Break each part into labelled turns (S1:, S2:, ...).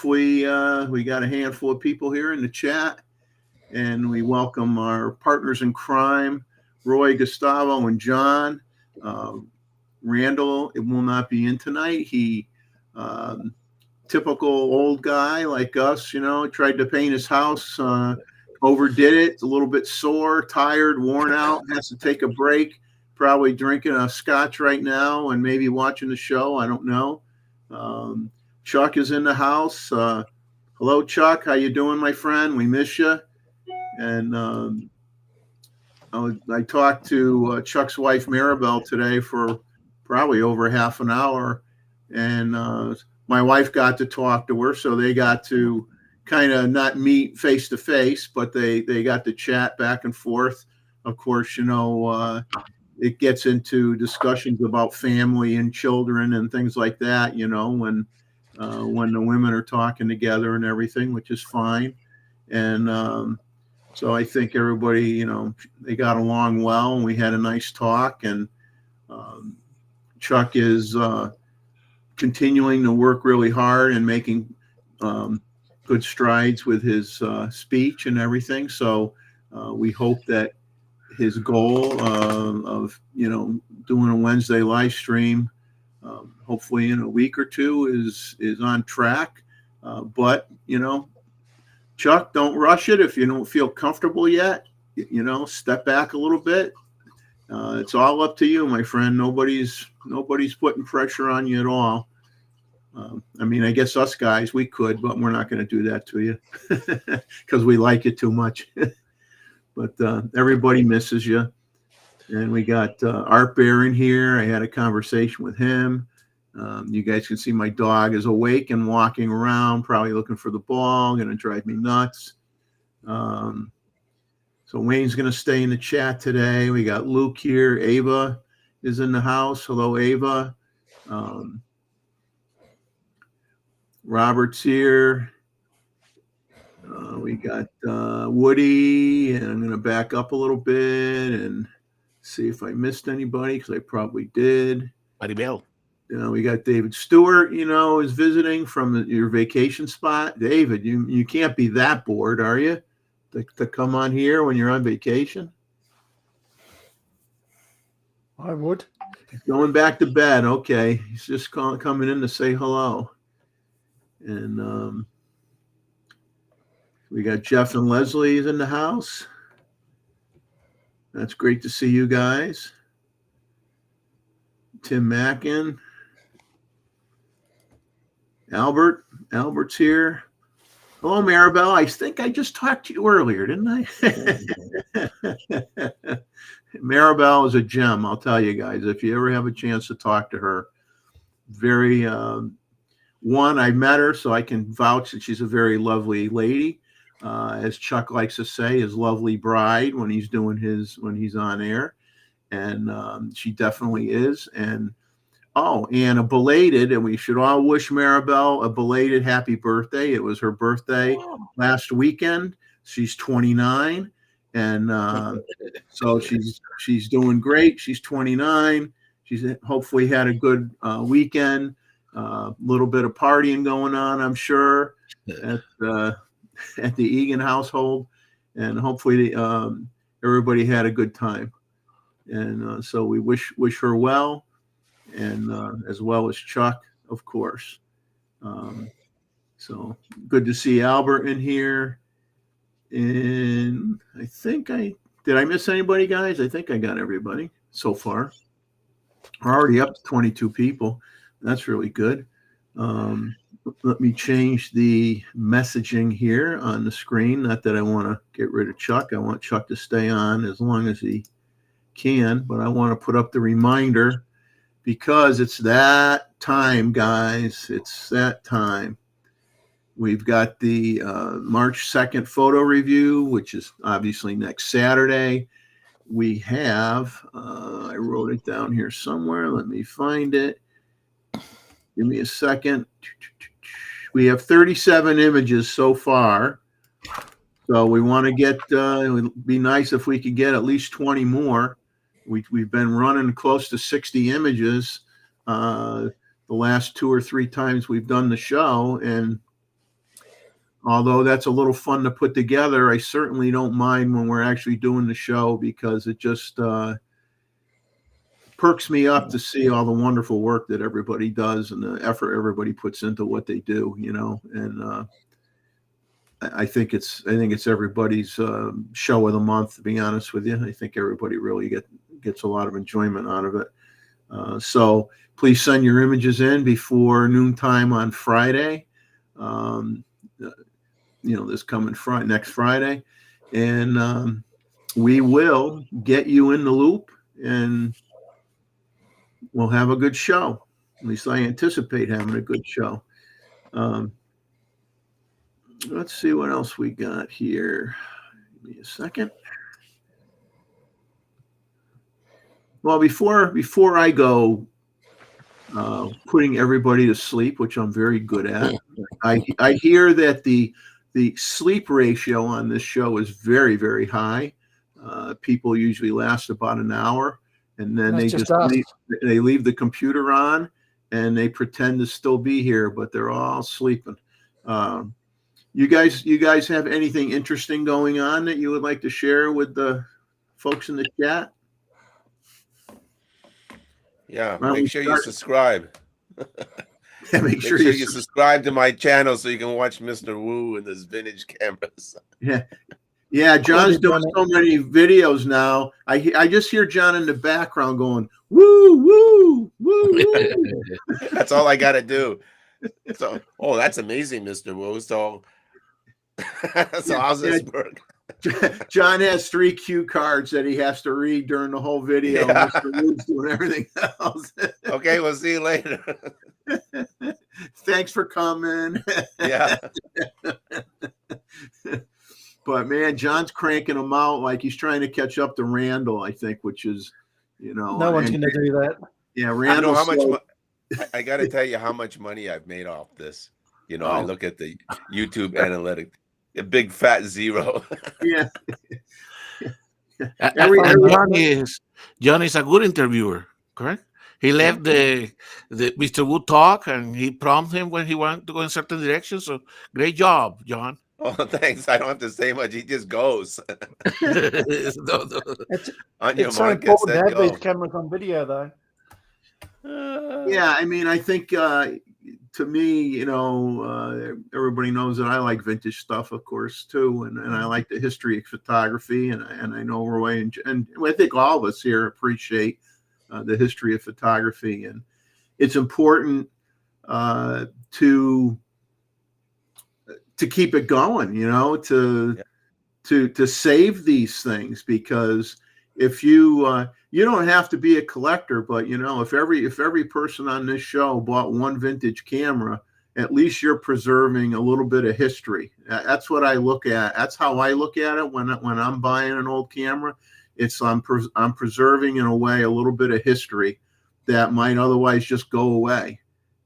S1: hopefully we got a handful of people here in the chat, and we welcome our partners in crime, Roy, Gustavo, and John. Randall, it will not be in tonight. He typical old guy like us, tried to paint his house, overdid it, a little bit sore, tired, worn out, has to take a break, probably drinking a scotch right now and maybe watching the show. I don't know. Chuck is in the house. Hello, Chuck. How you doing, my friend? We miss you. And I talked to Chuck's wife, Maribel, today for probably over half an hour. And my wife got to talk to her, so they got to kind of not meet face to face, but they got to chat back and forth. Of course, it gets into discussions about family and children and things like that, when the women are talking together and everything, which is fine. And so I think everybody, they got along well, and we had a nice talk. And Chuck is continuing to work really hard and making good strides with his speech and everything. So we hope that his goal of doing a Wednesday live stream, hopefully in a week or two, is on track. But Chuck, don't rush it if you don't feel comfortable yet. Step back a little bit. It's all up to you, my friend. Nobody's putting pressure on you at all. I guess us guys, we could, but we're not going to do that to you because we like you too much. But everybody misses you. And we got Art Bear in here. I had a conversation with him. You guys can see my dog is awake and walking around, probably looking for the ball, going to drive me nuts. So Wayne's going to stay in the chat today. We got Luke here. Ava is in the house. Hello, Ava. Robert's here. We got Woody, and I'm going to back up a little bit and see if I missed anybody, because I probably did.
S2: Buddy Bill.
S1: We got David Stewart, is visiting from your vacation spot. David, you can't be that bored, are you, to come on here when you're on vacation?
S3: I would.
S1: Going back to bed. Okay. He's just coming in to say hello. And we got Jeff and Leslie in the house. That's great to see you guys. Tim Mackin. Albert's here. Hello, Maribel. I think I just talked to you earlier, didn't I? Maribel is a gem, I'll tell you guys. If you ever have a chance to talk to her, very I met her, so I can vouch that she's a very lovely lady. As Chuck likes to say, his lovely bride when he's on air. And she definitely is. And a belated, and we should all wish Maribel a belated happy birthday. It was her birthday last weekend. She's 29. And so she's doing great. She's 29. She's hopefully had a good weekend. Little bit of partying going on, I'm sure, at the Egan household, and hopefully everybody had a good time. And so we wish her well, and as well as Chuck, of course. So good to see Albert in here. And I think did I miss anybody, guys? I think I got everybody so far. We're already up to 22 people. That's really good. Let me change the messaging here on the screen. Not that I want to get rid of Chuck. I want Chuck to stay on as long as he can, but I want to put up the reminder because it's that time, guys. It's that time. We've got the March 2nd photo review, which is obviously next Saturday. We have, I wrote it down here somewhere. Let me find it. Give me a second. We have 37 images so far. So we want to get, it would be nice if we could get at least 20 more. We've been running close to 60 images the last 2 or 3 times we've done the show. And although that's a little fun to put together, I certainly don't mind when we're actually doing the show, because it just perks me up to see all the wonderful work that everybody does and the effort everybody puts into what they do, and I think it's everybody's show of the month, to be honest with you. I think everybody really gets a lot of enjoyment out of it. So please send your images in before noontime on Friday. This coming next Friday, and we will get you in the loop, and we'll have a good show. At least I anticipate having a good show. Let's see what else we got here. Give me a second. Well, before I go putting everybody to sleep, which I'm very good at, I hear that the sleep ratio on this show is very, very high. People usually last about an hour, and then they leave the computer on and they pretend to still be here, but they're all sleeping. You guys have anything interesting going on that you would like to share with the folks in the chat?
S2: Yeah, make sure you subscribe.
S1: Yeah, make sure you
S2: subscribe to my channel so you can watch Mr. Wu and his vintage cameras.
S1: Yeah. John's doing so many videos now. I just hear John in the background going, woo, woo, woo, woo.
S2: That's all I got to do. So, that's amazing, Mr. Wu. So how's this work?
S1: John has 3 cue cards that he has to read during the whole video. Yeah. Mr. Wu's doing everything else.
S2: Okay, we'll see you later.
S1: Thanks for coming.
S2: Yeah.
S1: But man, John's cranking them out like he's trying to catch up to Randall, I think, which is,
S3: no one's going to do that.
S1: Yeah, Randall.
S2: How much? I got to tell you how much money I've made off this. I look at the YouTube analytics. A big fat 0.
S1: Yeah.
S4: John is a good interviewer, correct? He let the Mr. Wu talk, and he prompted him when he wanted to go in certain directions. So great job, John.
S2: Oh, thanks. I don't have to say much. He just goes.
S3: It's so important to have these cameras on video, though.
S1: Yeah, I mean, I think to me, everybody knows that I like vintage stuff, of course, too, and I like the history of photography, and I know Roy and I think all of us here appreciate the history of photography, and it's important to keep it going, to save these things, because if you don't have to be a collector, but if every person on this show bought one vintage camera, at least you're preserving a little bit of history. That's what I look at. That's how I look at it when I'm buying an old camera. I'm preserving, in a way, a little bit of history that might otherwise just go away,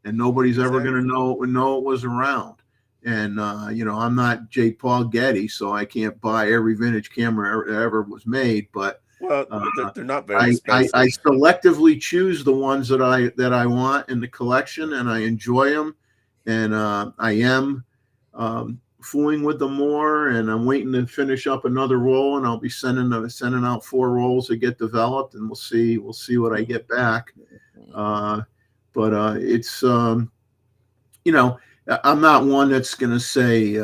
S1: and nobody's ever going to know it was around. And I'm not J. Paul Getty, so I can't buy every vintage camera that ever was made, but
S2: they're not very expensive.
S1: I selectively choose the ones that I want in the collection, and I enjoy them, and I am fooling with them more, and I'm waiting to finish up another roll, and I'll be sending out 4 rolls that get developed, and we'll see what I get back. But it's I'm not one that's going to say,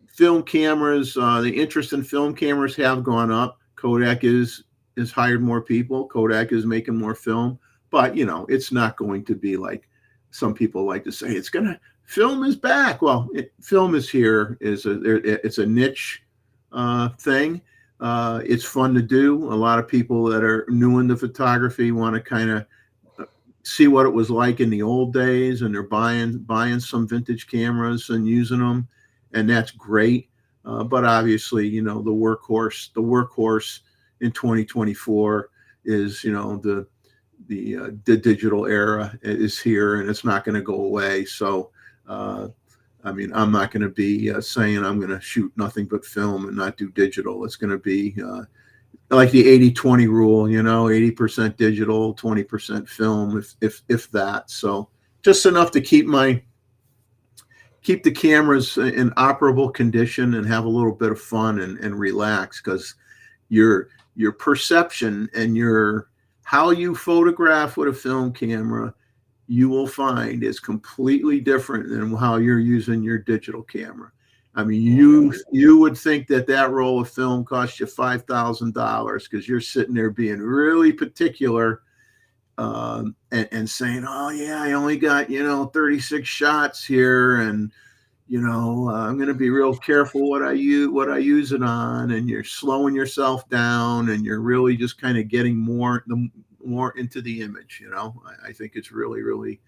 S1: film cameras, the interest in film cameras have gone up. Kodak has hired more people. Kodak is making more film, but it's not going to be like some people like to say. Film is back. Well, film is here. It's a niche thing. It's fun to do. A lot of people that are new into photography want to kind of see what it was like in the old days, and they're buying some vintage cameras and using them, and that's great. But obviously, the workhorse in 2024 is, the digital era is here, and it's not going to go away. So, I'm not going to be saying I'm going to shoot nothing but film and not do digital. It's going to be like the 80-20 rule, 80% digital, 20% film, if that. So just enough to keep my keep the cameras in operable condition and have a little bit of fun and relax, because your perception and how you photograph with a film camera, you will find is completely different than how you're using your digital camera. I mean, you would think that roll of film cost you $5,000 because you're sitting there being really particular and saying, oh yeah, I only got 36 shots here, and I'm going to be real careful what I use it on, and you're slowing yourself down, and you're really just kind of getting more into the image. I think it's really, really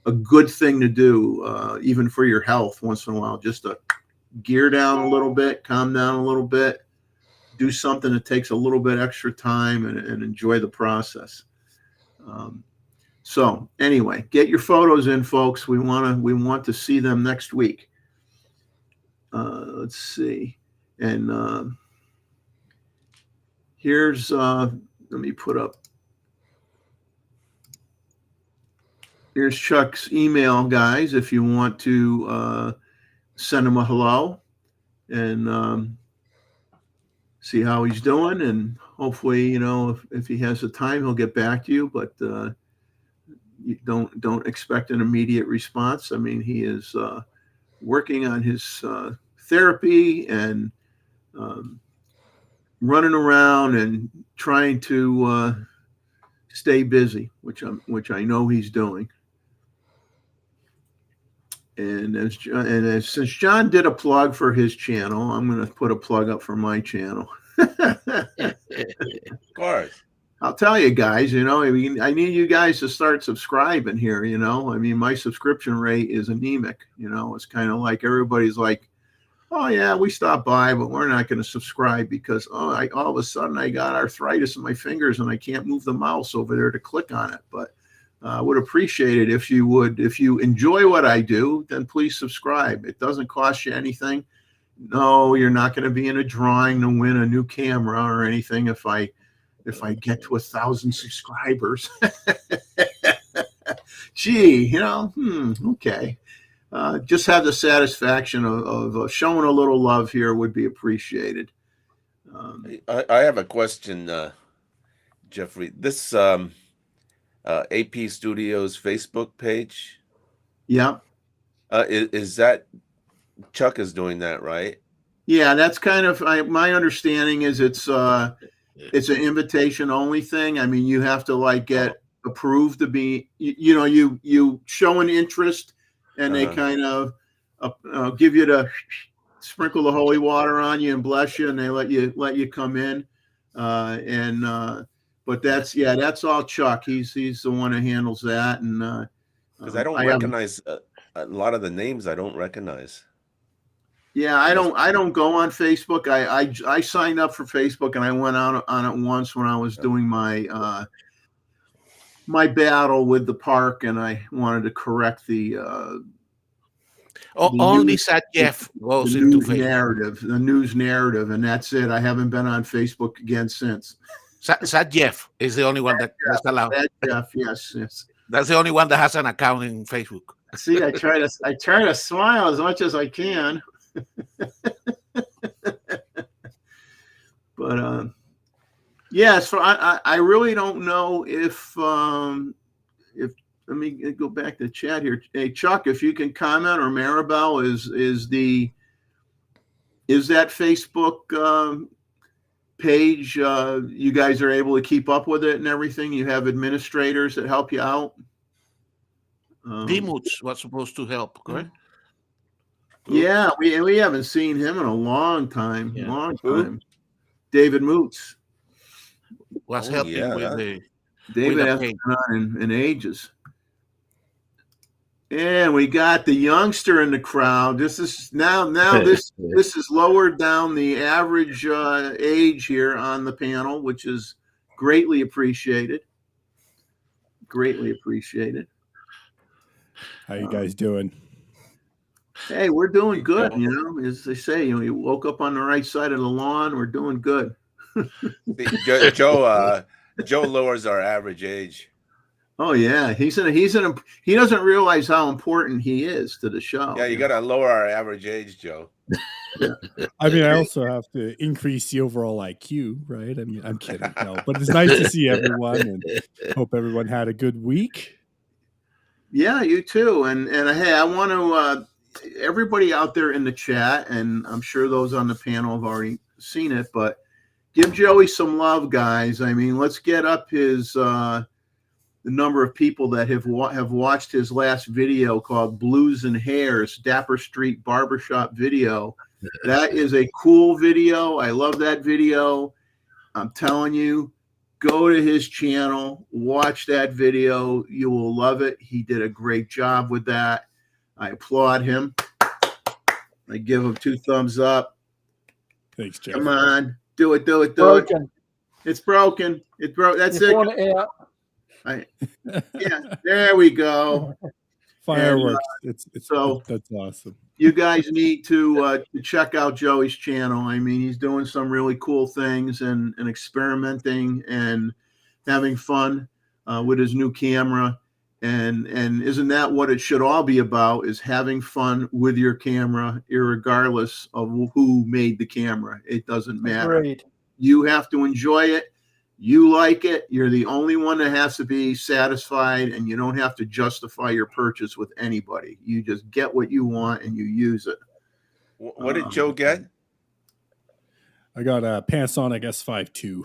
S1: a good thing to do, even for your health once in a while, just to gear down a little bit, calm down a little bit, do something that takes a little bit extra time, and enjoy the process. So anyway, get your photos in, folks. We want to see them next week. Let's see. And here's, let me put up, here's Chuck's email, guys, if you want to send him a hello and see how he's doing. And hopefully, if he has the time, he'll get back to you, but you don't expect an immediate response. I mean, he is working on his therapy and running around and trying to stay busy, which I know he's doing. And since John did a plug for his channel, I'm going to put a plug up for my channel.
S2: Of course.
S1: I'll tell you guys, I need you guys to start subscribing here. I mean, my subscription rate is anemic. It's kind of like everybody's like, oh yeah, we stopped by, but we're not going to subscribe because all of a sudden I got arthritis in my fingers and I can't move the mouse over there to click on it. But I would appreciate it if you enjoy what I do, then please subscribe. It doesn't cost you anything. No, you're not going to be in a drawing to win a new camera or anything if I get to 1,000 subscribers. Gee, okay. Just have the satisfaction of showing a little love here would be appreciated.
S2: I have a question, Jeffrey. This AP Studios Facebook page.
S1: Yeah.
S2: Is that Chuck is doing that, right?
S1: Yeah, that's kind of my understanding is it's an invitation only thing. I mean, you have to get approved to be, you show an interest and they kind of give you to sprinkle the holy water on you and bless you, and they let you come in. But that's all Chuck. He's the one that handles that. And
S2: because I don't recognize a lot of the names. I don't recognize.
S1: Yeah, I don't go on Facebook. I signed up for Facebook and I went out on it once when I was doing my my battle with the park, and I wanted to correct the
S4: only Sad Jeff goes into
S1: Facebook. The news narrative, and that's it. I haven't been on Facebook again since.
S4: Sad Jeff is the only one that's allowed.
S1: Sad Jeff, yes.
S4: That's the only one that has an account in Facebook.
S1: See, I try to smile as much as I can. But yes, so I really don't know if let me go back to the chat here. Hey Chuck, if you can comment, or Maribel, is that Facebook page you guys are able to keep up with it and everything? You have administrators that help you out?
S4: Dimuts was supposed to help, correct?
S1: Yeah, we haven't seen him in a long time.
S4: Yeah.
S1: Long time. David Moots
S4: was helping with the
S1: David hasn't been on in ages. And we got the youngster in the crowd. This is now this is lowered down the average age here on the panel, which is greatly appreciated. Greatly appreciated.
S5: How you guys doing?
S1: Hey, we're doing good. As they say, you woke up on the right side of the lawn. We're doing good.
S2: Joe lowers our average age.
S1: Oh yeah, he doesn't realize how important he is to the show.
S2: Yeah, you got to lower our average age, Joe.
S5: I mean, I also have to increase the overall IQ, right? I mean, I'm kidding. No, but it's nice to see everyone, and hope everyone had a good week.
S1: Yeah, you too. And hey, I want to everybody out there in the chat, and I'm sure those on the panel have already seen it, but give Joey some love, guys. I mean, let's get up his the number of people that have watched his last video called Blues and Hairs, Dapper Street Barbershop video. That is a cool video. I love that video. I'm telling you, go to his channel, watch that video. You will love it. He did a great job with that. I applaud him. I give him 2 thumbs up.
S5: Thanks, Jeff.
S1: Come on. Do it.
S3: Broken.
S1: It's broken. It broke. That's
S3: you
S1: it.
S3: Want it out.
S1: Yeah, there we go.
S5: Fireworks.
S1: And,
S5: That's awesome.
S1: You guys need to check out Joey's channel. I mean, he's doing some really cool things and experimenting and having fun with his new camera. And isn't that what it should all be about, is having fun with your camera, irregardless of who made the camera. It doesn't matter.
S3: Agreed.
S1: You have to enjoy it. You like it. You're the only one that has to be satisfied, and you don't have to justify your purchase with anybody. You just get what you want and you use it.
S2: What did Joe get?
S5: I got a Panasonic S5 II.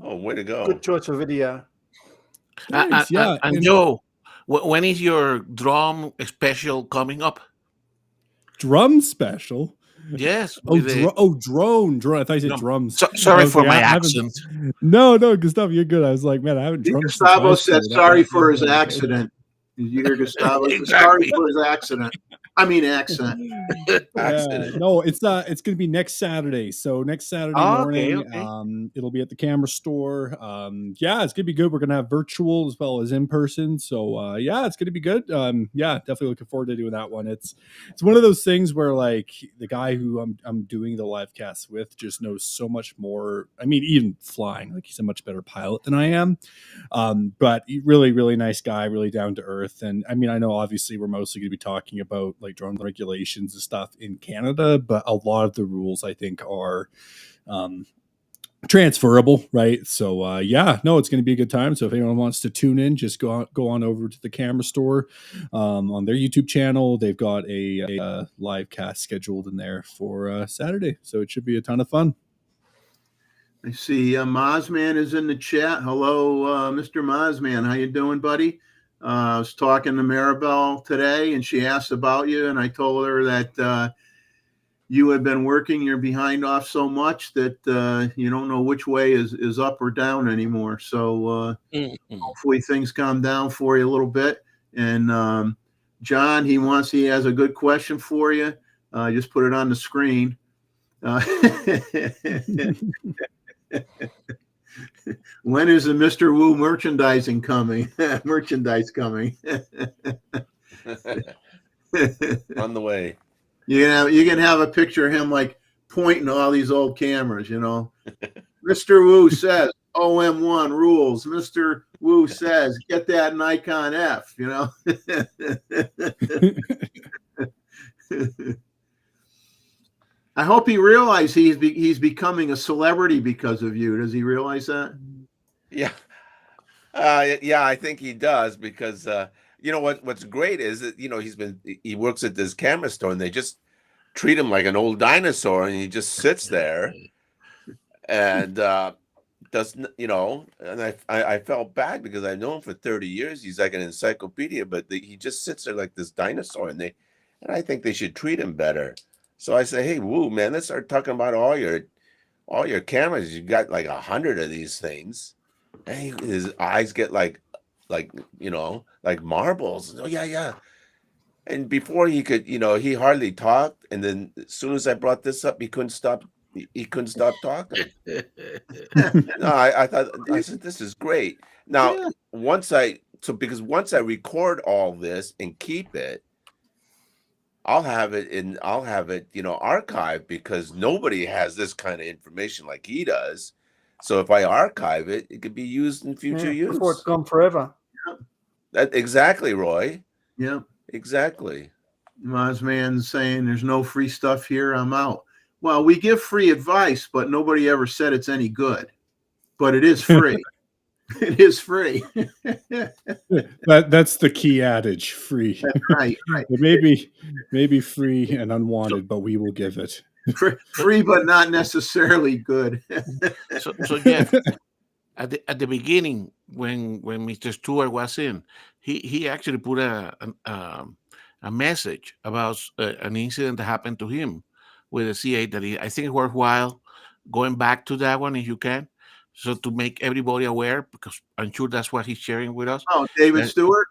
S2: Oh, way to go.
S3: Good choice of video.
S5: Nice, yeah.
S4: And Joe, when is your drum special coming up?
S5: Drum special?
S4: Yes.
S5: Drone. I thought you said drums.
S4: Sorry for my accent.
S5: No, Gustavo, you're good. I was like, man, I haven't drummed.
S1: Gustavo said sorry for his accident. Did you hear Gustavo?
S4: Exactly.
S1: Sorry for his accident. I mean accent.
S5: No, it's going to be next Saturday. So next Saturday morning, okay. It'll be at the camera store. Yeah, it's going to be good. We're going to have virtual as well as in person. So yeah, it's going to be good. Yeah, definitely looking forward to doing that one. It's one of those things where like the guy who I'm doing the live cast with just knows so much more. I mean, even flying, like he's a much better pilot than I am. But really, really nice guy, really down to earth. And I mean, I know obviously we're mostly going to be talking about like drone regulations and stuff in Canada, but a lot of the rules I think are transferable, right? So yeah, no, it's going to be a good time. So if anyone wants to tune in, just go on over to the camera store on their YouTube channel. They've got a live cast scheduled in there for Saturday, so it should be a ton of fun.
S1: I see Mazman is in the chat. Hello, Mr. Mazman. How you doing, buddy? I was talking to Maribel today, and she asked about you, and I told her that you had been working your behind off so much that you don't know which way is up or down anymore. So hopefully things calm down for you a little bit. And John, he has a good question for you. Just put it on the screen. When is the Mr. Wu merchandising coming? Merchandise coming.
S2: On the way.
S1: You can have a picture of him like pointing to all these old cameras, you know. Mr. Wu says OM1 rules. Mr. Wu says get that Nikon F, you know. I hope he realizes he's becoming a celebrity because of you. Does he realize that?
S2: Yeah. Yeah, I think he does because you know what's great is that he works at this camera store and they just treat him like an old dinosaur and he just sits there and doesn't, and I felt bad because I've known him for 30 years. He's like an encyclopedia, but he just sits there like this dinosaur and I think they should treat him better. So I say, hey, Woo, man, let's start talking about all your cameras. You've got like 100 of these things. And his eyes get like marbles. Oh, yeah. And before he could, he hardly talked. And then as soon as I brought this up, he couldn't stop talking. No, I said, this is great. Now, because once I record all this and keep it, I'll have it archived because nobody has this kind of information like he does. So if I archive it, it could be used in future use.
S3: Before it's gone forever.
S1: Yeah.
S2: That exactly, Roy.
S1: Yeah,
S2: exactly.
S1: Mozman's saying there's no free stuff here. I'm out. Well, we give free advice, but nobody ever said it's any good. But it is free. It is free.
S5: That's the key adage: free.
S1: That's right.
S5: It may be free and unwanted, but we will give it.
S1: Free, but not necessarily good.
S4: So Jeff, at the beginning, when Mr. Stewart was in, he actually put a message about an incident that happened to him with a C8 that I think it's worthwhile going back to that one if you can, so to make everybody aware, because I'm sure that's what he's sharing with us.
S1: Oh, David Stewart?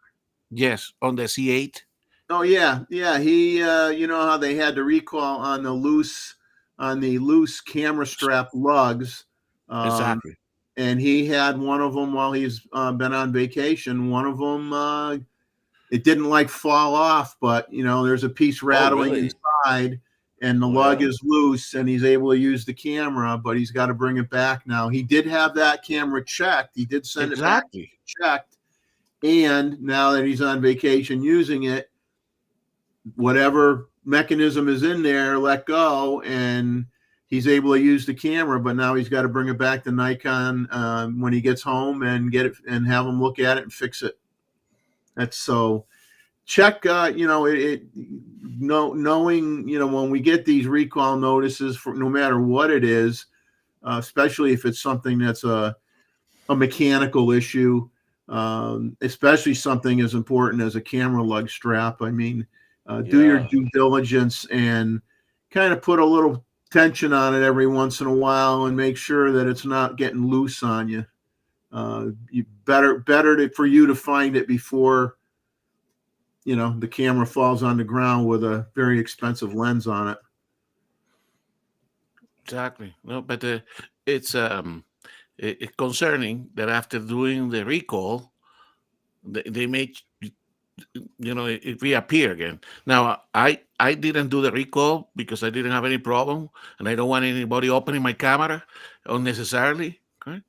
S4: Yes, on the C8.
S1: Oh yeah. He, you know how they had the recall on the loose camera strap lugs.
S4: Exactly.
S1: And he had one of them while he's been on vacation. One of them, it didn't like fall off, but you know, there's a piece rattling inside, and the lug is loose, and he's able to use the camera, but he's got to bring it back now. He did have that camera checked. He did send it back checked, and now that he's on vacation using it, whatever mechanism is in there, let go, and he's able to use the camera, but now he's got to bring it back to Nikon when he gets home and get it and have them look at it and fix it. That's so check, you know, knowing, you know, when we get these recall notices for no matter what it is, especially if it's something that's a mechanical issue, especially something as important as a camera lug strap. I mean, do your due diligence and kind of put a little tension on it every once in a while and make sure that it's not getting loose on you. Better for you to find it before, you know, the camera falls on the ground with a very expensive lens on it.
S4: Exactly. No, but it's concerning that after doing the recall, they made, you know, it reappear again. Now, I didn't do the recall because I didn't have any problem, and I don't want anybody opening my camera unnecessarily. Okay,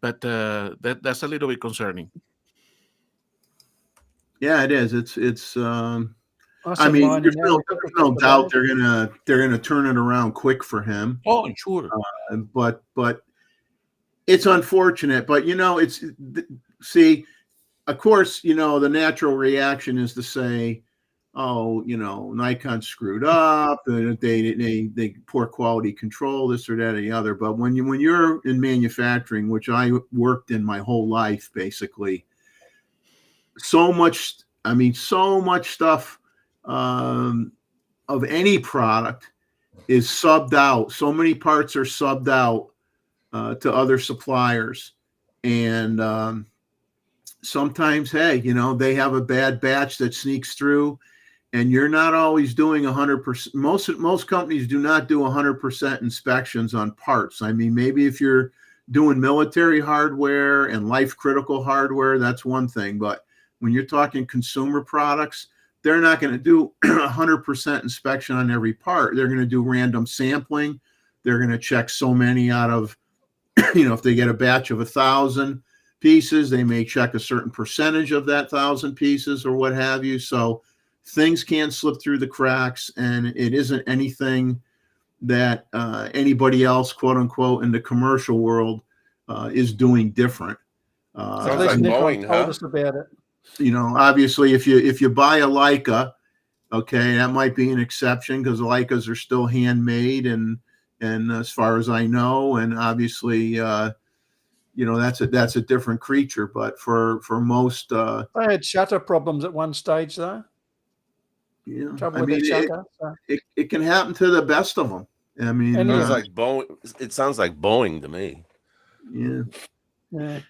S4: but that's a little bit concerning.
S1: Yeah, it is. It's. I mean, there's no doubt they're gonna turn it around quick for him.
S4: Oh, sure.
S1: But it's unfortunate. But you know, see, of course, you know, the natural reaction is to say, oh, you know, Nikon screwed up, they poor quality control, this or that or the other. But when you're in manufacturing, which I worked in my whole life, basically, so much stuff of any product is subbed out. So many parts are subbed out to other suppliers, and sometimes, hey, you know, they have a bad batch that sneaks through, and you're not always doing 100%. Most companies do not do 100% inspections on parts. I mean, maybe if you're doing military hardware and life critical hardware, that's one thing. But when you're talking consumer products, they're not going to do 100% inspection on every part. They're going to do random sampling. They're going to check so many out of, you know, if they get a batch of 1,000 pieces, they may check a certain percentage of that 1,000 pieces or what have you. So things can slip through the cracks, and it isn't anything that anybody else, quote unquote, in the commercial world is doing different.
S2: Sounds like Boeing,
S3: told us about it.
S1: You know, obviously, if you buy a Leica, okay, that might be an exception because Leicas are still handmade, and as far as I know, and obviously, you know, that's a different creature. But for most,
S3: they had shutter problems at one stage, though.
S1: Yeah,
S3: Trouble
S1: I
S3: with
S1: mean,
S3: the shutter.
S1: it can happen to the best of them. I mean,
S2: it sounds like Boeing to me.
S1: Yeah.
S3: Yeah.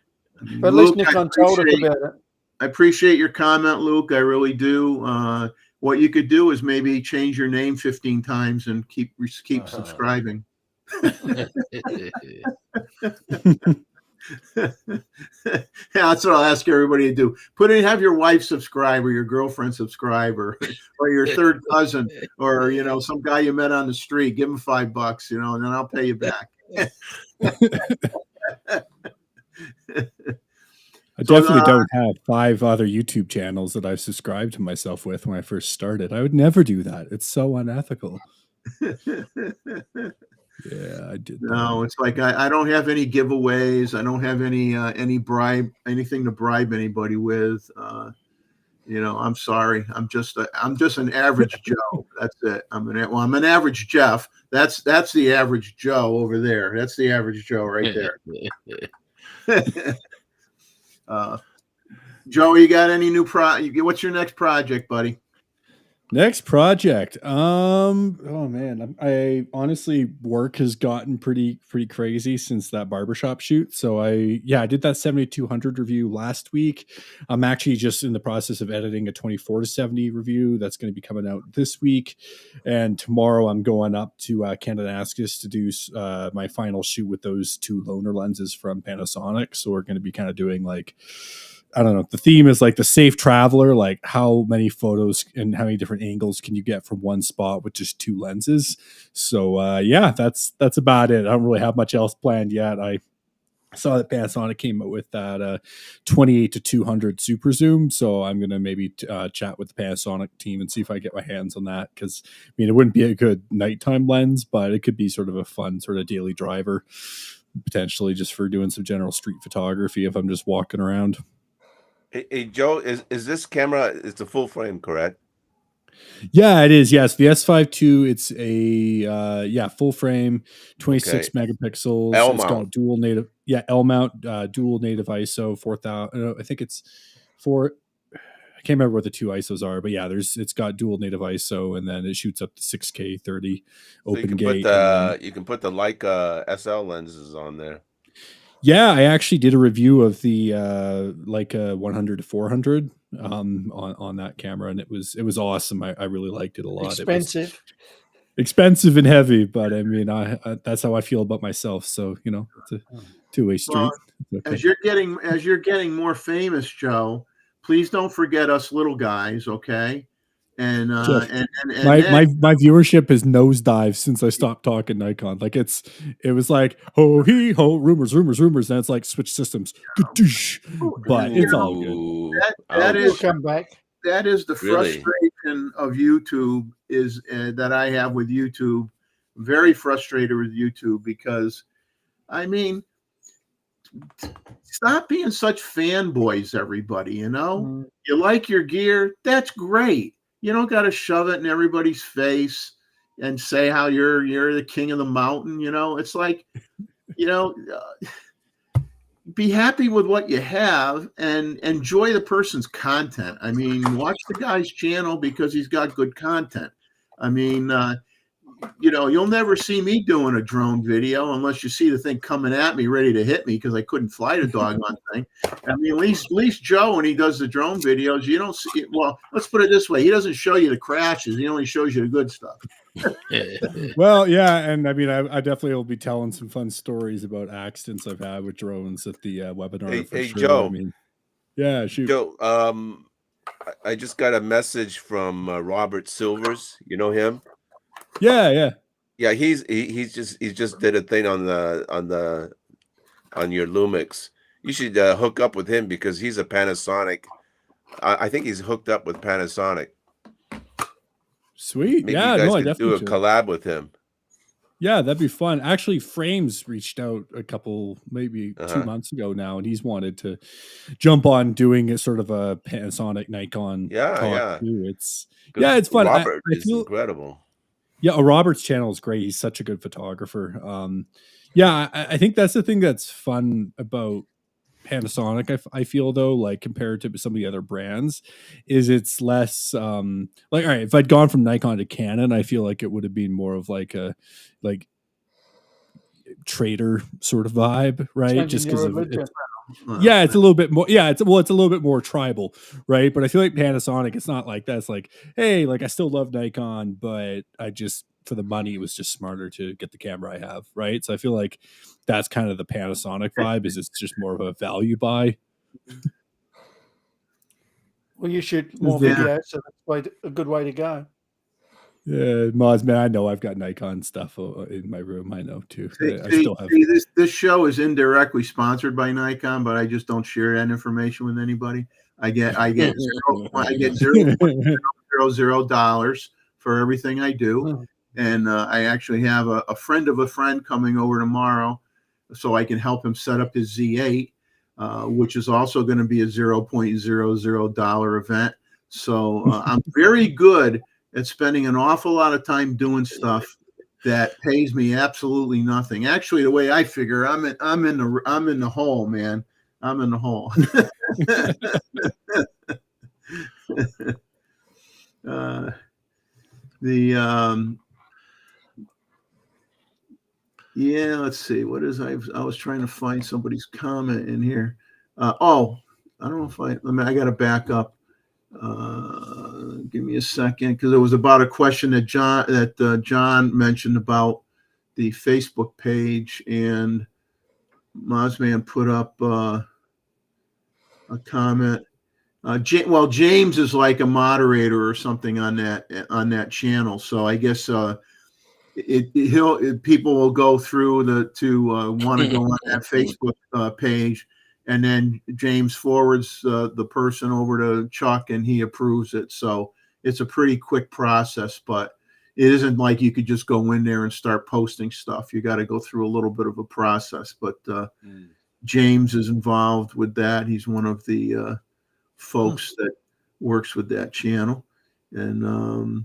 S1: I mean,
S3: But at
S1: Luke,
S3: least Nikon told us about it.
S1: I appreciate your comment, Luke. I really do. What you could do is maybe change your name 15 times and keep subscribing. Yeah, that's what I'll ask everybody to do. Have your wife subscribe, or your girlfriend subscribe, or your third cousin, or, you know, some guy you met on the street. Give him $5, you know, and then I'll pay you back.
S5: I definitely don't have 5 other YouTube channels that I've subscribed to myself with when I first started. I would never do that. It's so unethical. Yeah, I did.
S1: No, it's like I don't have any giveaways. I don't have anything to bribe anybody with. I'm sorry. I'm just an average Joe. That's it. I'm an average Jeff. That's the average Joe over there. That's the average Joe right there. Joe, you got any new what's your next project, buddy?
S5: Next project. Oh man, I honestly, work has gotten pretty crazy since that barbershop shoot. So I did that 7200 review last week. I'm actually just in the process of editing a 24-70 review that's going to be coming out this week. And tomorrow I'm going up to Kananaskis to do my final shoot with those 2 loaner lenses from Panasonic. So we're going to be kind of doing like, I don't know. The theme is like the safe traveler, like how many photos and how many different angles can you get from one spot with just 2 lenses. So that's about it. I don't really have much else planned yet. I saw that Panasonic came up with that 28-200 super zoom. So I'm going to maybe chat with the Panasonic team and see if I get my hands on that. Cause I mean, it wouldn't be a good nighttime lens, but it could be sort of a fun sort of daily driver, potentially just for doing some general street photography if I'm just walking around.
S2: Hey Joe, is this camera? It's a full frame, correct?
S5: Yeah, it is. Yes, the S5 II. It's a full frame, 26 megapixels.
S2: L
S5: it's
S2: mount.
S5: got dual native. Yeah, L mount, dual native ISO 4000. I think it's 4. I can't remember what the 2 ISOs are, but yeah, it's got dual native ISO, and then it shoots up to 6K 30 open gate.
S2: You can put the Leica SL lenses on there.
S5: Yeah, I actually did a review of the Leica 100-400 on that camera, and it was awesome. I really liked it a lot.
S3: Expensive.
S5: It was expensive and heavy, but I mean, I that's how I feel about myself. So it's a 2-way street.
S1: Well,
S5: okay.
S1: As you're getting more famous, Joe, please don't forget us little guys, okay? And
S5: my viewership has nosedived since I stopped talking Nikon. Like it was like ho hee ho rumors, and it's like switch systems, but it's all good.
S1: That is
S3: come back.
S1: That is the frustration of YouTube is that I have with YouTube. I'm very frustrated with YouTube because, I mean, stop being such fanboys, everybody. You like your gear, that's great. You don't got to shove it in everybody's face and say how you're the king of the mountain. It's like, be happy with what you have and enjoy the person's content. I mean, watch the guy's channel because he's got good content. I mean, you'll never see me doing a drone video unless you see the thing coming at me ready to hit me because I couldn't fly the doggone thing. I mean, at least Joe, when he does the drone videos, you don't see it. Well, let's put it this way. He doesn't show you the crashes. He only shows you the good stuff.
S5: Well, yeah. And I mean, I definitely will be telling some fun stories about accidents I've had with drones at the webinar.
S2: Hey,
S5: sure.
S2: Joe.
S5: I mean, yeah, shoot.
S2: Joe, I just got a message from Robert Silvers. You know him?
S5: Yeah.
S2: He's just did a thing on your Lumix. You should hook up with him because he's a Panasonic. I think he's hooked up with Panasonic.
S5: Sweet.
S2: Maybe you guys could do a collab with him.
S5: Yeah, that'd be fun. Actually, Frames reached out a couple, maybe 2 months ago now, and he's wanted to jump on doing a sort of a Panasonic Nikon talk too. It's fun.
S2: Robert is incredible.
S5: Yeah, Robert's channel is great. He's such a good photographer. I think that's the thing that's fun about Panasonic. I feel though, like compared to some of the other brands, is it's less all right. If I'd gone from Nikon to Canon, I feel like it would have been more of like a trader sort of vibe, right? Just because of it. Yeah, it's a little bit more. Yeah, it's a little bit more tribal, right? But I feel like Panasonic, it's not like that. It's like, hey, like I still love Nikon, but I just for the money, it was just smarter to get the camera I have, right? So I feel like that's kind of the Panasonic vibe. Is it's just more of a value buy.
S3: Well, you should more videos, so that's a good way to go.
S5: Yeah, Moz, man, I know I've got Nikon stuff in my room. I know too. I still have.
S1: This show is indirectly sponsored by Nikon, but I just don't share that information with anybody. I get $0.000 for everything I do, and I actually have a friend of a friend coming over tomorrow, so I can help him set up his Z8, which is also going to be a $0.00 event. So I'm very good at spending an awful lot of time doing stuff that pays me absolutely nothing. Actually, the way I figure, I'm in the hole, man. I'm in the hole. Yeah, let's see. What is I was trying to find somebody's comment in here. I don't know if I got to back up. Give me a second, because it was about a question that John mentioned about the Facebook page, and Mozman put up a comment. James is like a moderator or something on that channel, so I guess people will go through to want to go on that Facebook page. And then James forwards the person over to Chuck, and he approves it. So it's a pretty quick process, but it isn't like you could just go in there and start posting stuff. You got to go through a little bit of a process. But James is involved with that. He's one of the folks that works with that channel. And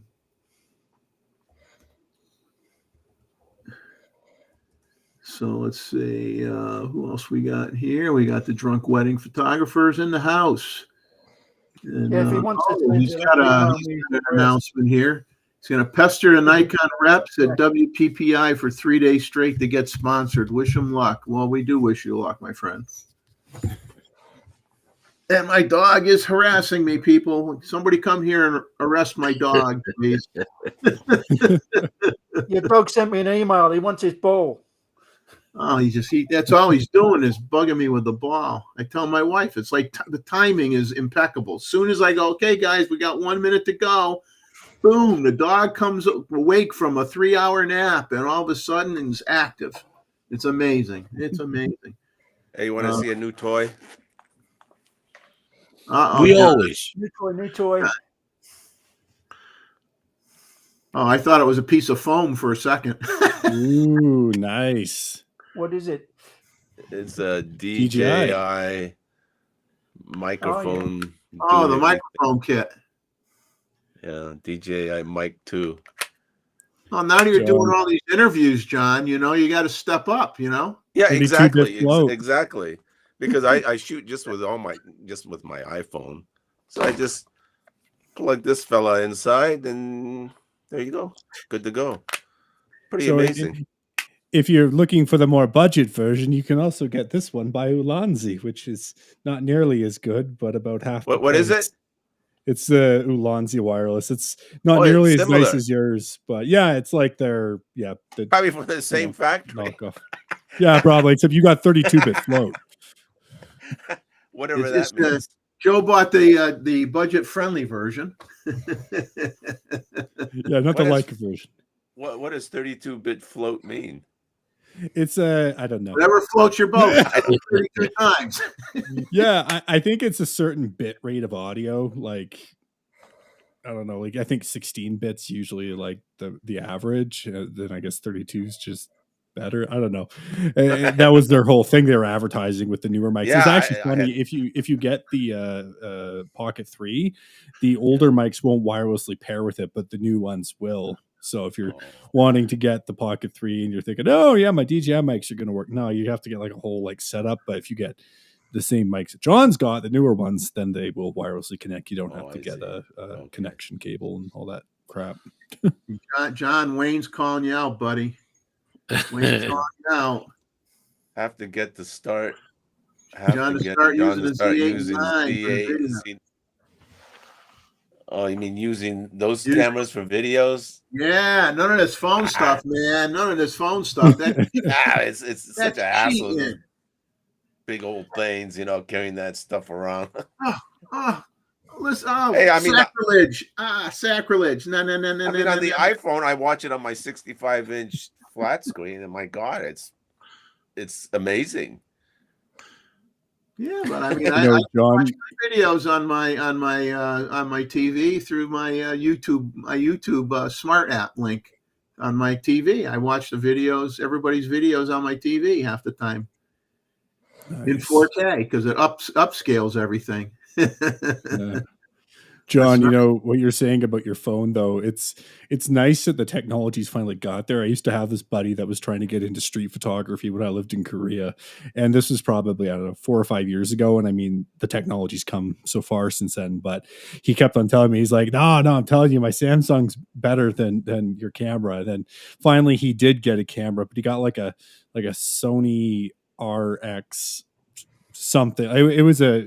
S1: so let's see who else we got here. We got the drunk wedding photographers in the house. And,
S3: if he wants
S1: he's got an announcement here. He's going to pester the Nikon reps at WPPI for 3 days straight to get sponsored. Wish him luck. Well, we do wish you luck, my friend. And my dog is harassing me, people. Somebody come here and arrest my dog, please.
S3: Your dog sent me an email. He wants his ball.
S1: Oh, that's all he's doing is bugging me with the ball. I tell my wife, it's like the timing is impeccable. As soon as I go, okay, guys, we got 1 minute to go. Boom, the dog comes awake from a 3-hour nap, and all of a sudden he's active. It's amazing. It's amazing.
S2: Hey, you want to see a new toy?
S4: We always.
S3: New toy.
S1: Oh, I thought it was a piece of foam for a second.
S5: Ooh, nice.
S3: What is it?
S2: It's a DJI microphone.
S1: Oh, the microphone kit.
S2: Yeah, DJI Mic 2.
S1: Well, now you're doing all these interviews, John. You got to step up.
S2: Yeah, exactly. Because I shoot just with my iPhone, so I just plug this fella inside, and there you go, good to go. Pretty amazing.
S5: If you're looking for the more budget version, you can also get this one by Ulanzi, which is not nearly as good, but about half.
S2: What is it?
S5: It's the Ulanzi wireless. It's not nearly as nice as yours, but yeah, it's like
S2: probably from the same factory.
S5: Knockoff. Yeah, probably. Except you got 32-bit float.
S2: Whatever that means.
S1: Joe bought the budget friendly version.
S5: Yeah, not the Leica version.
S2: What does 32-bit float mean?
S5: It's I don't know.
S1: Whatever floats your boat. 32 times.
S5: Yeah, I think it's a certain bit rate of audio. Like, I don't know. Like, I think 16 bits usually like the average. Then I guess 32 is just better. I don't know. That was their whole thing they were advertising with the newer mics. Yeah, it's actually funny if you get the Pocket 3, the older mics won't wirelessly pair with it, but the new ones will. So if you're wanting to get the Pocket 3 and you're thinking, oh yeah, my DJI mics are going to work, no, you have to get like a whole like setup. But if you get the same mics that John's got, the newer ones, then they will wirelessly connect. You don't have to get a connection cable and all that crap.
S1: John, Wayne's calling you out, buddy. Wayne's calling you out.
S2: Have to get the start.
S1: John to start using the Z8.
S2: Oh, you mean using those cameras for videos?
S1: Yeah, none of this phone stuff, man. None of this phone stuff.
S2: It's such a hassle. Big old planes, carrying that stuff around.
S1: Listen, oh,
S2: hey, I mean,
S1: sacrilege! Sacrilege! No.
S2: I mean, on the iPhone, I watch it on my 65-inch flat screen, and my God, it's amazing.
S1: Yeah, but I mean, I watch videos on my TV through my YouTube smart app link on my TV. I watch the videos, everybody's videos on my TV half the time in 4K because it upscales everything.
S5: Yeah. John, you know what you're saying about your phone, though. It's nice that the technology's finally got there. I used to have this buddy that was trying to get into street photography when I lived in Korea, and this was probably, I don't know, 4 or 5 years ago. And I mean, the technology's come so far since then. But he kept on telling me, he's like, no, I'm telling you, my Samsung's better than your camera. And then finally, he did get a camera, but he got like a Sony RX. Something. It was a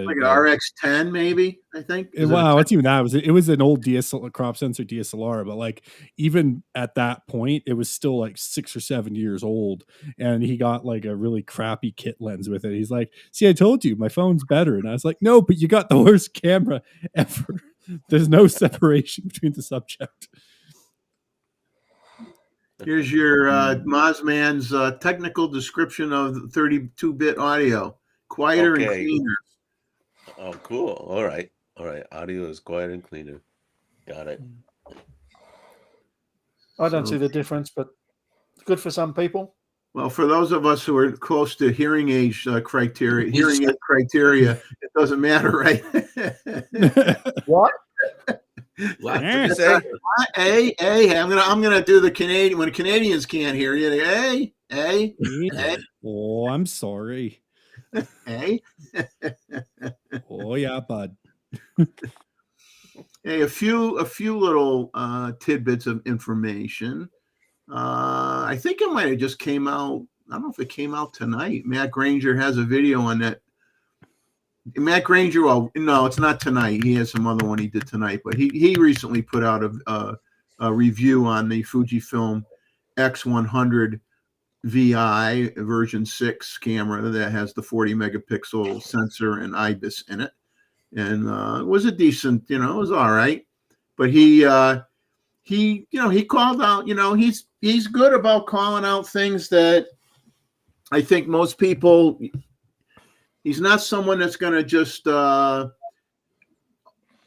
S1: like an RX10, maybe. I think.
S5: Wow, it's even that. It was an old DSLR crop sensor DSLR, but like even at that point, it was still like 6 or 7 years old, and he got like a really crappy kit lens with it. He's like, "See, I told you, my phone's better," and I was like, "No, but you got the worst camera ever. There's no separation between the subject."
S1: Here's your Mozman's technical description of 32-bit audio. Quieter and cleaner.
S2: Oh, cool. All right. Audio is quieter and cleaner. Got it.
S3: I don't see the difference, but it's good for some people.
S1: Well, for those of us who are close to hearing age criteria, it doesn't matter, right?
S3: What?
S2: What did you say?
S1: Hey, I'm gonna do the Canadian when Canadians can't hear you. Hey.
S5: Oh, I'm sorry.
S1: Hey.
S5: Oh yeah, bud.
S1: Hey, a few little tidbits of information. I think it might have just came out. I don't know if it came out tonight. Matt Granger has a video on that. Matt Granger, well, no, it's not tonight. He has some other one he did tonight, but he recently put out a review on the Fujifilm X100 VI version 6 camera that has the 40 megapixel sensor and IBIS in it, and it was a decent, it was all right. But he called out, he's good about calling out things that I think most people. He's not someone that's going to just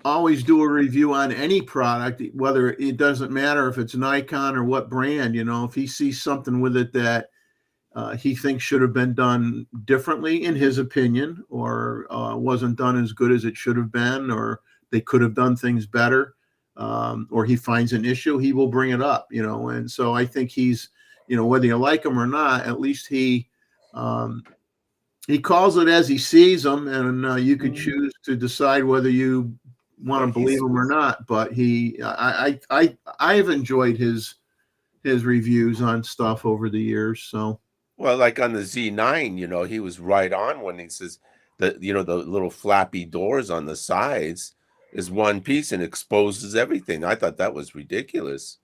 S1: always do a review on any product, whether it doesn't matter if it's Nikon or what brand. If he sees something with it that he thinks should have been done differently, in his opinion, or wasn't done as good as it should have been, or they could have done things better, or he finds an issue, he will bring it up. And so I think he's, whether you like him or not, at least he calls it as he sees them, and you could choose to decide whether you want to believe him or not. But I've enjoyed his reviews on stuff over the years. So,
S2: well, like on the Z9, he was right on when he says that the little flappy doors on the sides is one piece and exposes everything. I thought that was ridiculous.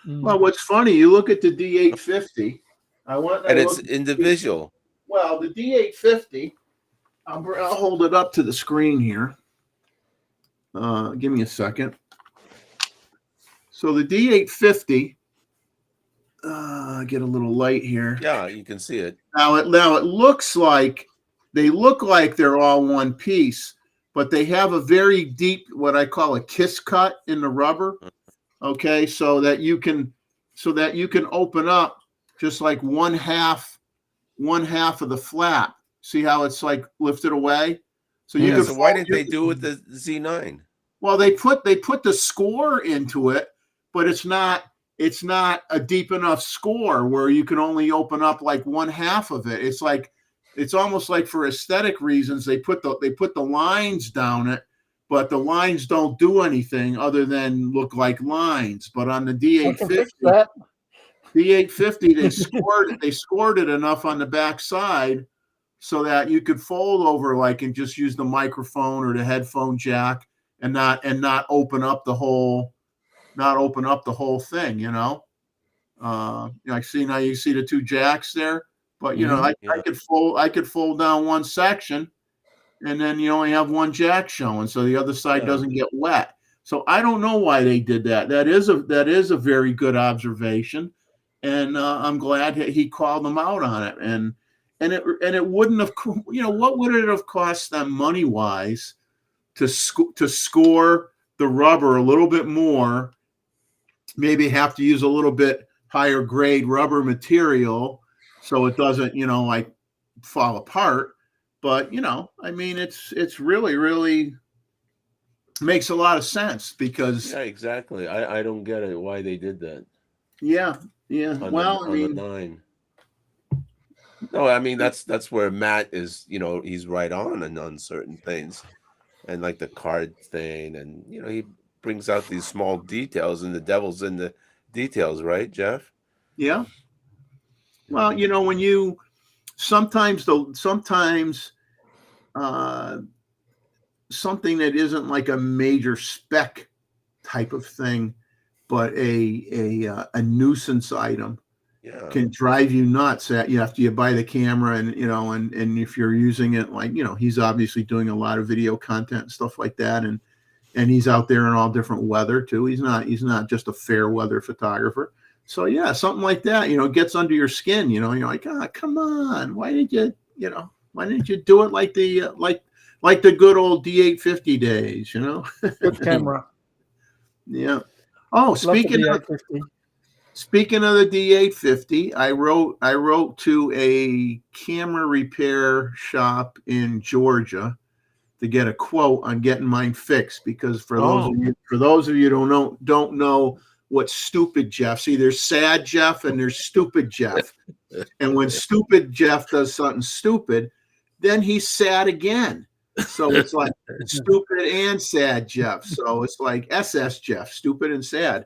S1: Well, what's funny, you look at the D850.
S2: It's individual.
S1: Well, the D850, I'll hold it up to the screen here. Give me a second. So the D850, get a little light here.
S2: Yeah, you can see it.
S1: Now it looks like they're all one piece, but they have a very deep, what I call a kiss cut in the rubber. Okay, so that you can open up just like one half of the flap. See how it's like lifted away? So
S2: so why didn't they do it with the Z9?
S1: Well, they put the score into it, but it's not a deep enough score where you can only open up like one half of it. It's almost like for aesthetic reasons they put the lines down it, but the lines don't do anything other than look like lines. But on the D850. The 850, they scored it enough on the back side so that you could fold over and just use the microphone or the headphone jack and not open up the whole thing. I see now you see the two jacks there, but I could fold down one section and then you only have one jack showing, so the other side doesn't get wet. So I don't know why they did that. That is a very good observation, and I'm glad he called them out on it. And it wouldn't have, what would it have cost them money wise to score the rubber a little bit more? Maybe have to use a little bit higher grade rubber material so it doesn't, like fall apart. But I mean, it's really, really makes a lot of sense because
S2: exactly. I don't get it why they did that.
S1: Yeah.
S2: On the 9. No, I mean that's where Matt is. He's right on certain things, and like the card thing, and he brings out these small details, and the devil's in the details, right, Jeff?
S1: Yeah. Well, when you sometimes something that isn't like a major spec type of thing, but a nuisance item can drive you nuts. After you buy the camera, and and if you're using it, like he's obviously doing a lot of video content and stuff like that, and he's out there in all different weather too. He's not just a fair weather photographer. So yeah, something like that, gets under your skin. You're like, come on, why didn't you do it like the like the good old D850 days,
S3: Good camera.
S1: Yeah. Oh, speaking of the D850, I wrote to a camera repair shop in Georgia to get a quote on getting mine fixed, because for those of you who don't know what stupid Jeff, see, there's sad Jeff and there's stupid Jeff. And when stupid Jeff does something stupid, then he's sad again. So it's like stupid and sad Jeff. So it's like SS Jeff, stupid and sad.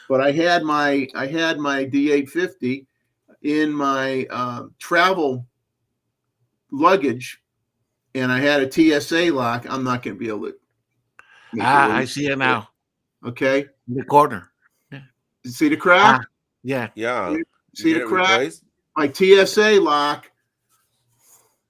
S1: But I had my D850 in my travel luggage, and I had a TSA lock. I'm not going to be able to.
S4: I see it now.
S1: Okay.
S4: In the corner.
S1: Yeah. See the crack?
S4: Yeah.
S1: See the crack? My TSA lock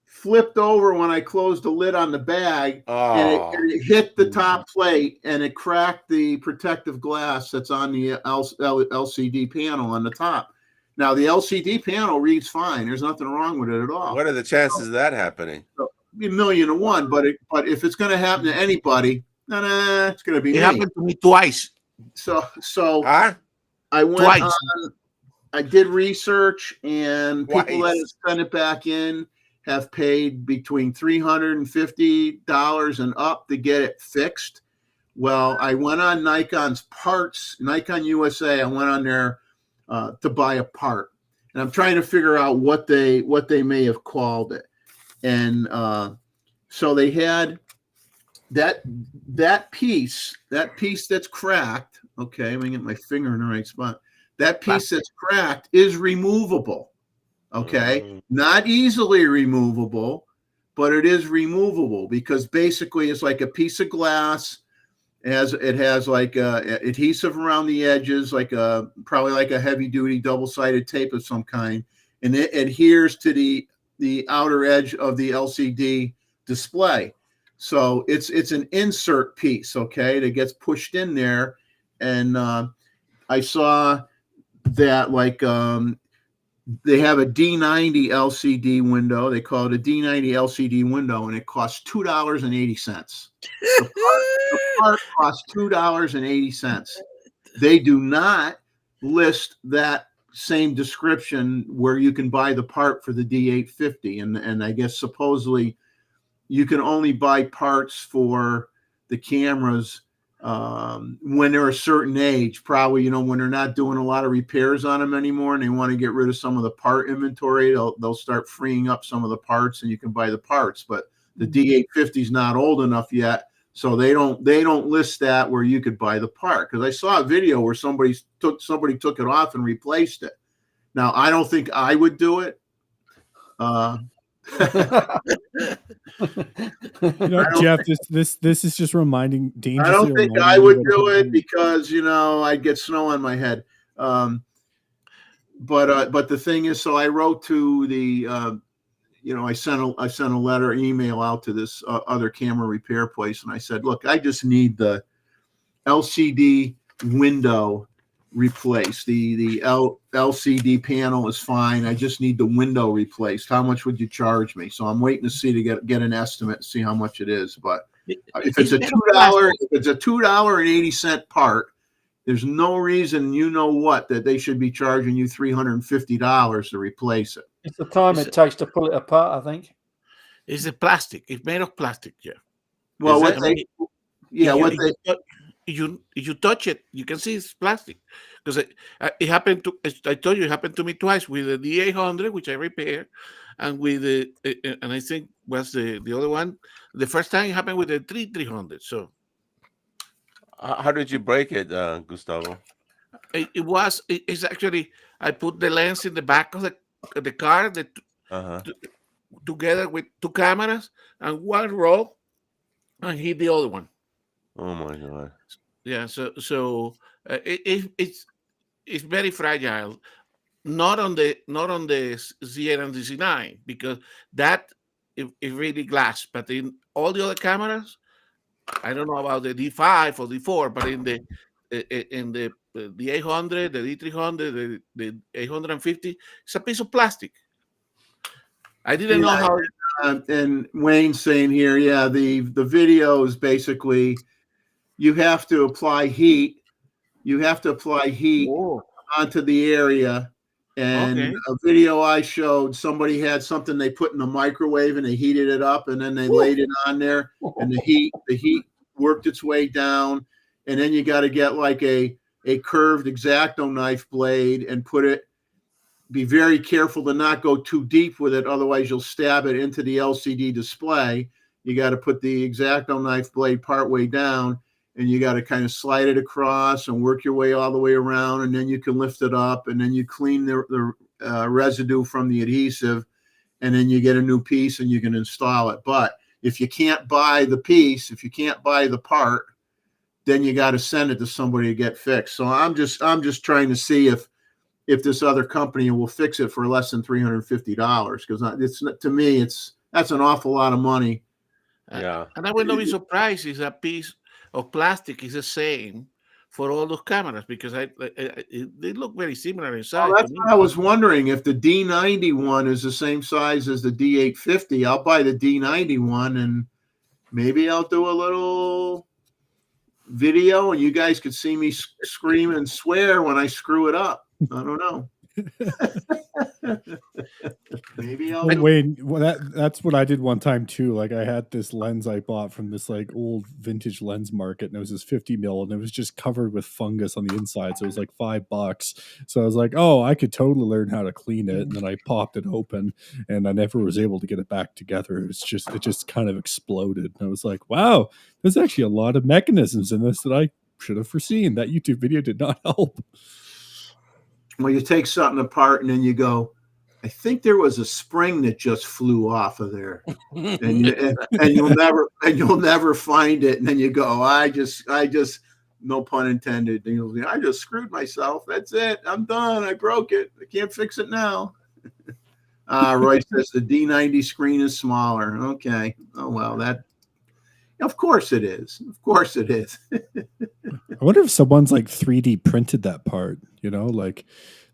S1: flipped over when I closed the lid on the bag, and it hit the top plate, and it cracked the protective glass that's on the LCD panel on the top. Now, the LCD panel reads fine. There's nothing wrong with it at all.
S2: What are the chances of that happening?
S1: So, 1,000,000 to 1, but if it's going to happen to anybody, it's going to be me.
S4: It happened to me twice.
S1: So I went twice. I did research, and people that have sent it back in have paid between $350 and up to get it fixed. Well, I went on Nikon's parts, Nikon USA. I went on there to buy a part, and I'm trying to figure out what they may have called it. And so they had that piece that's cracked. Okay, let me get my finger in the right spot. That piece that's cracked is removable. Okay, not easily removable, but it is removable, because basically it's like a piece of glass. It has like adhesive around the edges, probably like a heavy duty double-sided tape of some kind, and it adheres to the outer edge of the LCD display. So it's an insert piece, okay, that gets pushed in there. And I saw that they have a D90 LCD window. They call it a D90 LCD window, and it costs $2.80. The part costs $2.80. They do not list that same description where you can buy the part for the D850, and I guess supposedly you can only buy parts for the cameras when they're a certain age, probably, when they're not doing a lot of repairs on them anymore and they want to get rid of some of the part inventory, they'll start freeing up some of the parts, and you can buy the parts. But the D850 is not old enough yet, so they don't list that where you could buy the part. Because I saw a video where somebody took it off and replaced it. Now, I don't think I would do it.
S5: Jeff, this is just reminding dangerously.
S1: I don't think I would do it because I'd get snow on my head. But the thing is, so I wrote to the I sent a letter, email out to this other camera repair place, and I said, look, I just need the LCD window replaced. The LCD panel is fine. I just need the window replaced. How much would you charge me? So I'm waiting to get an estimate, see how much it is. But if it's a $2.80 part, there's no reason, that they should be charging you $350 to replace it.
S3: It's the time it takes to pull it apart, I think.
S4: It's a plastic. It's made of plastic, yeah.
S1: Well,
S4: you touch it, you can see it's plastic. Because it happened to, I told you, it happened to me twice with the D800, which I repaired, and with and I think was the other one. The first time it happened with the 300. So,
S2: how did you break it, Gustavo?
S4: It's actually, I put the lens in the back of the car together with two cameras and one roll, and hit the other one.
S2: Oh my God!
S4: Yeah, so it's very fragile. Not on the Z8 and the Z9, because that is really glass. But in all the other cameras, I don't know about the D5 or D4, but in the 800, the D300, the 850, it's a piece of plastic. I didn't know how.
S1: And Wayne's saying here, the video is basically you have to apply heat. You have to apply heat onto the area. And a video I showed, somebody had something they put in the microwave and they heated it up, and then they laid it on there, and the heat worked its way down, and then you got to get like a curved X-Acto knife blade and be very careful to not go too deep with it, otherwise you'll stab it into the LCD display. You got to put the X-Acto knife blade part way down, and you got to kind of slide it across and work your way all the way around, and then you can lift it up, and then you clean the residue from the adhesive, and then you get a new piece and you can install it. But if you can't buy the piece, if you can't buy the part, then you got to send it to somebody to get fixed. So I'm just trying to see if this other company will fix it for less than $350, because to me that's an awful lot of money.
S2: Yeah,
S4: and I would not be surprised if a piece of plastic is the same for all those cameras, because they look very similar inside.
S1: Well, that's what I was wondering, if the D90 one is the same size as the D850. I'll buy the D90 one, and maybe I'll do a little video, and you guys could see me scream and swear when I screw it up. I don't know. Maybe I'll
S5: Wayne, that's what I did one time too. Like, I had this lens I bought from this like old vintage lens market, and it was this 50 mil, and it was just covered with fungus on the inside. So it was like $5. So I was like, oh, I could totally learn how to clean it. And then I popped it open, and I never was able to get it back together. It just kind of exploded. And I was like, wow, there's actually a lot of mechanisms in this that I should have foreseen. That YouTube video did not help.
S1: Well, you take something apart and then you go, I think there was a spring that just flew off of there, and you'll never find it. And then you go, I just, no pun intended. And you'll say, I just screwed myself. That's it. I'm done. I broke it. I can't fix it now. Roy says the D90 screen is smaller. Okay. Oh well, of course it is. Of course it is.
S5: I wonder if someone's like 3D printed that part, like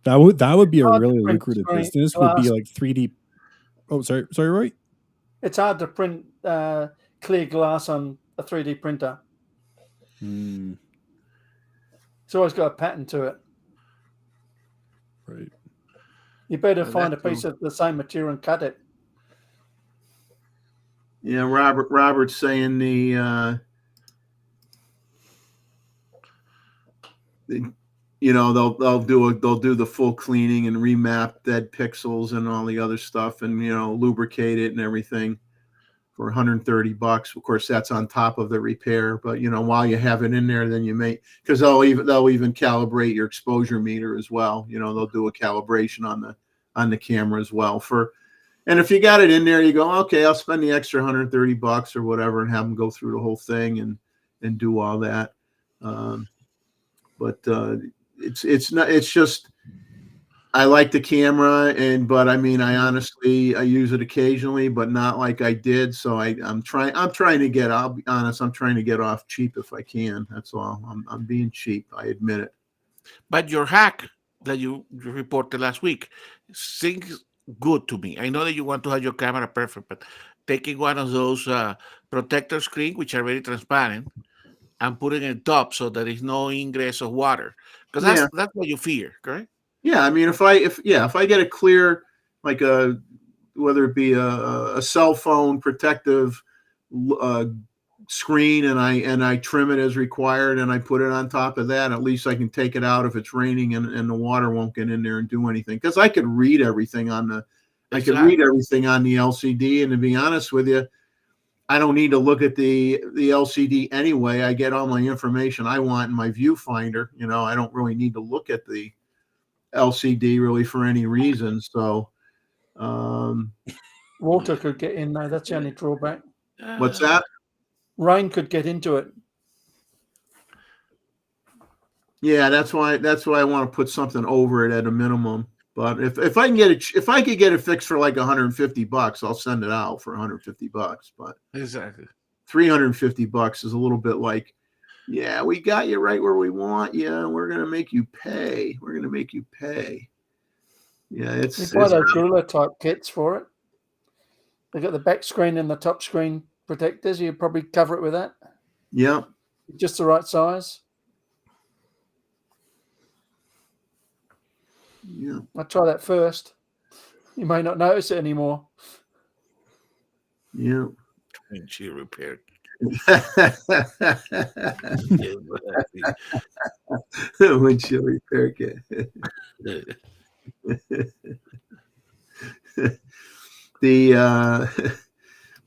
S5: that would be a really lucrative business, would be like 3D. Oh, sorry, Roy.
S3: It's hard to print clear glass on a 3D printer. It's always got a pattern to it.
S5: Right.
S3: You better find a piece of the same material and cut it.
S1: Yeah, Robert's saying they'll do the full cleaning and remap dead pixels and all the other stuff, and lubricate it and everything for $130. Of course, that's on top of the repair. But while you have it in there, then you may, because they'll even calibrate your exposure meter as well. They'll do a calibration on the camera as well and if you got it in there, you go, okay, I'll spend the extra $130 or whatever and have them go through the whole thing and do all that. But it's just I like the camera, but I mean, I honestly I use it occasionally, but not like I did. So I'm trying to get. I'll be honest. I'm trying to get off cheap if I can. That's all. I'm being cheap. I admit it.
S4: But your hack that you reported last week seems good to me. I know that you want to have your camera perfect, but taking one of those protector screen, which are very transparent, and putting it top so there is no ingress of water, because that's what you fear, correct?
S1: Yeah, I mean, if I get a clear, like whether it be a cell phone protective screen, and I trim it as required, and I put it on top of that, at least I can take it out if it's raining and the water won't get in there and do anything. Because I could read everything on the LCD, and to be honest with you, I don't need to look at the LCD anyway. I get all my information I want in my viewfinder. I don't really need to look at the LCD really for any reason. So
S3: water could get in there. That's the only drawback.
S1: What's that?
S3: Rain could get into it.
S1: Yeah, that's why I want to put something over it at a minimum. But if I can get it, if I could get it fixed for like $150, I'll send it out for $150. But
S4: exactly,
S1: $350 is a little bit like, yeah, we got you right where we want you, and we're gonna make you pay. Yeah, it's
S3: buy those Gorilla type kits for it. They got the back screen and the top screen protectors. You probably cover it with that.
S1: Yeah,
S3: just the right size.
S1: Yeah,
S3: I'll try that first. You may not notice it anymore.
S1: Yeah.
S4: Windshield repair.
S1: Windshield repair kit.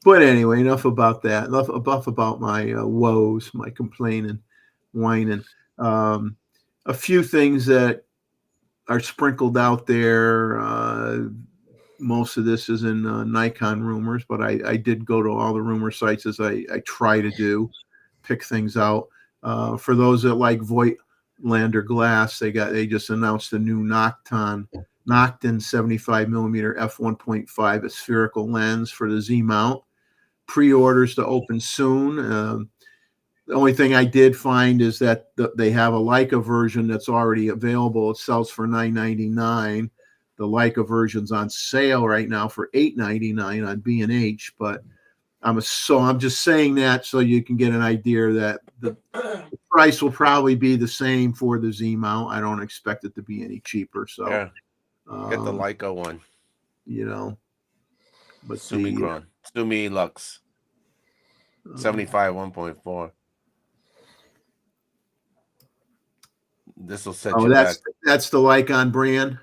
S1: But anyway, enough about that. Enough about my woes, my complaining, whining. A few things that are sprinkled out there. Most of this is in Nikon rumors, but I did go to all the rumor sites, as I try to do, pick things out. For those that like Voigtlander glass, they just announced a new Nocton 75mm f1.5 spherical lens for the Z mount. Pre-orders to open soon. The only thing I did find is that they have a Leica version that's already available. It sells for $9.99. The Leica version's on sale right now for $8.99 on B&H. But I'm just saying that so you can get an idea that the price will probably be the same for the Z mount. I don't expect it to be any cheaper. So
S2: yeah. Get the Leica one.
S1: But
S2: Sumi Lux 75 1.4. This will set you back.
S1: That's the Lycon brand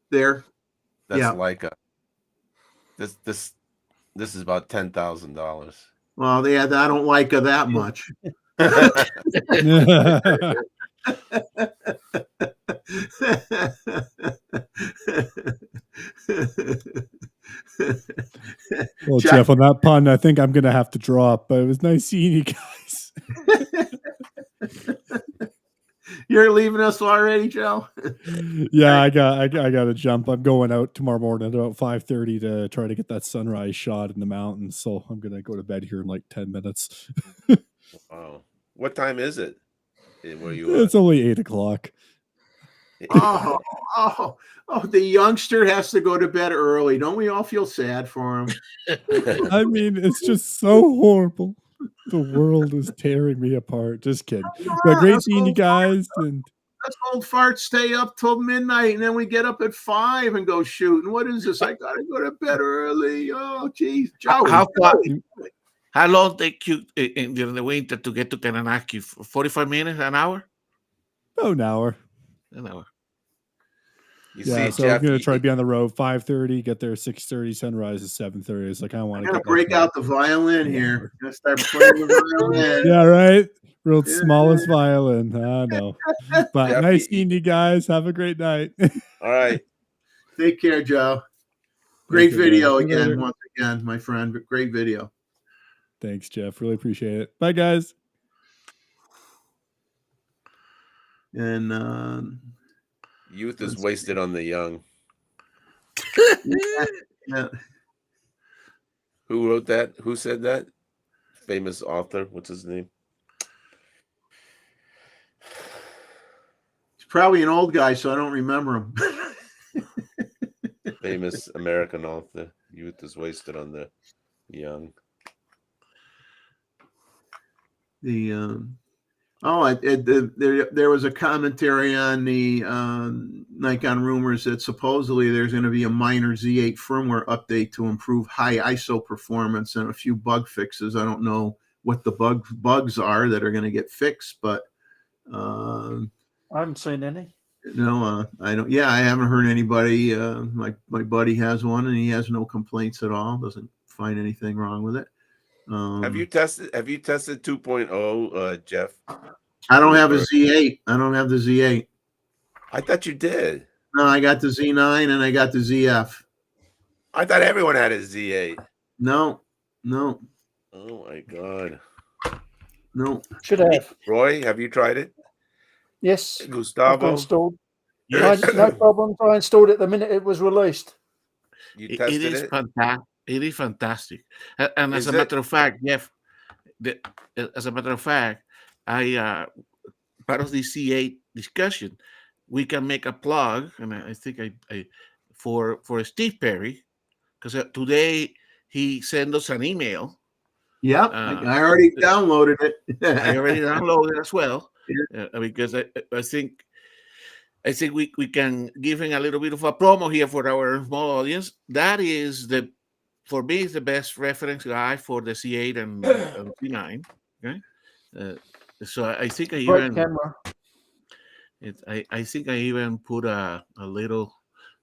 S1: there.
S2: That's Leica. This is about $10,000.
S1: Well, I don't like her that much.
S5: Well, Jeff, on that pun, I think I'm gonna have to drop. But it was nice seeing you guys.
S1: You're leaving us already, Joe?
S5: Yeah, I got to jump. I'm going out tomorrow morning at about 5:30 to try to get that sunrise shot in the mountains. So I'm gonna go to bed here in like 10 minutes.
S2: Wow. What time is it? Where you?
S5: It's only 8 o'clock.
S1: Oh, the youngster has to go to bed early. Don't we all feel sad for him?
S5: I mean, it's just so horrible. The world is tearing me apart. Just kidding. But great seeing you guys. And
S1: us old farts stay up till midnight, and then we get up at 5 and go shooting. What is this? I gotta go to bed early. Oh, geez, Joe.
S4: How long take you during the winter to get to Kananaki? 45 minutes, an hour?
S5: Oh, an hour.
S4: An hour.
S5: So I'm gonna try to be on the road 5:30, get there 6:30, sunrise is 7:30. It's like I want to
S1: break out the violin here. I'm gonna start playing the violin.
S5: Yeah, right. World's smallest violin. I know. But nice seeing you guys. Have a great night.
S2: All right.
S1: Take care, Joe. Great video again, once again, my friend. Great video.
S5: Thanks, Jeff. Really appreciate it. Bye, guys.
S1: And
S2: youth is wasted on the young.
S1: Yeah.
S2: Who wrote that? Who said that? Famous author. What's his name?
S1: He's probably an old guy, so I don't remember him.
S2: Famous American author. Youth is wasted on the young.
S1: There was a commentary on the Nikon rumors that supposedly there's going to be a minor Z8 firmware update to improve high ISO performance and a few bug fixes. I don't know what the bugs are that are going to get fixed, but
S3: I haven't seen any.
S1: no, I don't. Yeah, I haven't heard anybody. My buddy has one, and he has no complaints at all. Doesn't find anything wrong with it.
S2: Have you tested 2.0, Jeff?
S1: I don't have a Z8. I don't have the Z8.
S2: I thought you did.
S1: No, I got the Z9 and I got the ZF.
S2: I thought everyone had a Z8.
S1: No.
S2: Oh my god.
S1: No.
S3: Should have.
S2: Roy, have you tried it?
S3: Yes. I've got
S2: Gustavo,
S3: installed.
S4: Yes.
S3: No problems. I installed it the minute it was released.
S2: you
S4: It
S2: tested
S4: is
S2: it?
S4: fantastic. It is fantastic. And as
S2: Is
S4: a
S2: it?
S4: matter of fact, Jeff, as a matter of fact, I part of the C8 discussion, we can make a plug, and I think I for Steve Perry, because today he sent us an email.
S1: Yep. I already downloaded it.
S4: I already downloaded it as well, because I think we can give him a little bit of a promo here for our small audience. That is for me, is the best reference guide for the C8 and C9. Okay, so I think I
S3: Great
S4: even
S3: camera.
S4: I think I even put a little.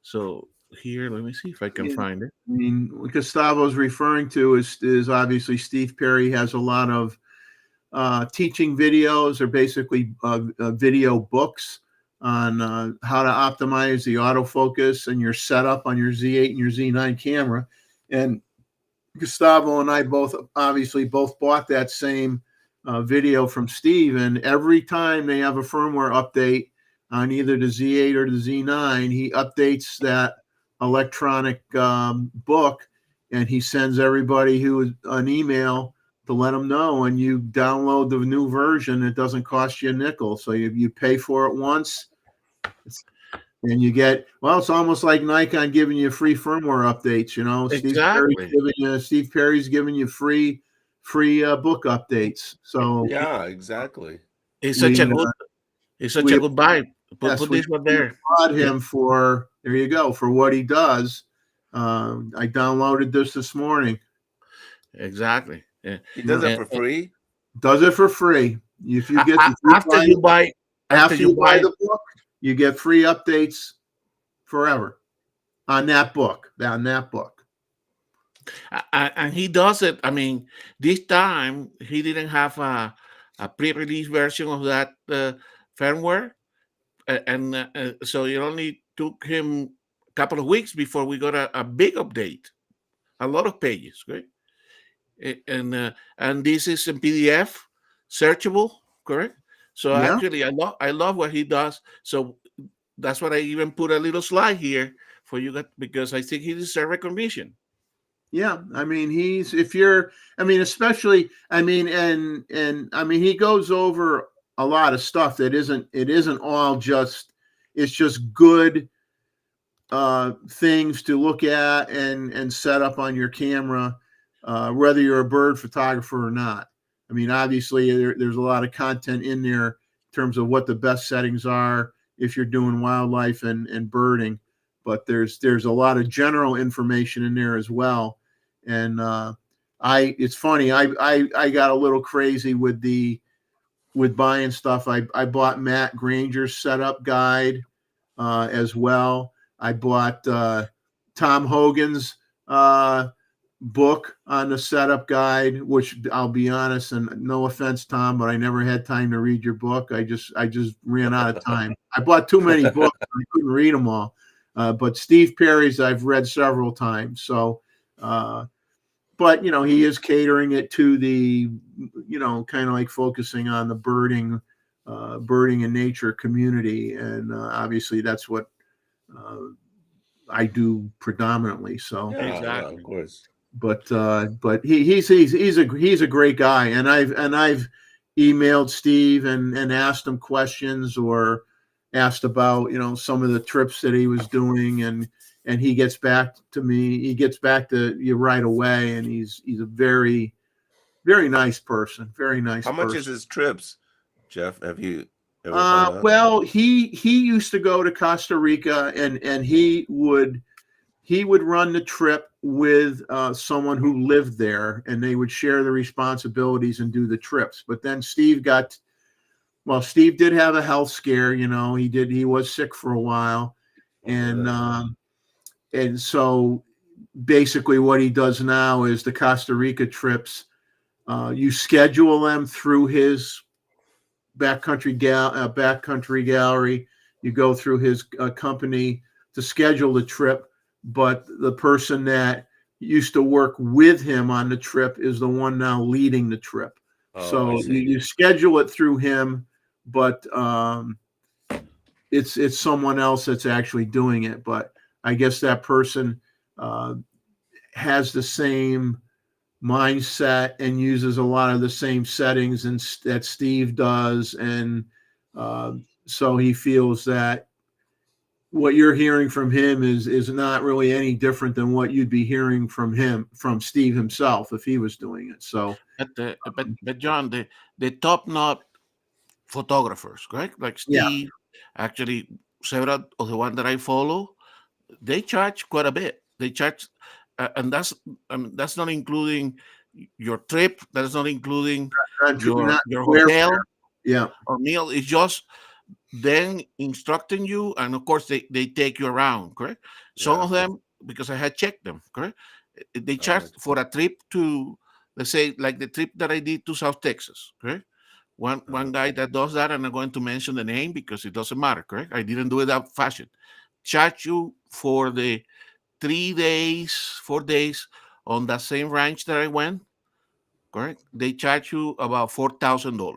S4: So here, let me see if I can find it.
S1: I mean, what Gustavo's referring to is obviously Steve Perry has a lot of teaching videos, or basically video books on how to optimize the autofocus and your setup on your Z8 and your Z9 camera. And Gustavo and I both bought that same video from Steve, and every time they have a firmware update on either the Z8 or the Z9, he updates that electronic book, and he sends everybody an email to let them know, and you download the new version. It doesn't cost you a nickel, so you pay for it once, and you get, well, it's almost like Nikon giving you free firmware updates. You know,
S4: Exactly.
S1: Steve Perry's giving you free book updates. So
S2: Yeah, exactly.
S4: It's such a good. It's such a good buy. Put this one there.
S1: Applaud him for, there you go, for what he does. I downloaded this morning.
S4: Exactly. Yeah.
S2: He does it for free.
S1: Does it for free. If you get
S4: after you buy
S1: the book, you get free updates forever on that book.
S4: And he does it. I mean, this time he didn't have a pre-release version of that firmware, and so it only took him a couple of weeks before we got a big update, a lot of pages, right? And this is in PDF, searchable, correct? So
S1: Yeah.
S4: actually, I love what he does. So that's what I even put a little slide here for you guys, because I think he deserves recognition.
S1: Yeah, I mean, especially, he goes over a lot of stuff that isn't all just, it's just good things to look at and set up on your camera, whether you're a bird photographer or not. I mean, obviously there's a lot of content in there in terms of what the best settings are if you're doing wildlife and birding, but there's a lot of general information in there as well. And it's funny, I got a little crazy with buying stuff. I bought Matt Granger's setup guide as well. I bought Tom Hogan's book on the setup guide, which I'll be honest, and no offense, Tom, but I never had time to read your book. I just ran out of time. I bought too many books. I couldn't read them all. But Steve Perry's I've read several times. So, but he is catering it to the, kind of like focusing on the birding and nature community, and obviously that's what I do predominantly. So,
S2: Yeah,
S4: Exactly.
S2: of course.
S1: but he's a great guy, and I've emailed Steve and asked him questions or asked about some of the trips that he was doing, and he gets back to me. He gets back to you right away, and he's a very, very nice person. Very nice
S2: How much
S1: person.
S2: is his trips, Jeff? Have you ever found out?
S1: Well, he used to go to Costa Rica, and he would run the trip with someone who lived there, and they would share the responsibilities and do the trips. But then Steve did have a health scare. He was sick for a while, and so basically what he does now is the Costa Rica trips. You schedule them through his backcountry gallery. You go through his company to schedule the trip, but the person that used to work with him on the trip is the one now leading the trip. So you schedule it through him, but it's someone else that's actually doing it. But I guess that person has the same mindset and uses a lot of the same settings that Steve does, and so he feels that what you're hearing from him is not really any different than what you'd be hearing from Steve himself if he was doing it. So,
S4: but John, the top-notch photographers, correct? Like Steve, actually, several of the ones that I follow, they charge quite a bit. They charge, and that's not including your trip. That's not including your hotel or meal. It's just then instructing you, and of course they take you around, correct? Some of them, because I had checked them, correct, they charge for a trip to, let's say, like the trip that I did to South Texas, correct? One guy that does that, and I'm going to mention the name because it doesn't matter, correct? I didn't do it that fashion. Charge you for the 3 days, 4 days on that same ranch that I went, correct? They charge you about $4,000.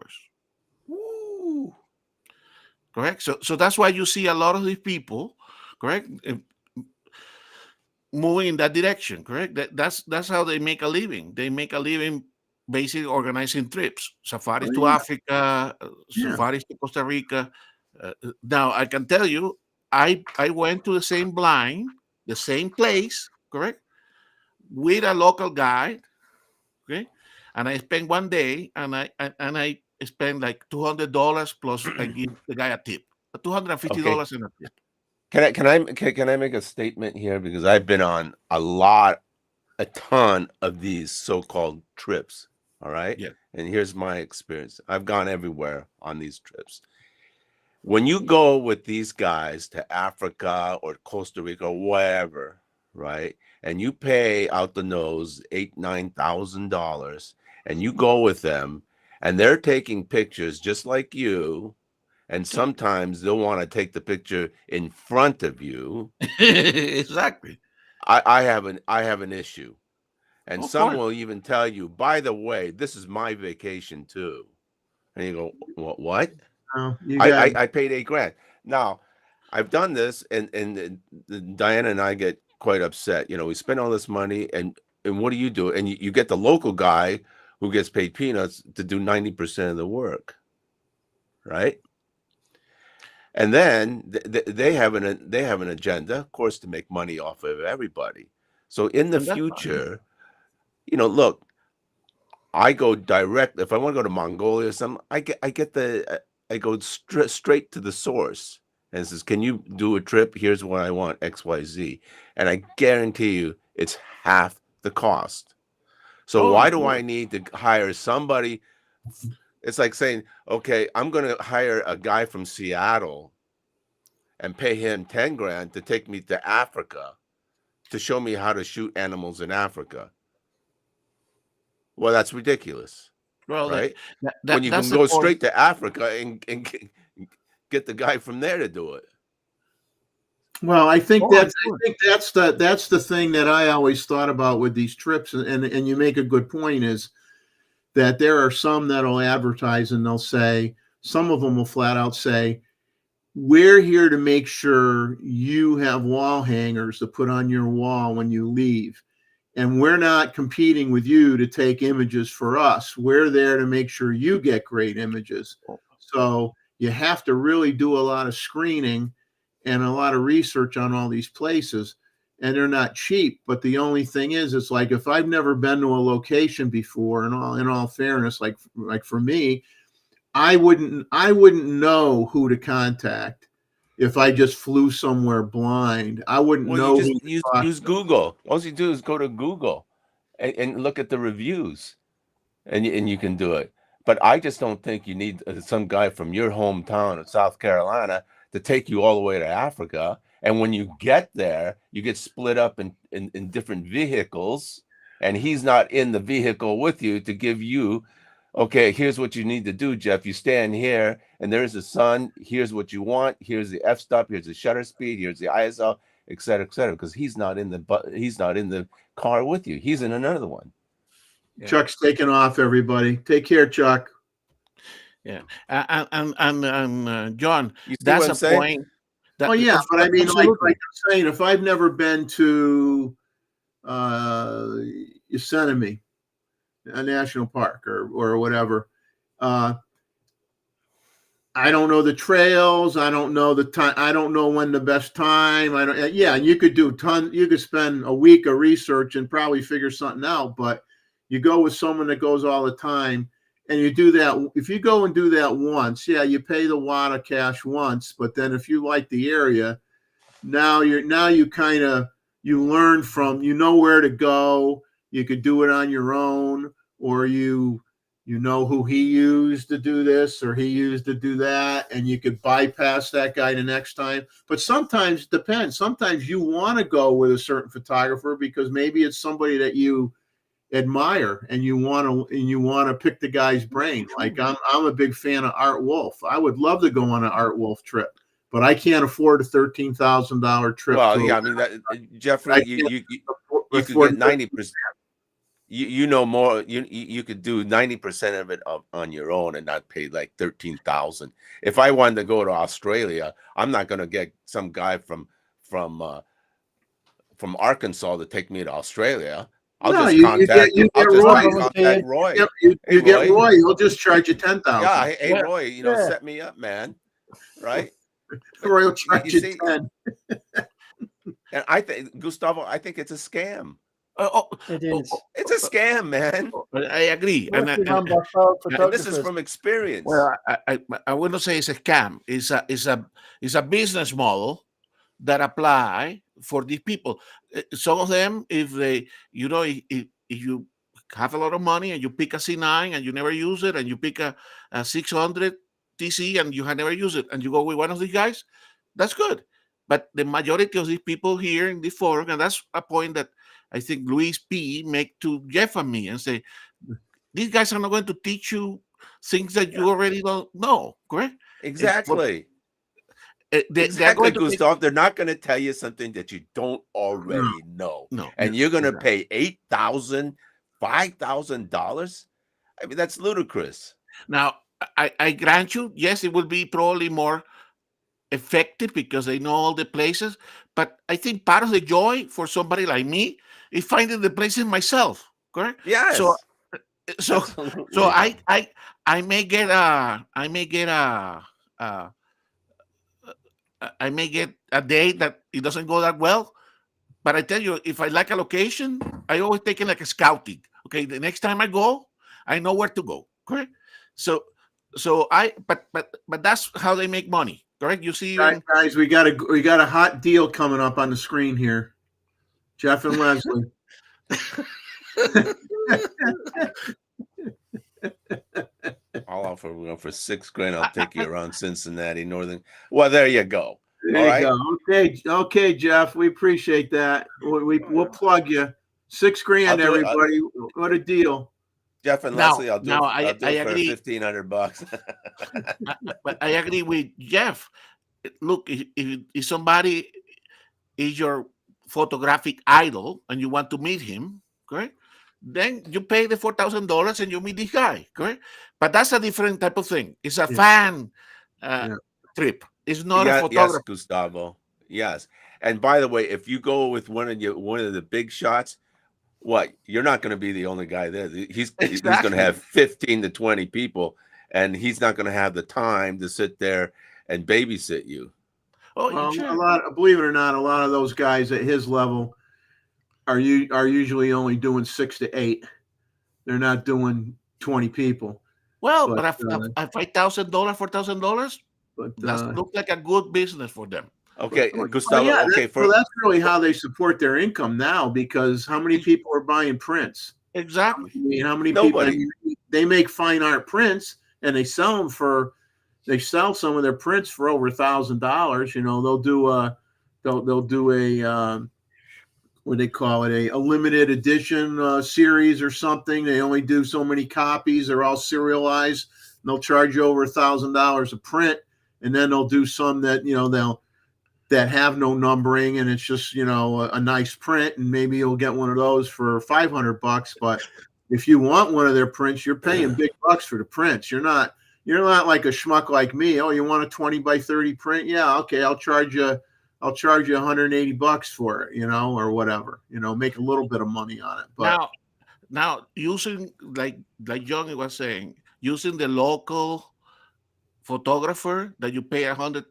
S4: Correct. So that's why you see a lot of these people, correct, moving in that direction. Correct. That's how they make a living. They make a living basically organizing trips, safaris to Africa, safaris to Costa Rica. Now I can tell you, I went to the same blind, the same place, correct, with a local guide. Okay, and I spent 1 day, and I spent like $200 plus I give the guy a tip. $250 in a tip.
S2: Can I make a statement here, because I've been on a ton of these so-called trips. All right.
S4: Yeah.
S2: And here's my experience. I've gone everywhere on these trips. When you go with these guys to Africa or Costa Rica or wherever, right, and you pay out the nose $8,000-9,000, and you go with them, and they're taking pictures just like you, and sometimes they'll want to take the picture in front of you.
S4: Exactly.
S2: I have an issue, and
S4: Of
S2: some
S4: course.
S2: will even tell you, by the way, this is my vacation too, and you go, what? I paid $8,000. Now, I've done this, and Diana and I get quite upset. We spend all this money, and what do you do? And you get the local guy who gets paid peanuts to do 90% of the work, right? And then they have an agenda, of course, to make money off of everybody. So in the future, look, I go direct. If I want to go to Mongolia or something, I go straight to the source and says, "Can you do a trip? Here's what I want, XYZ," and I guarantee you, it's half the cost. So why do I need to hire somebody? It's like saying, okay, I'm going to hire a guy from Seattle and pay him $10,000 to take me to Africa to show me how to shoot animals in Africa. Well, that's ridiculous.
S4: Well,
S2: right? When you can go straight to Africa and get the guy from there to do it.
S1: Well, I think that's the thing that I always thought about with these trips, and you make a good point, is that there are some that'll advertise and they'll say, some of them will flat out say, we're here to make sure you have wall hangers to put on your wall when you leave. And we're not competing with you to take images for us. We're there to make sure you get great images. So you have to really do a lot of screening and a lot of research on all these places. And they're not cheap. But the only thing is, it's like, if I've never been to a location before, in all fairness, like for me, I wouldn't know who to contact if I just flew somewhere blind. I wouldn't know.
S2: You just use Google. All you do is go to Google and look at the reviews, and you can do it. But I just don't think you need some guy from your hometown of South Carolina to take you all the way to Africa. And when you get there, you get split up in different vehicles, and he's not in the vehicle with you to give you, okay, here's what you need to do, Jeff. You stand here, and there's the sun. Here's what you want. Here's the f-stop. Here's the shutter speed. Here's the ISO, et cetera, because he's not in the car with you. He's in another one.
S1: Yeah. Chuck's taking off, everybody. Take care, Chuck.
S4: Yeah, and John,
S2: you
S4: that's a point.
S1: But I mean, like I'm saying, if I've never been to Yosemite, a national park or whatever, I don't know the trails. I don't know the time. I don't know when the best time. You could do you could spend a week of research and probably figure something out. But you go with someone that goes all the time, and you do that. If you go and do that once, you pay the wad of cash once. But then if you like the area, now you learn from, you know where to go. You could do it on your own, or you know who he used to do this or he used to do that, and you could bypass that guy the next time. But sometimes it depends. Sometimes you want to go with a certain photographer because maybe it's somebody that you admire and you want to pick the guy's brain. Like I'm a big fan of Art Wolf. I would love to go on an Art Wolf trip, but I can't afford a $13,000 trip.
S2: Well, I mean, Jeffrey, you could get 90%. You know more. You could do 90% of it on your own and not pay like $13,000. If I wanted to go to Australia, I'm not going to get some guy from Arkansas to take me to Australia. I'll just contact Roy.
S1: You get Roy. He'll just charge you $10,000.
S2: Yeah, hey Roy, set me up, man. Right?
S1: Roy will charge you 10.
S2: And I think, Gustavo, I think it's a scam.
S3: It is.
S2: It's a scam, man.
S4: I agree. And
S2: this is from experience.
S4: Well, I wouldn't say it's a scam. It's a business model that apply for these people. Some of them, if they, if you have a lot of money and you pick a C9 and you never use it, and you pick a 600 TC and you have never used it, and you go with one of these guys, that's good. But the majority of these people here in the forum, and that's a point that I think Luis P. make to Jeff and me, and say, these guys are not going to teach you things that you already don't know, correct?
S2: Exactly. Exactly, Gustav. They're not going to tell you something that you don't already know.
S4: No.
S2: And you're going to pay $8,000, $5,000. I mean, that's ludicrous.
S4: Now, I grant you, yes, it will be probably more effective because they know all the places. But I think part of the joy for somebody like me is finding the places myself. Correct?
S2: Yes.
S4: So I may get a day that it doesn't go that well, but I tell you, if I like a location, I always take it like a scouting. Okay, the next time I go, I know where to go. Correct? But that's how they make money. Correct? You see,
S1: guys, we got a hot deal coming up on the screen here. Jeff and Leslie.
S2: I'll offer for $6,000. I'll take you around Cincinnati, Northern. Well, there you go.
S1: There you go. Okay, Jeff. We appreciate that. We'll plug you. $6,000, everybody. What a deal.
S2: Jeff and Leslie, I'll do it
S4: I agree.
S2: For $1,500.
S4: But I agree with Jeff. Look, if somebody is your photographic idol and you want to meet him, correct? Then you pay the $4,000 and you meet this guy, correct? But that's a different type of thing. It's a fan trip. It's not a
S2: Yes,
S4: photographer.
S2: Gustavo. Yes. And by the way, if you go with one of the big shots, what, you're not going to be the only guy there. He's going to
S4: Exactly.
S2: have 15 to 20 people, and he's not going to have the time to sit there and babysit you.
S4: Oh,
S1: Well,
S4: sure.
S1: believe it or not, a lot of those guys at his level are usually only doing 6 to 8. They're not doing 20 people.
S4: Well,
S1: But,
S4: but $5,000, $4,000,
S1: but
S4: that looks like a good business for them.
S2: Okay,
S1: well,
S2: Gustavo.
S1: yeah,
S2: Okay,
S1: that's really how they support their income now, because how many people are buying prints?
S4: Exactly.
S1: I mean, how many
S2: Nobody.
S1: people? I mean, they make fine art prints and they sell them for. They sell some of their prints for over $1,000. You know, they'll do a what they call it, a limited edition series or something. They only do so many copies. They're all serialized. And they'll charge you over $1,000 a print, and then they'll do some that that have no numbering, and it's just a nice print, and maybe you'll get one of those for $500. But if you want one of their prints, you're paying big bucks for the prints. You're not like a schmuck like me. Oh, you want a 20 by 30 print? Yeah, okay, I'll charge you $180 for it, or whatever. Make a little bit of money on it. But
S4: now using like Johnny was saying, using the local photographer that you pay $150,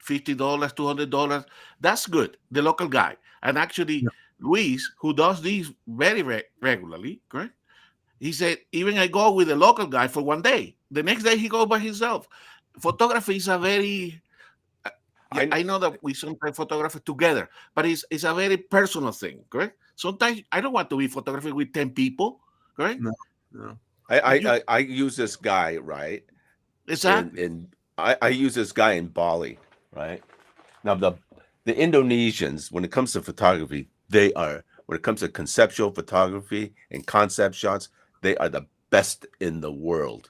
S4: $200, that's good. The local guy. And actually, Luis, who does these very regularly, correct? He said, even I go with a local guy for one day. The next day he goes by himself. Photography is a very, I know that we sometimes photograph together, but it's a very personal thing, correct? Sometimes I don't want to be photographing with 10 people, correct?
S1: No.
S2: I use this guy, right?
S4: Exactly.
S2: I use this guy in Bali, right? Now the Indonesians, when it comes to photography, when it comes to conceptual photography and concept shots, they are the best in the world.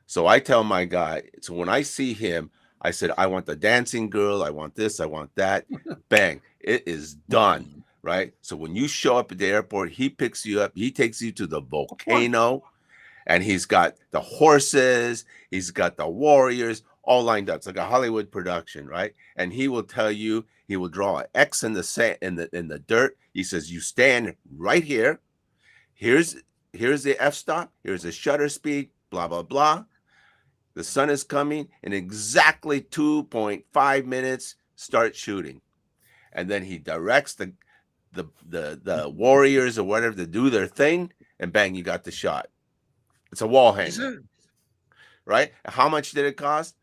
S2: So I tell my guy, so when I see him, I said, I want the dancing girl, I want this, I want that. Bang, it is done, right? So when you show up at the airport, he picks you up, he takes you to the volcano, and he's got the horses, he's got the warriors all lined up. It's like a Hollywood production, right? And he will tell you, he will draw an X in the sand, in the dirt. He says, you stand right here. Here's the f-stop. Here's the shutter speed, blah, blah, blah. The sun is coming in exactly 2.5 minutes, start shooting. And then he directs the warriors or whatever to do their thing, and bang, you got the shot. It's a wall hanger, right? How much did it cost?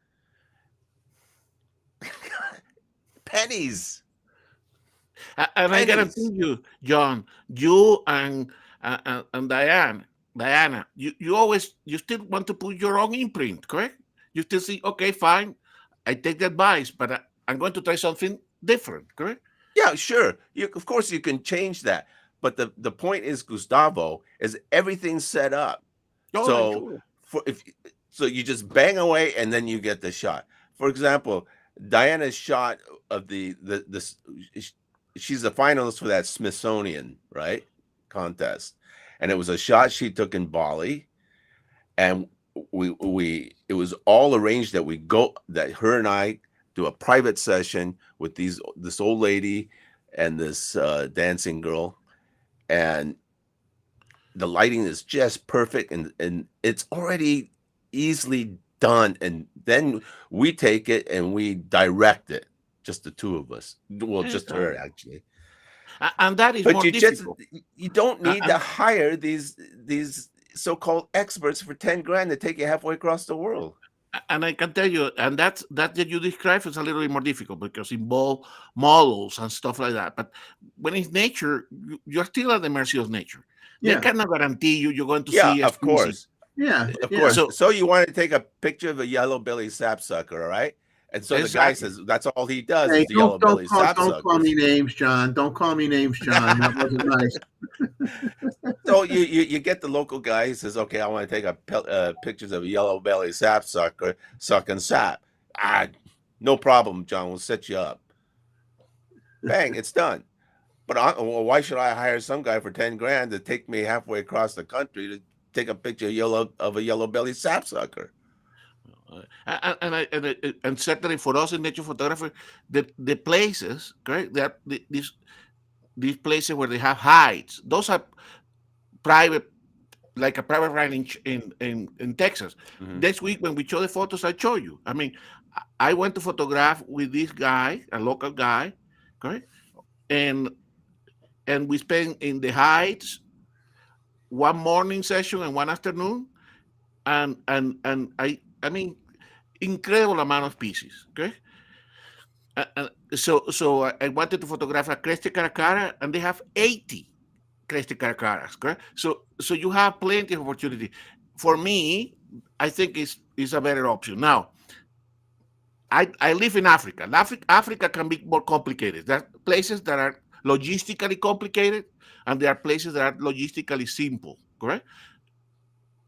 S2: Pennies.
S4: And I guarantee you, John, you and Diana, you still want to put your own imprint, correct? You still see, okay, fine, I take the advice, but I'm going to try something different, correct?
S2: Yeah, sure. Of course, you can change that. But the point is, Gustavo, is everything's set up.
S4: Oh,
S2: So you just bang away and then you get the shot. For example, Diana's shot of she's the finalist for that Smithsonian, right, contest, and it was a shot she took in Bali, and it was all arranged that her and I do a private session with this old lady and this dancing girl, and the lighting is just perfect, and it's already easily done, and then we take it and we direct it, just the two of us. Well, just her, actually.
S4: And that is more difficult.
S2: You don't need to hire these so-called experts for 10 grand to take you halfway across the world.
S4: And I can tell you, and that you describe is a little bit more difficult because it involves models and stuff like that. But when it's nature, you're still at the mercy of nature. They cannot guarantee you're going to see.
S2: Of course.
S1: Yeah,
S2: of course. So you want to take a picture of a yellow-belly sapsucker, all right? And so the guy says that's all he does is the yellow-belly sapsucker.
S1: Don't call me names, John. Don't call me names, John. That wasn't nice.
S2: So you get the local guy. He says, okay, I want to take pictures of a yellow-belly sapsucker sucking sap. No problem, John. We'll set you up. Bang, it's done. But why should I hire some guy for 10 grand to take me halfway across the country to take a picture of a yellow-belly sapsucker?
S4: And certainly for us in nature photography, the places, correct? That these places where they have heights, those are private, like a private ride in Texas. Next week when we show the photos, I show you. I mean, I went to photograph with this guy, a local guy, correct? And we spent in the heights one morning session and one afternoon, and I mean, incredible amount of pieces. Okay, so I wanted to photograph a Creste Caracara, and they have 80 Creste Caracaras. Correct. So you have plenty of opportunity. For me, I think is a better option. Now, I live in Africa. Africa can be more complicated. There are places that are logistically complicated, and there are places that are logistically simple. Correct.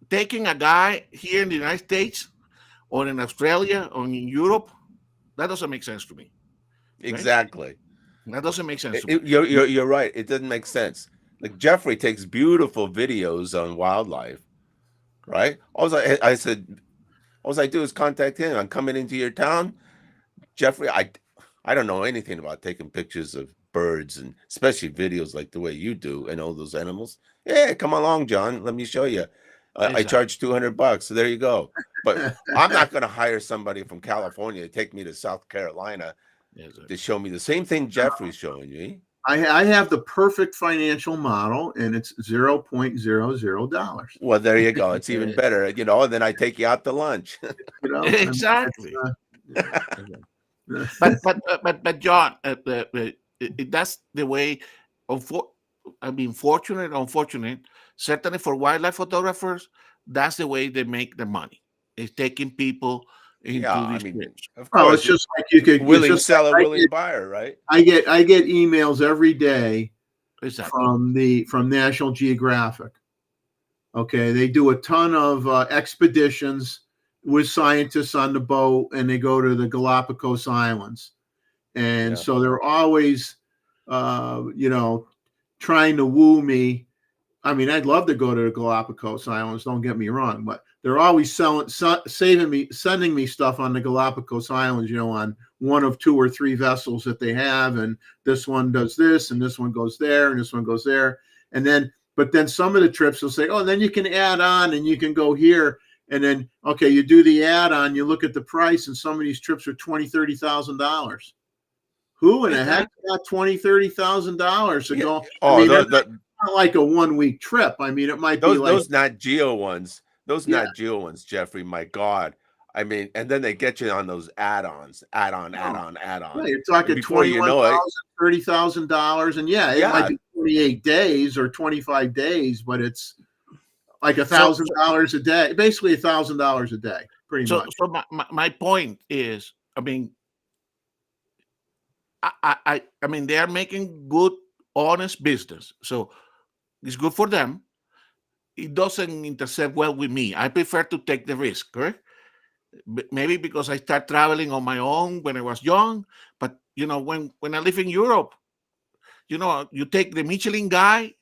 S4: Taking a guy here in the United States or in Australia or in Europe, that doesn't make sense to me.
S2: Exactly.
S4: Right? That doesn't make sense to me.
S2: You're right. It doesn't make sense. Like Jeffrey takes beautiful videos on wildlife, right? I said, all I do is contact him. I'm coming into your town, Jeffrey. I don't know anything about taking pictures of birds, and especially videos like the way you do and all those animals. Yeah, come along, John. Let me show you. Exactly. I charge $200, so there you go. But I'm not going to hire somebody from California to take me to South Carolina to show me the same thing Jeffrey's showing me.
S1: I have the perfect financial model, and it's $0.00.
S2: Well, there you go. It's even better, you know. And then I take you out to lunch.
S4: You know, exactly. But John, that's the way. Unfortunate. Certainly for wildlife photographers, that's the way they make the money. Is taking people into these trips.
S2: Of course,
S1: it's just like you could
S2: willing seller, willing buyer, right?
S1: I get emails every day from National Geographic. Okay, they do a ton of expeditions with scientists on the boat, and they go to the Galapagos Islands, and so they're always, trying to woo me. I mean, I'd love to go to the Galapagos Islands. Don't get me wrong, but they're always sending me stuff on the Galapagos Islands, on one of 2 or 3 vessels that they have. And this one does this, and this one goes there, and this one goes there. But then some of the trips will say, oh, and then you can add on and you can go here. And then, okay, you do the add on, you look at the price, and some of these trips are $20,000, $30,000. Who in the heck got $20,000, $30,000 to go? Not like a 1 week trip. I mean, it might be like
S2: those Nat Geo ones. Those Nat Geo ones, Jeffrey. My God, I mean, and then they get you on those add-ons, add-on.
S1: Yeah, you're talking $21,000, $30,000, and it might be 28 days or 25 days, but it's like $1,000 a day, basically $1,000 a day, pretty much.
S4: So my point is, I mean, I mean, they are making good, honest business, so it's good for them. It doesn't intercept well with me. I prefer to take the risk, correct? Maybe because I started traveling on my own when I was young. But when I live in Europe, you take the Michelin guy,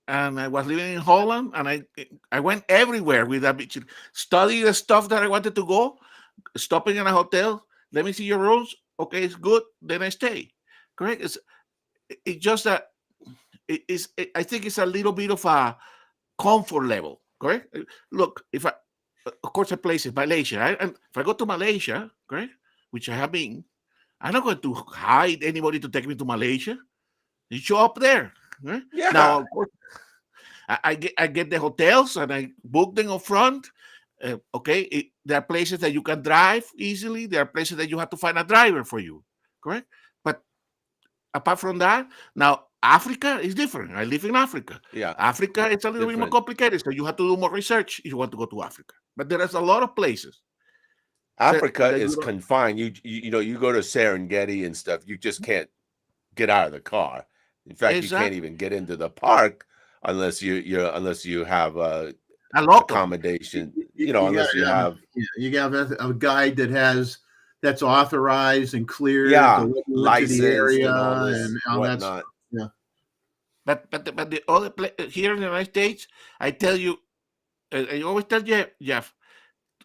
S4: and I was living in Holland, and I went everywhere with that Michelin, study the stuff that I wanted to go, stopping in a hotel. Let me see your rooms. Okay, it's good. Then I stay. Correct. It's just that I think it's a little bit of a comfort level, correct? Look, of course, a place is Malaysia. And if I go to Malaysia, correct, which I have been, I'm not going to hide anybody to take me to Malaysia. You show up there. Right? Yeah. Now, of course, I get the hotels and I book them up front. Okay, there are places that you can drive easily. There are places that you have to find a driver for you, correct? But apart from that, now Africa is different. I live in Africa.
S2: Yeah,
S4: Africa it's a little bit more complicated, so you have to do more research if you want to go to Africa. But there is a lot of places.
S2: Africa is confined. You go to Serengeti and stuff. You just can't get out of the car. In fact, you can't even get into the park unless you have a accommodation. Unless you have
S1: a guide that's authorized and cleared,
S2: license
S1: to the area
S2: and all
S1: that.
S2: Yeah.
S4: But the other here in the United States, I tell you, I always tell Jeff,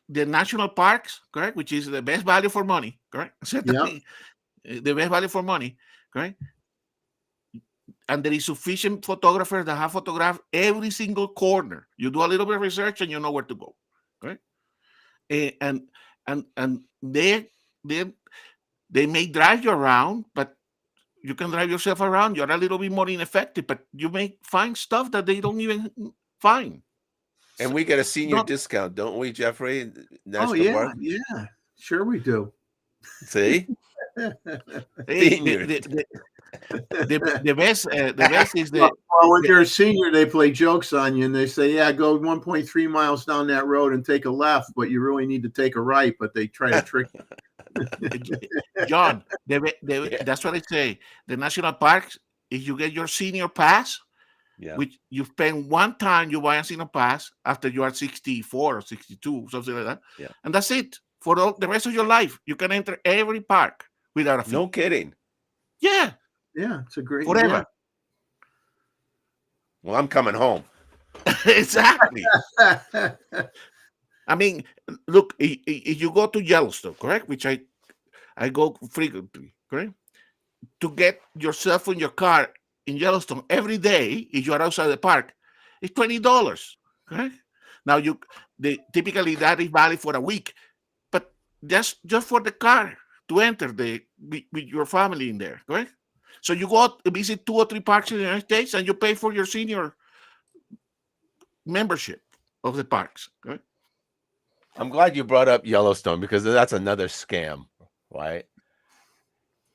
S4: the national parks, correct, which is the best value for money, correct? Certainly, the best value for money, correct? And there is sufficient photographers that have photographed every single corner. You do a little bit of research and you know where to go, right? And they may drive you around, but you can drive yourself around. You're a little bit more ineffective, but you may find stuff that they don't even find.
S2: And we get a senior discount, don't we, Jeffrey?
S1: National Park? Yeah, sure we do.
S2: See,
S4: the best is the.
S1: Well, when you're a senior, they play jokes on you and they say, "Yeah, go 1.3 miles down that road and take a left, but you really need to take a right." But they try to trick you.
S4: John, that's what I say. The national parks, if you get your senior pass, which you spend one time, you buy a senior pass after you are 64 or 62, something like that, and that's it for the rest of your life. You can enter every park without a fee.
S2: No kidding.
S4: Yeah,
S1: it's a great
S4: forever.
S1: Yeah.
S2: Well, I'm coming home.
S4: Exactly. I mean, look, if you go to Yellowstone, correct, which I go frequently, correct, to get yourself in your car in Yellowstone every day, if you are outside the park, it's $20, correct? Now, typically that is valid for a week, but that's just for the car to enter with your family in there, correct? So you go out, visit 2 or 3 parks in the United States, and you pay for your senior membership of the parks, correct?
S2: I'm glad you brought up Yellowstone because that's another scam, right?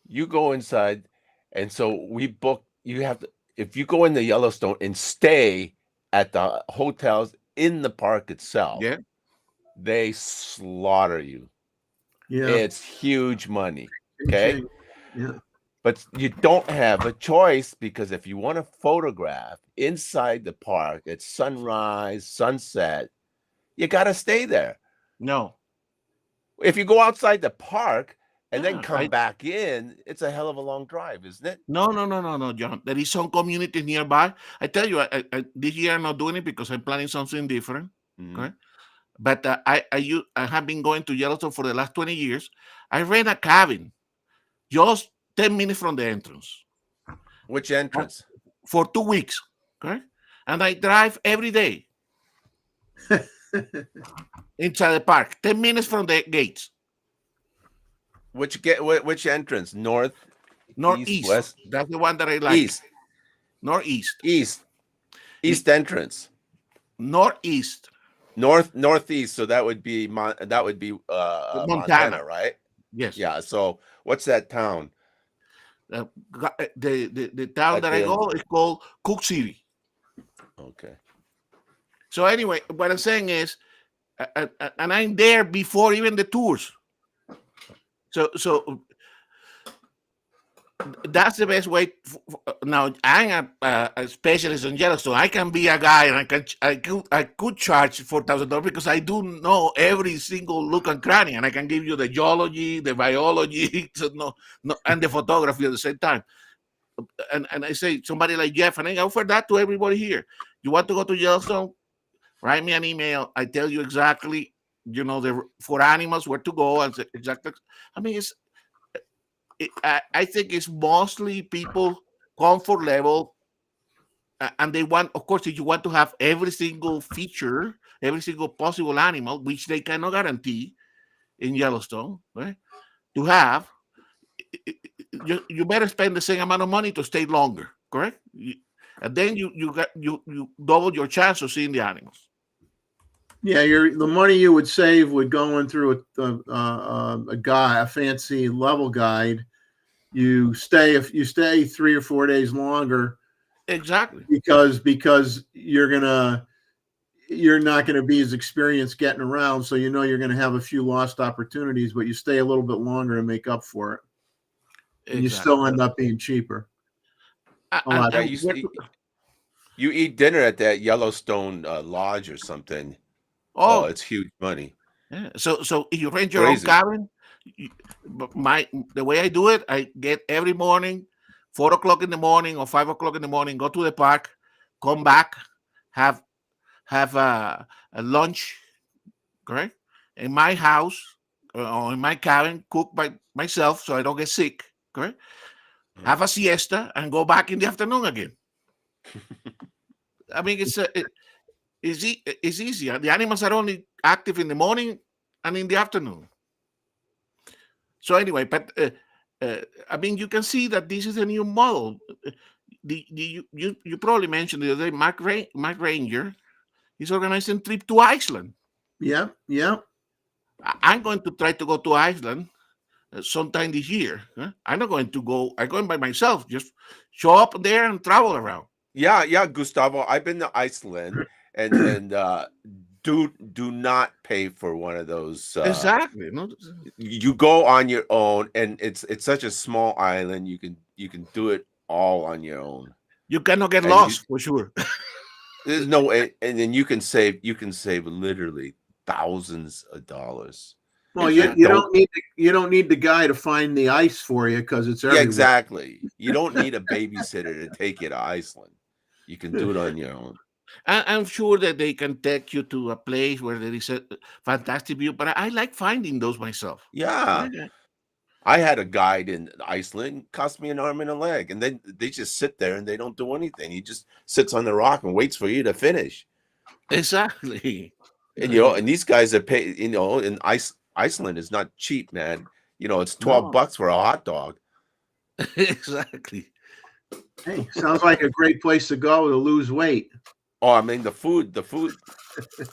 S2: You go inside, and so we book. You have to, if you go into Yellowstone and stay at the hotels in the park itself, they slaughter you. Yeah, it's huge money. Okay,
S1: yeah.
S2: But you don't have a choice because if you want to photograph inside the park at sunrise, sunset, you got to stay there.
S4: No.
S2: If you go outside the park and then come back in, it's a hell of a long drive, isn't it?
S4: No, John. There is some communities nearby. I tell you, I this year I'm not doing it because I'm planning something different. Okay? But I have been going to Yellowstone for the last 20 years. I rent a cabin just 10 minutes from the entrance.
S2: Which entrance?
S4: For 2 weeks. Okay? And I drive every day. Inside the park, 10 minutes from the gates.
S2: Which entrance? Northeast,
S4: west. That's the one that I like.
S2: East,
S4: northeast,
S2: east entrance.
S4: Northeast,
S2: northeast. So that would be Montana, right?
S4: Yes.
S2: Yeah. So what's that town?
S4: The town that I go is called Cook City.
S2: Okay.
S4: So anyway, what I'm saying is, and I'm there before even the tours. So that's the best way. Now I'm a specialist in Yellowstone. I can be a guy, and I could charge $4,000 because I do know every single look and cranny, and I can give you the geology, the biology, and the photography at the same time. And I say somebody like Jeff, and I offer that to everybody here. You want to go to Yellowstone? Write me an email. I tell you exactly, for animals where to go and exactly. I mean, I think it's mostly people comfort level, and they want, of course, if you want to have every single feature, every single possible animal, which they cannot guarantee in Yellowstone, right? To have, you better spend the same amount of money to stay longer, correct? And then you double your chance of seeing the animals.
S1: Yeah, the money you would save would go in through a fancy level guide. If you stay 3 or 4 days longer,
S4: exactly,
S1: because you're not gonna be as experienced getting around, so you're gonna have a few lost opportunities, but you stay a little bit longer to make up for it, and you still end up being cheaper.
S2: You eat dinner at that Yellowstone lodge or something. Oh, it's huge money.
S4: Yeah. So if you rent your own cabin, the way I do it, I get every morning, 4 o'clock in the morning or 5 o'clock in the morning, go to the park, come back, have a lunch, correct? in my house or in my cabin, cook by myself so I don't get sick. Correct. Have a siesta and go back in the afternoon again. I mean, it's easy. The animals are only active in the morning and in the afternoon. So anyway, but I mean, you can see that this is a new model. You probably mentioned the other day, Mark Ranger is organizing a trip to Iceland.
S1: Yeah.
S4: I'm going to try to go to Iceland sometime this year. I'm not going to go. I'm going by myself. Just show up there and travel around.
S2: Yeah, Gustavo. I've been to Iceland, and do not pay for one of those.
S4: Exactly. No?
S2: You go on your own, and it's such a small island. You can do it all on your own.
S4: You cannot get lost for sure.
S2: There's no way, and then you can save literally thousands of dollars.
S1: Well, you don't need the guy to find the ice for you because it's everywhere.
S2: Yeah, exactly. You don't need a babysitter to take you to Iceland. You can do it on your own.
S4: I'm sure that they can take you to a place where there is a fantastic view, but I like finding those myself.
S2: Yeah. I had a guide in Iceland, cost me an arm and a leg, and then they just sit there and they don't do anything. He just sits on the rock and waits for you to finish.
S4: Exactly.
S2: And and these guys are paid. In Iceland is not cheap, man. It's $12 for a hot dog.
S4: Exactly.
S1: Hey, sounds like a great place to go to lose weight.
S2: Oh, I mean the food.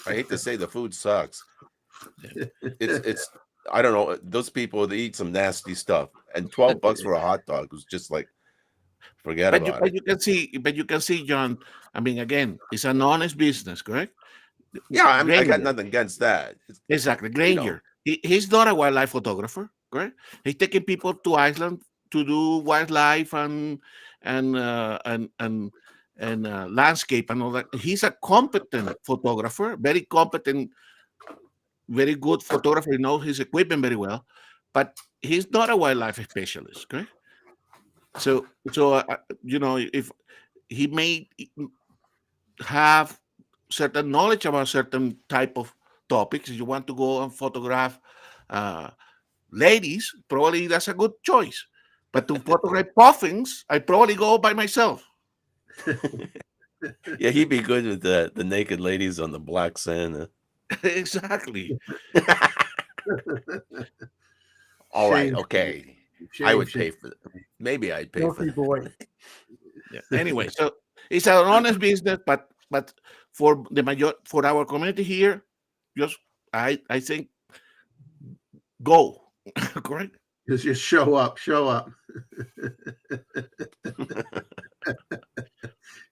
S2: I hate to say the food sucks. It's I don't know. Those people, they eat some nasty stuff, and $12 for a hot dog was just like, forget about it.
S4: You can see, John. I mean, again, it's an honest business, correct?
S2: Yeah, I mean, I got nothing against that.
S4: Exactly, Granger. He's not a wildlife photographer, correct? He's taking people to Iceland to do wildlife and landscape and all that. He's a competent photographer, very competent, very good photographer. He knows his equipment very well, but he's not a wildlife specialist, correct? So if he may have certain knowledge about certain type of topics, if you want to go and photograph ladies, probably that's a good choice. But to photograph puffins, I probably go by myself.
S2: Yeah, he'd be good with the naked ladies on the black sand.
S4: Exactly.
S2: All right, okay. I would pay for it. Maybe I'd pay for it.
S3: Boy.
S4: Yeah. Anyway, so it's an honest business, but for our community here, I think go. Correct?
S1: Just show up.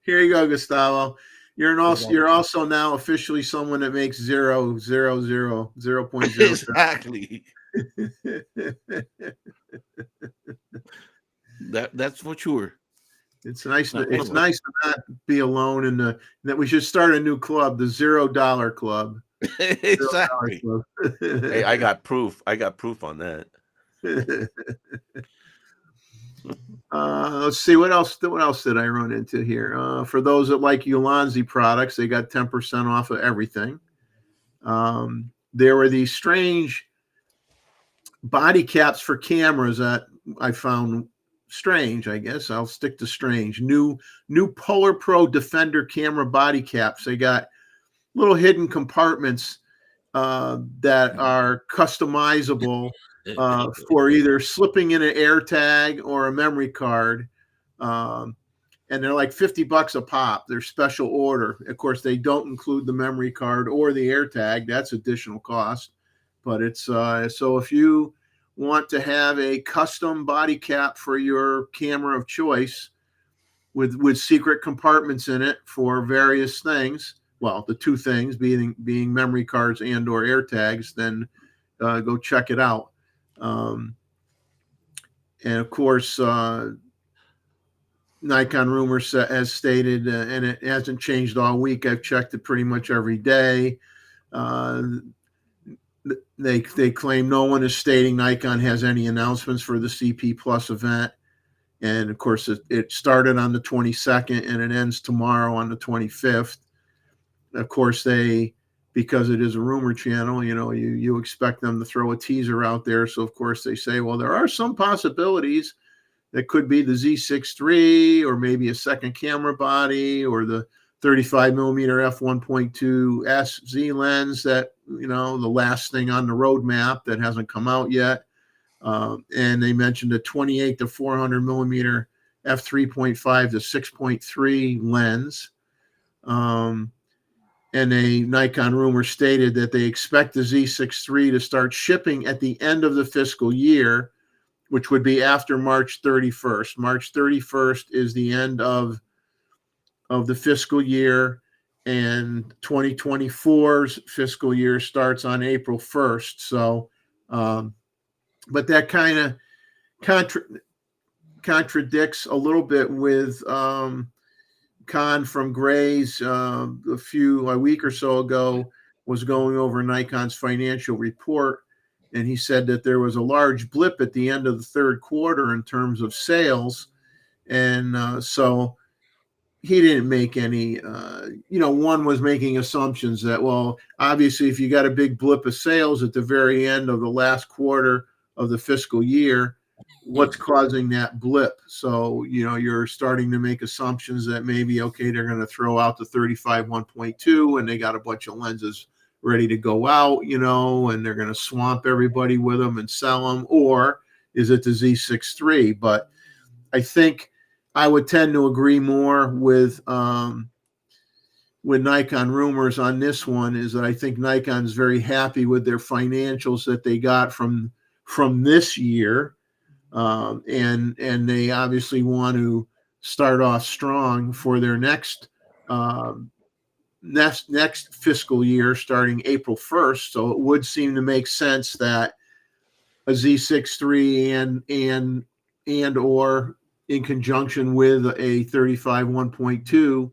S1: Here you go, Gustavo. You're also now officially someone that makes 0.0.
S4: Exactly. That's for sure.
S1: It's nice to not be alone, and that we should start a new club, the $0 Club.
S4: Exactly.
S1: $0 Club.
S2: Hey, I got proof on that.
S1: Let's see what else did I run into here. For those that like Ulanzi products, they got 10% off of everything. There were these strange body caps for cameras that I found strange. I guess I'll stick to strange. New Polar Pro Defender camera body caps. They got little hidden compartments that are customizable for either slipping in an AirTag or a memory card. And they're like $50 a pop. They're special order. Of course, they don't include the memory card or the AirTag. That's additional cost. But it's so if you want to have a custom body cap for your camera of choice with secret compartments in it for various things, well, the two things being memory cards and or AirTags, then go check it out. And of course, Nikon rumor has stated, and it hasn't changed all week. I've checked it pretty much every day. They claim no one is stating Nikon has any announcements for the CP Plus event. And of course, it started on the 22nd and it ends tomorrow on the 25th. Of course, because it is a rumor channel, you expect them to throw a teaser out there. So of course they say, well, there are some possibilities that could be the Z6 III, or maybe a second camera body, or the 35 millimeter f1.2 S Z lens that, the last thing on the roadmap that hasn't come out yet. And they mentioned a 28 to 400 millimeter f3.5 to 6.3 lens. And a Nikon rumor stated that they expect the Z6 III to start shipping at the end of the fiscal year, which would be after March 31st. March 31st is the end of the fiscal year, and 2024's fiscal year starts on April 1st. So, but that kind of contradicts a little bit with Khan from Gray's a week or so ago was going over Nikon's financial report, and he said that there was a large blip at the end of the third quarter in terms of sales, and so he didn't make any. One was making assumptions that, well, obviously, if you got a big blip of sales at the very end of the last quarter of the fiscal year, what's causing that blip? So, you're starting to make assumptions that maybe, okay, they're going to throw out the 35 1.2 and they got a bunch of lenses ready to go out, and they're going to swamp everybody with them and sell them. Or is it the Z6 III? But I think I would tend to agree more with Nikon rumors on this one, is that I think Nikon's very happy with their financials that they got from this year. And they obviously want to start off strong for their next fiscal year starting April 1st. So it would seem to make sense that a Z6 III and or in conjunction with a 35 1.2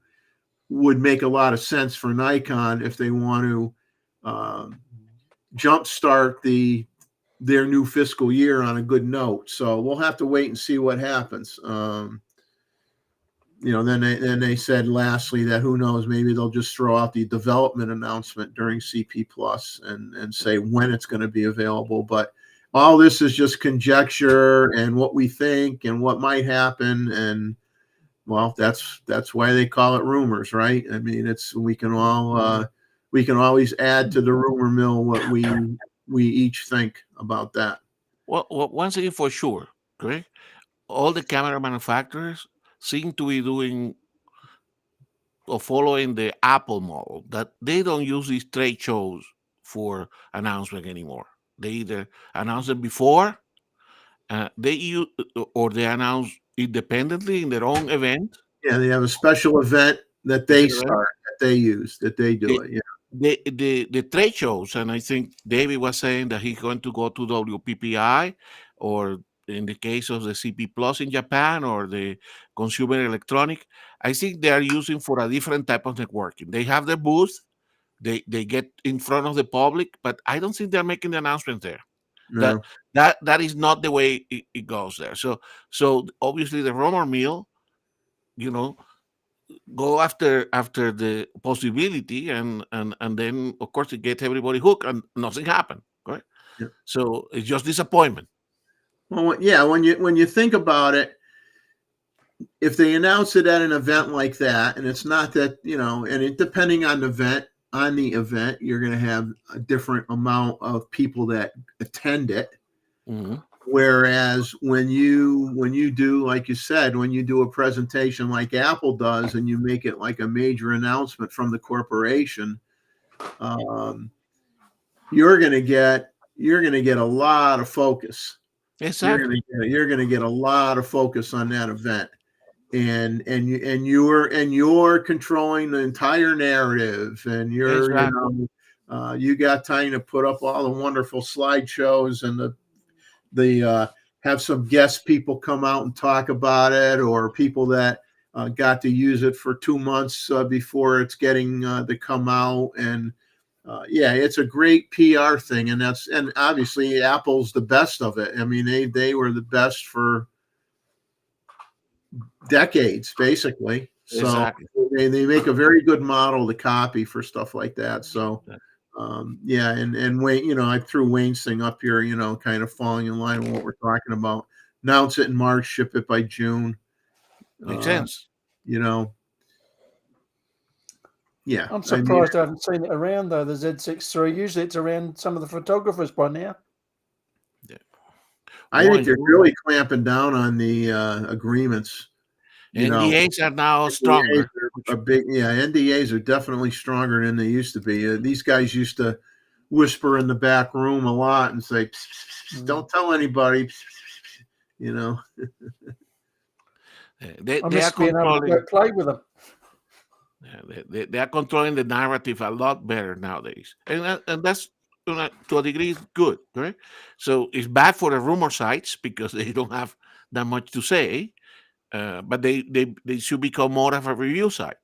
S1: would make a lot of sense for Nikon if they want to jumpstart their new fiscal year on a good note. So we'll have to wait and see what happens. Then they said lastly that who knows, maybe they'll just throw out the development announcement during CP Plus and say when it's going to be available. But all this is just conjecture and what we think and what might happen. And well, that's why they call it rumors, right? I mean, we can always add to the rumor mill what we each think about that.
S4: Well, one thing for sure, correct? All the camera manufacturers seem to be doing or following the Apple model, that they don't use these trade shows for announcement anymore. They either announce it before, they announce independently in their own event.
S1: Yeah, they have a special event that they start, that they use, that they do it. Yeah.
S4: The trade shows, and I think David was saying that he's going to go to WPPI, or in the case of the CP Plus in Japan, or the Consumer Electronic, I think they are using for a different type of networking. They have their booth, they get in front of the public, but I don't think they're making the announcement there.
S1: No.
S4: That is not the way it goes there. So obviously the rumor mill, go after the possibility, and then of course it gets everybody hooked, and nothing happened, right?
S1: Yeah.
S4: So it's just disappointment.
S1: Well, yeah, when you think about it, if they announce it at an event like that, and it's not that, and it depending on the event, you're going to have a different amount of people that attend it.
S4: Mm-hmm.
S1: Whereas when you do, like you said, when you do a presentation like Apple does, and you make it like a major announcement from the corporation, you're going to get a lot of focus.
S4: Exactly.
S1: You're going to get a lot of focus on that event, and you're controlling the entire narrative, and you got time to put up all the wonderful slideshows, and the have some guest people come out and talk about it, or people that got to use it for 2 months before it's getting to come out. And it's a great PR thing, and obviously Apple's the best of it. I mean, they were the best for decades, basically. So
S4: exactly.
S1: they make a very good model to copy for stuff like that. So Yeah, and Wayne, I threw Wayne's thing up here, kind of falling in line with what we're talking about. Announce it in March, ship it by June.
S4: Makes sense.
S1: Yeah.
S3: I'm surprised I haven't seen it around though. The Z6 III. Usually it's around some of the photographers by now.
S1: I think they're really clamping down on the agreements.
S4: NDAs are now stronger.
S1: NDAs are definitely stronger than they used to be. These guys used to whisper in the back room a lot and say, pss, pss, pss, "Don't tell anybody." Pss,
S4: They
S3: I miss
S4: are
S3: being able to go play with them.
S4: They are controlling the narrative a lot better nowadays, and that's to a degree good, right? So it's bad for the rumor sites because they don't have that much to say, but they should become more of a review site.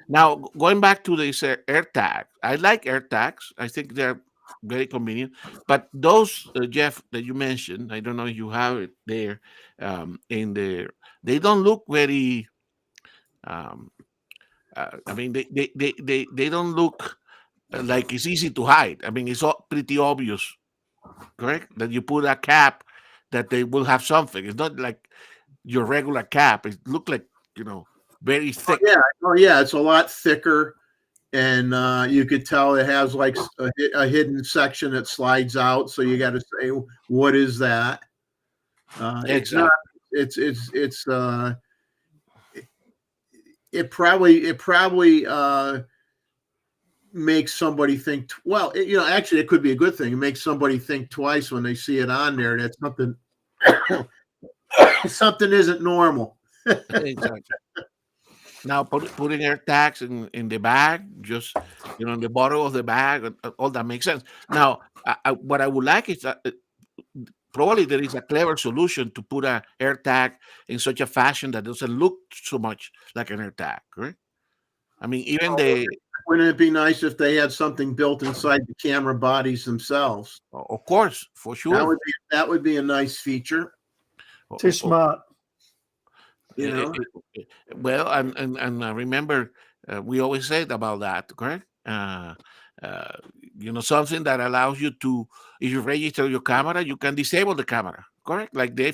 S4: Now, going back to this AirTag, I like AirTags. I think they're very convenient. But those, Jeff, that you mentioned, I don't know if you have it there, they don't look very. I mean, they don't look like it's easy to hide. I mean, it's pretty obvious, correct? That you put a cap, that they will have something. It's not like your regular cap. It look like very thick.
S1: Yeah, it's a lot thicker, and you could tell it has like a hidden section that slides out. So you got to say, what is that?
S4: Exactly.
S1: It probably makes somebody think. Well, actually, it could be a good thing. It makes somebody think twice when they see it on there. That something isn't normal.
S4: Exactly. Now, putting AirTags in the bag, just in the bottom of the bag, all that makes sense. Now, what I would like is that probably there is a clever solution to put an AirTag in such a fashion that doesn't look so much like an AirTag, right? I mean, even
S1: wouldn't it be nice if they had something built inside the camera bodies themselves?
S4: Of course, for sure.
S1: That would be a nice feature.
S3: Too smart.
S4: Well, and remember, we always said about that, correct? Something that allows you to, if you register your camera, you can disable the camera, correct? Like the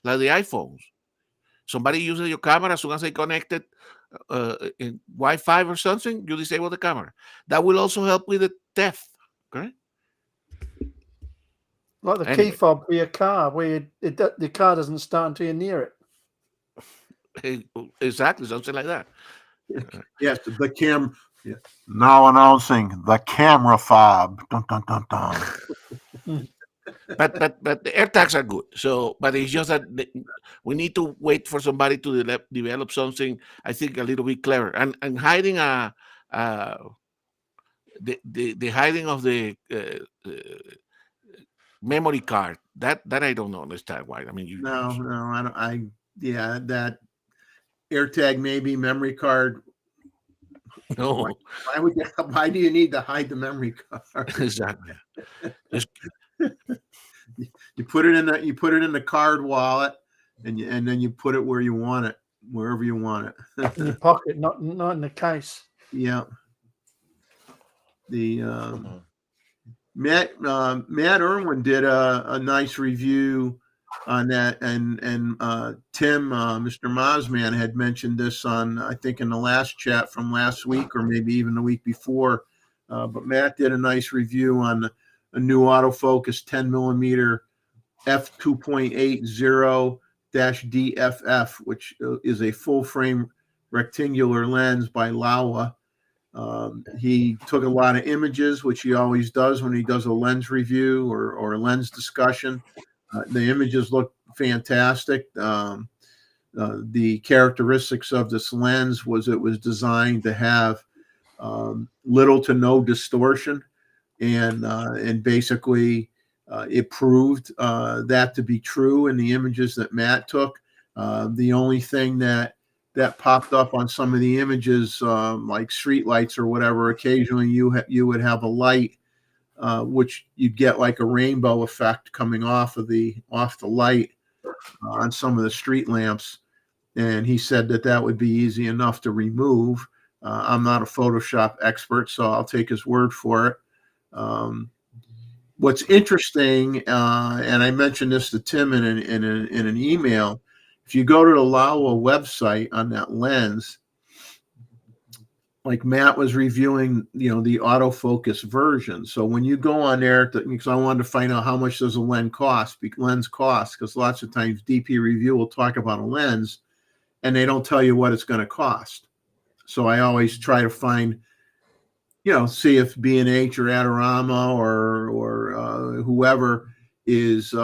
S4: iPhones. Somebody uses your camera, as soon as they connected in Wi-Fi or something, you disable the camera. That will also help with the theft, correct?
S3: Like the key fob for your car, where the car doesn't start until you're near it.
S4: Exactly, something like that.
S1: Yes, the camera. Yeah. Now announcing the camera fob. Dun, dun, dun, dun.
S4: But the AirTags are good. So, but it's just that we need to wait for somebody to develop something, I think, a little bit clever, and hiding the hiding of the memory card. That I don't understand why. I mean,
S1: no, I don't. That AirTag maybe memory card.
S4: No.
S1: Why do you need to hide the memory card?
S4: Exactly.
S1: You put it in the card wallet, and then you put it where you want it, wherever you want it.
S3: In your pocket, not in the case.
S1: Yeah. The Matt Irwin did a nice review on that, and Tim, Mr. Mosman, had mentioned this on, I think, in the last chat from last week, or maybe even the week before. But Matt did a nice review on a new autofocus 10mm f2.80-DFF, which is a full frame rectangular lens by Laowa. He took a lot of images, which he always does when he does a lens review or a lens discussion. The images look fantastic. The characteristics of this lens was it was designed to have little to no distortion, and basically it proved that to be true in the images that Matt took. The only thing that popped up on some of the images, like street lights or whatever, occasionally you would have a light, which you'd get like a rainbow effect coming off the light on some of the street lamps. And he said that would be easy enough to remove. I'm not a Photoshop expert, so I'll take his word for it. What's interesting, and I mentioned this to Tim in an email, if you go to the Laowa website on that lens, like Matt was reviewing, the autofocus version. So when you go on there, because I wanted to find out how much does a lens cost, because lots of times DP Review will talk about a lens and they don't tell you what it's going to cost. So I always try to find, see if B&H or Adorama or whoever is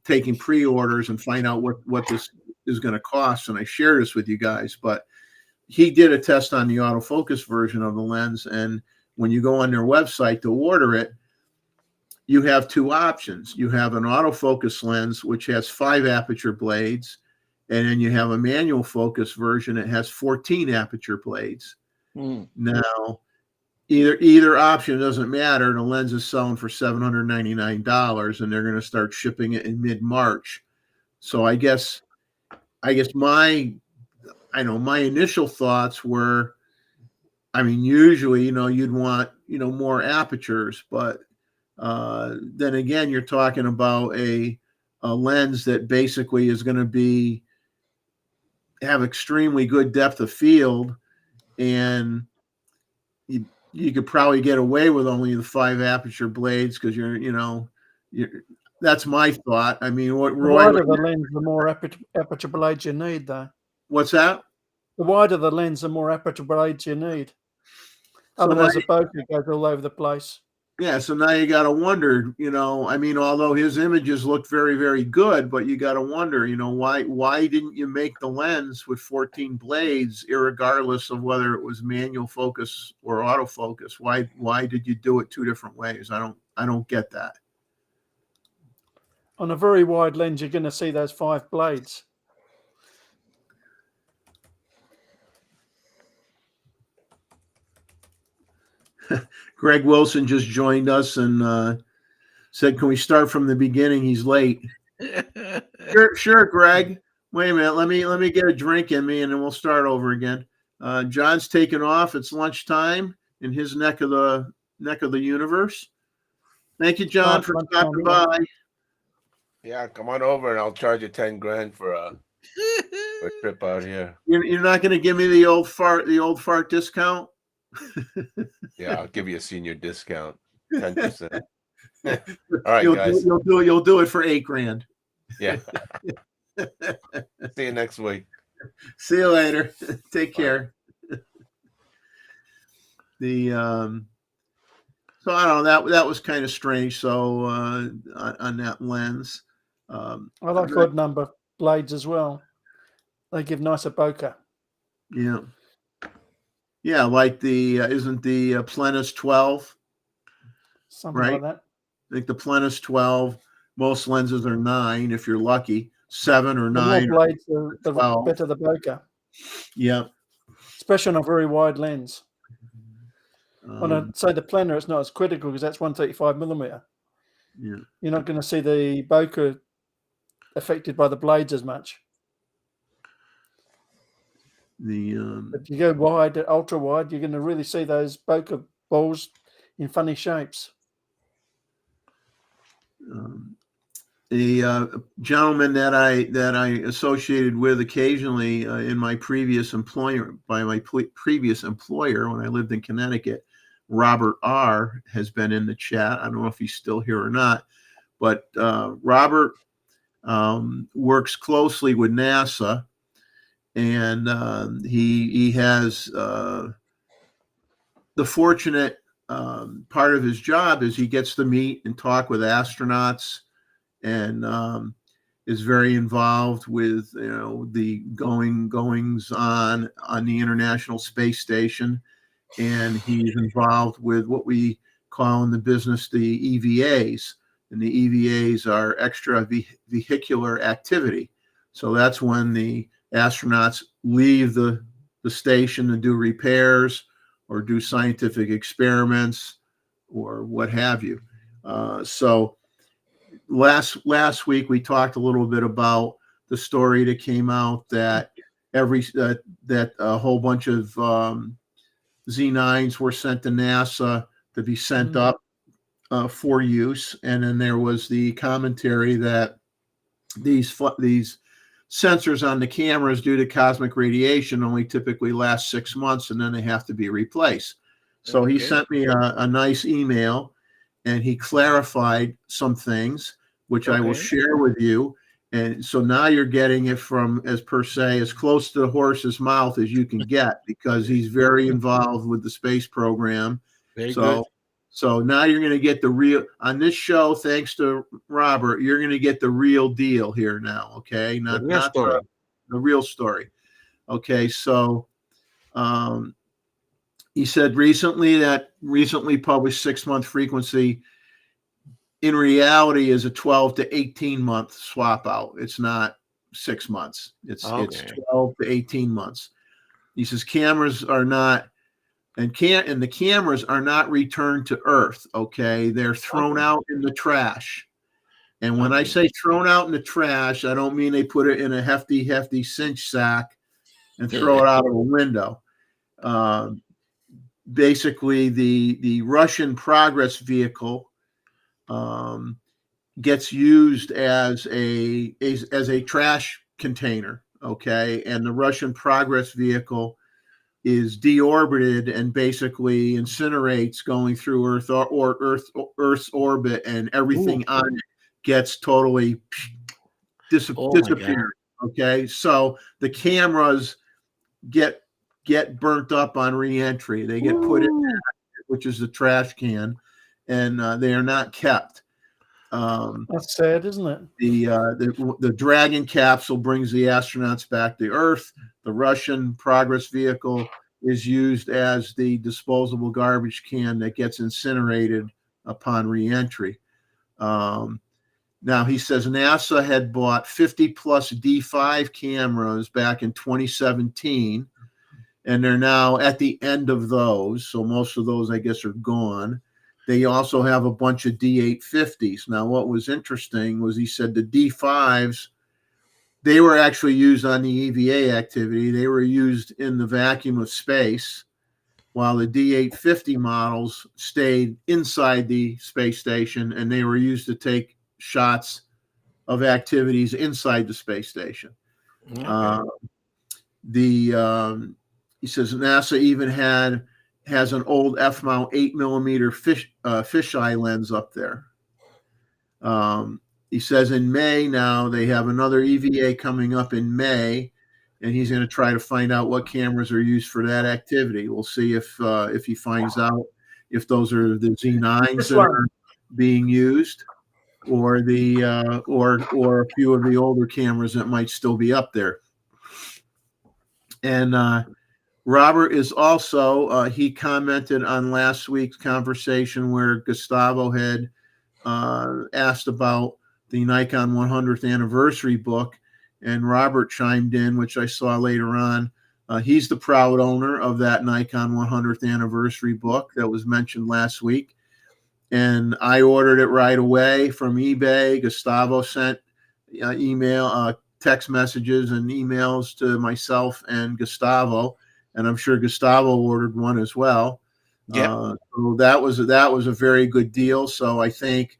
S1: taking pre-orders and find out what this is going to cost. And I share this with you guys, but he did a test on the autofocus version of the lens. And when you go on their website to order it, you have two options. You have an autofocus lens, which has 5 aperture blades. And then you have a manual focus version that has 14 aperture blades. Now, either option doesn't matter. The lens is selling for $799, and they're going to start shipping it in mid-March. So I guess my initial thoughts were, usually, you'd want, more apertures, but then again, you're talking about a lens that basically is going to have extremely good depth of field, and you could probably get away with only the 5 aperture blades because that's my thought. What
S3: The wider the lens, the more aperture blades you need, though.
S1: What's that?
S3: The wider the lens, the more aperture blades you need.
S1: So
S3: otherwise, the bokeh goes all over the place.
S1: Yeah, so now you got to wonder, although his images look very, very good, but you got to wonder, why didn't you make the lens with 14 blades, irregardless of whether it was manual focus or autofocus? Why did you do it 2 different ways? I don't get that.
S3: On a very wide lens, you're going to see those 5 blades.
S1: Greg Wilson just joined us and said, "Can we start from the beginning? He's late." Sure, Greg. Wait a minute. Let me get a drink in me, and then we'll start over again. John's taking off. It's lunchtime in his neck of the universe. Thank you, John, for stopping by.
S2: Yeah, come on over, and I'll charge you $10,000 for a trip out here.
S1: You're not going to give me the old fart discount?
S2: Yeah, I'll give you a senior discount, 10%. All right, guys.
S1: You'll do it for $8,000.
S2: Yeah. See you next week.
S1: See you later. Take care. So I don't know, that was kind of strange. So on that lens,
S3: I like odd number blades as well. They give nicer bokeh.
S1: Yeah. Yeah, like isn't the Plenus 12?
S3: Something
S1: right?
S3: like that.
S1: I think the Plenus 12, most lenses are 9 if you're lucky, 7 or 9.
S3: The more blades, the better the bokeh.
S1: Yeah.
S3: Especially on a very wide lens. On say the Plenus, it's not as critical because that's 135mm.
S1: Yeah.
S3: You're not going to see the bokeh affected by the blades as much. If you go wide, ultra wide, you're going to really see those bokeh balls in funny shapes.
S1: The gentleman that I associated with occasionally in my previous employer when I lived in Connecticut, Robert R, has been in the chat. I don't know if he's still here or not, but Robert works closely with NASA, and he has the fortunate part of his job is he gets to meet and talk with astronauts, and is very involved with the goings on the International Space Station, and he's involved with what we call in the business the EVAs, and the EVAs are extra vehicular activity. So that's when the astronauts leave the station to do repairs or do scientific experiments or what have you. So last week we talked a little bit about the story that came out that a whole bunch of Z9s were sent to NASA to be sent up for use. And then there was the commentary that these sensors on the cameras, due to cosmic radiation, only typically last 6 months, and then they have to be replaced. So he sent me a nice email, and he clarified some things, which I will share with you. And so now you're getting it from, as close to the horse's mouth as you can get, because he's very involved with the space program.
S4: Very good.
S1: So now you're going to get the real, on this show, thanks to Robert, you're going to get the real deal here now, okay? Not the real story. Okay, so he said recently published 6-month frequency in reality is a 12 to 18 month swap out. It's not 6 months. It's 12 to 18 months. He says cameras are not, and the cameras are not returned to Earth. Okay, they're thrown out in the trash. And when I say thrown out in the trash, I don't mean they put it in a hefty cinch sack and throw it out of a window. Basically, the Russian Progress vehicle gets used as a trash container. Okay, and the Russian Progress vehicle is deorbited and basically incinerates going through Earth's orbit, and everything on it gets totally disappeared. Okay, so the cameras get burnt up on reentry. They get put in there, which is the trash can, and they are not kept.
S3: That's sad, isn't it?
S1: The Dragon capsule brings the astronauts back to Earth. The Russian Progress vehicle is used as the disposable garbage can that gets incinerated upon reentry. Now, he says NASA had bought 50 plus D5 cameras back in 2017, and they're now at the end of those. So most of those, I guess, are gone. They also have a bunch of D850s. Now, what was interesting was he said the D5s, they were actually used on the EVA activity. They were used in the vacuum of space, while the D850 models stayed inside the space station, and they were used to take shots of activities inside the space station. He says NASA even has an old F-mount 8mm fisheye lens up there. He says in May now they have another EVA coming up in May, and he's going to try to find out what cameras are used for that activity. We'll see if he finds out if those are the Z9s that are being used, or or a few of the older cameras that might still be up there. And Robert is also, he commented on last week's conversation where Gustavo had asked about the Nikon 100th anniversary book, and Robert chimed in, which I saw later on. He's the proud owner of that Nikon 100th anniversary book that was mentioned last week. And I ordered it right away from eBay. Gustavo sent text messages and emails to myself and Gustavo, and I'm sure Gustavo ordered one as well. So that was a very good deal. So I thank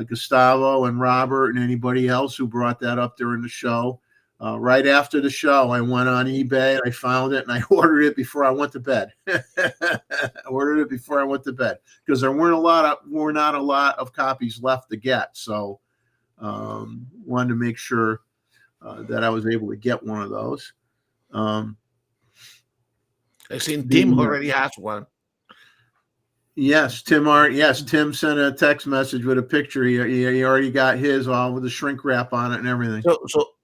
S1: Gustavo and Robert and anybody else who brought that up during the show. Right after the show, I went on eBay and I found it, and I ordered it before I went to bed. Because there weren't not a lot of copies left to get. So wanted to make sure that I was able to get one of those.
S4: I've seen Tim already has one.
S1: Yes, Tim sent a text message with a picture. He already got his, all with the shrink wrap on it and everything.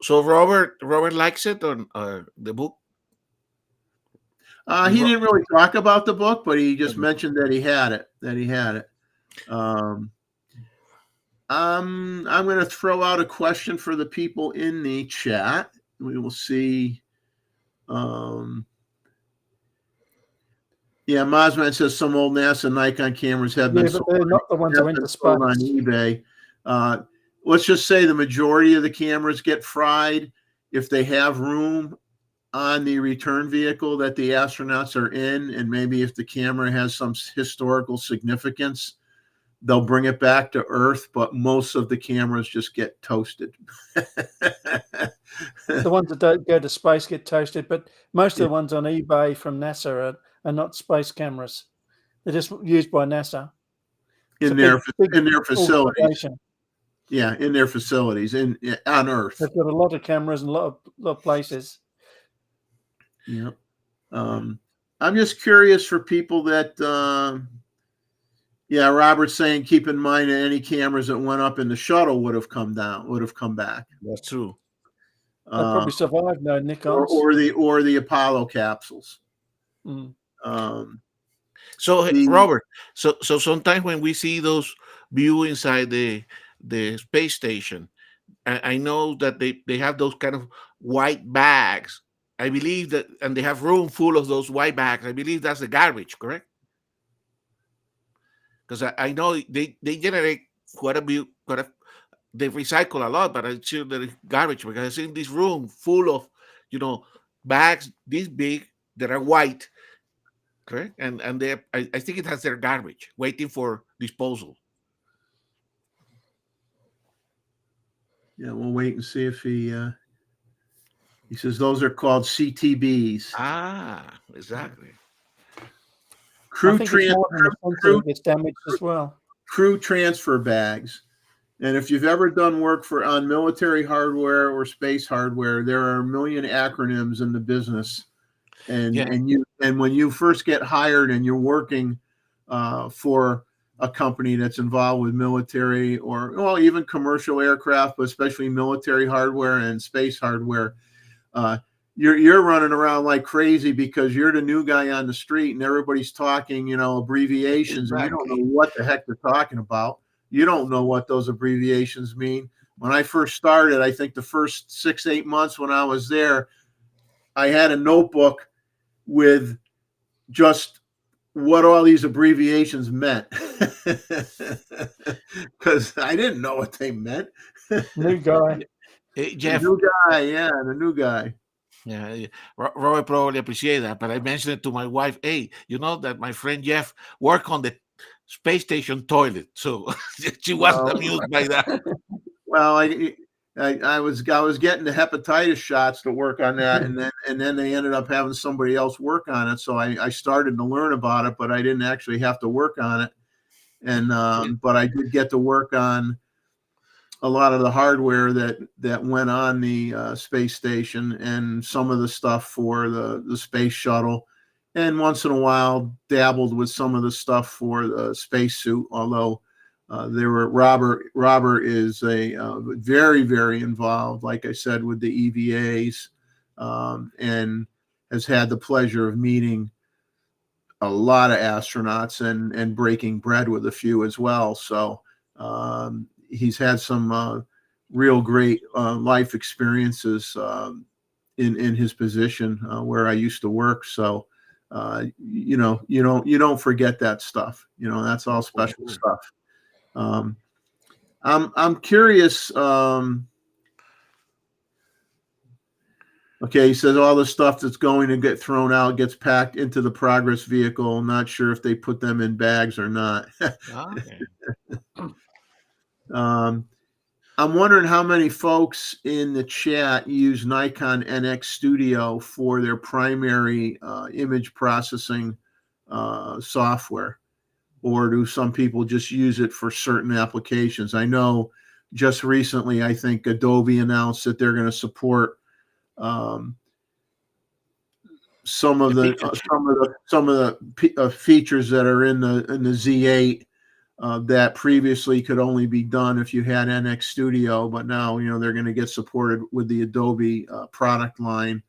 S4: So Robert likes it, or the book?
S1: He didn't really talk about the book, but he just mentioned that he had it. I'm going to throw out a question for the people in the chat. We will see. Yeah, Mosman says some old NASA Nikon cameras have been sold,
S3: they're not the ones that went to
S1: sold on
S3: space.
S1: eBay. Let's just say the majority of the cameras get fried. If they have room on the return vehicle that the astronauts are in, and maybe if the camera has some historical significance, they'll bring it back to Earth, but most of the cameras just get toasted.
S3: The ones that don't go to space get toasted, but most of the ones on eBay from NASA are not space cameras. They're just used by NASA.
S1: in their facilities.
S3: Organization.
S1: Yeah, in their facilities on Earth.
S3: They've got a lot of cameras in a lot of places.
S1: Yeah. I'm just curious for people that Robert's saying keep in mind that any cameras that went up in the shuttle would have come back.
S4: That's true.
S3: They probably survived, no Nikons.
S1: Or the Apollo capsules.
S3: Mm.
S4: So Robert, so sometimes when we see those view inside the space station, I know that they have those kind of white bags. I believe that, and they have room full of those white bags. I believe that's the garbage, correct? Because I know they generate they recycle a lot, but I'm sure there is garbage because I see this room full of, bags this big that are white, correct? And I think it has their garbage waiting for disposal.
S1: Yeah, we'll wait and see if he says those are called CTBs.
S4: Ah, exactly.
S1: Crew
S3: gets damaged as well.
S1: Crew transfer bags. And if you've ever done work on military hardware or space hardware, there are a million acronyms in the business. And when you first get hired and you're working for a company that's involved with military or even commercial aircraft, but especially military hardware and space hardware, you're running around like crazy because you're the new guy on the street and everybody's talking, abbreviations, and you don't know what the heck they're talking about. You don't know what those abbreviations mean. When I first started, I think the first 6-8 months when I was there, I had a notebook with just what all these abbreviations meant because I didn't know what they meant.
S3: New guy.
S4: Hey, Jeff.
S1: The new guy.
S4: Yeah, Robert probably appreciate that, but I mentioned it to my wife. Hey, you know that my friend Jeff worked on the space station toilet, so she wasn't amused by that.
S1: Well, I was getting the hepatitis shots to work on that, and then they ended up having somebody else work on it. So I started to learn about it, but I didn't actually have to work on it. And but I did get to work on a lot of the hardware that went on the space station and some of the stuff for the space shuttle, and once in a while dabbled with some of the stuff for the spacesuit. Although Robert is a very, very involved, like I said, with the EVAs, and has had the pleasure of meeting a lot of astronauts and breaking bread with a few as well. So he's had some real great life experiences in his position where I used to work. So you don't forget that stuff. That's all special stuff. I'm curious. Okay, he says all the stuff that's going to get thrown out gets packed into the Progress vehicle. I'm not sure if they put them in bags or not.
S4: Okay.
S1: I'm wondering how many folks in the chat use Nikon NX Studio for their primary image processing software, or do some people just use it for certain applications? I know just recently, I think Adobe announced that they're going to support some of the features that are in the Z8 that previously could only be done if you had NX Studio, but now they're going to get supported with the Adobe product line,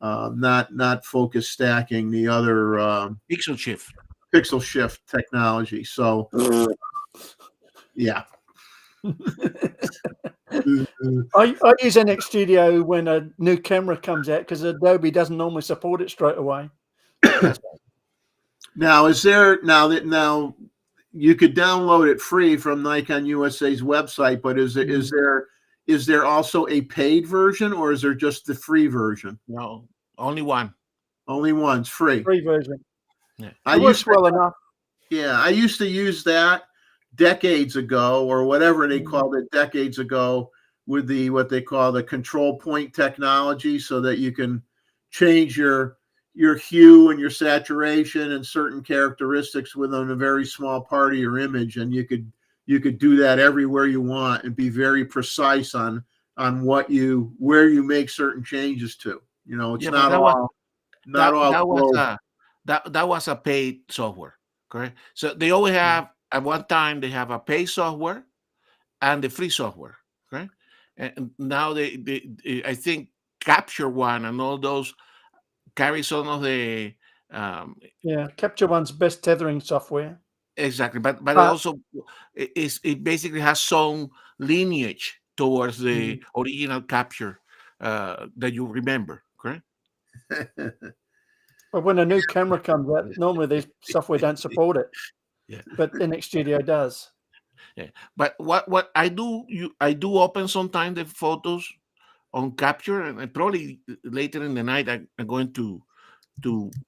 S1: not focus stacking, the other
S4: pixel shift
S1: technology. So yeah.
S3: I use NX Studio when a new camera comes out because Adobe doesn't normally support it straight away.
S1: Now you could download it free from Nikon USA's website, but is there also a paid version, or is there just the free version?
S4: No, Only one.
S1: Only one's free.
S3: Free version.
S4: Yeah.
S3: It works well enough.
S1: Yeah, I used to use that decades ago, or whatever they
S3: Mm.
S1: called it decades ago, with the what they call the control point technology, so that you can change your hue and your saturation and certain characteristics within a very small part of your image, and you could do that everywhere you want and be very precise on where you make certain changes to. You know, it's
S4: Yeah,
S1: not
S4: but
S1: all
S4: that was a paid software, correct? So they always have at one time they have a paid software and the free software, right? And now they I think Capture One and all those carry some of the
S3: Yeah, Capture One's best tethering software.
S4: exactly, but it also it basically has some lineage towards the original capture that you remember, correct?
S3: But when a new camera comes out, normally these software don't support it.
S4: Yeah.
S3: But NX Studio does.
S4: Yeah. But what I do I do open sometimes the photos on Capture, and probably later in the night I'm going to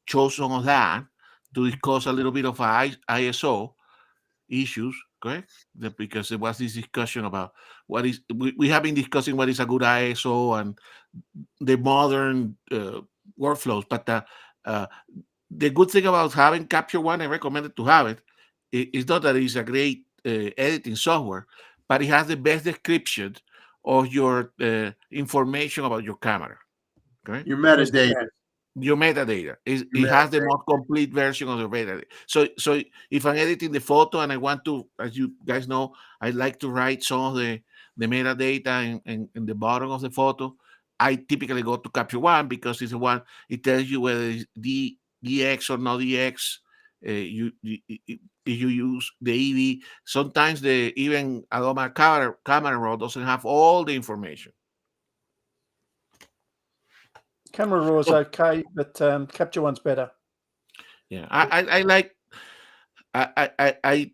S4: show some of that to discuss a little bit of ISO issues, correct? Because there was this discussion about what is we have been discussing what is a good ISO and the modern workflows. But the good thing about having Capture One, I recommend it to have it. It's not that it's a great editing software, but it has the best description of your information about your camera. Okay,
S1: your metadata.
S4: Your metadata. It has the most complete version of the metadata. So if I'm editing the photo and I want to, as you guys know, I like to write some of the metadata in the bottom of the photo. I typically go to Capture One because it's the one, it tells you whether it's DX or not DX. If you use the EV, sometimes even Adobe camera raw doesn't have all the information.
S3: Camera Raw is okay, but Capture One's better.
S4: Yeah, I like. I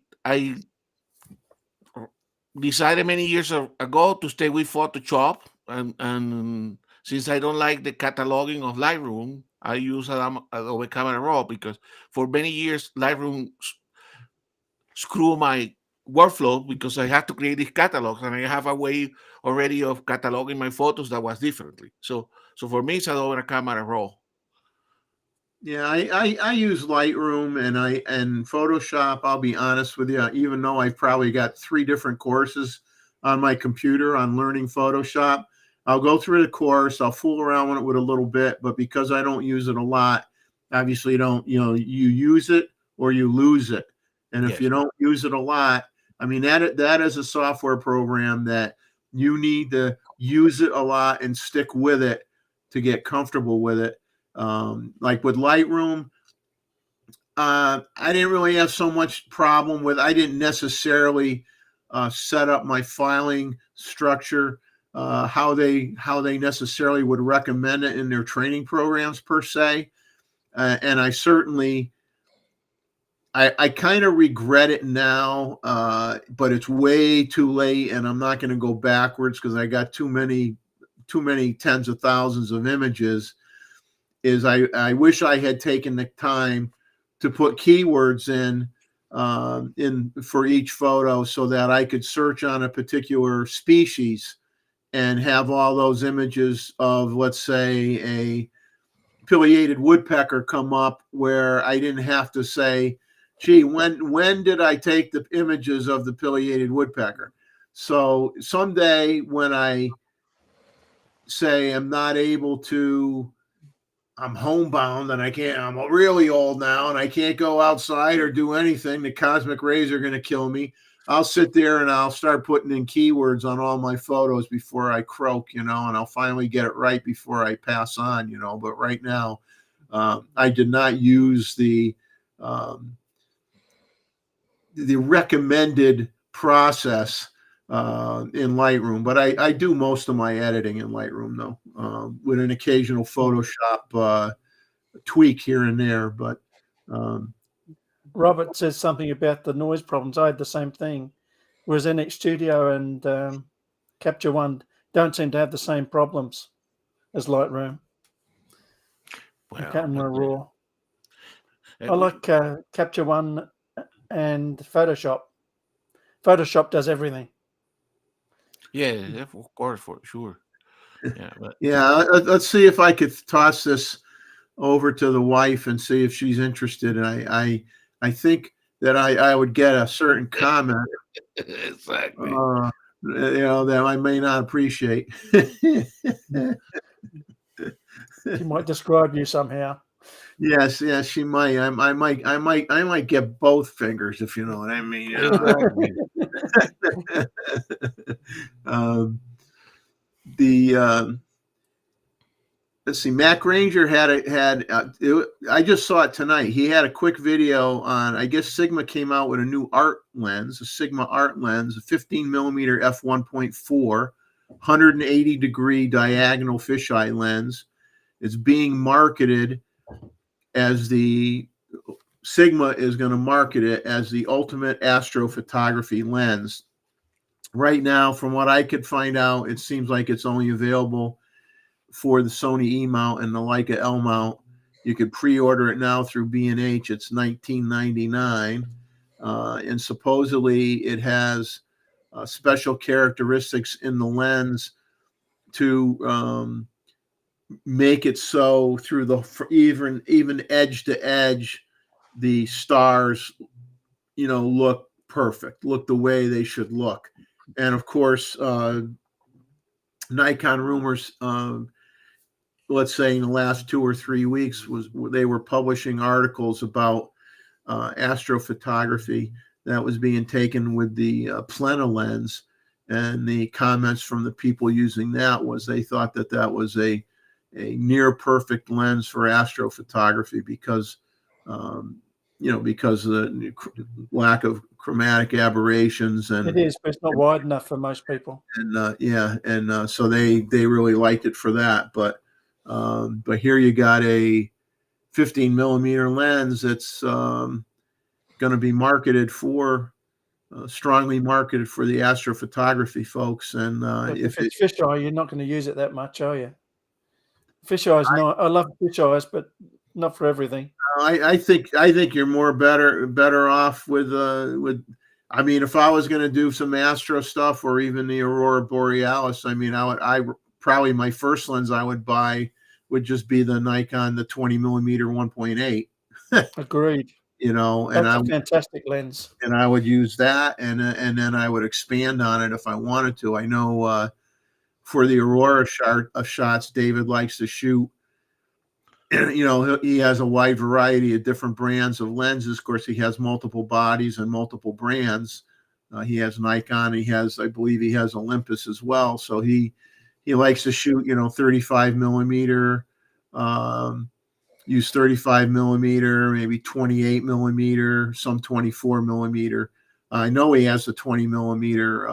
S4: decided many years ago to stay with Photoshop, and since I don't like the cataloging of Lightroom, I use Adobe Camera Raw because for many years Lightroom screw my workflow because I had to create these catalogs, and I have a way already of cataloging my photos that was differently. So for me, it's Adobe Camera Raw.
S1: Yeah, I use Lightroom and Photoshop. I'll be honest with you, even though I've probably got 3 different courses on my computer on learning Photoshop, I'll go through the course, I'll fool around with it a little bit, but because I don't use it a lot, obviously you use it or you lose it. And if you don't use it a lot, I mean, that is a software program that you need to use it a lot and stick with it to get comfortable with it. Like with Lightroom, I didn't really have so much problem with. I didn't necessarily set up my filing structure how they necessarily would recommend it in their training programs per se, and I certainly I kind of regret it now, but it's way too late, and I'm not going to go backwards because I got too many tens of thousands of images. Is I wish I had taken the time to put keywords in for each photo so that I could search on a particular species and have all those images of, let's say, a pileated woodpecker come up where I didn't have to say, gee, when did I take the images of the pileated woodpecker? So someday when I say I'm not able to, I'm homebound and I'm really old now and I can't go outside or do anything, the cosmic rays are going to kill me, I'll sit there and I'll start putting in keywords on all my photos before I croak, and I'll finally get it right before I pass on, but right now I did not use the recommended process in Lightroom, but I do most of my editing in Lightroom though, with an occasional Photoshop tweak here and there. But
S3: Robert says something about the noise problems. I had the same thing, whereas NX Studio and Capture One don't seem to have the same problems as Lightroom.
S4: Well,
S3: Camera Raw. I
S4: we-
S3: like Capture One and Photoshop. Photoshop does everything.
S4: yeah, of course, for sure. Yeah, but
S1: Yeah, let's see if I could toss this over to the wife and see if she's interested. And I think that I would get a certain comment,
S4: exactly.
S1: that I may not appreciate.
S3: She might describe you somehow.
S1: Yes, she might. I might get both fingers, if you know what I mean.
S4: Exactly.
S1: The let's see, Mac Ranger I just saw it tonight. He had a quick video on, I guess Sigma came out with a new art lens, a Sigma art lens, a 15 millimeter f1.4, 180-degree diagonal fisheye lens. It's being marketed as Sigma is going to market it as the ultimate astrophotography lens. Right now, from what I could find out, it seems like it's only available for the Sony E mount and the Leica L mount. You could pre-order it now through B&H. It's $19.99, and supposedly it has special characteristics in the lens to make it so through even edge to edge, the stars, look perfect, look the way they should look. And of course, Nikon rumors, let's say in the last 2 or 3 weeks, they were publishing articles about astrophotography that was being taken with the Plena lens, and the comments from the people using that was they thought that was a near perfect lens for astrophotography because because of the lack of chromatic aberrations, and
S3: It is, but it's not wide enough for most people.
S1: and so they really liked it for that. But here you got a 15 millimeter lens that's going to be strongly marketed for the astrophotography folks. And
S3: If it's fisheye, you're not going to use it that much, are you? Fisheye is not. I love fisheyes, but not for everything.
S1: I think you're better off with. I mean, if I was going to do some astro stuff or even the Aurora Borealis, I mean, I probably my first lens I would buy would just be the Nikon, the 20 millimeter 1.8.
S3: Agreed.
S1: And
S3: That's a fantastic lens.
S1: And I would use that, and then I would expand on it if I wanted to. I know for the Aurora shots, David likes to shoot. He has a wide variety of different brands of lenses. Of course, he has multiple bodies and multiple brands. He has Nikon. I believe he has Olympus as well. So he likes to shoot, 35 millimeter, use 35 millimeter, maybe 28 millimeter, some 24 millimeter. I know he has the 20 millimeter,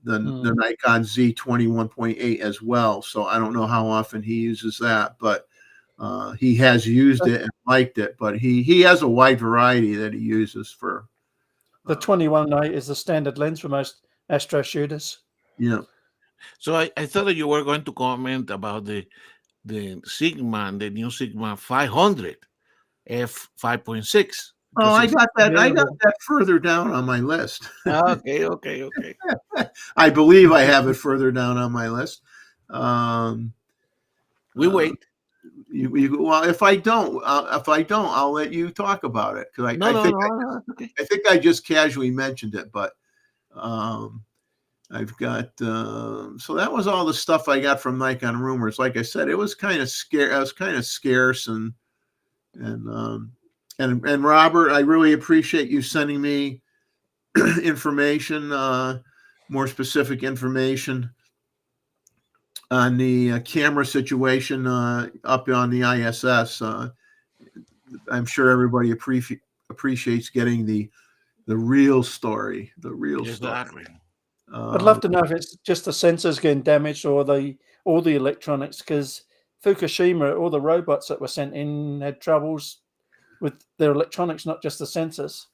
S1: the Nikon Z21.8 as well. So I don't know how often he uses that, but he has used it and liked it. But he has a wide variety that he uses for.
S3: The 21.8 is the standard lens for most astro shooters.
S1: Yeah.
S4: So I thought that you were going to comment about the Sigma and the new Sigma 500 f5.6.
S1: Oh, I got that. I got that further down on my list.
S4: Okay.
S1: I believe I have it further down on my list.
S4: We wait.
S1: Well, if I don't, I'll let you talk about it, because I think I just casually mentioned it, but I've got so that was all the stuff I got from Nikon rumors. Like I said, it was kind of scarce, and Robert, I really appreciate you sending me information, more specific information on the camera situation up on the ISS. I'm sure everybody appreciates getting the real story,
S4: Exactly.
S3: I'd love to know if it's just the sensors getting damaged or the electronics, because Fukushima, all the robots that were sent in had troubles with their electronics, not just the sensors.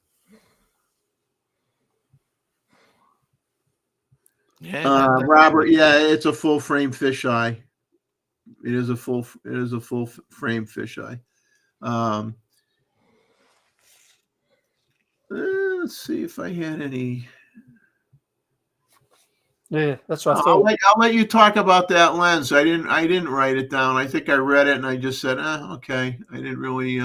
S4: Yeah,
S1: Robert, yeah, it's a full frame fisheye. It is a full frame fisheye. Let's see if I had any.
S3: Yeah, that's what I thought.
S1: I'll let you talk about that lens. I didn't write it down. I think I read it and I just said, okay. I didn't really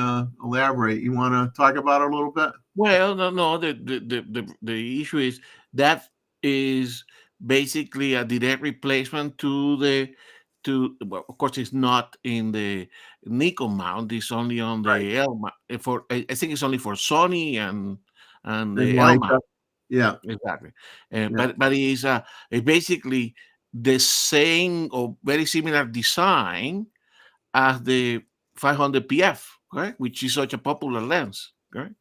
S1: elaborate. You want to talk about it a little bit?
S4: Well, no. The issue is that is basically a direct replacement well, of course, it's not in the Nikon mount. It's only on the L mount. I think it's only for Sony and the L mount.
S1: Yeah,
S4: exactly. But it's basically the same or very similar design as the 500 PF, correct? Which is such a popular lens, correct?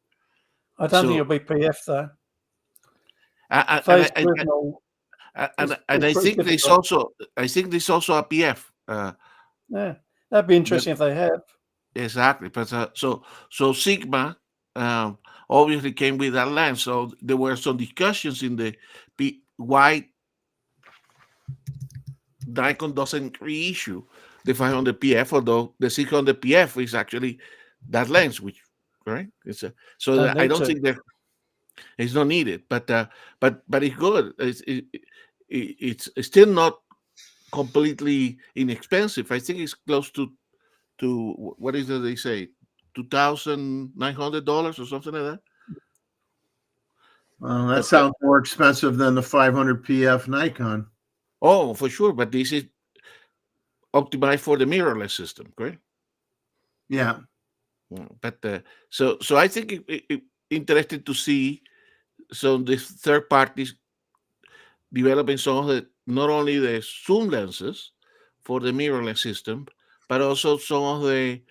S3: I don't think it'll be PF though.
S4: And I think there's also a PF.
S3: Yeah, that'd be interesting if they have.
S4: Exactly, but so Sigma obviously came with that lens. So there were some discussions in the why Nikon doesn't reissue the 500 PF, although the 600 PF is actually that lens, which right? I don't think that it's not needed, but it's good. It's still not completely inexpensive. I think it's close to what is it they say, $2,900 or something like that.
S1: Well, that sounds more expensive than the 500 PF Nikon.
S4: Oh, for sure, but this is optimized for the mirrorless system, correct?
S1: Yeah.
S4: But so I think it interested to see some these third parties developing some of the not only the zoom lenses for the mirrorless system, but also some of the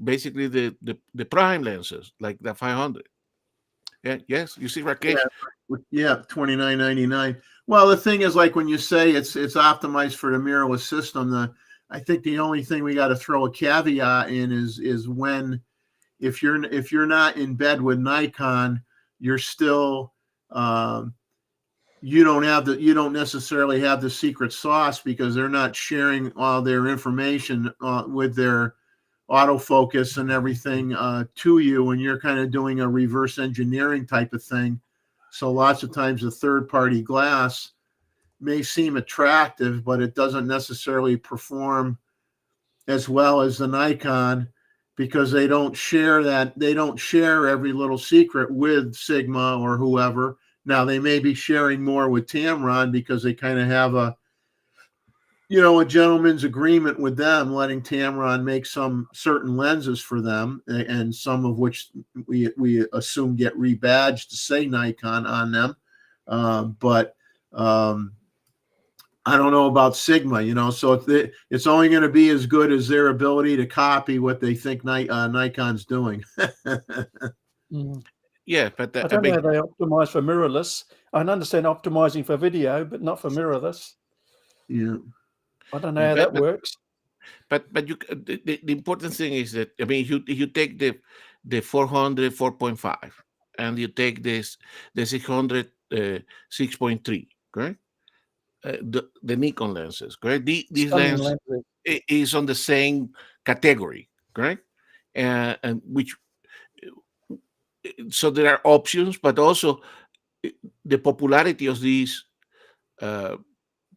S4: basically the prime lenses like the 500. Yeah, yes, you see, Rakesh.
S1: Yeah, $29.99. Well, the thing is, like when you say it's optimized for the mirrorless system, I think the only thing we got to throw a caveat in is when if you're not in bed with Nikon, you're still you don't necessarily have the secret sauce because they're not sharing all their information with their autofocus and everything to you, and you're kind of doing a reverse engineering type of thing. So lots of times the third-party glass may seem attractive, but it doesn't necessarily perform as well as the Nikon because they don't share every little secret with Sigma or whoever. Now they may be sharing more with Tamron because they kind of have a gentleman's agreement with them, letting Tamron make some certain lenses for them, and some of which we assume get rebadged to say Nikon on them. But I don't know about Sigma, so it's only going to be as good as their ability to copy what they think Nikon's doing.
S4: Yeah, but
S3: I don't know how they optimize for mirrorless. I can understand optimizing for video, but not for mirrorless.
S1: Yeah.
S3: I don't know how that works.
S4: But the important thing is that you take the 400 4.5 and you take the 600 6.3, correct? The Nikon lenses, correct? These lenses is on the same category, correct? And which so there are options, but also the popularity of these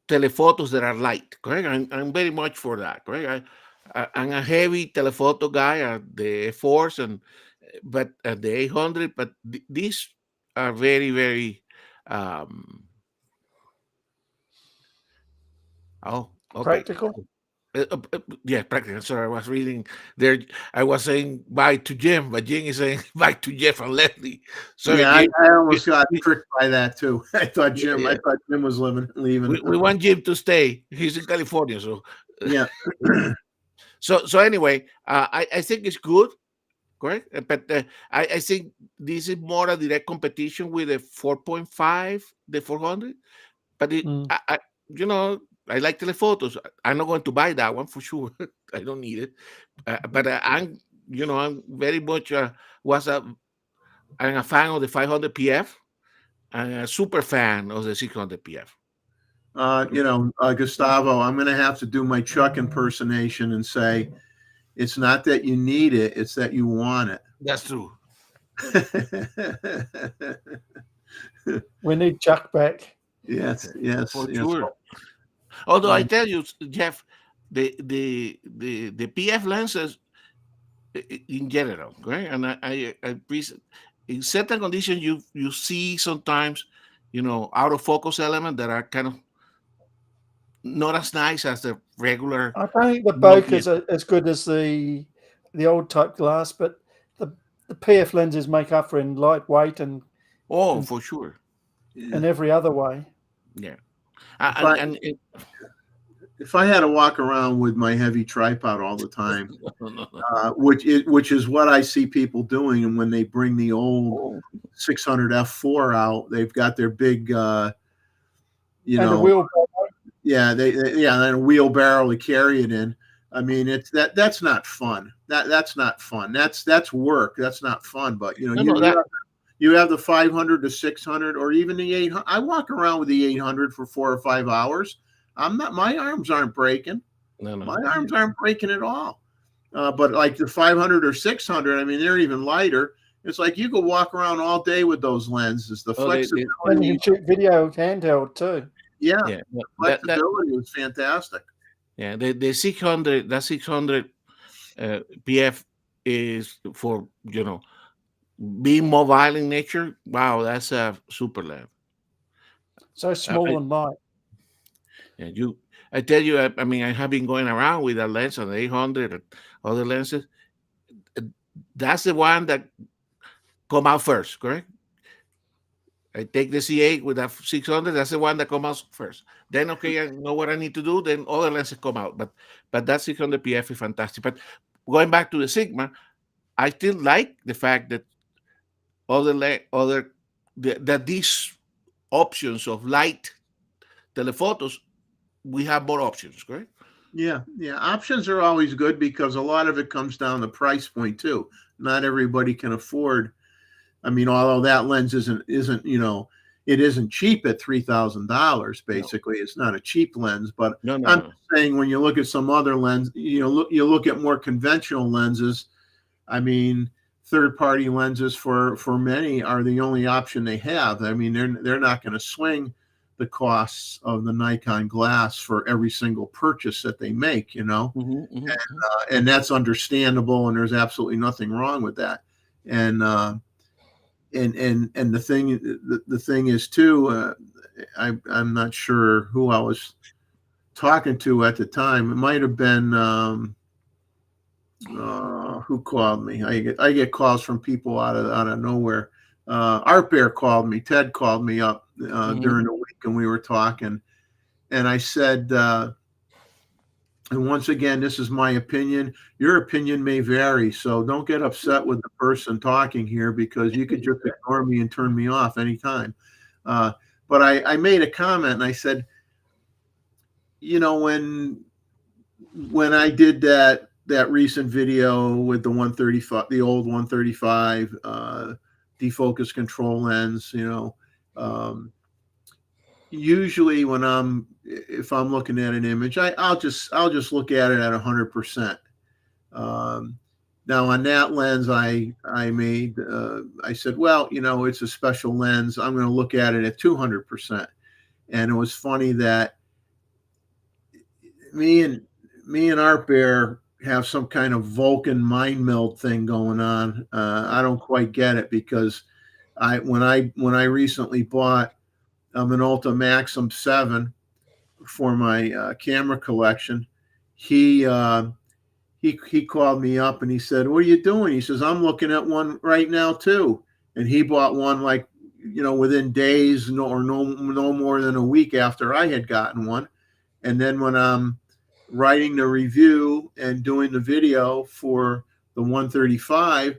S4: telephotos that are light, correct? I'm very much for that, correct? I'm a heavy telephoto guy at the F4s but at the 800, but these are very, very
S3: practical.
S4: Yeah, practical. Sorry, I was reading there. I was saying bye to Jim, but Jim is saying bye to Jeff and Leslie. So
S1: yeah, Jim, I almost got tricked by that too. I thought Jim was leaving.
S4: We want Jim to stay. He's in California, so
S1: yeah.
S4: So anyway, I think it's good, correct? But I think this is more a direct competition with the 4.5, the 400. But I like telephotos. I'm not going to buy that one for sure. I don't need it. But I'm very much I'm a fan of the 500 PF and a super fan of the 600 PF.
S1: Gustavo, I'm going to have to do my Chuck impersonation and say, it's not that you need it, it's that you want it.
S4: That's true.
S3: We need Chuck back.
S1: Yes,
S4: For
S1: yes.
S4: sure. Although I tell you, Jeff, the PF lenses in general, right? And I in certain conditions you see sometimes, out of focus element that are kind of not as nice as the regular.
S3: I don't think the bokeh's are as good as the old type glass, but the PF lenses make up for in lightweight and
S4: for sure,
S3: in every other way.
S4: Yeah.
S1: If I had to walk around with my heavy tripod all the time, which is what I see people doing, and when they bring the old 600 F4 out, they've got their big,
S3: and a wheelbarrow.
S1: Yeah, and a wheelbarrow to carry it in. I mean, that's not fun. That's not fun. That's work. That's not fun. But you have the 500 to 600, or even the 800. I walk around with the 800 for 4 or 5 hours. My arms aren't breaking.
S4: No.
S1: My arms aren't breaking at all. But like the 500 or 600, I mean, they're even lighter. It's like you could walk around all day with those lenses. The flexibility.
S3: And you can shoot video handheld too.
S1: Yeah. Flexibility was fantastic.
S4: Yeah, the 600, that 600 PF is for, being mobile in nature. Wow, that's a super lens.
S3: So small and light.
S4: Yeah, I tell you, I mean, I have been going around with that lens on the 800 and other lenses. That's the one that come out first, correct? I take the C8 with that 600. That's the one that comes out first. Then, okay, I know what I need to do. Then other lenses come out. But that 600 PF is fantastic. But going back to the Sigma, I still like the fact that that these options of light telephotos, we have more options, correct?
S1: Yeah. Options are always good because a lot of it comes down to price point too. Not everybody can afford. I mean, although that lens isn't it isn't cheap at $3,000. Basically, it's not a cheap lens. But I'm saying when you look at some other lens, you look at more conventional lenses. I mean, third-party lenses for many are the only option they have. I mean, they're not going to swing the costs of the Nikon glass for every single purchase that they make, and that's understandable, and there's absolutely nothing wrong with that. And the thing is too, I'm not sure who I was talking to at the time. It might have been who called me. I get calls from people out of nowhere. Art Bear called me. Ted called me up during the week, and we were talking. And I said, and once again, this is my opinion. Your opinion may vary, so don't get upset with the person talking here, because you could just ignore me and turn me off anytime. But I made a comment, and I said, when I did that recent video with the 135, the old 135 defocus control lens, usually if I'm looking at an image, I'll just look at it at 100%. Now on that lens, I said, well, it's a special lens. I'm going to look at it at 200%. And it was funny that me and Art Bear have some kind of Vulcan mind meld thing going on. I don't quite get it, because when I recently bought an Ulta Maxim 7 for my camera collection, he called me up and he said, "What are you doing?" He says, "I'm looking at one right now too." And he bought one within days, no more than a week after I had gotten one. And then when I'm writing the review and doing the video for the 135,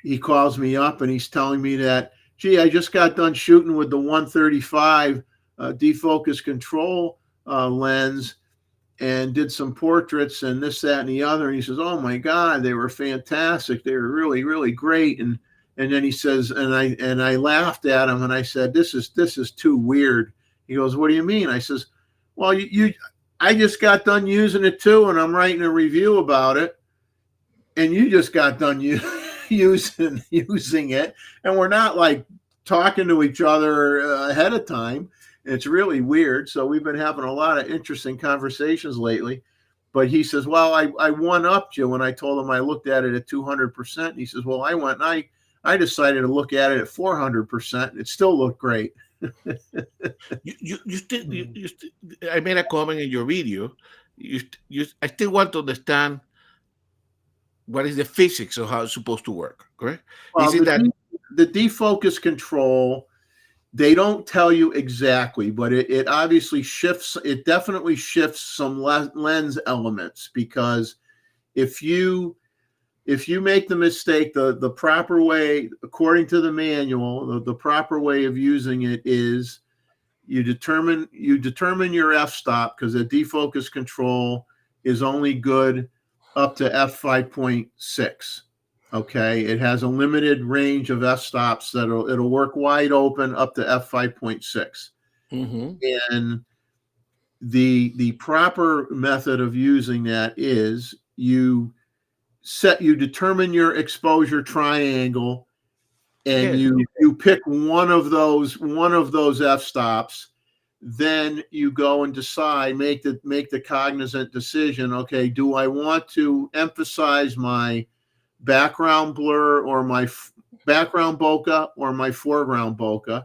S1: he calls me up and he's telling me that, "Gee, I just got done shooting with the 135 defocus control lens and did some portraits and this, that, and the other." And he says, "Oh my God, they were fantastic. They were really, really great." And then he says, and I laughed at him and I said, "This is too weird." He goes, "What do you mean?" I says, Well, I just got done using it too, and I'm writing a review about it. And you just got done using it, and we're not like talking to each other ahead of time. It's really weird. So we've been having a lot of interesting conversations lately. But he says, well, I one-upped you when I told him I looked at it at 200%. He says, well, I went and I decided to look at it at 400%. It still looked great.
S4: I made a comment in your video. I still want to understand what is the physics of how it's supposed to work, correct?
S1: Well,
S4: is it that
S1: the defocus control, they don't tell you exactly, but it obviously shifts. It definitely shifts some lens elements, because if you make the mistake, the proper way, according to the manual, the proper way of using it is you determine your f-stop, because the defocus control is only good up to f5.6. Okay, it has a limited range of f-stops that it'll work wide open up to f5.6. And the proper method of using that is you determine your exposure triangle, and you pick one of those f-stops. Then you go and decide, make the cognizant decision. Okay, do I want to emphasize my background blur or my background bokeh or my foreground bokeh?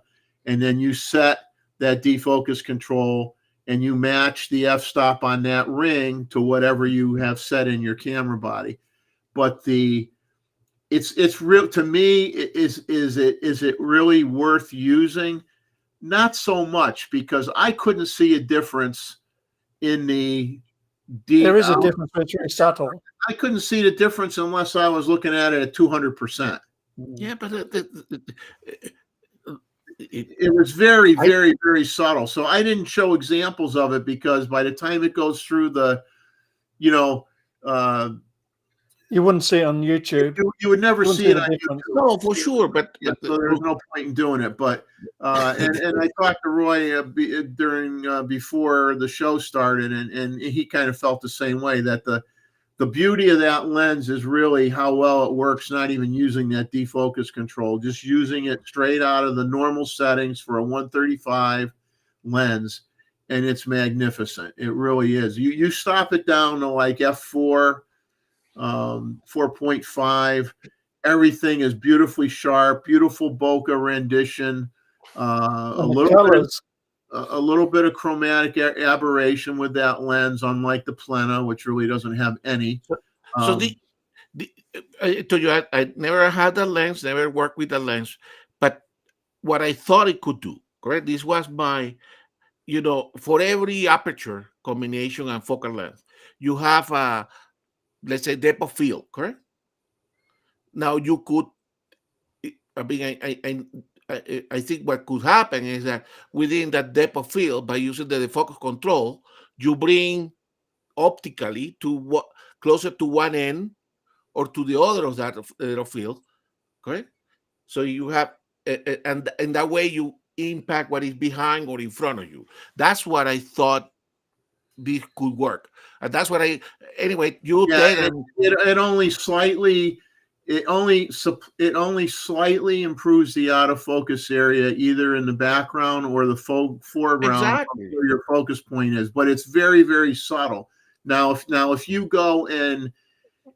S1: And then you set that defocus control, and you match the f-stop on that ring to whatever you have set in your camera body. But it's real to me. Is it really worth using? Not so much, because I couldn't see a difference in the
S3: There is a difference, but it's very subtle.
S1: I couldn't see the difference unless I was looking at it at 200%.
S4: Yeah, but
S1: it was very, very, very subtle. So I didn't show examples of it, because by the time it goes through the,
S3: you wouldn't see it on YouTube.
S1: You would never see it on YouTube.
S4: No, for sure. But
S1: so there's no point in doing it. But and I talked to Roy before the show started, and he kind of felt the same way, that the beauty of that lens is really how well it works, not even using that defocus control, just using it straight out of the normal settings for a 135 lens, and it's magnificent. It really is. You stop it down to like f4, 4.5. Everything is beautifully sharp, beautiful bokeh rendition, a little bit of chromatic aberration with that lens, unlike the Plena, which really doesn't have any.
S4: So I told you I never had that lens, never worked with the lens, but what I thought it could do, correct? This was my, for every aperture combination and focal length, you have a, let's say, depth of field, correct? Now you could, I think what could happen is that within that depth of field, by using the defocus control, you bring optically to closer to one end or to the other of that field, correct? So you have, and that way you impact what is behind or in front of you. That's what I thought this could work, and that's what anyway.
S1: It only slightly. It only slightly improves the out of focus area, either in the background or the foreground,
S4: exactly,
S1: where your focus point is. But it's very, very subtle. Now, if you go and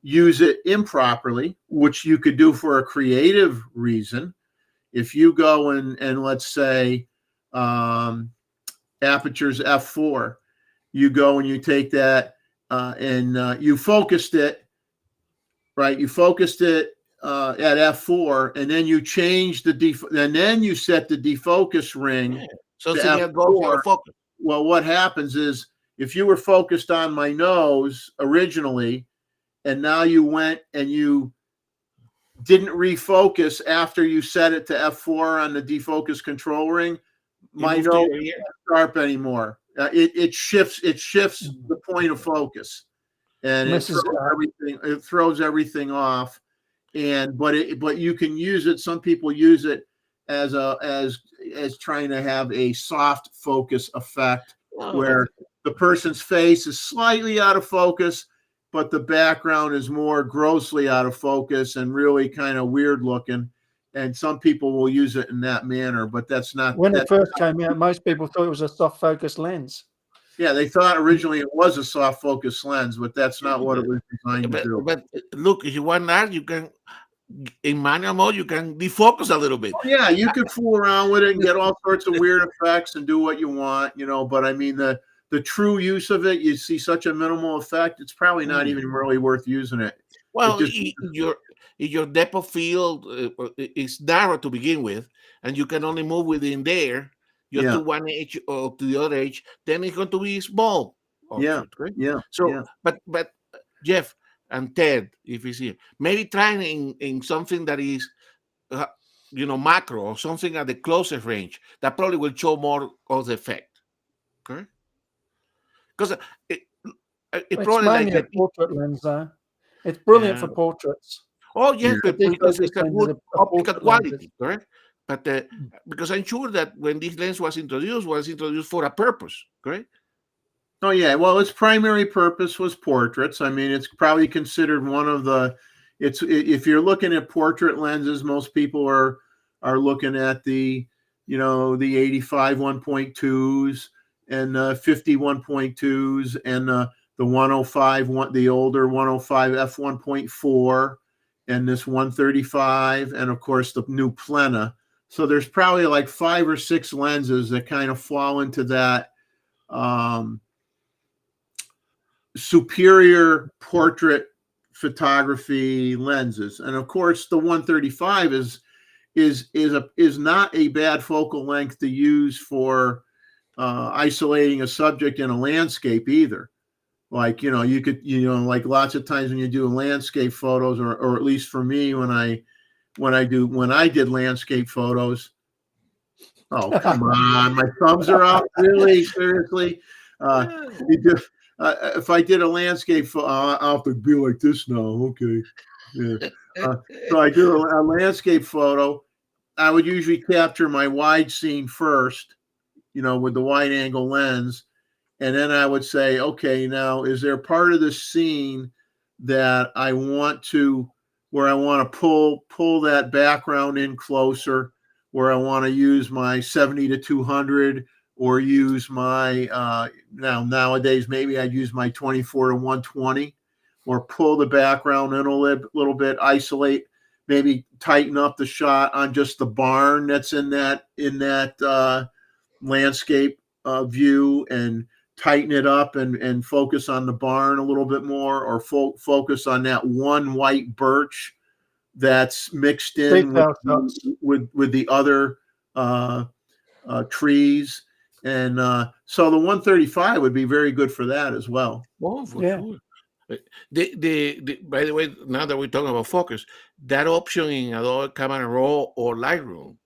S1: use it improperly, which you could do for a creative reason, if you go and let's say aperture's f4, you go and you take that and you focused it. Right, you focused it at f4, and then you change and then you set the defocus ring.
S4: So to f4. Focus.
S1: Well, what happens is, if you were focused on my nose originally, and now you went and you didn't refocus after you set it to f4 on the defocus control ring, my nose isn't sharp anymore. It shifts the point of focus. And it throws everything off, but you can use it. Some people use it as trying to have a soft focus effect, where the person's face is slightly out of focus, but the background is more grossly out of focus and really kind of weird looking. And some people will use it in that manner, but that's not.
S3: When it first came out, most people thought it was a soft focus lens.
S1: Yeah, they thought originally it was a soft focus lens, but that's not what it was designed to do.
S4: But look, if you want that, you can, in manual mode, you can defocus a little bit.
S1: Yeah, you could fool around with it and get all sorts of weird effects and do what you want, but I mean the true use of it, you see such a minimal effect, it's probably not even really worth using it.
S4: Well, your depth of field is narrow to begin with, and you can only move within there, just to one edge or to the other edge, then it's going to be small. Object, right? So, but Jeff and Ted, if he's here, maybe trying in something that is, macro or something at the closest range that probably will show more of the effect. Okay, because it's probably
S3: mainly a portrait lens, though. It's brilliant for portraits.
S4: Oh yes, because it's a good optical quality, correct? But because I'm sure that when this lens was introduced for a purpose, correct?
S1: Oh yeah, well, its primary purpose was portraits. I mean, it's probably considered one of the. If you're looking at portrait lenses, most people are looking at the, the 85 1.2s and 50 1.2s and the 105 the older 105 f1.4 and this 135 and of course the new Plena. So there's probably like 5 or 6 lenses that kind of fall into that superior portrait photography lenses. And of course the 135 is not a bad focal length to use for isolating a subject in a landscape either. Like, you could, like lots of times when you do landscape photos, or at least for me, when I did landscape photos. Oh, come on. My thumbs are up. Really? Seriously? If I did a landscape photo, I'll have to be like this now. Okay. Yeah. So I do a landscape photo. I would usually capture my wide scene first, with the wide angle lens. And then I would say, okay, now is there part of the scene that I want to pull that background in closer, where I want to use my 70 to 200 or use my, nowadays, maybe I'd use my 24 to 120 or pull the background in a little bit, isolate, maybe tighten up the shot on just the barn that's in that landscape view and tighten it up and focus on the barn a little bit more, or focus on that one white birch that's mixed in with the other trees. And so the 135 would be very good for that as well.
S4: Oh, for sure. By the way, now that we're talking about focus, that option in Adobe Camera Raw or Lightroom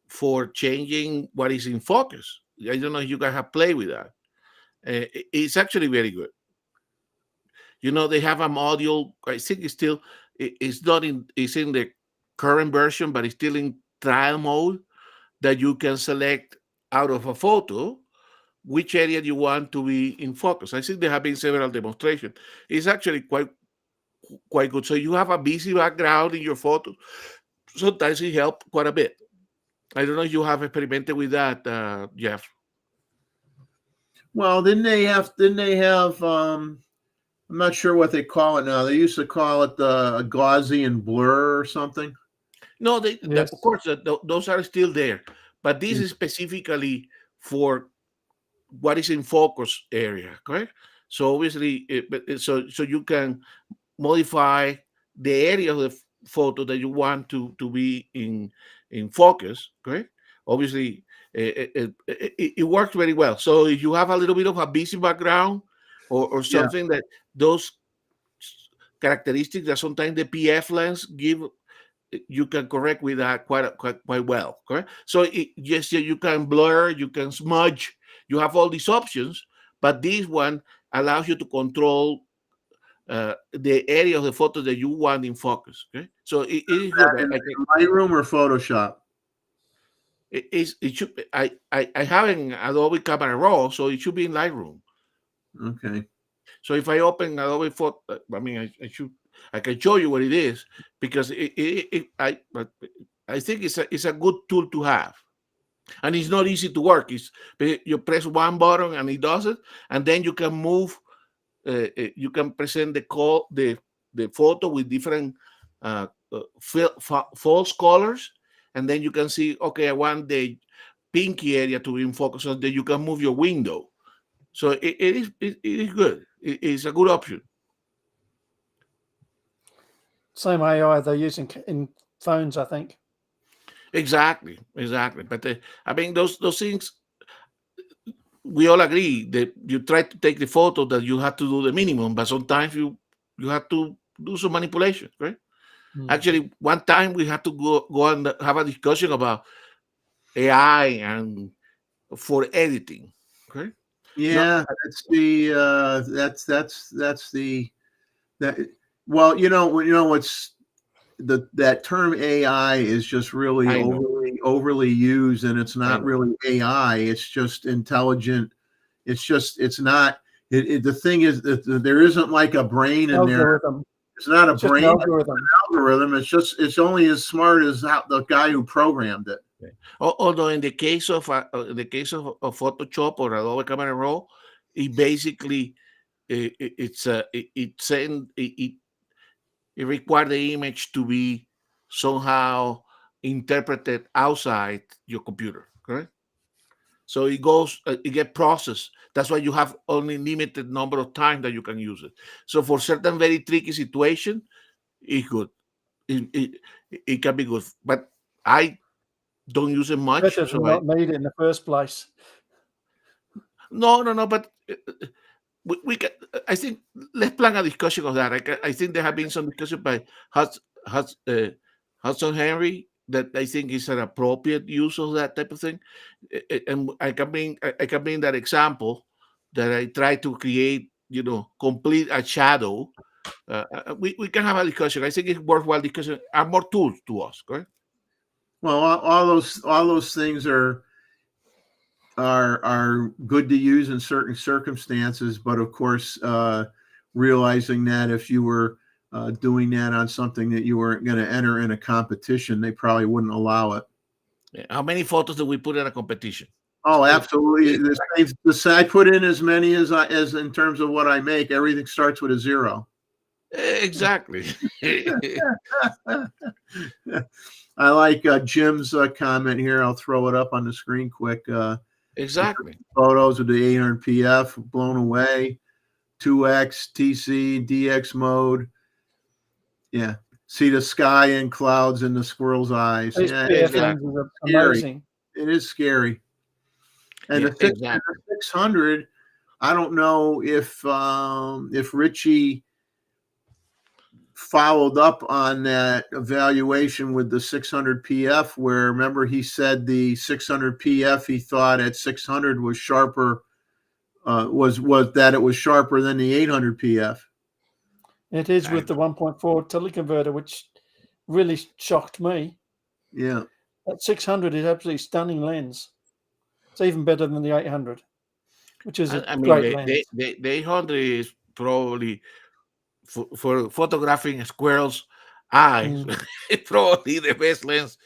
S4: for changing what is in focus, I don't know if you guys have played with that. It's actually very good. They have a module. I think it's still, it's in the current version, but it's still in trial mode, that you can select out of a photo which area you want to be in focus. I think there have been several demonstrations. It's actually quite good. So you have a busy background in your photo. Sometimes it helps quite a bit. I don't know if you have experimented with that, Jeff.
S1: Well, didn't they have I'm not sure what they call it now. They used to call it the Gaussian blur or something.
S4: No, of course, those are still there. But this is specifically for what is in focus area, correct? So obviously, so you can modify the area of the photo that you want to be in focus, correct? Obviously, it works very well. So if you have a little bit of a busy background or something that those characteristics that sometimes the PF lens give, you can correct with that quite well, correct? So yes, you can blur, you can smudge, you have all these options, but this one allows you to control the area of the photo that you want in focus. Okay, so it is good.
S1: Lightroom or Photoshop?
S4: It should. I have an Adobe Camera Raw, so it should be in Lightroom.
S1: Okay.
S4: So if I open Adobe Photo, I mean, I can show you what it is, because I think it's a good tool to have, and it's not easy to work. You press one button and it does it, and then you can move. You can present the photo with different false colors, and then you can see, okay, I want the pinky area to be in focus, so that you can move your window. So it is good. It's a good option.
S3: Same AI they're using in phones, I think.
S4: Exactly. But I mean, those things, we all agree that you try to take the photo, that you have to do the minimum, but sometimes you have to do some manipulation, right? Actually, one time we had to go and have a discussion about AI and for editing. Okay.
S1: Yeah, that's the that. Well, what's that term AI is just really overly used, and it's not really AI. It's just intelligent. It's not. The thing is that there isn't like a brain in
S3: algorithm.
S1: there. It's not a brain.
S3: Algorithm.
S1: It's an algorithm. It's only as smart as the guy who programmed it.
S4: Although in the case of Photoshop or Adobe Camera Raw, it basically it requires the image to be somehow interpreted outside your computer, correct? So it get processed. That's why you have only limited number of times that you can use it. So for certain very tricky situation, it's good. It can be good, but I don't use it much.
S3: Better than not need it in the first place.
S4: No. But we can. I think let's plan a discussion of that. I think there have been some discussion by Hudson Henry that I think is an appropriate use of that type of thing, and I can bring that example that I try to create, complete a shadow. We can have a discussion. I think it's worthwhile discussion. Are more tools to us, correct?
S1: Well, all those things are good to use in certain circumstances, but of course, realizing that if you were doing that on something that you weren't going to enter in a competition, they probably wouldn't allow it.
S4: How many photos do we put in a competition?
S1: Oh, absolutely. I put in as many as in terms of what I make. Everything starts with a 0.
S4: Exactly.
S1: I like Jim's comment here. I'll throw it up on the screen quick.
S4: Exactly.
S1: Photos of the 800 PF, blown away, 2X, TC, DX mode. Yeah. See the sky and clouds in the squirrel's eyes.
S3: These PF lenses are amazing.
S1: It is scary. And the 600, I don't know if Richie followed up on that evaluation with the 600 PF, where remember he said the 600 PF he thought at 600 was sharper, was that it was sharper than the 800 PF.
S3: It is with the 1.4 teleconverter, which really shocked me.
S1: Yeah,
S3: that 600 is absolutely stunning lens. It's even better than the 800, which is a great lens.
S4: The 800 is probably for photographing squirrels' eyes, probably the best lens.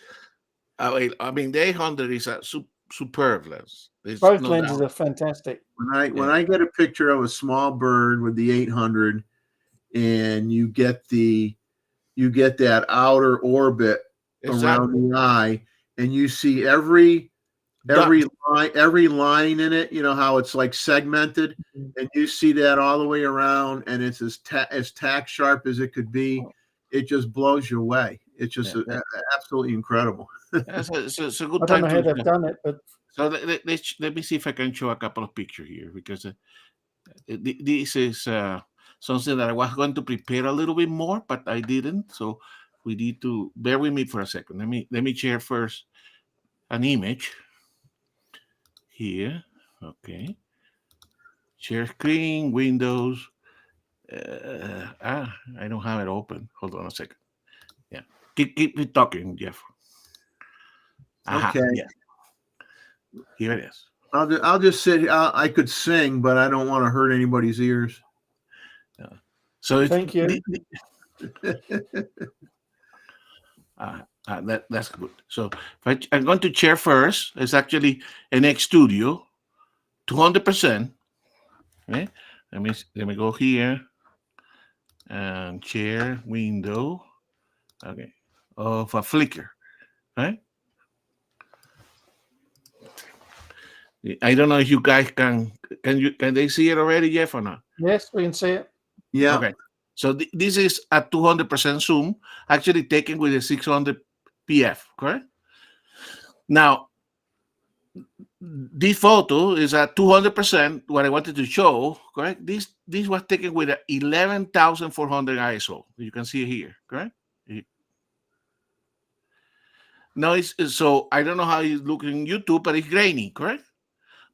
S4: I mean, the 800 is a superb lens.
S3: Both lenses are fantastic.
S1: When I get a picture of a small bird with the 800, and you get that outer orbit around the eye, and you see every line in it, how it's like segmented, and you see that all the way around, and it's as tack sharp as it could be. It just blows you away. It's just absolutely incredible.
S4: It's a good
S3: I don't know how they've done it, but
S4: so let me see if I can show a couple of pictures here, because this is something that I was going to prepare a little bit more, but I didn't. So we need to bear with me for a second. Let me share first an image here. Okay. Share screen, Windows. I don't have it open. Hold on a second. Yeah. Keep talking, Jeff.
S1: Okay.
S4: Yeah. Here it is.
S1: I'll just sit here. I could sing, but I don't want to hurt anybody's ears.
S4: So it's,
S3: Thank you.
S4: That's good. So if I'm going to share first. It's actually an X Studio, 200%. Okay, let me go here and share window. Okay, of a Flickr. Right. I don't know if you guys can they see it already, Jeff, or not?
S3: Yes, we can see it.
S1: Yeah.
S4: Okay. So this is at 200% zoom, actually taken with a 600 PF, correct? Now, this photo is at 200%. What I wanted to show, correct? This was taken with a 11,400 ISO. You can see it here, correct? Now so I don't know how it's looking on YouTube, but it's grainy, correct?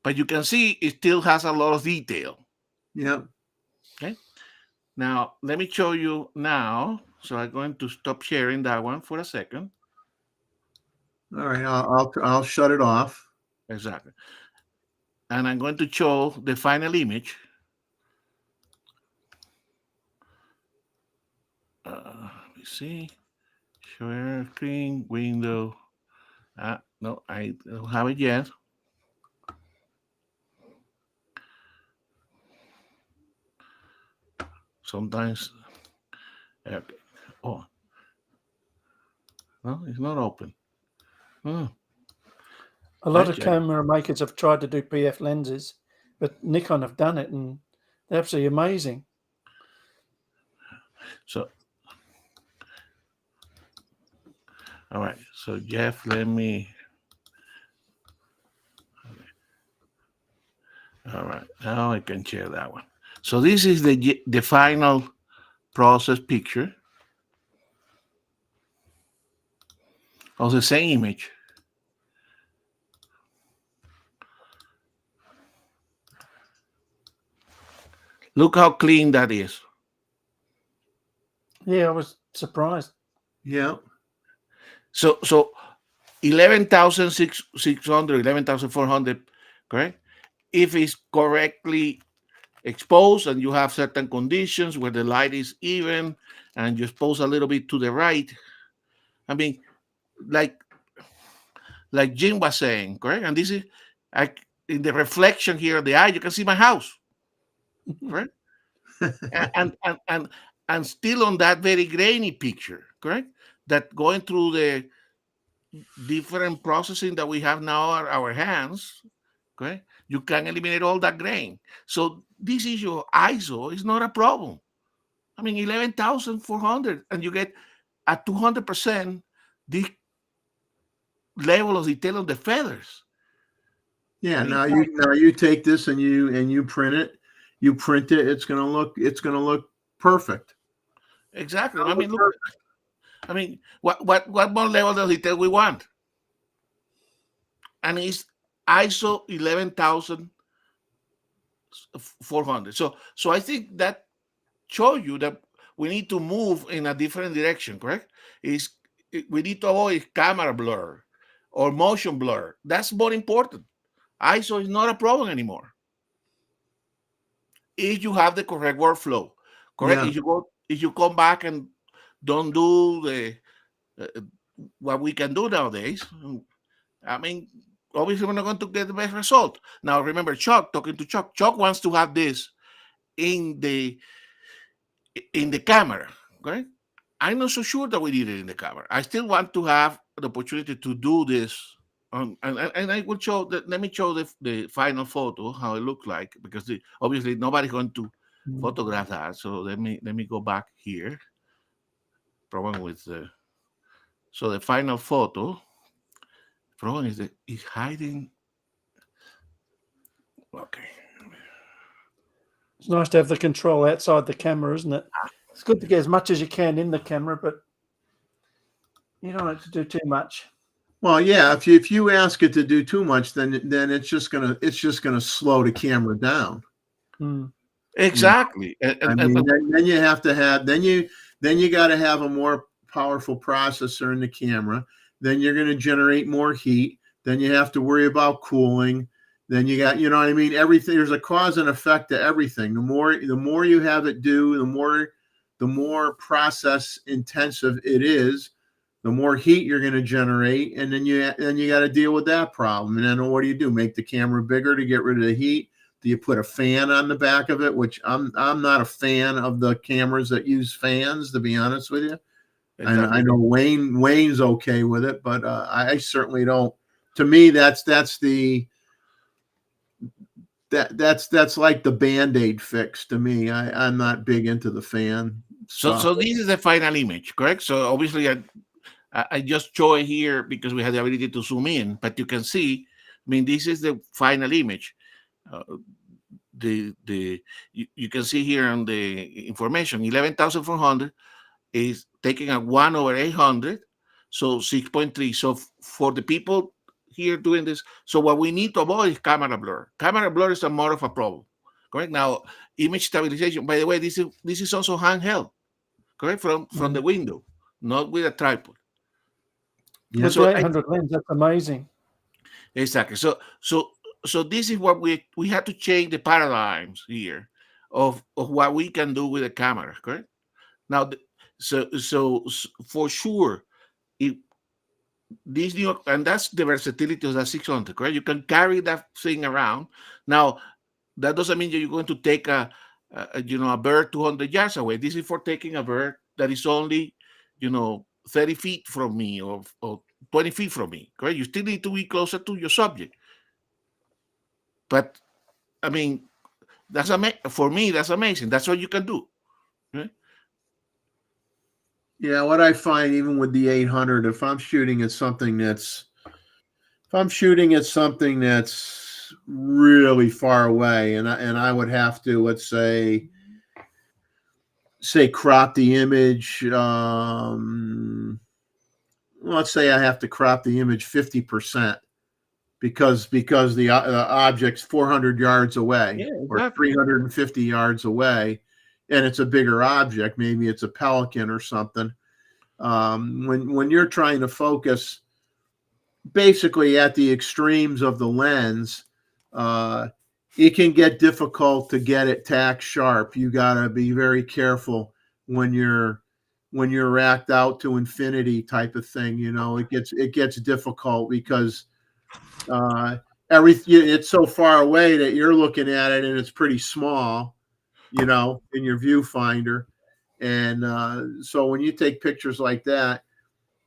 S4: But you can see it still has a lot of detail.
S1: Yeah.
S4: Okay. Now let me show you now. So I'm going to stop sharing that one for a second.
S1: All right. I'll shut it off.
S4: Exactly. And I'm going to show the final image. Let me see. Share screen window. No, I don't have it yet. Sometimes. Okay. Oh. No, it's not open. Oh.
S3: A lot of camera makers have tried to do PF lenses, but Nikon have done it, and they're absolutely amazing.
S4: So, all right. So, Jeff, let me. Okay. All right. Now I can share that one. So this is the final process picture of the same image. Look how clean that is.
S3: Yeah, I was surprised.
S1: Yeah.
S4: So 11,600, 11,400, correct? If it's correctly exposed and you have certain conditions where the light is even and you expose a little bit to the right, I mean, like Jim was saying, correct? And this is in the reflection here of the eye, you can see my house, correct? and still on that very grainy picture, correct? That going through the different processing that we have now at our hands, okay, you can eliminate all that grain. So this issue of ISO is not a problem. I mean, 11,400, and you get at 200% the level of detail of the feathers.
S1: Yeah. Now you take this and you print it. You print it. It's gonna look perfect.
S4: Exactly. I mean, look. I mean, what more level of detail we want? And it's ISO 11,400. So I think that shows you that we need to move in a different direction, correct? We need to avoid camera blur or motion blur. That's more important. ISO is not a problem anymore. If you have the correct workflow, correct? Yeah. If you come back and don't do the what we can do nowadays, I mean, obviously we're not going to get the best result. Now remember, talking to Chuck wants to have this in the camera, okay? I'm not so sure that we need it in the camera. I still want to have the opportunity to do this, and I will show that. Let me show the final photo, how it looks like, because obviously nobody's going to photograph that. So let me go back here. Problem with so the final photo. Problem is that it's hiding. Okay.
S3: It's nice to have the control outside the camera, isn't it? It's good to get as much as you can in the camera, but you don't have to do too much.
S1: Well, yeah. If you ask it to do too much, then it's just gonna slow the camera down.
S4: Exactly.
S1: Then you have to have then you got to have a more powerful processor in the camera. Then you're going to generate more heat. Then you have to worry about cooling. then you got, you know what I mean? Everything, there's a cause and effect to everything. The more you have it do, the more process intensive it is, the more heat you're going to generate, and then you got to deal with that problem. And then what do? Make the camera bigger to get rid of the heat? Do you put a fan on the back of it? Which I'm not a fan of the cameras that use fans, to be honest with you.
S4: Exactly.
S1: I know Wayne's okay with it, but I certainly don't. To me, that's like the Band-Aid fix to me. I'm not big into the fan stuff.
S4: So this is the final image, correct? So obviously I just show it here because we have the ability to zoom in, but you can see, I mean, this is the final image. You can see here on the information, 11,400 is taking a 1/800, so 6.3. So for the people here doing this, so what we need to avoid is camera blur. Camera blur is more of a problem, correct? Now, image stabilization, by the way, this is also handheld, correct? From the window, not with a tripod.
S3: Yeah. With the 800 lens, that's amazing.
S4: Exactly. So this is what we had to change the paradigms here of what we can do with the camera, correct? Now, so for sure, if this new, and that's the versatility of that 600, correct? You can carry that thing around. Now, that doesn't mean that you're going to take a bird 200 yards away. This is for taking a bird that is only, 30 feet from me or 20 feet from me, correct? You still need to be closer to your subject. But I mean, for me, that's amazing. That's what you can do. Right?
S1: Yeah, what I find even with the 800, if I'm shooting at something that's really far away, and I would have to, let's say crop the image. Let's say I have to crop the image 50%. Because the object's 400 yards away, or 350 yards away, and it's a bigger object. Maybe it's a pelican or something. When you're trying to focus basically at the extremes of the lens, it can get difficult to get it tack sharp. You got to be very careful when you're racked out to infinity type of thing. It gets difficult because it's so far away that you're looking at it and it's pretty small, in your viewfinder. And so when you take pictures like that,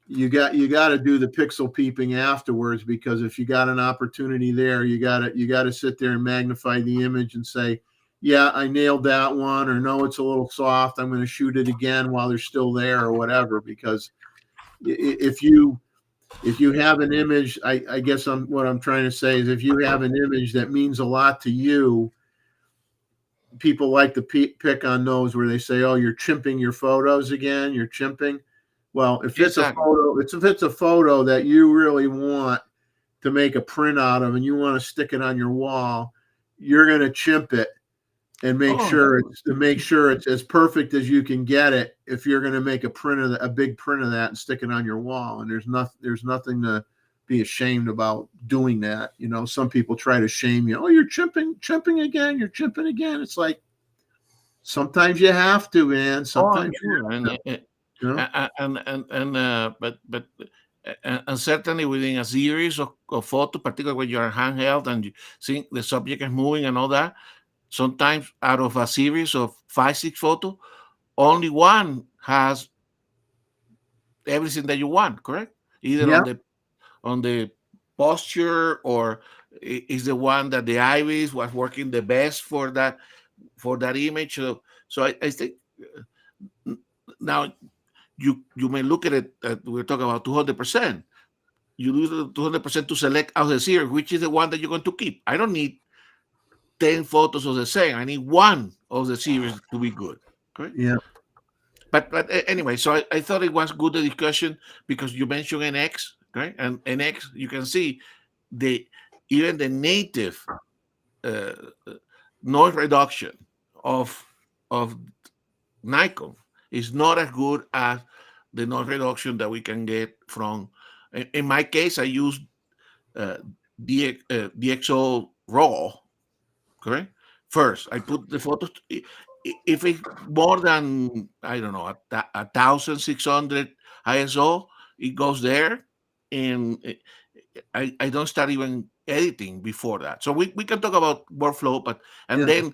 S1: you got to do the pixel peeping afterwards, because if you got an opportunity there, you got to sit there and magnify the image and say, yeah, I nailed that one, or no, it's a little soft, I'm going to shoot it again while they're still there, or whatever. Because if you have an image, I guess what I'm trying to say is, if you have an image that means a lot to you, people like to pick on those where they say, oh, you're chimping your photos again, you're chimping. Well, if it's a photo that you really want to make a print out of and you want to stick it on your wall, you're going to chimp it and make sure it's as perfect as you can get it. If you're going to make a big print of that and stick it on your wall, and there's nothing to be ashamed about doing that. Some people try to shame you. Oh, you're chimping again. You're chimping again. It's like, sometimes you have to, man. Sometimes
S4: and certainly within a series of photos, particularly when you're handheld and you see the subject is moving and all that, sometimes out of a series of 5-6 photos, only one has everything that you want, correct? Either on the posture, or is the one that the iris was working the best for that image. So I think now you may look at it, we're talking about 200%. You do the 200% to select out the series, which is the one that you're going to keep. I don't need 10 photos of the same. I need one of the series to be good. Correct?
S1: Yeah.
S4: But anyway, so I thought it was good, the discussion, because you mentioned NX, right? And NX, you can see even the native noise reduction of Nikon is not as good as the noise reduction that we can get from. In my case, I use DxO raw, correct? First, I put the photos. If it's more than, I don't know, 1,600 ISO, it goes there, and I don't start even editing before that. So we can talk about workflow, but
S1: Yeah.
S4: then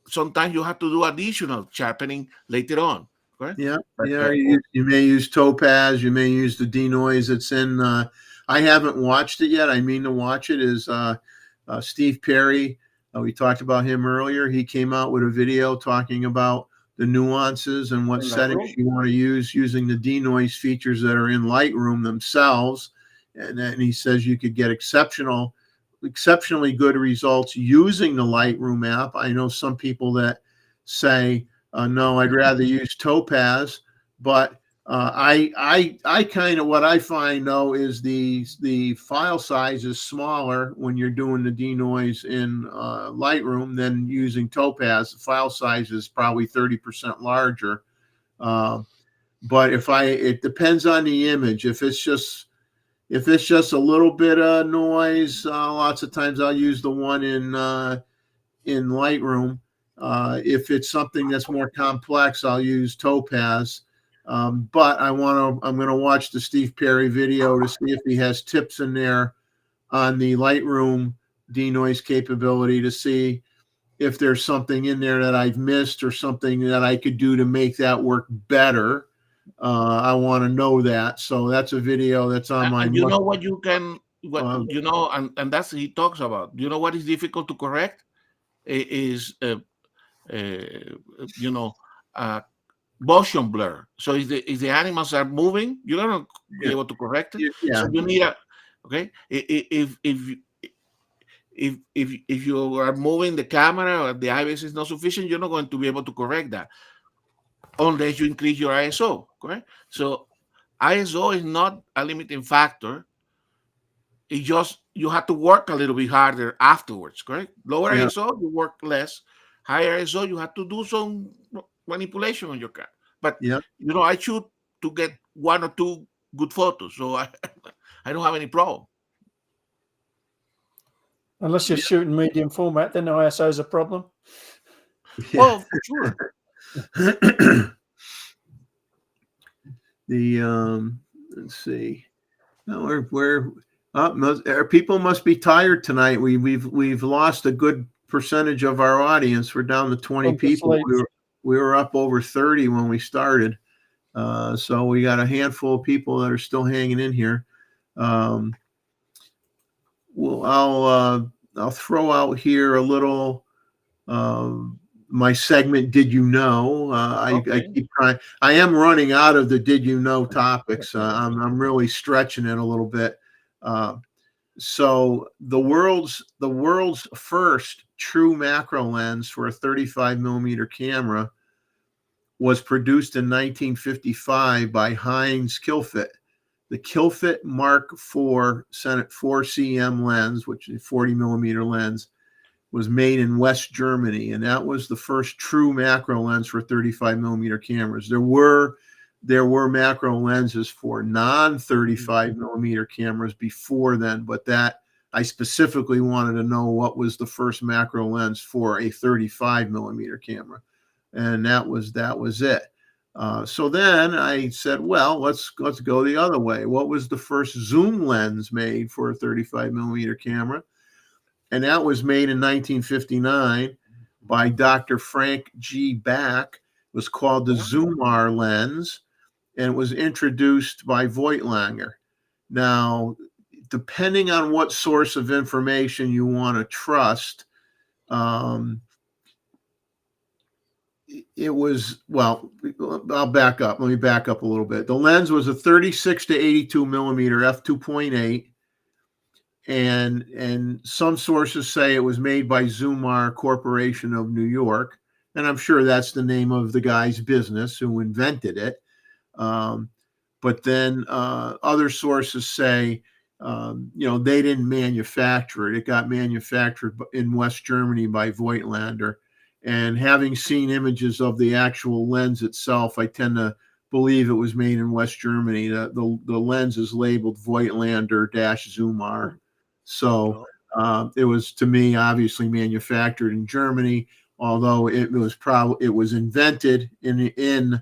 S4: sometimes you have to do additional sharpening later on. Correct?
S1: Yeah,
S4: But,
S1: yeah. You may use Topaz. You may use the denoise that's in. I haven't watched it yet. I mean to watch it. Is Steve Perry? We talked about him earlier. He came out with a video talking about the nuances and what
S3: In
S1: settings
S3: Lightroom?
S1: you want to use using the denoise features that are in Lightroom themselves. And then he says you could get exceptionally good results using the Lightroom app. I know some people that say, no, I'd rather use Topaz, but I kind of, what I find though is the file size is smaller when you're doing the denoise in Lightroom than using Topaz. The file size is probably 30% larger. But it depends on the image. If it's just a little bit of noise, lots of times I'll use the one in Lightroom. If it's something that's more complex, I'll use Topaz. But I'm going to watch the Steve Perry video to see if he has tips in there on the Lightroom denoise capability to see if there's something in there that I've missed or something that I could do to make that work better. I want to know that. So that's a video that's on my.
S4: and you know what you can, you know, and that's he talks about. You know what is difficult to correct is you know, motion blur. So if the animals are moving, you're gonna be able to correct it.
S1: Yeah.
S4: So you need if you are moving the camera or the IBIS is not sufficient, you're not going to be able to correct that unless you increase your ISO. Correct. So ISO is not a limiting factor. It just you have to work a little bit harder afterwards. Correct. Lower ISO, you work less. Higher ISO, you have to do some manipulation on your camera. But you know, I shoot to get 1 or 2 good photos, so I don't have any problem.
S3: Unless you're shooting medium format, then ISO is a problem.
S4: Well, for sure.
S1: Let's see. No, people must be tired tonight. We've lost a good percentage of our audience. We're down to 20 people. We were up over 30 when we started. So we got a handful of people that are still hanging in here. I'll throw out here a little my segment. Did you know? I keep trying. I am running out of the did you know topics. I'm really stretching it a little bit. So the world's first true macro lens for a 35 millimeter camera was produced in 1955 by Heinz Killfit. The Killfit Mark IV Senate 4cm lens, which is a 40 millimeter lens, was made in West Germany, and that was the first true macro lens for 35 millimeter cameras. There were macro lenses for non-35 millimeter cameras before then, but that I specifically wanted to know what was the first macro lens for a 35 millimeter camera, and that was it. So then I said, well, let's go the other way. What was the first zoom lens made for a 35 millimeter camera? And that was made in 1959 by Dr. Frank G. Back. It was called the Zoomar lens, and it was introduced by Voigtlander. Now, depending on what source of information you want to trust, it was, well, I'll back up. Let me back up a little bit. The lens was a 36 to 82 millimeter f2.8. And some sources say it was made by Zoomar Corporation of New York. And I'm sure that's the name of the guy's business who invented it. But then other sources say, they didn't manufacture it. It got manufactured in West Germany by Voigtlander. And having seen images of the actual lens itself, I tend to believe it was made in West Germany. The lens is labeled Voigtlander-Zoomar. So It was, to me, obviously manufactured in Germany, although it was invented in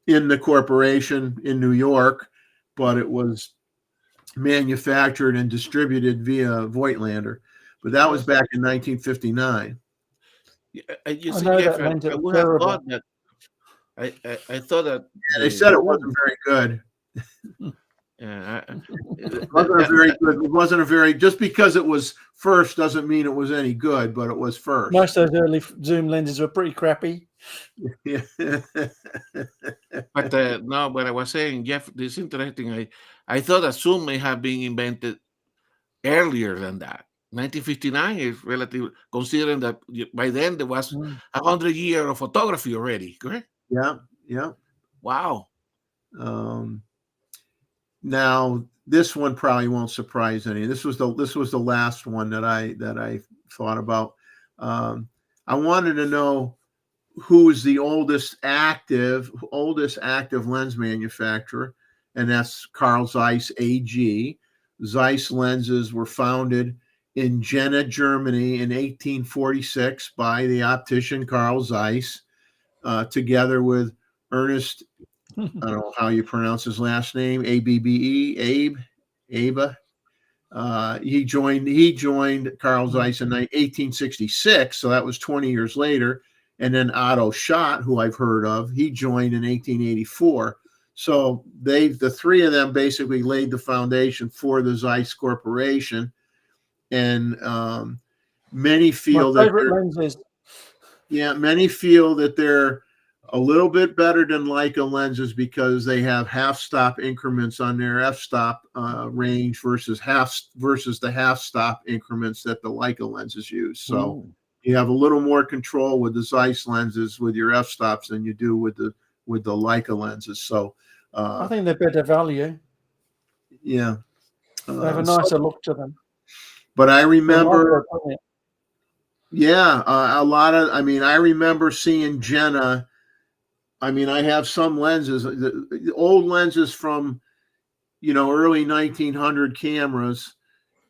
S1: the corporation in New York, but it was manufactured and distributed via Voigtlander. But that was back in 1959.
S4: You
S3: I
S4: see,
S3: know
S4: Jeff,
S3: that lens
S4: I
S3: is
S4: would have
S3: terrible.
S4: thought that. I thought that
S1: They said it wasn't very good. It wasn't a very good. It wasn't a very. Just because it was first doesn't mean it was any good, but it was first.
S3: Most of those early zoom lenses were pretty crappy.
S1: Yeah.
S4: But no, what I was saying, Jeff, this is interesting. I thought that zoom may have been invented earlier than that. 1959 is relative, considering that by then there was 100 years of photography already, correct?
S1: Yeah. Yeah.
S4: Wow.
S1: Now this one probably won't surprise any. This was the last one that I thought about. I wanted to know who is the oldest active lens manufacturer, and that's Carl Zeiss AG. Zeiss lenses were founded in Jena, Germany in 1846 by the optician Carl Zeiss, together with Ernest, I don't know how you pronounce his last name, Abe. He joined Carl Zeiss in 1866, so that was 20 years later. And then Otto Schott, who I've heard of, he joined in 1884. So the three of them basically laid the foundation for the Zeiss Corporation. And many feel that they're a little bit better than Leica lenses because they have half-stop increments on their f-stop range versus the half-stop increments that the Leica lenses use. So you have a little more control with the Zeiss lenses with your f-stops than you do with the Leica lenses. So
S3: I think they're better value.
S1: Yeah,
S3: They have a nicer look to them.
S1: But I remember, a lot of. I mean, I remember seeing Jena. I mean, I have some lenses, the old lenses from, early 1900 cameras.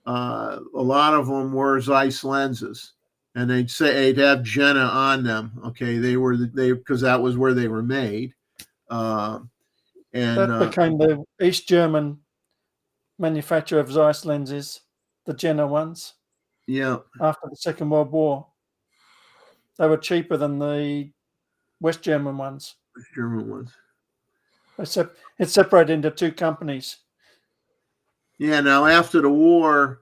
S1: A lot of them were Zeiss lenses, and they'd have Jena on them. Okay, because that was where they were made. And
S3: that became the East German manufacturer of Zeiss lenses, the Jena ones.
S1: Yeah.
S3: After the Second World War, they were cheaper than the West German ones. It's separated into two companies.
S1: Yeah. Now after the war,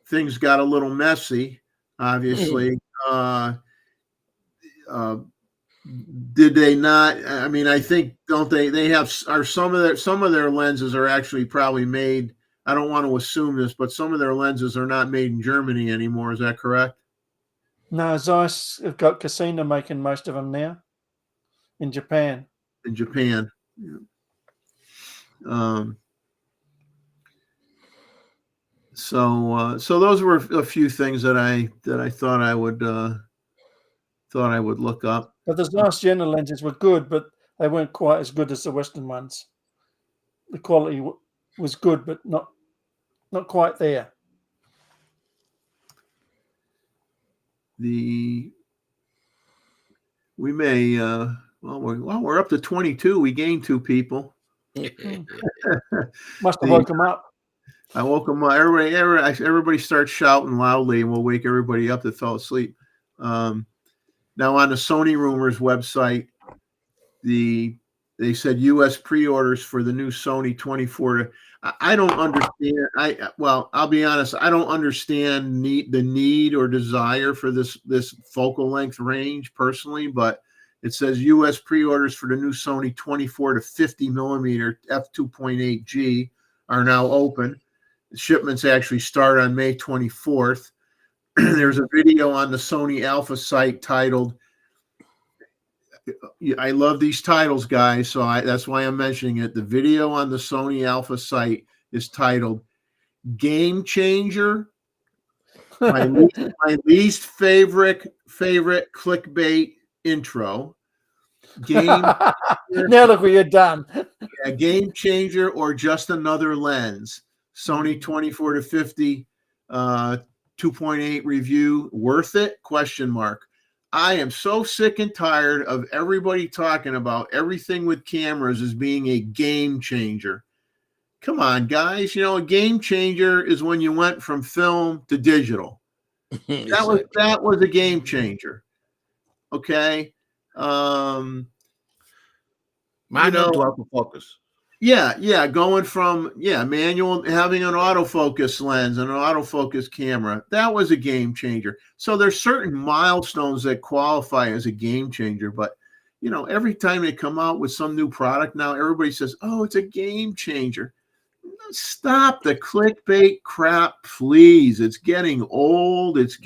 S1: things got a little messy. Obviously, did they not? I mean, I think don't they? They have some of their lenses are actually probably made. I don't want to assume this, but some of their lenses are not made in Germany anymore. Is that correct?
S3: No, Zeiss have got Casino making most of them now in Japan.
S1: Yeah. So those were a few things that I thought I would look up.
S3: But the Zeiss Jena lenses were good, but they weren't quite as good as the Western ones. The quality was good, but not quite there.
S1: We're up to 22. We gained 2 people.
S3: Must have woke them up.
S1: I woke them up. Everybody starts shouting loudly, and we'll wake everybody up that fell asleep. Now on the Sony Rumors website, they said U.S. pre-orders for the new Sony 24. I don't understand. I'll be honest. I don't understand the need or desire for this focal length range personally, but it says U.S. pre-orders for the new Sony 24 to 50 millimeter f2.8G are now open. Shipments actually start on May 24th. There's a video on the Sony Alpha site titled, I love these titles, guys, so that's why I'm mentioning it. The video on the Sony Alpha site is titled Game Changer, my least favorite clickbait intro.
S3: Now look what you've done.
S1: Game Changer or just another lens. Sony 24 to 50 2.8 review. Worth it? ? I am so sick and tired of everybody talking about everything with cameras as being a game changer. Come on, guys. You know, a game changer is when you went from film to digital. That was a game changer. Okay.
S4: Manual to autofocus.
S1: Yeah, going from manual, having an autofocus lens and an autofocus camera. That was a game changer. So there's certain milestones that qualify as a game changer, but you know, every time they come out with some new product now, everybody says, "Oh, it's a game changer." Stop the clickbait crap, please. It's getting old. It's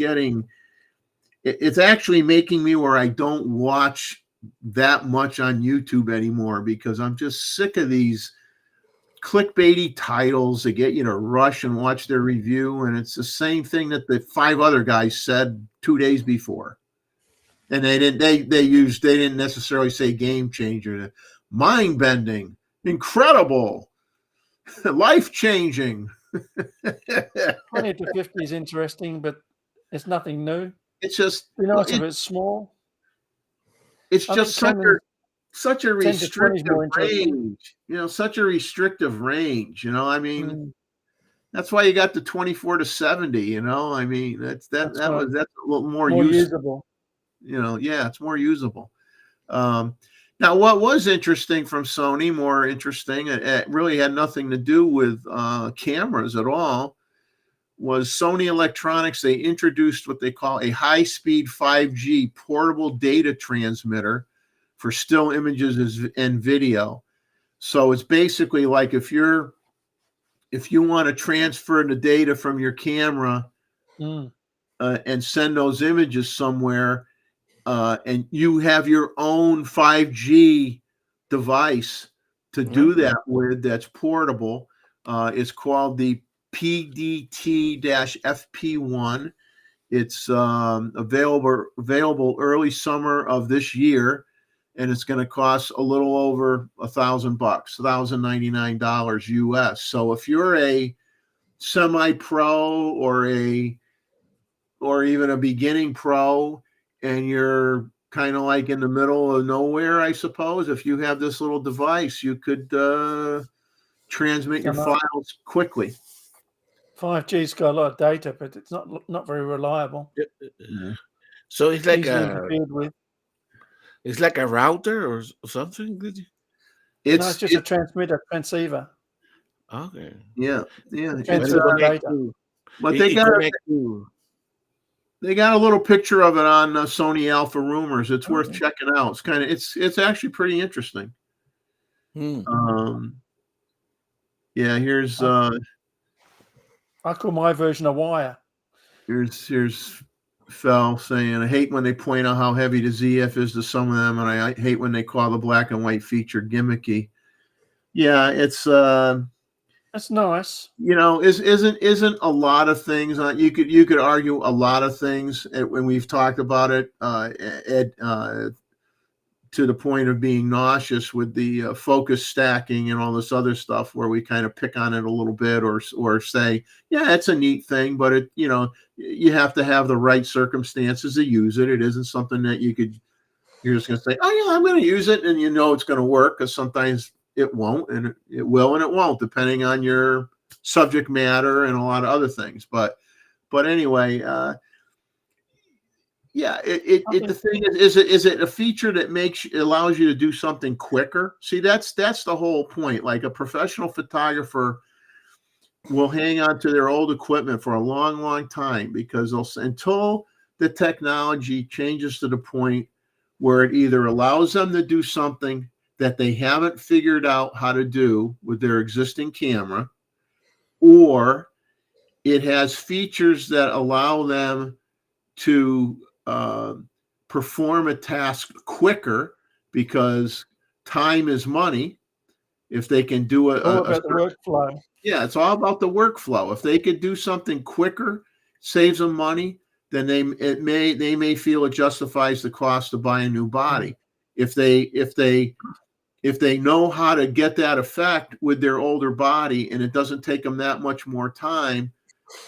S1: actually making me where I don't watch that much on YouTube anymore because I'm just sick of these clickbaity titles that get you to rush and watch their review. And it's the same thing that the 5 other guys said 2 days before. And they didn't necessarily say game changer, mind bending, incredible, life changing.
S3: 20 to 50 is interesting, but it's nothing new.
S1: It's just,
S3: Be nice if it's small.
S1: It's just such a restrictive range, you know, such a restrictive range, you know, I mean, that's why you got the 24 to 70, you know, I mean, that's a little more usable, you know, yeah, it's more usable. Now, what was interesting from Sony, more interesting, it really had nothing to do with cameras at all, was Sony Electronics. They introduced what they call a high-speed 5G portable data transmitter for still images and video. So it's basically like if you want to transfer the data from your camera and send those images somewhere, and you have your own 5G device to do that with, that's portable. It's called the PDT-FP1. It's available early summer of this year, and it's going to cost a little over $1,000, $1,099 US. So if you're a semi-pro or even a beginning pro, and you're kind of like in the middle of nowhere, I suppose, if you have this little device, you could transmit your files quickly.
S3: 5G's got a lot of data, but it's not very reliable.
S4: So it's like it's like a router or something.
S3: It's just a transmitter transceiver.
S4: Okay.
S1: Yeah.
S3: But
S1: they got a little picture of it on Sony Alpha Rumors. It's worth checking out. It's actually pretty interesting. Here's
S3: I call my version a wire.
S1: Here's Fel saying, I hate when they point out how heavy the ZF is to some of them, and I hate when they call the black and white feature gimmicky. Yeah, it's
S3: that's nice.
S1: You know, isn't a lot of things you could argue a lot of things when we've talked about it to the point of being nauseous with the focus stacking and all this other stuff, where we kind of pick on it a little bit or say, yeah, it's a neat thing, but it, you know, you have to have the right circumstances to use it. It isn't something that you're just going to say, oh yeah, I'm going to use it, and you know it's going to work, because sometimes it won't, and it will and it won't, depending on your subject matter and a lot of other things. But anyway, the thing is it a feature that allows you to do something quicker? See, that's the whole point. Like, a professional photographer will hang on to their old equipment for a long, long time, because until the technology changes to the point where it either allows them to do something that they haven't figured out how to do with their existing camera, or it has features that allow them to perform a task quicker, because time is money. If they can do
S3: the workflow.
S1: Yeah, it's all about the workflow. If they could do something quicker, saves them money, then they may feel it justifies the cost to buy a new body. If they know how to get that effect with their older body, and it doesn't take them that much more time,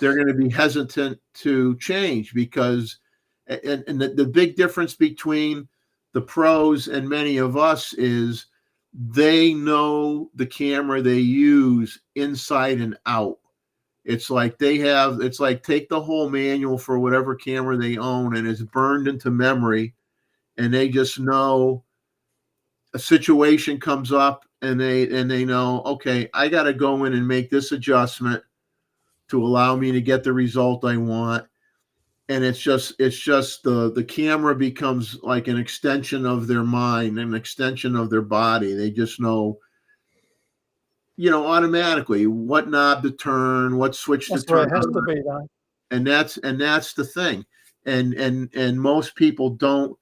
S1: they're going to be hesitant to change because, and the big difference between the pros and many of us is they know the camera they use inside and out. It's like take the whole manual for whatever camera they own and it's burned into memory, and they just know a situation comes up and they know, okay, I got to go in and make this adjustment to allow me to get the result I want. And it's just the camera becomes like an extension of their mind, an extension of their body. They just know, automatically what knob to turn, what switch
S3: That's
S1: to
S3: where
S1: turn
S3: it has
S1: on.
S3: to be, though.
S1: And that's the thing. And most people don't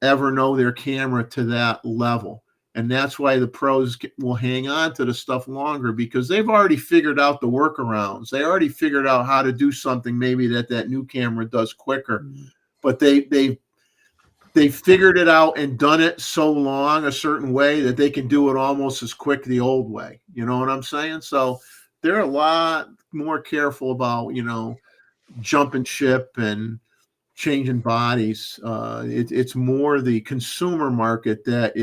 S1: ever know their camera to that level. And that's why the pros will hang on to the stuff longer, because they've already figured out the workarounds. They already figured out how to do something maybe that new camera does quicker. But they figured it out and done it so long a certain way that they can do it almost as quick the old way. You know what I'm saying? So they're a lot more careful about, jumping ship and changing bodies. It's more the consumer market that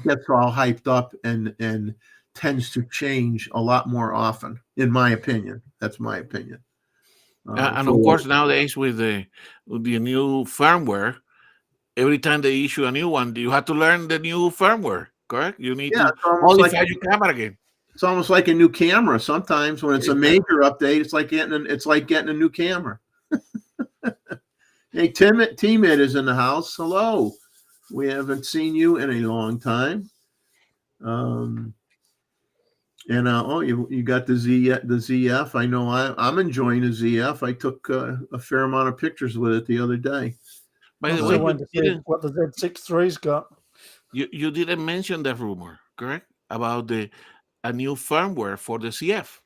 S1: gets all hyped up and tends to change a lot more often, in my opinion. That's my opinion.
S4: And of course, nowadays with the new firmware, every time they issue a new one, you have to learn the new firmware. Correct? You need to modify your camera again.
S1: It's almost like a new camera. Sometimes when it's a major update, it's like getting a new camera. Hey, T-Mid is in the house. Hello. We haven't seen you in a long time. You got the ZF. I know I'm enjoying the ZF. I took a fair amount of pictures with it the other day.
S4: By the way,
S3: what the Z63's got.
S4: You didn't mention that rumor, correct? About a new firmware for the CF.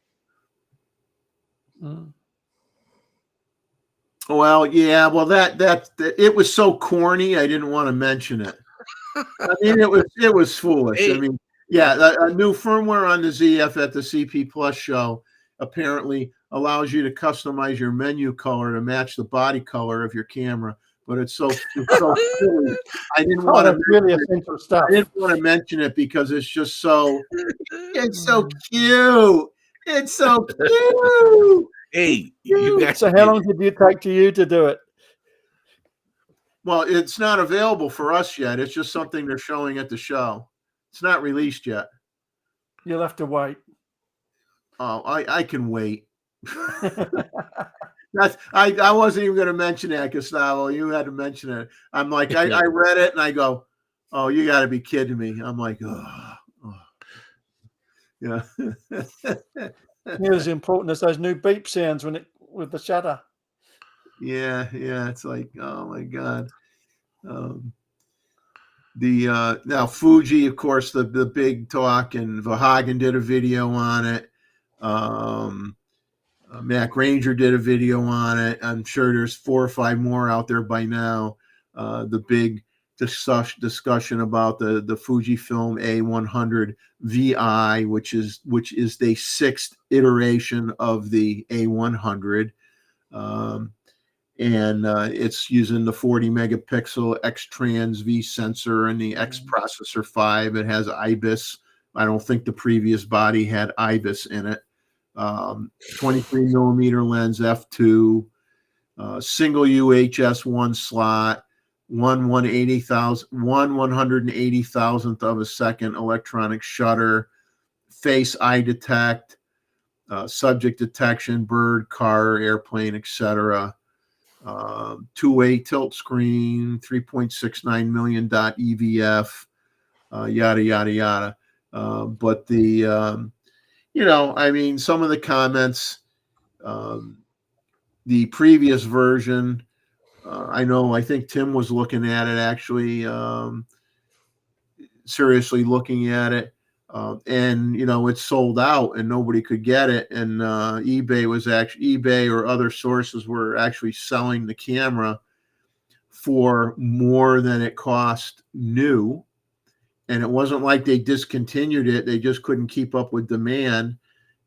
S1: Well, yeah. Well, that it was so corny. I didn't want to mention it. I mean, it was foolish.
S4: Hey.
S1: I mean, yeah, a new firmware on the ZF at the CP Plus show apparently allows you to customize your menu color to match the body color of your camera. But it's so silly. I didn't want to
S3: really essential stuff.
S1: I didn't want to mention it because it's just so cute. It's so cute.
S4: Hey, you guys.
S3: So how long did it take to do it?
S1: Well, it's not available for us yet. It's just something they're showing at the show. It's not released yet.
S3: You'll have to wait.
S1: Oh, I can wait. I wasn't even going to mention that, Gustavo. You had to mention it. I'm like, I read it and I go, oh, you got to be kidding me. I'm like, oh. Yeah.
S3: Near as important as those new beep sounds with the shutter.
S1: Yeah. It's like, oh my God. Now Fuji, of course, the big talk, and Verhagen did a video on it. Mac Ranger did a video on it. I'm sure there's 4 or 5 more out there by now. The big discussion about the Fujifilm A100 VI, which is the 6th iteration of the A100. And it's using the 40 megapixel X-Trans V sensor and the X processor 5. It has IBIS. I don't think the previous body had IBIS in it. 23 millimeter lens f2, single UHS 1 slot, 1/180,000th of a second electronic shutter, face eye detect, subject detection, bird, car, airplane, etc. 2-way tilt screen, 3.69 million dot EVF, yada yada yada. But the I mean, some of the comments, the previous version, I think Tim was looking at it, actually, seriously looking at it. And it's sold out and nobody could get it. And eBay or other sources were actually selling the camera for more than it cost new. And it wasn't like they discontinued it. They just couldn't keep up with demand.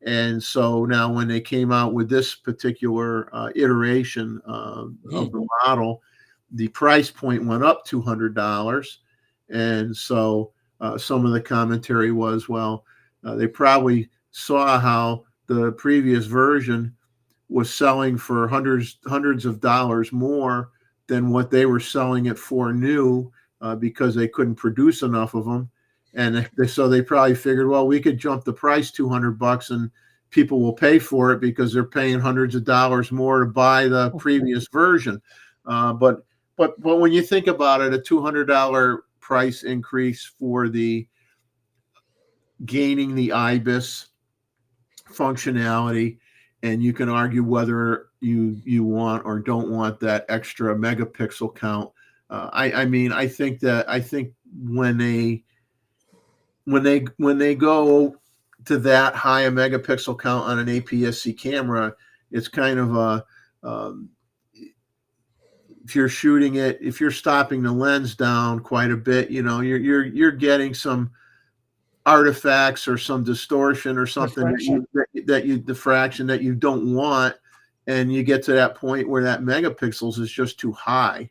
S1: And so now when they came out with this particular iteration of the model, the price point went up $200. And so some of the commentary was, well, they probably saw how the previous version was selling for hundreds of dollars more than what they were selling it for new, because they couldn't produce enough of them. And so they probably figured, well, we could jump the price $200 and people will pay for it because they're paying hundreds of dollars more to buy the previous version. But when you think about it, a $200 price increase for the gaining the IBIS functionality, and you can argue whether you want or don't want that extra megapixel count. I mean, I think when they go to that high a megapixel count on an APS-C camera, it's kind of a if you're shooting it, if you're stopping the lens down quite a bit, you're getting some artifacts or some distortion or something diffraction that you don't want, and you get to that point where that megapixels is just too high,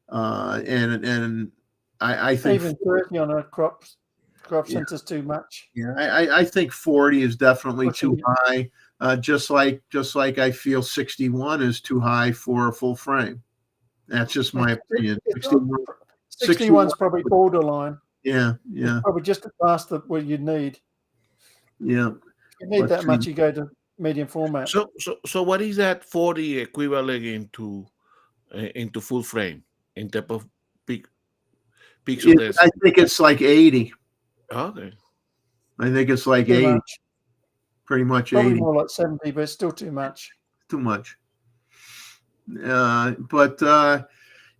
S1: and I think
S3: even 30 on a crop sensor is too much.
S1: Yeah, I think 40 is definitely too high. Just like I feel 61 is too high for a full frame. That's just my opinion.
S3: 61's probably borderline.
S1: Yeah.
S3: It's probably just past what you need.
S1: Yeah.
S3: You need that much, you go to medium format.
S4: So what is that 40 equivalent into full frame in type of pixel density?
S1: I think it's like 80.
S4: Okay.
S1: I think it's like
S3: too
S1: 80.
S3: Much.
S1: Pretty much
S3: Probably
S1: 80.
S3: more like 70, but it's still too much.
S1: Too much. But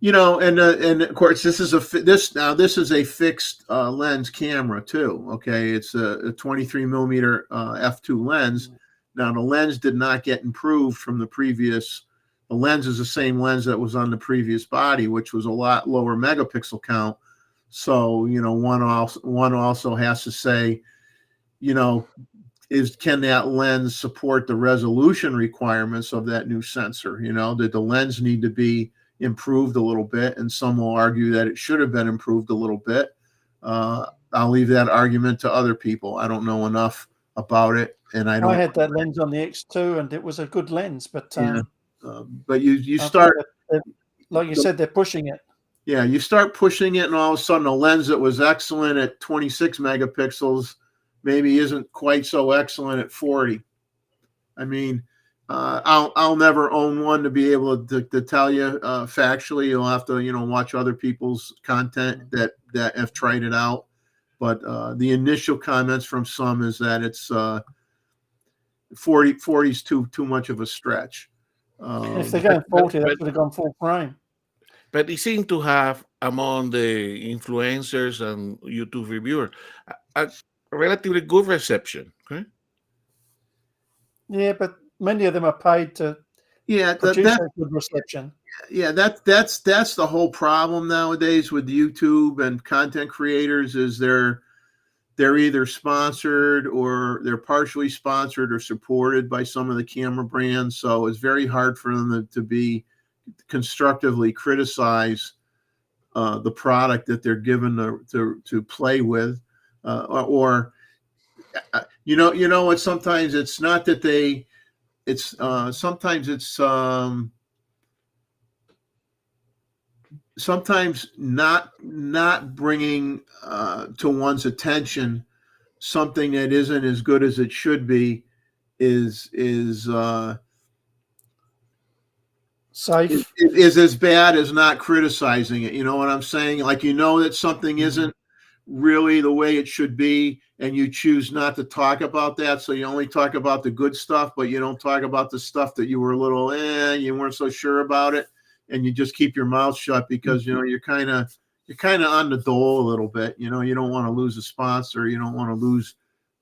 S1: and of course this is a fixed lens camera too. Okay, it's a 23 millimeter f2 lens. Now the lens did not get improved from the previous. The lens is the same lens that was on the previous body, which was a lot lower megapixel count. So one also has to say, can that lens support the resolution requirements of that new sensor? Did the lens need to be improved a little bit? And some will argue that it should have been improved a little bit. I'll leave that argument to other people. I don't know enough about it, and I
S3: had that lens on the X2, and it was a good lens, but
S1: you start,
S3: like you said, they're pushing it.
S1: Yeah, you start pushing it, and all of a sudden, a lens that was excellent at 26 megapixels maybe isn't quite so excellent at 40. I mean, I'll never own one to be able to tell you factually. You'll have to watch other people's content that have tried it out. But the initial comments from some is that it's 40 is too much of a stretch.
S3: If they're going 40, they should have gone full frame.
S4: But they seem to have, among the influencers and YouTube reviewers, a relatively good reception. Okay?
S3: Yeah, but many of them are paid to produce a good reception.
S1: Yeah, that's the whole problem nowadays with YouTube and content creators is they're either sponsored or they're partially sponsored or supported by some of the camera brands. So it's very hard for them to be constructively criticize the product that they're given to play with, or what? Sometimes it's not that sometimes not bringing to one's attention something that isn't as good as it should be is
S3: safe.
S1: Is as bad as not criticizing it. You know what I'm saying? Like, that something isn't really the way it should be, and you choose not to talk about that. So you only talk about the good stuff, but you don't talk about the stuff that you were a little, you weren't so sure about it. And you just keep your mouth shut because, you're kind of on the dole a little bit. You don't want to lose a sponsor. You don't want to lose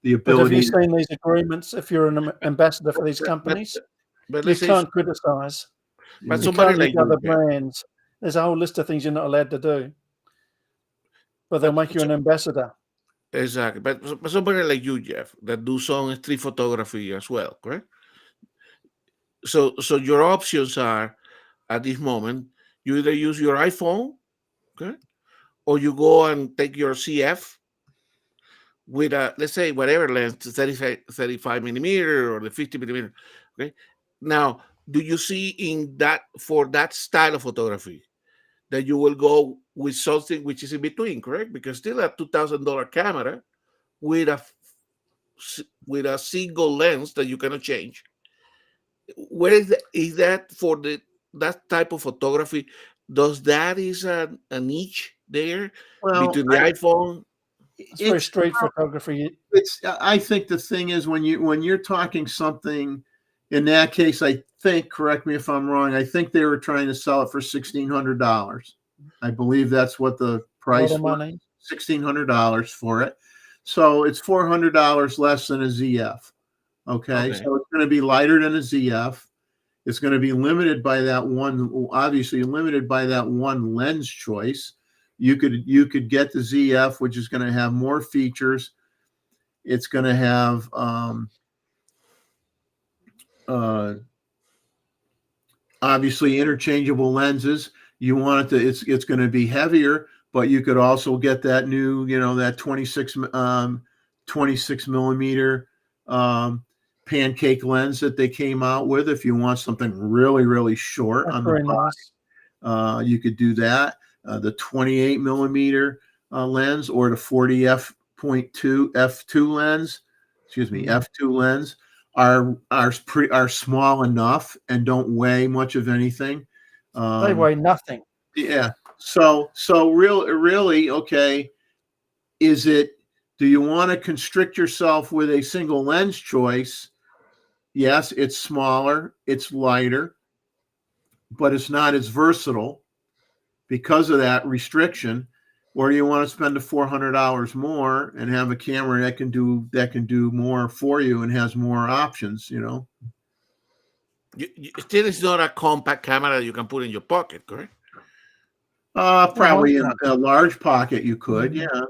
S1: the ability.
S3: But have you seen these agreements? If you're an ambassador for these companies,
S4: but
S3: you can't criticize.
S4: But
S3: you
S4: somebody
S3: can't
S4: like
S3: other brands. There's a whole list of things you're not allowed to do. But they'll make you an ambassador.
S4: Exactly. But somebody like you, Jeff, that do some street photography as well, correct? So your options are at this moment, you either use your iPhone, okay, or you go and take your CF with a, let's say, whatever lens, 35 millimeter or the 50 millimeter. Okay. Now, do you see in that, for that style of photography, that you will go with something which is in between, correct? Because still a $2,000 camera with with a single lens that you cannot change. Where is that for that type of photography? Does that is a niche there
S1: Well,
S4: between the iPhone?
S3: It's very
S1: it's
S3: street photography.
S1: it's. I think the thing is when you're talking something, in that case, I think. Correct me if I'm wrong. I think they were trying to sell it for $1,600. I believe that's what the
S3: A lot
S1: price
S3: of
S1: was.
S3: money.
S1: $1,600 for it. So it's $400 less than a ZF. Okay,
S4: Okay.
S1: so it's going to be lighter than a ZF. It's going to be limited by that one, obviously limited by that one lens choice. You could get the ZF, which is going to have more features. It's going to have obviously interchangeable lenses. You want it to, it's going to be heavier, but you could also get that new, that 26 millimeter pancake lens that they came out with. If you want something really, really short
S3: That's
S1: on the
S3: very
S1: body,
S3: nice.
S1: you could do that. The 28 millimeter lens or the 40 f2 lens, f2 lens are small enough and don't weigh much of anything.
S3: They weigh nothing.
S1: Yeah. So really, okay. Do you want to constrict yourself with a single lens choice? Yes, it's smaller, it's lighter, but it's not as versatile because of that restriction. Or you want to spend the $400 more and have a camera that can do more for you and has more options,
S4: Still, it's not a compact camera that you can put in your pocket, correct?
S1: Probably in
S3: not.
S1: a large pocket you could,
S3: Mhm.
S1: yeah.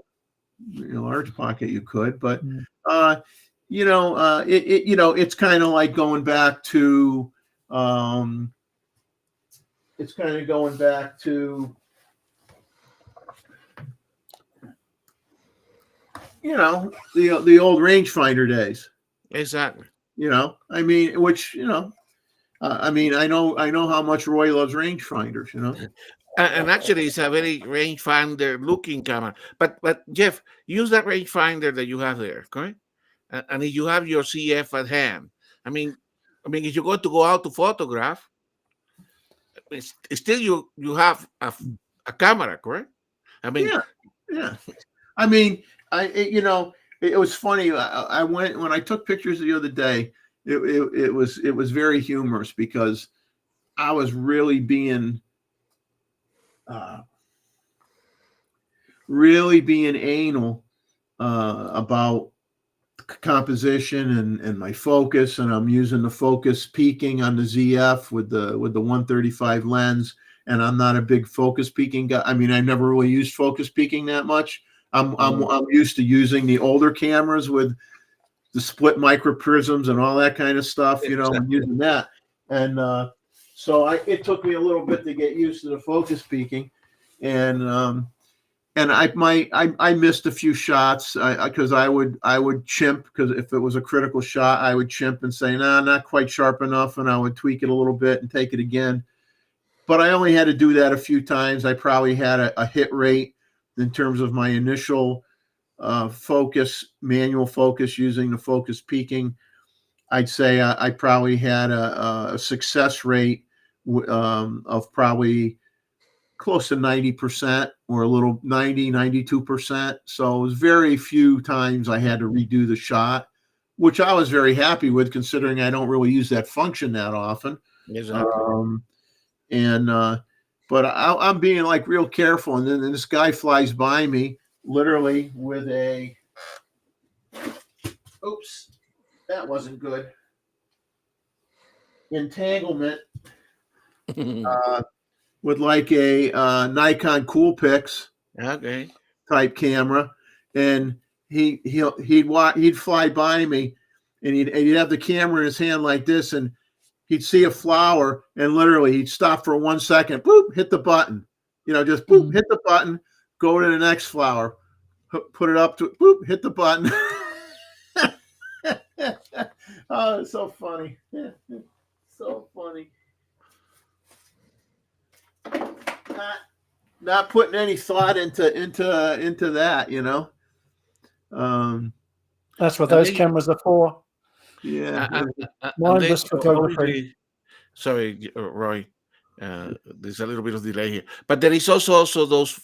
S1: In a large pocket you could, but
S3: Mhm.
S1: it's kind of like going back to the old rangefinder days.
S4: Exactly.
S1: I mean, which I mean, I know how much Roy loves rangefinders.
S4: And actually, it's a very rangefinder looking camera. But Jeff, use that rangefinder that you have there, correct? And if you have your CF at hand, I mean, if you're going to go out to photograph, still you have a camera, correct? I mean,
S1: Yeah. I mean, it was funny. I went when I took pictures the other day. It was very humorous because I was really being anal about composition and my focus, and I'm using the focus peaking on the ZF with the 135 lens, and I'm not a big focus peaking guy. I mean, I never really used focus peaking that much. I'm used to using the older cameras with the split microprisms and all that kind of stuff, and using that. And so it took me a little bit to get used to the focus peaking, and I missed a few shots because I would chimp, because if it was a critical shot, I would chimp and say, nah, not quite sharp enough, and I would tweak it a little bit and take it again. But I only had to do that a few times. I probably had a hit rate in terms of my initial manual focus using the focus peaking. I'd say I probably had a success rate of probably close to 90% or a little 92%. So it was very few times I had to redo the shot, which I was very happy with considering I don't really use that function that often.
S4: exactly.
S1: But I'm being like real careful. And then this guy flies by me literally with oops, that wasn't good. Entanglement with like a Nikon Coolpix
S4: Okay.
S1: type camera, and he'd fly by me, and he'd have the camera in his hand like this, and he'd see a flower, and literally he'd stop for 1 second, boop, hit the button, just boop, hit the button, go to the next flower, put it up to boop, hit the button. Oh, it's so funny. So funny. Not putting any thought into that,
S3: That's what those cameras are for.
S1: Yeah.
S3: Mindless photography.
S4: Sorry, Roy. There's a little bit of delay here, but there is also those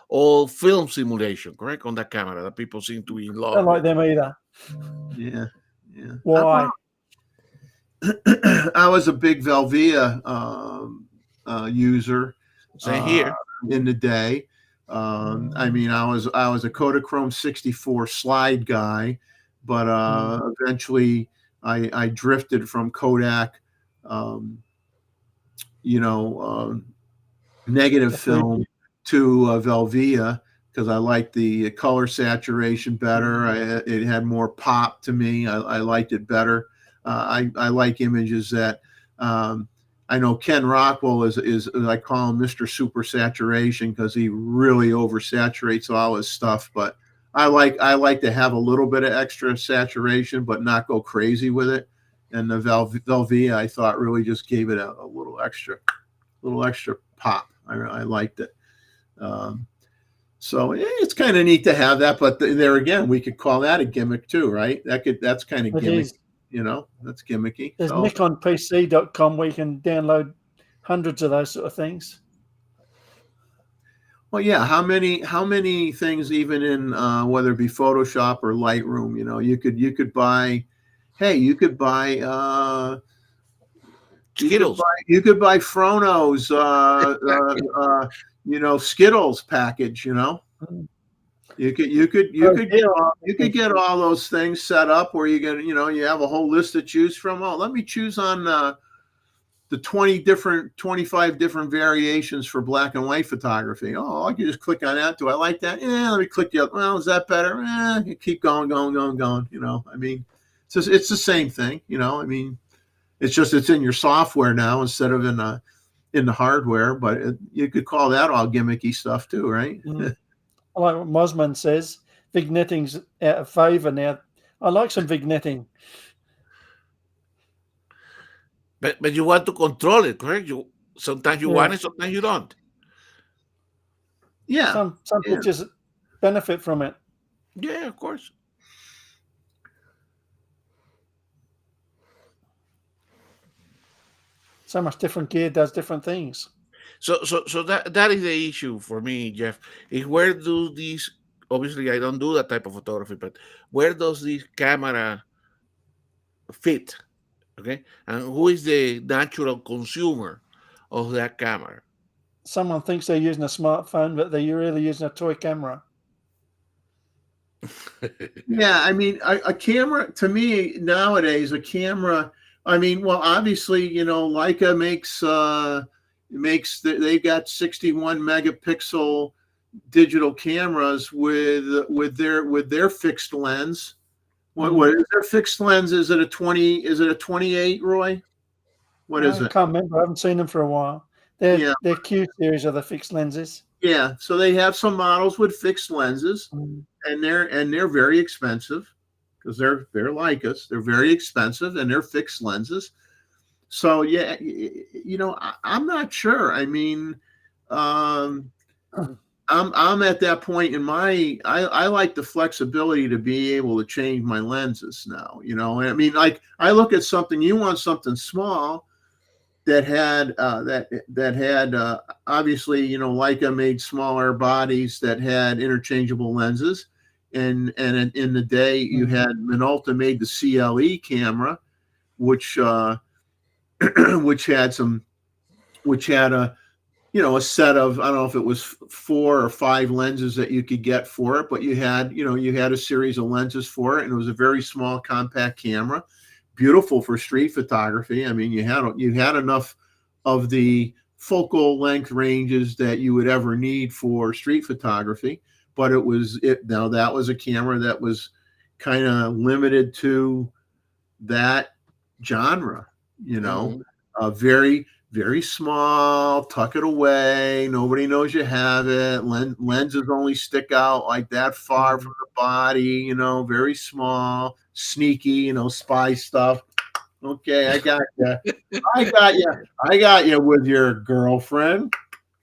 S4: all film simulation, correct, on that camera that people seem to be in love.
S3: I don't like them either.
S1: Yeah.
S3: Why?
S1: I was a big Velvia user.
S4: Same here.
S1: In the day. I mean, I was a Kodachrome 64 slide guy, but eventually I drifted from Kodak, negative film to Velvia because I liked the color saturation better. It had more pop to me. I liked it better. I like images that I know Ken Rockwell is I call him Mr. Super Saturation because he really oversaturates all his stuff. But I like to have a little bit of extra saturation, but not go crazy with it. And the Velvia, I thought, really just gave it a little extra pop. I liked it. So it's kind of neat to have that. But there again, we could call that a gimmick too, right? That's kind of gimmick. That's gimmicky.
S3: There's NikonPC.com where you can download hundreds of those sort of things.
S1: Well, yeah. How many things, even in whether it be Photoshop or Lightroom, you could buy. Hey, you could buy
S4: Skittles.
S1: You could buy Frono's, Skittles package. You could get all those things set up where you get, you have a whole list to choose from. Oh, let me choose on the 25 different variations for black and white photography. Oh, I can just click on that. Do I like that? Yeah, let me click the other. Well, is that better? You keep going. I mean, it's the same thing. I mean, it's just it's in your software now instead of in the hardware. But you could call that all gimmicky stuff too, right?
S3: I like what Mosman says. Vignetting's out of favor now. I like some vignetting.
S4: But you want to control it, correct? Sometimes you want it, sometimes you don't.
S1: Yeah.
S3: Some pictures benefit from it.
S4: Yeah, of course.
S3: So much different gear does different things.
S4: So that is the issue for me, Jeff. Is where do these? Obviously, I don't do that type of photography, but where does this camera fit? Okay, and who is the natural consumer of that camera?
S3: Someone thinks they're using a smartphone, but they're really using a toy camera.
S1: Yeah, I mean, a camera to me nowadays, a camera. I mean, well, obviously, Leica they've got 61 megapixel digital cameras with their fixed lens. What is their fixed lens? Is it a 20? Is it a 28, Roy? What is it?
S3: I can't remember. I haven't seen them for a while. Their Q series are the fixed lenses.
S1: Yeah, so they have some models with fixed lenses, and they're very expensive because they're Leicas. They're very expensive and they're fixed lenses. So yeah, I'm not sure. I mean, I'm at that point in I like the flexibility to be able to change my lenses now. I mean, like I look at something. You want something small that had obviously Leica made smaller bodies that had interchangeable lenses, and in the day you had Minolta made the CLE camera, which had a set of, I don't know if it was 4 or 5 lenses that you could get for it, but you had a series of lenses for it, and it was a very small compact camera, beautiful for street photography. I mean, you had enough of the focal length ranges that you would ever need for street photography, but now that was a camera that was kind of limited to that genre, very, very small, tuck it away. Nobody knows you have it. Lenses only stick out like that far from the body, very small, sneaky, spy stuff. Okay, I got you with your girlfriend.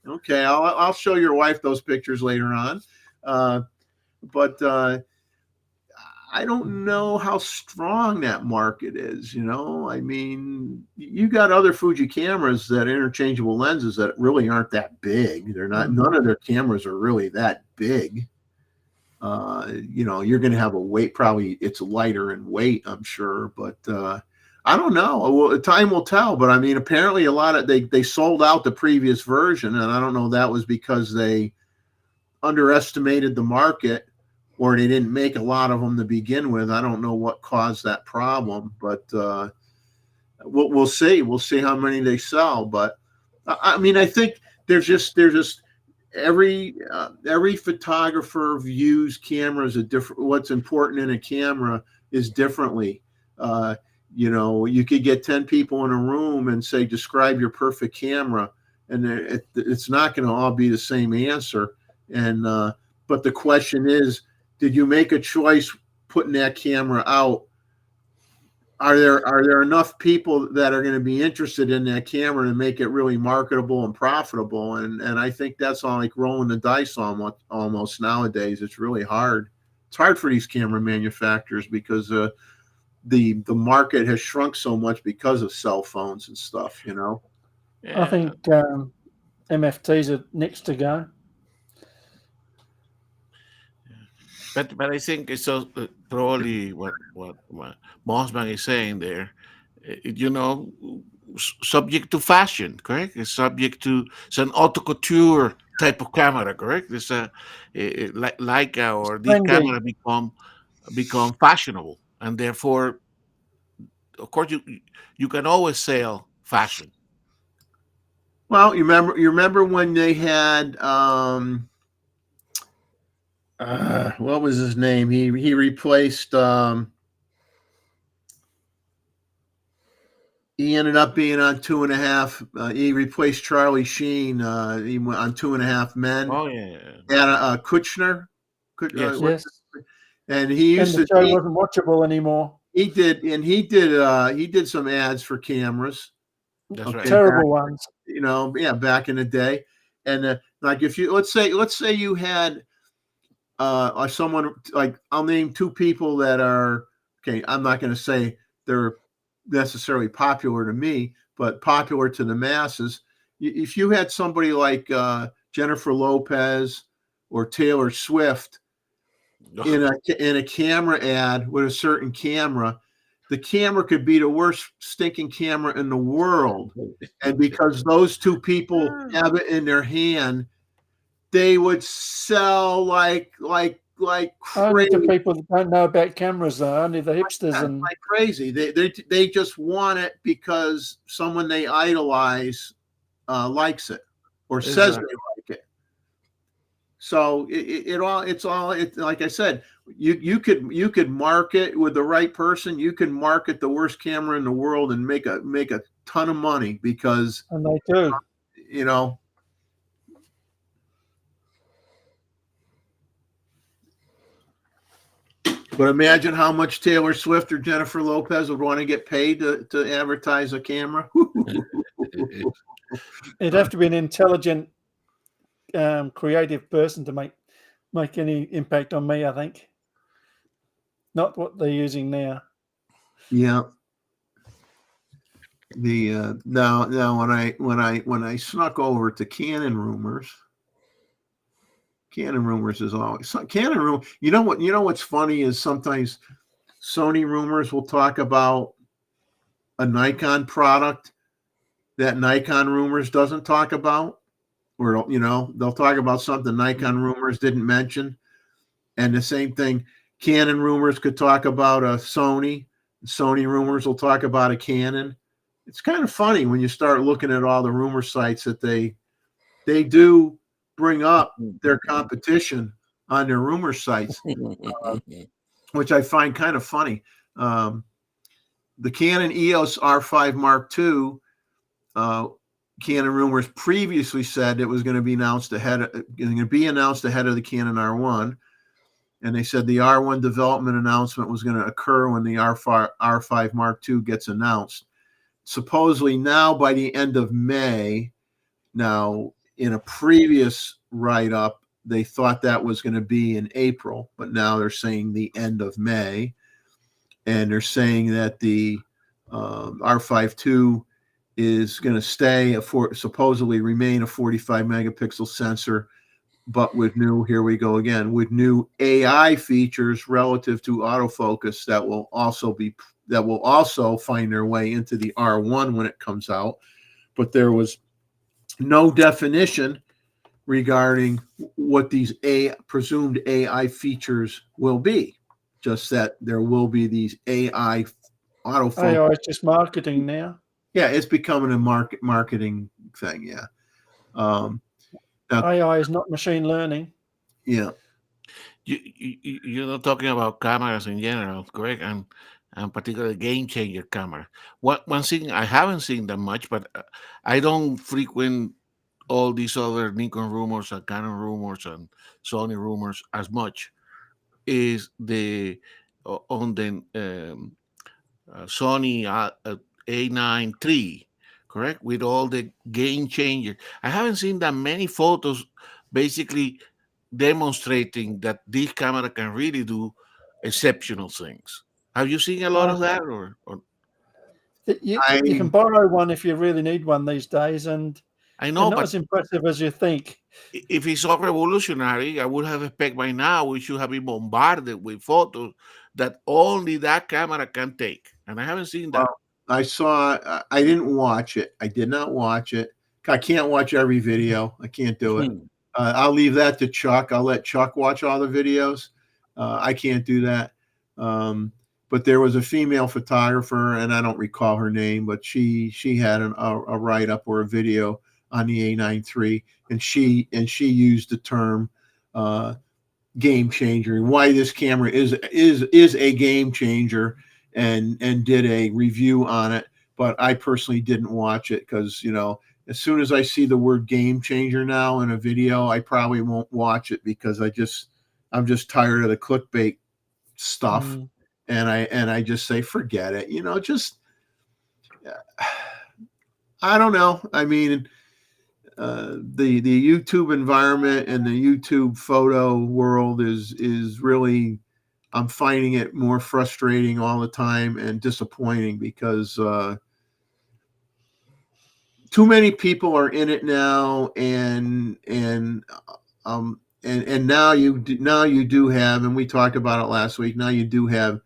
S1: Okay, I'll show your wife those pictures later on. But I don't know how strong that market is. I mean, you got other Fuji cameras that interchangeable lenses that really aren't that big. They're not. None of their cameras are really that big. You're going to have a weight. Probably it's lighter in weight, I'm sure, but I don't know. Well, time will tell. But I mean, apparently a lot of they sold out the previous version, and I don't know if that was because they underestimated the market, or they didn't make a lot of them to begin with. I don't know what caused that problem, but we'll see. We'll see how many they sell. But I mean, I think there's just every photographer views cameras a different. What's important in a camera is differently. You could get 10 people in a room and say, describe your perfect camera, and it's not going to all be the same answer. And but the question is, did you make a choice putting that camera out? Are there enough people that are going to be interested in that camera to make it really marketable and profitable? And I think that's all like rolling the dice almost nowadays. It's really hard. It's hard for these camera manufacturers because the market has shrunk so much because of cell phones and stuff.
S4: Yeah.
S3: I think MFTs are next to go.
S4: But I think it's probably what Mossman is saying there. Subject to fashion, correct? It's an haute couture type of camera, correct? It's like Leica or these cameras become fashionable, and therefore, of course, you can always sell fashion.
S1: Well, you remember when they had what was his name? He replaced. He ended up being on 2.5. He replaced Charlie Sheen. He went on 2.5 Men.
S4: Oh yeah.
S1: And Kushner.
S3: Yes.
S1: And he used
S3: the show wasn't watchable anymore.
S1: He did some ads for cameras.
S4: That's right.
S3: Terrible ones.
S1: Back in the day. And like if you let's say you had someone, like, I'll name 2 people that are okay. I'm not going to say they're necessarily popular to me, but popular to the masses. If you had somebody like Jennifer Lopez or Taylor Swift in a camera ad with a certain camera, the camera could be the worst stinking camera in the world, and because those 2 people have it in their hand, they would sell like crazy.
S3: Only to people that don't know about cameras, though, only the hipsters and
S1: like crazy. They just want it because someone they idolize likes it or says they like it. So it's all like I said, you could market with the right person. You can market the worst camera in the world and make a ton of money because,
S3: and they do.
S1: But imagine how much Taylor Swift or Jennifer Lopez would want to get paid to advertise a camera.
S3: It'd have to be an intelligent, creative person to make any impact on me, I think. Not what they're using now.
S1: Yeah. The now when I snuck over to Canon Rumors is always Canon Rumors. You know what's funny is sometimes Sony Rumors will talk about a Nikon product that Nikon Rumors doesn't talk about, or they'll talk about something Nikon Rumors didn't mention, and the same thing. Canon Rumors could talk about a Sony. Sony Rumors will talk about a Canon. It's kind of funny when you start looking at all the rumor sites that they do bring up their competition on their rumor sites, which I find kind of funny. The Canon EOS R5 Mark II, Canon rumors previously said it was going to be announced ahead of the Canon R1, and they said the R1 development announcement was going to occur when the R5 Mark II gets announced. Supposedly now by the end of May. Now, in a previous write-up, they thought that was going to be in April, but now they're saying the end of May. And they're saying that the R5 II is going to supposedly remain a 45 megapixel sensor, but with new AI features relative to autofocus that will also find their way into the R1 when it comes out. But there was no definition regarding what these presumed AI features will be. Just that there will be these AI autofocus.
S3: AI is just marketing now.
S1: Yeah, it's becoming a marketing thing. Yeah.
S3: AI is not machine learning.
S1: Yeah.
S4: You're not talking about cameras in general, correct? And particularly game changer camera. One thing I haven't seen that much, but I don't frequent all these other Nikon rumors and Canon rumors and Sony rumors as much, is the on the Sony A9 III, correct? With all the game changer. I haven't seen that many photos basically demonstrating that this camera can really do exceptional things. Have you seen a lot of that? Or
S3: You can borrow one if you really need one these days, and
S4: I know,
S3: not
S4: but
S3: as impressive as you think.
S4: If it's so revolutionary, I would have expected by now we should have been bombarded with photos that only that camera can take. And I haven't seen that.
S1: Well, I didn't watch it. I did not watch it. I can't watch every video. I can't do it. I'll leave that to Chuck. I'll let Chuck watch all the videos. I can't do that. But there was a female photographer, and I don't recall her name, but she had a write-up or a video on the A9 III, and she used the term game changer, and why this camera is a game changer, and did a review on it. But I personally didn't watch it because, as soon as I see the word game changer now in a video, I probably won't watch it because I'm just tired of the clickbait stuff. And I just say, forget it, just, I don't know. I mean, the YouTube environment and the YouTube photo world is really, I'm finding it more frustrating all the time and disappointing because too many people are in it now, and now you do have, and we talked about it last week. Now you do have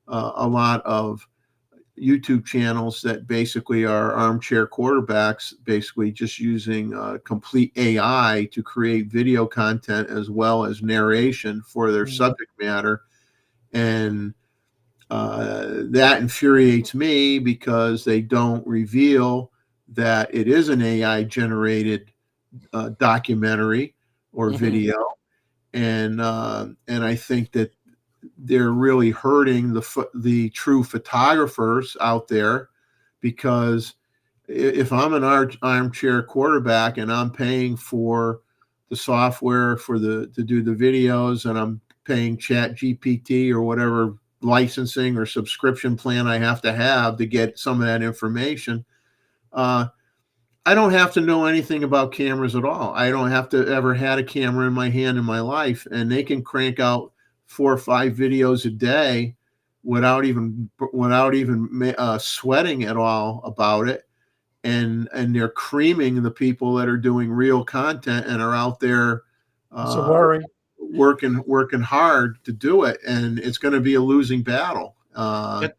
S1: a lot of YouTube channels that basically are armchair quarterbacks, basically just using complete AI to create video content as well as narration for their subject matter. And that infuriates me because they don't reveal that it is an AI generated documentary or video. And I think that they're really hurting the true photographers out there, because if I'm an armchair quarterback and I'm paying for the software to do the videos, and I'm paying Chat GPT or whatever licensing or subscription plan I have to get some of that information, I don't have to know anything about cameras at all. I don't have to ever had a camera in my hand in my life, and they can crank out 4 or 5 videos a day without even sweating at all about it. And they're creaming the people that are doing real content and are out there working hard to do it. And it's going to be a losing battle.
S4: But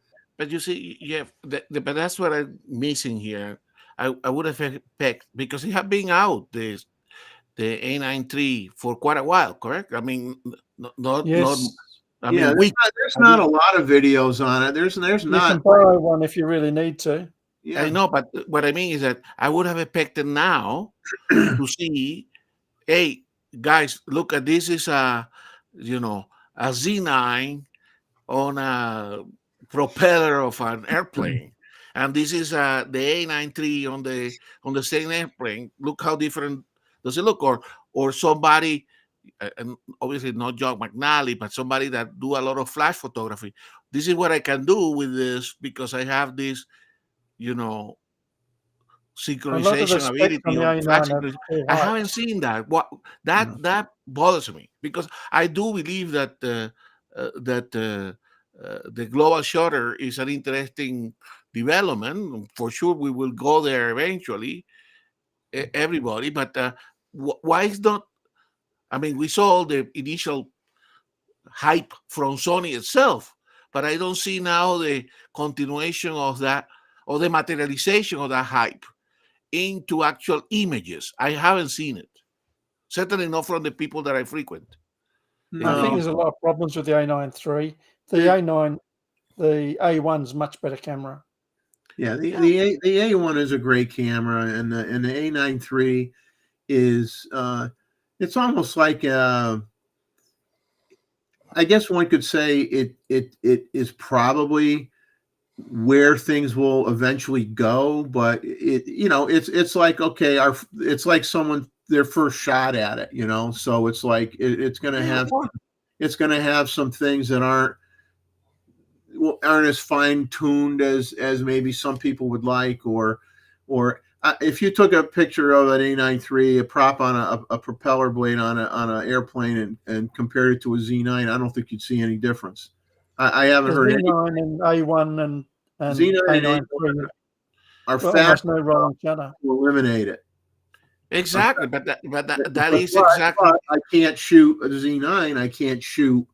S4: you see, but that's what I'm missing here. I would have expected, because it had been out, the A9 III for quite a while, correct? I mean, there's
S1: not a lot of videos on it. There's not.
S3: You can borrow one if you really need to.
S4: Yeah. I know, but what I mean is that I would have expected now to see, hey guys, look at this is a you know, a Z9 on a propeller of an airplane, and this is the A9 III on the same airplane. Look how different does it look, or somebody, and obviously not John McNally, but somebody that do a lot of flash photography. This is what I can do with this because I have this, you know,
S3: A lot of the
S4: synchronization
S3: specs on
S4: ability
S3: the
S4: on flash
S3: A9 are
S4: synchronization.
S3: too
S4: I
S3: high.
S4: haven't seen that. What that bothers me because I do believe that the global shutter is an interesting development. For sure, we will go there eventually, everybody. But why is not? I mean, we saw the initial hype from Sony itself, but I don't see now the continuation of that or the materialization of that hype into actual images. I haven't seen it. Certainly not from the people that I frequent.
S3: I think
S1: No,
S3: there's a lot of problems with the A9 III. The
S1: Yeah.
S3: A9, the A1's much better camera.
S1: yeah. The A1 is a great camera, and the A9 III is it's almost like I guess one could say it is probably where things will eventually go, but it's like okay, it's like someone their first shot at it, so it's like it's going to have some things that aren't as fine tuned as maybe some people would like, or if you took a picture of an A9 III, a prop on a propeller blade on an airplane and compared it to a Z9, I don't think you'd see any difference. I haven't
S3: The
S1: heard any.
S3: Z9 and A1 and
S1: Z9 and
S3: A9
S1: A1
S3: III
S1: are
S3: got almost
S1: fast
S3: no rolling shutter.
S1: to eliminate it.
S4: Exactly, but that
S1: But,
S4: is exactly.
S1: but I can't shoot a Z9. I can't shoot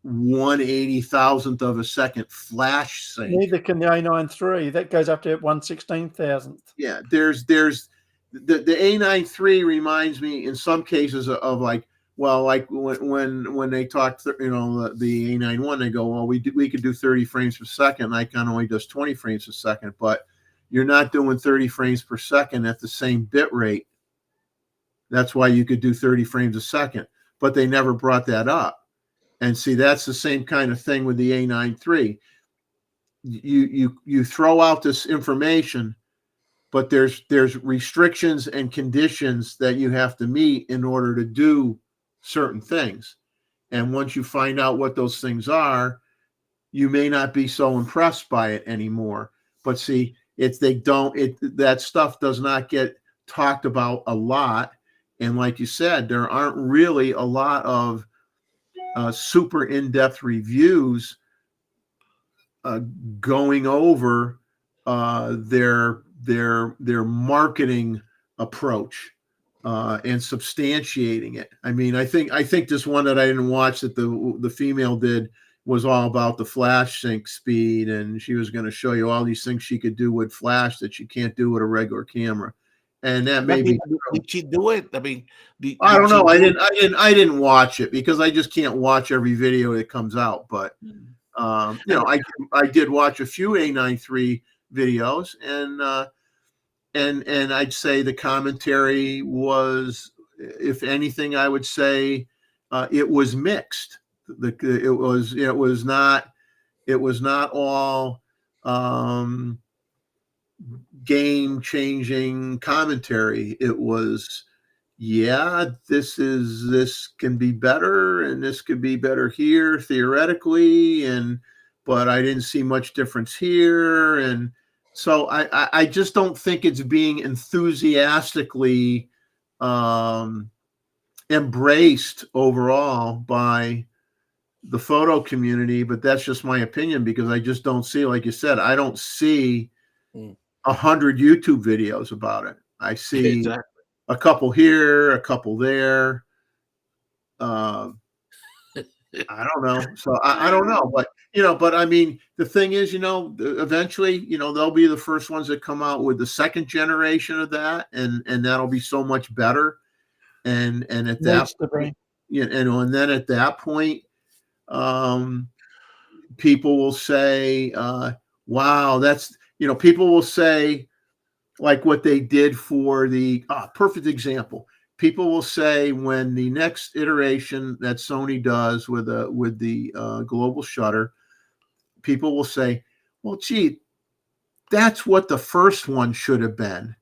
S1: 1/80,000th of a second flash sync.
S3: Neither can the A9 III. That goes up to 1/16,000th.
S1: Yeah, there's the A9 III reminds me in some cases of like, well, like when they talk, the A9 1, they go, well, we could do 30 frames per second. Icon only does 20 frames per second, but you're not doing 30 frames per second at the same bit rate. That's why you could do 30 frames a second, but they never brought that up. And see, that's the same kind of thing with the A9 III. You throw out this information, but there's restrictions and conditions that you have to meet in order to do certain things. And once you find out what those things are, you may not be so impressed by it anymore. But see, that stuff does not get talked about a lot. And like you said, there aren't really a lot of super in-depth reviews going over their marketing approach and substantiating it. I mean, I think this one that I didn't watch that the female did was all about the flash sync speed, and she was going to show you all these things she could do with flash that you can't do with a regular camera. And that may be true.
S4: Did she do it? I mean,
S1: I don't know. I didn't watch it because I just can't watch every video that comes out. But I did watch a few A9 III videos, and I'd say the commentary was, if anything, I would say it was mixed. It was not all game changing commentary. It was, this can be better, and this could be better here theoretically, but I didn't see much difference here, and so I just don't think it's being enthusiastically embraced overall by the photo community. But that's just my opinion, because I just don't see, like you said, I don't see 100 YouTube videos about it. I see a couple here, a couple there. I don't know. So I don't know, but I mean, the thing is, eventually, they'll be the first ones that come out with the second generation of that, and that'll be so much better. And at that point, and then at that point, people will say, wow, people will say, like what they did for the perfect example. people will say when the next iteration that Sony does with the global shutter, people will say, well, gee, that's what the first one should have been.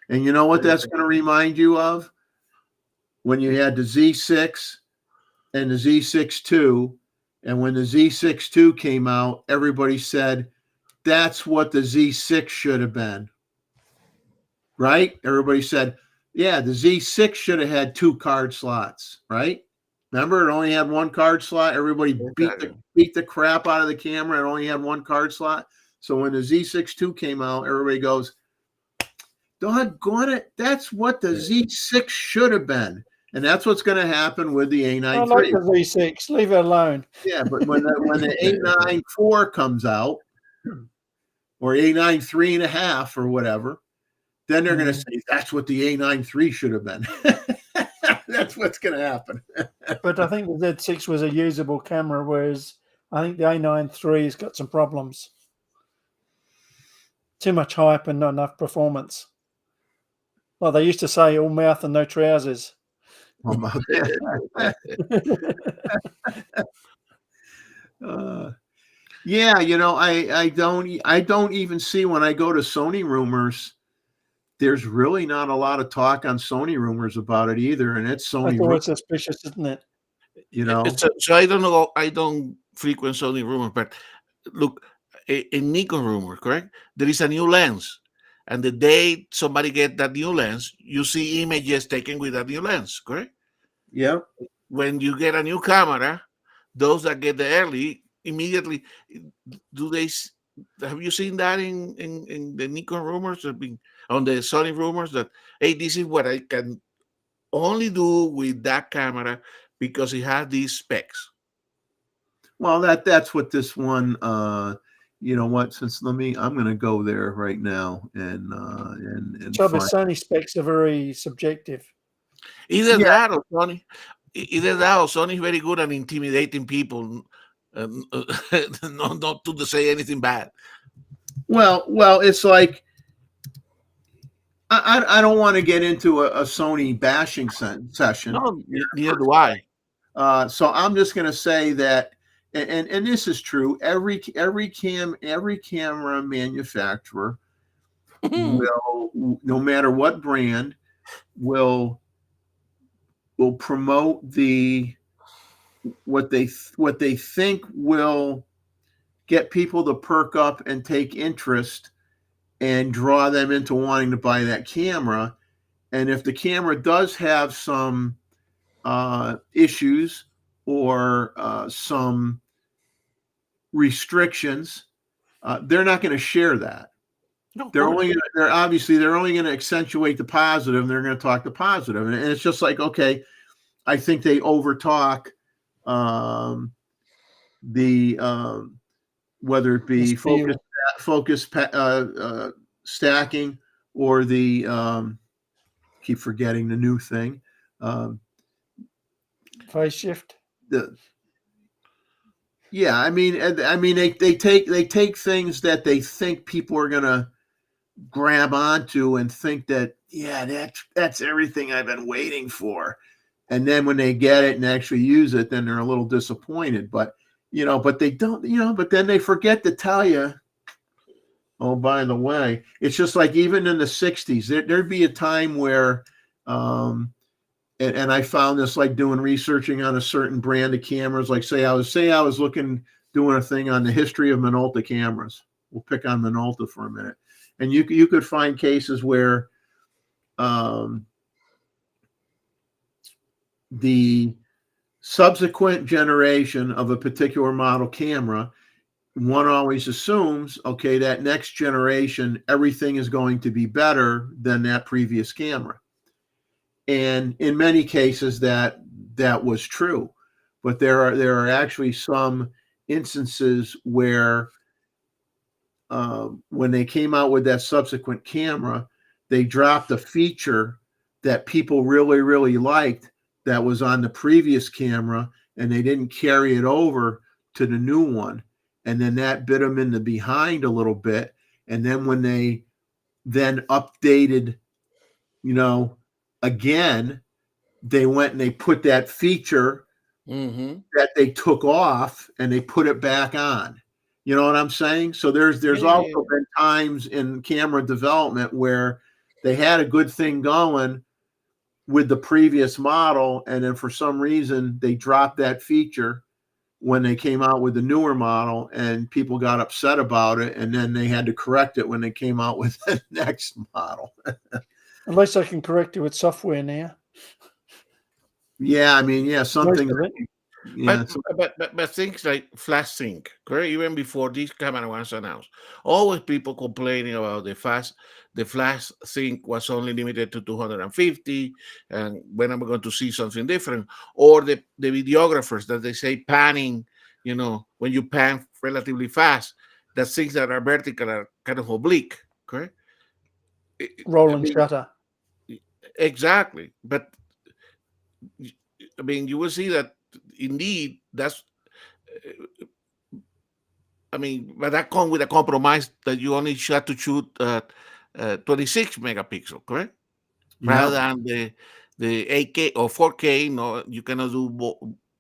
S1: And you know what that's going to remind you of? When you had the Z6 and the Z6 II, and when the Z6 II came out, everybody said, that's what the Z6 should have been. Right? Everybody said, yeah, the Z6 should have had 2 card slots, right? Remember, it only had 1 card slot. Everybody beat the crap out of the camera. It only had 1 card slot. So when the Z6 II came out, everybody goes, doggone it, that's what the Z6 should have been. And that's what's going to happen with the A9
S3: I like the Z6. Leave it alone.
S1: Yeah, but when the A9 IV comes out, or A9 3.5 or whatever, then they're going to say that's what the A9 III should have been. That's what's going to happen.
S3: But I think the Z6 was a usable camera, whereas I think the A9 III's got some problems. Too much hype and not enough performance. Like they used to say, all mouth and no trousers.
S1: About that. Yeah, you know, I don't even see when I go to Sony rumors. There's really not a lot of talk on Sony rumors about it either, and it's Sony.
S3: That's always suspicious, isn't it?
S1: You know,
S4: so I don't know. I don't frequent Sony rumors, but look, in Nikon rumor, correct? There is a new lens, and the day somebody get that new lens, you see images taken with that new lens, correct?
S1: Yeah.
S4: When you get a new camera, those that get the early immediately do they? Have you seen that in the Nikon rumors? On the Sony rumors that, hey, this is what I can only do with that camera because it has these specs.
S1: Well, that's what this one. You know what? I'm going to go there right now and
S3: Sony specs are very subjective.
S4: Either that or Sony is very good at intimidating people, not to say anything bad.
S1: Well, it's like I don't want to get into a Sony bashing session.
S4: No, neither do I.
S1: So I'm just going to say that, and this is true. Every camera manufacturer will, no matter what brand, will promote what they think will get people to perk up and take interest and draw them into wanting to buy that camera. And if the camera does have some issues or some restrictions, they're not going to share that.
S4: No,
S1: they're only going to accentuate the positive, and they're going to talk the positive. And it's just like, okay, I think they overtalk whether it be focus stacking or the keep forgetting the new thing,
S3: phase shift.
S1: I mean they take things that they think people are gonna grab onto and think that that's everything I've been waiting for, and then when they get it and actually use it, then they're a little disappointed. But they don't, but then they forget to tell you, oh, by the way, it's just like even in the 60s, there'd be a time where, and I found this like researching on a certain brand of cameras, like say I was doing a thing on the history of Minolta cameras. We'll pick on Minolta for a minute. And you could find cases where the subsequent generation of a particular model camera, one always assumes, okay, that next generation, everything is going to be better than that previous camera. And in many cases that was true. But there are actually some instances where when they came out with that subsequent camera, they dropped a feature that people really, really liked that was on the previous camera, and they didn't carry it over to the new one. And then that bit them in the behind a little bit. And then when they then updated, again, they went and they put that feature that they took off and they put it back on. You know what I'm saying? So there's also been times in camera development where they had a good thing going with the previous model, and then for some reason they dropped that feature when they came out with the newer model, and people got upset about it, and then they had to correct it when they came out with the next model.
S3: Unless I can correct it with software now.
S1: Yeah, I mean, yeah, something. Yeah,
S4: but things like flash sync, correct? Even before this camera was announced, always people complaining about the flash sync was only limited to 250, and when am I going to see something different? Or the videographers that they say panning, you know, when you pan relatively fast, that things that are vertical are kind of oblique, correct?
S3: Rolling shutter.
S4: Exactly, but I mean, you will see that indeed that's. I mean, but that comes with a compromise that you only have to shoot 26 megapixel, correct? Rather than the 8K or 4K. No, you cannot do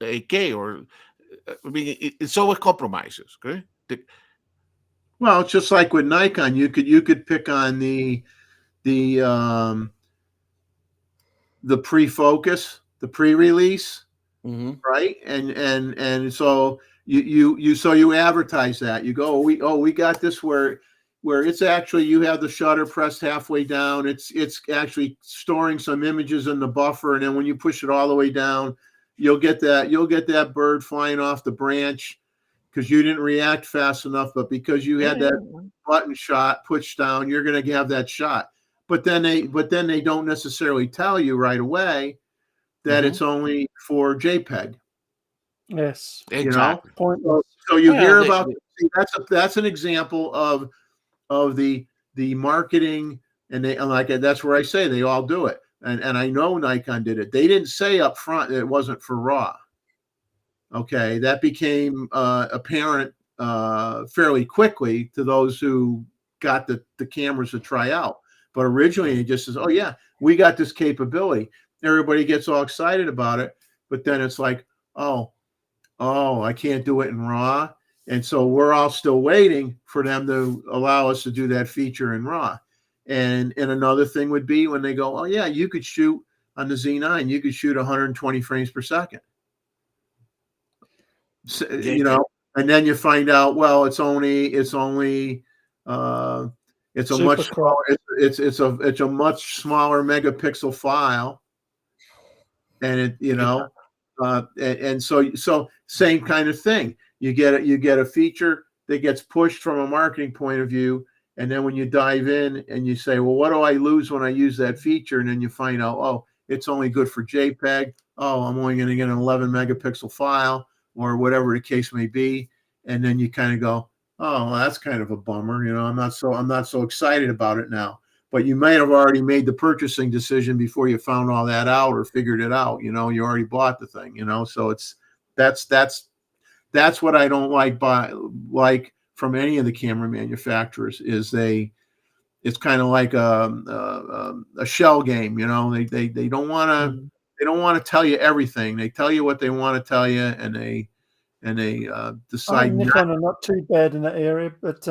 S4: 8K or. I mean, it's always compromises, correct?
S1: Well, it's just like with Nikon, you could pick on the pre-focus, the pre-release, right? And so you advertise that. You go, we got this where it's actually, you have the shutter pressed halfway down. It's actually storing some images in the buffer, and then when you push it all the way down, you'll get that bird flying off the branch because you didn't react fast enough, but because you had that button shot pushed down, you're going to have that shot. But then they don't necessarily tell you right away that it's only for JPEG.
S3: Yes,
S4: exactly.
S3: You know,
S1: so you hear about that's an example of the marketing, and that's where I say they all do it, and I know Nikon did it. They didn't say up front that it wasn't for RAW. Okay, that became apparent fairly quickly to those who got the cameras to try out. But originally, it just says, "Oh yeah, we got this capability." Everybody gets all excited about it, but then it's like, "Oh, I can't do it in RAW," and so we're all still waiting for them to allow us to do that feature in RAW. And another thing would be when they go, "Oh yeah, you could shoot on the Z9, you could shoot 120 frames per second." So, you know, and then you find out, well, it's a much smaller, it's a much smaller megapixel file, and it, you know, and so same kind of thing. You get a feature that gets pushed from a marketing point of view, and then when you dive in and you say, well, what do I lose when I use that feature? And then you find out, oh, it's only good for JPEG. Oh, I'm only going to get an 11 megapixel file, or whatever the case may be. And then you kind of go, oh, well, that's kind of a bummer. You know, I'm not so excited about it now. But you might have already made the purchasing decision before you found all that out or figured it out. You know, you already bought the thing, you know, so that's what I don't like from any of the camera manufacturers is it's kind of like a shell game. You know, they don't want to, they don't want to tell you everything. They tell you what they want to tell you, and they decide.
S3: Nikon are not too bad in that area, but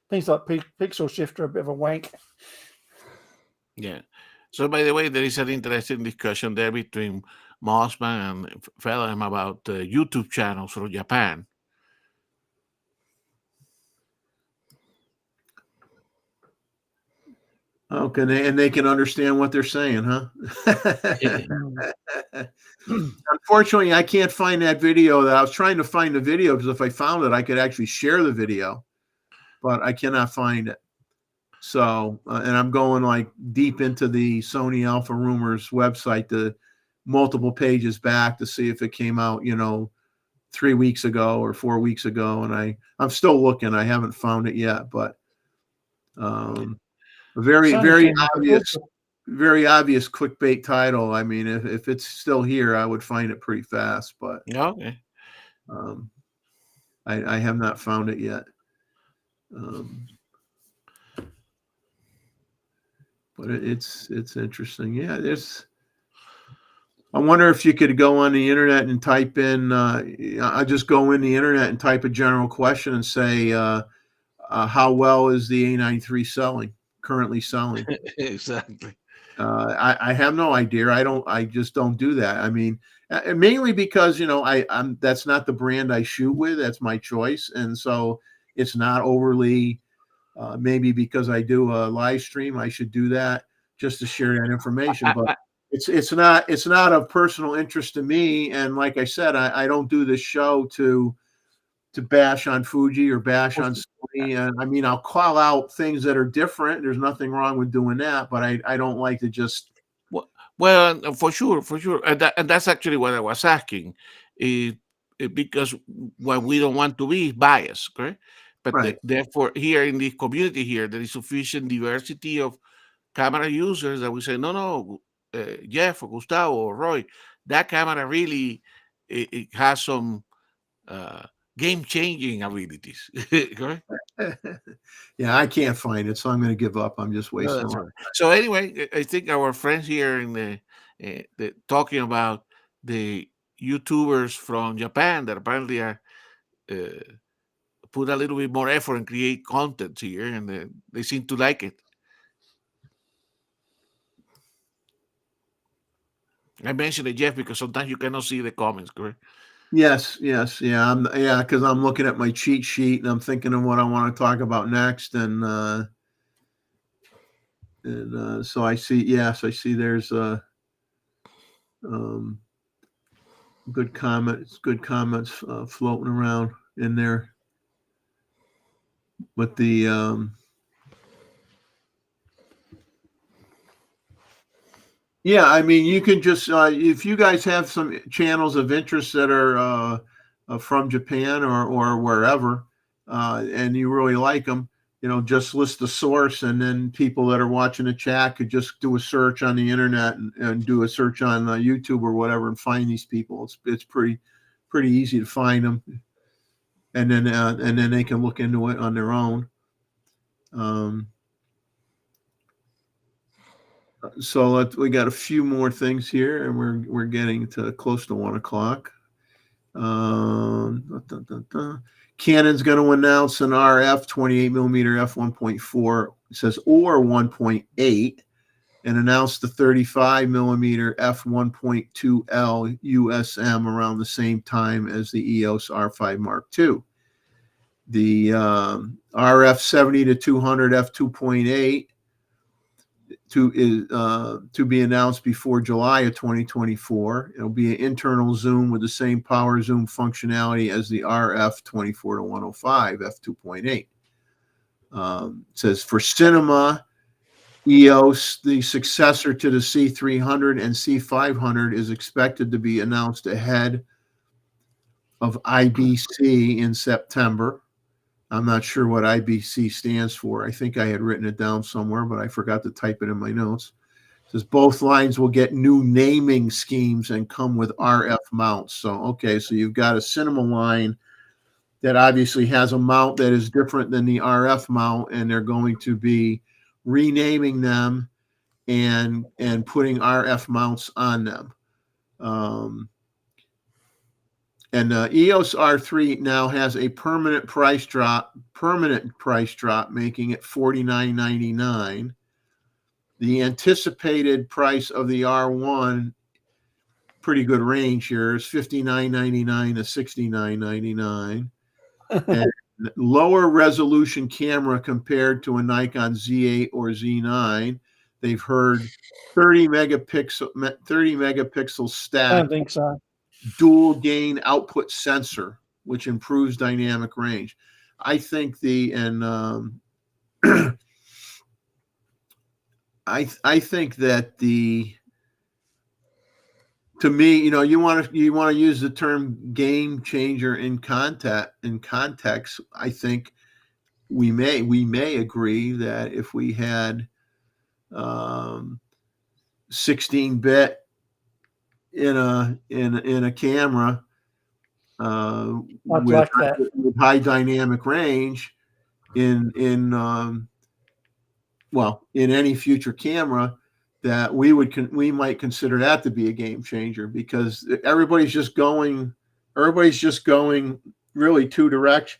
S3: things like pixel shift are a bit of a wank.
S4: Yeah. So, by the way, there is an interesting discussion there between Mossman and Phelan about YouTube channels from Japan.
S1: Okay, and they can understand what they're saying, huh? Unfortunately, I can't find that video. That I was trying to find the video, because if I found it, I could actually share the video, but I cannot find it. So, and I'm going like deep into the Sony Alpha Rumors website, the multiple pages back, to see if it came out, you know, 3 weeks ago or 4 weeks ago, and I'm still looking. I haven't found it yet, but very obvious clickbait title. I mean, if it's still here, I would find it pretty fast, but
S4: okay.
S1: I have not found it yet. But it's interesting. Yeah, I wonder if you could go on the internet and type in. I just go in the internet and type a general question and say, "How well is the A93 currently selling?"
S4: Exactly.
S1: I have no idea. I just don't do that. I mean, mainly because I'm that's not the brand I shoot with. That's my choice, and so it's not overly. Maybe because I do a live stream, I should do that just to share that information. But it's not of personal interest to me. And like I said, I don't do this show to bash on Fuji or bash on Sony. And I mean, I'll call out things that are different. There's nothing wrong with doing that, but I don't like to just.
S4: Well, for sure, and that's actually what I was asking, because what we don't want to be is biased, correct? But
S1: Right.
S4: therefore, here in the community here, there is sufficient diversity of camera users that we say, no, Jeff or Gustavo or Roy, that camera really it has some game-changing abilities, correct?
S1: Yeah, I can't find it, so I'm going to give up. I'm just
S4: No,
S1: wasting a
S4: that's
S1: lot.
S4: right. So anyway, I think our friends here in the talking about the YouTubers from Japan that apparently are put a little bit more effort and create content here, and they seem to like it. I mentioned it, Jeff, because sometimes you cannot see the comments, correct?
S1: Yes, yeah, because I'm looking at my cheat sheet and I'm thinking of what I want to talk about next, and so I see. Yes, I see. There's good comments floating around in there, but the yeah, I mean, you can just if you guys have some channels of interest that are from Japan or wherever, and you really like them, just list the source, and then people that are watching the chat could just do a search on the internet and do a search on YouTube or whatever and find these people. It's pretty easy to find them, and then they can look into it on their own. So we got a few more things here, and we're getting to close to 1 o'clock. Canon's going to announce an RF 28 millimeter f1.4. It says or 1.8, and announce the 35 millimeter f1.2L USM around the same time as the EOS R5 Mark II. The RF 70 to 200 f2.8 to be announced before July of 2024. It'll be an internal zoom with the same power zoom functionality as the RF 24 to 105 f2.8. It says for cinema, EOS, the successor to the C300 and C500, is expected to be announced ahead of IBC in September. I'm not sure what IBC stands for. I think I had written it down somewhere, but I forgot to type it in my notes. It says both lines will get new naming schemes and come with RF mounts. So, okay, so you've got a cinema line that obviously has a mount that is different than the RF mount, and they're going to be renaming them and putting RF mounts on them. And EOS R3 now has a permanent price drop, making it $49.99. The anticipated price of the R1, pretty good range here, is $59.99 to $69.99. And lower resolution camera compared to a Nikon Z8 or Z9. They've heard 30 megapixel
S3: I
S1: stack.
S3: don't think so.
S1: Dual gain output sensor, which improves dynamic range. I think I think that to me, you want to use the term game changer in context. I think we may agree that if we had 16-bit in a camera
S3: I'd like that.
S1: with high dynamic range in any future camera, that we might consider that to be a game changer, because everybody's just going really two directions,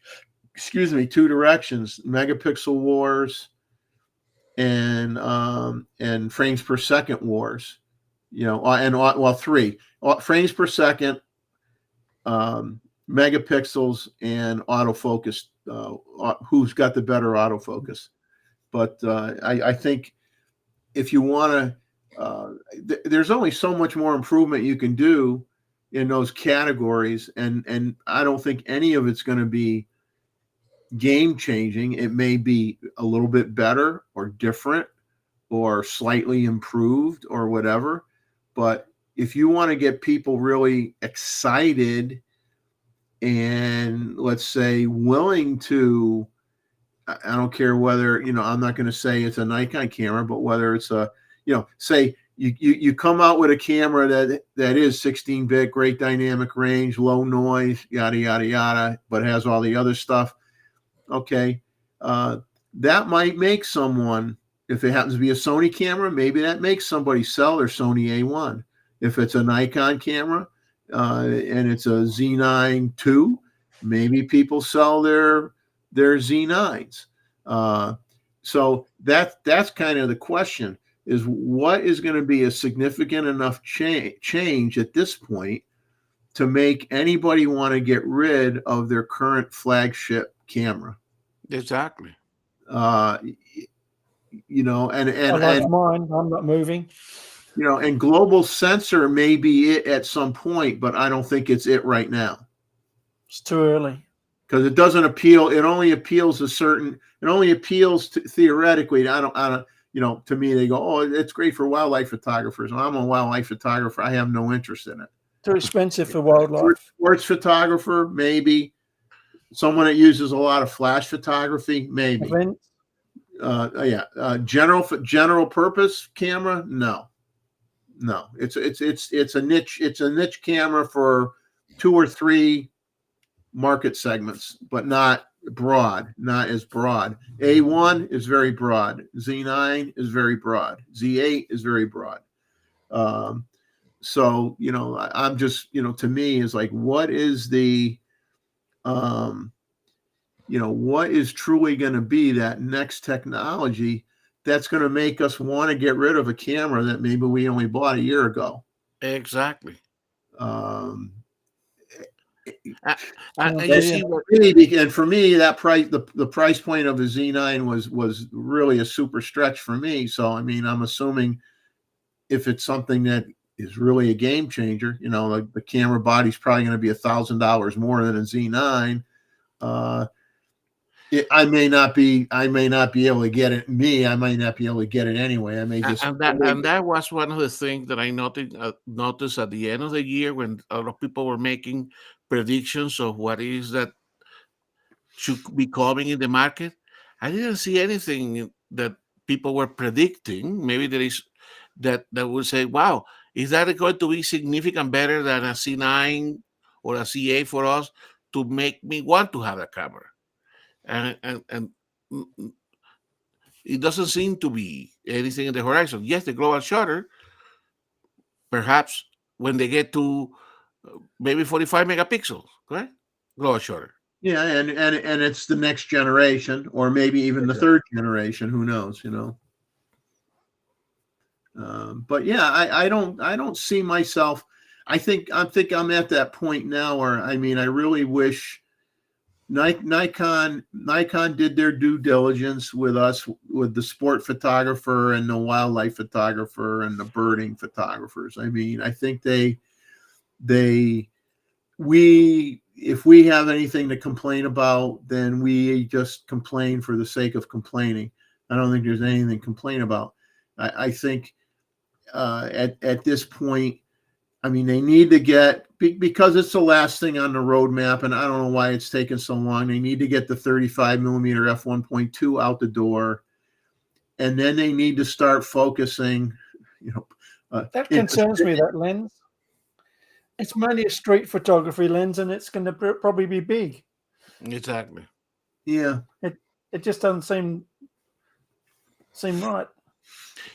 S1: megapixel wars and frames per second wars, three frames per second, megapixels, and autofocus, who's got the better autofocus. But I think if you want to, there's only so much more improvement you can do in those categories, and I don't think any of it's going to be game changing. It may be a little bit better or different or slightly improved or whatever, but if you want to get people really excited and, let's say, willing to, I don't care whether, I'm not going to say it's a Nikon camera, but whether it's a, say you come out with a camera that is 16-bit, great dynamic range, low noise, yada, yada, yada, but has all the other stuff. Okay. That might make someone, if it happens to be a Sony camera, maybe that makes somebody sell their Sony A1. If it's a Nikon camera, and it's a Z9 II, maybe people sell their Z9s. So that's kind of the question, is what is going to be a significant enough change at this point to make anybody want to get rid of their current flagship camera?
S4: Exactly.
S3: And mine, I'm not moving.
S1: And global sensor may be it at some point, but I don't think it's it right now.
S3: It's too early.
S1: Because it doesn't appeal. It only appeals to, theoretically. I don't, to me, they go, oh, it's great for wildlife photographers. Well, I'm a wildlife photographer. I have no interest in it.
S3: Too expensive for wildlife.
S1: Sports photographer, maybe. Someone that uses a lot of flash photography, maybe.
S3: Events.
S1: General purpose camera, no. It's a niche. It's a niche camera for 2 or 3 market segments, but not broad, not as broad. A1 is very broad. Z9 is very broad. Z8 is very broad. So, I'm just, to me is like, what is the, what is truly going to be that next technology that's going to make us want to get rid of a camera that maybe we only bought a year ago?
S4: Exactly.
S1: And for me, that price, the price point of the Z9 was really a super stretch for me. So, I'm assuming if it's something that is really a game changer, like the camera body's probably going to be $1,000 more than a Z9. I may not be able to get it. I might not be able to get it anyway. I may just.
S4: And that was one of the things that I noticed at the end of the year, when a lot of people were making predictions of what is that should be coming in the market. I didn't see anything that people were predicting. Maybe there is that would say, "Wow, is that going to be significant better than a C9 or a C8 for us to make me want to have a camera?" And it doesn't seem to be anything in the horizon. Yes, the global shutter, perhaps when they get to maybe 45 megapixels, correct? Global shutter.
S1: Yeah, and it's the next generation, or maybe even the third generation. Who knows? But yeah, I don't see myself. I think I'm at that point now where I really wish Nikon did their due diligence with us, with the sport photographer and the wildlife photographer and the birding photographers. I think if we have anything to complain about, then we just complain for the sake of complaining. I don't think there's anything to complain about. I think at this point, they need to get, because it's the last thing on the roadmap, and I don't know why it's taken so long. They need to get the 35 millimeter f1.2 out the door, and then they need to start focusing.
S3: That concerns me, that lens. It's mainly a street photography lens, and it's going to probably be big.
S4: Exactly.
S1: Yeah.
S3: It just doesn't seem right.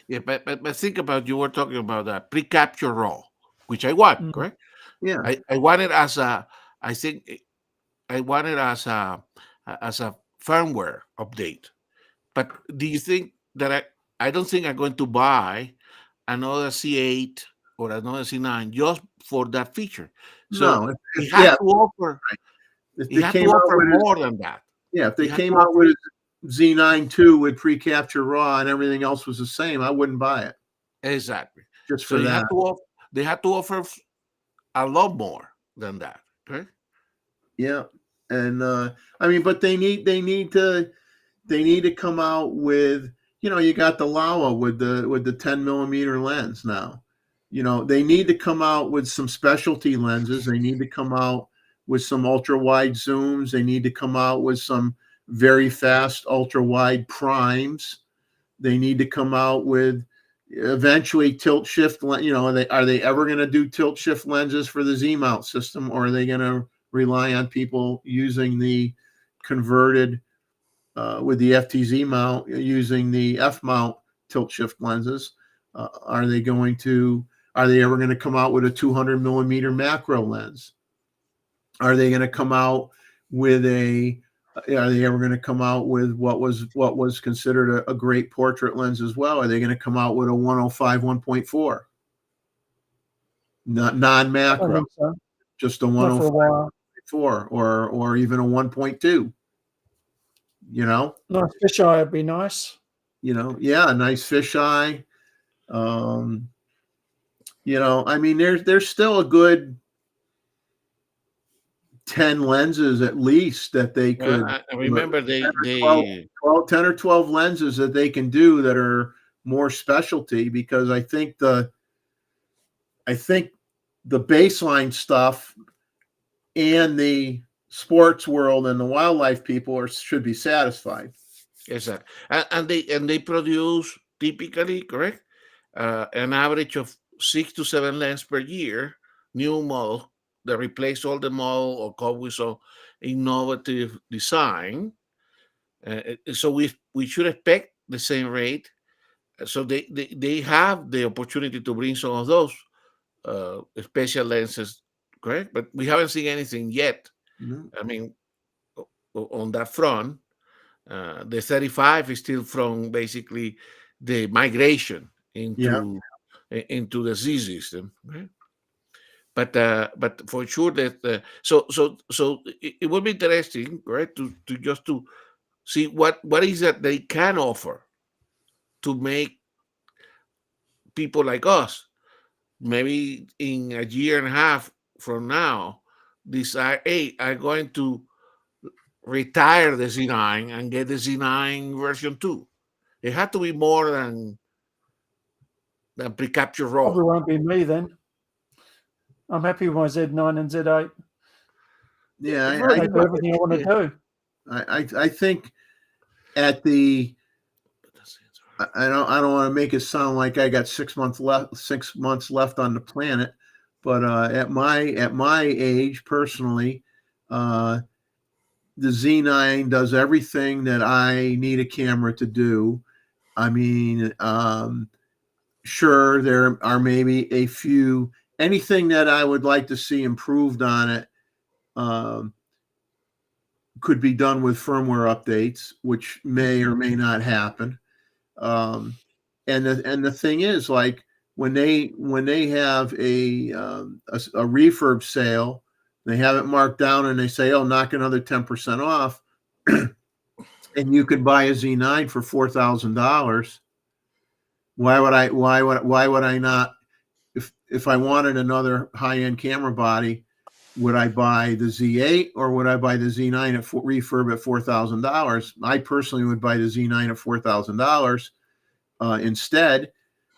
S4: Yeah, but think about, you were talking about that pre-capture RAW, which I want,
S3: Mm.
S4: correct?
S1: Yeah.
S4: I want it as I think I want it as a firmware update. But do you think that I don't think I'm going to buy another C8 or another C9 just for that feature. So
S1: No.
S4: he had
S1: Yeah.
S4: to offer.
S1: If
S4: He
S1: they
S4: had to
S1: came out
S4: offer
S1: with it,
S4: more than that.
S1: yeah, if they
S4: He had
S1: came
S4: to
S1: out
S4: offer,
S1: with a Z9 II with pre-capture RAW and everything else was the same, I wouldn't buy it
S4: exactly.
S1: just
S4: So
S1: for
S4: he had
S1: that.
S4: to offer. They had to offer a lot more than that. Okay.
S1: Yeah. And I mean, but they need to come out with, you got the Laowa with the 10 millimeter lens now. They need to come out with some specialty lenses. They need to come out with some ultra wide zooms. They need to come out with some very fast ultra wide primes. They need to come out with eventually tilt shift. Are they ever going to do tilt shift lenses for the Z mount system, or are they going to rely on people using the converted with the FTZ mount, using the F mount tilt shift lenses? Are they ever going to come out with a 200 millimeter macro lens? Are they going to come out with are they ever going to come out with what was considered a great portrait lens as well? Are they going to come out with a 105 1.4? Not
S3: I don't
S1: non-macro,
S3: think so.
S1: just a
S3: Not for a
S1: 105
S3: while.
S1: 1.4 or even a 1.2.
S3: Nice fisheye would be nice.
S1: Yeah, a nice fisheye. I mean, there's still a good 10 lenses at least that they could.
S4: I remember
S1: 10 or 12 lenses that they can do that are more specialty, because I think the baseline stuff and the sports world and the wildlife people should be satisfied.
S4: exactly, and they produce typically, correct, an average of 6 to 7 lens per year, new model that replace all the model or come with some innovative design. So we should expect the same rate. So they have the opportunity to bring some of those special lenses, correct? But we haven't seen anything yet.
S1: Mm-hmm.
S4: I mean, on that front, the 35 is still from basically the migration into the Z system, right? But for sure that so it would be interesting, right, to see what is that they can offer to make people like us, maybe in a year and a half from now, decide, hey, I'm going to retire the Z9 and get the Z9 version 2. It had to be more than pre-capture RAW.
S3: Probably won't be me then. I'm happy with my Z9 and Z8.
S1: Yeah,
S3: They do everything I want to do.
S1: I think at the I don't want to make it sound like I got 6 months left on the planet, but at my age personally, the Z9 does everything that I need a camera to do. I mean, sure, there are maybe a few, anything that I would like to see improved on it could be done with firmware updates, which may or may not happen. And the thing is, like, when they have a refurb sale, they have it marked down and they say, oh, knock another 10% off, and you could buy a Z9 for $4,000. Why would I not? If I wanted another high-end camera body, would I buy the Z8 or would I buy the Z9 at refurb at $4,000? I personally would buy the Z9 at $4,000 instead,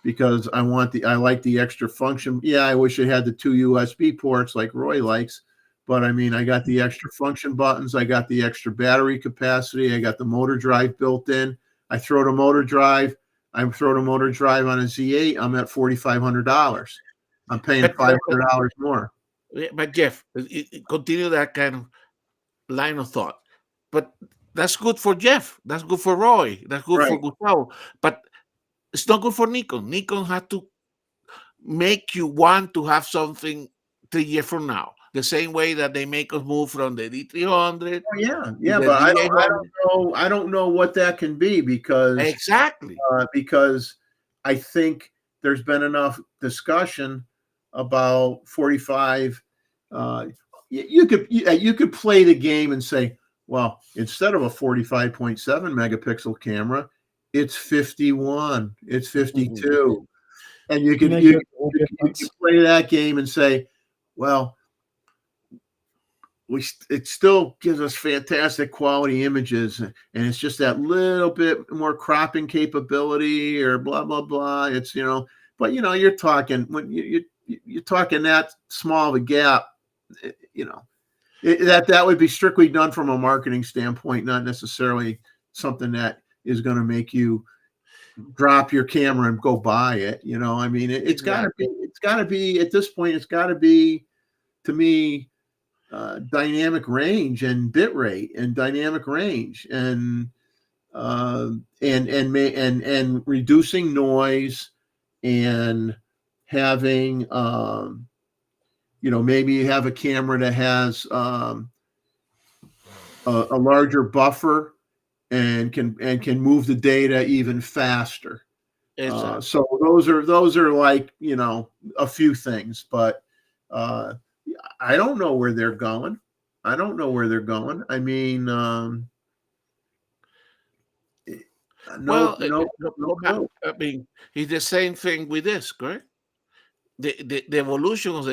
S1: because I like the extra function. Yeah, I wish it had the 2 USB ports like Roy likes, but I mean, I got the extra function buttons. I got the extra battery capacity. I got the motor drive built in. I throw the motor drive on a Z8. I'm at $4,500. I'm paying $500 more.
S4: But Jeff, continue that kind of line of thought. But that's good for Jeff. That's good for Roy. That's good for Gustavo. But it's not good for Nikon. Nikon had to make you want to have something 3 years from now. The same way that they make us move from the D300
S1: Oh, yeah,
S4: to
S1: yeah,
S4: the
S1: but
S4: D800.
S1: I don't know what that can be because
S4: Exactly.
S1: I think there's been enough discussion about 45. You could play the game and say, well, instead of a 45.7 megapixel camera, it's 51, it's 52, and you could
S3: Negligible difference.
S1: play that game and say, well, it still gives us fantastic quality images, and it's just that little bit more cropping capability or blah blah blah. It's but you're talking when you're talking that small of a gap, that would be strictly done from a marketing standpoint, not necessarily something that is going to make you drop your camera and go buy it. I mean, it's got to be at this point. It's got to be, to me, dynamic range and bit rate and dynamic range and reducing noise and having maybe you have a camera that has a larger buffer and can move the data even faster.
S4: Exactly.
S1: So those are like a few things, but I don't know where they're going. I mean,
S4: Well,
S1: no clue.
S4: I mean, it's the same thing with this, correct? The evolution of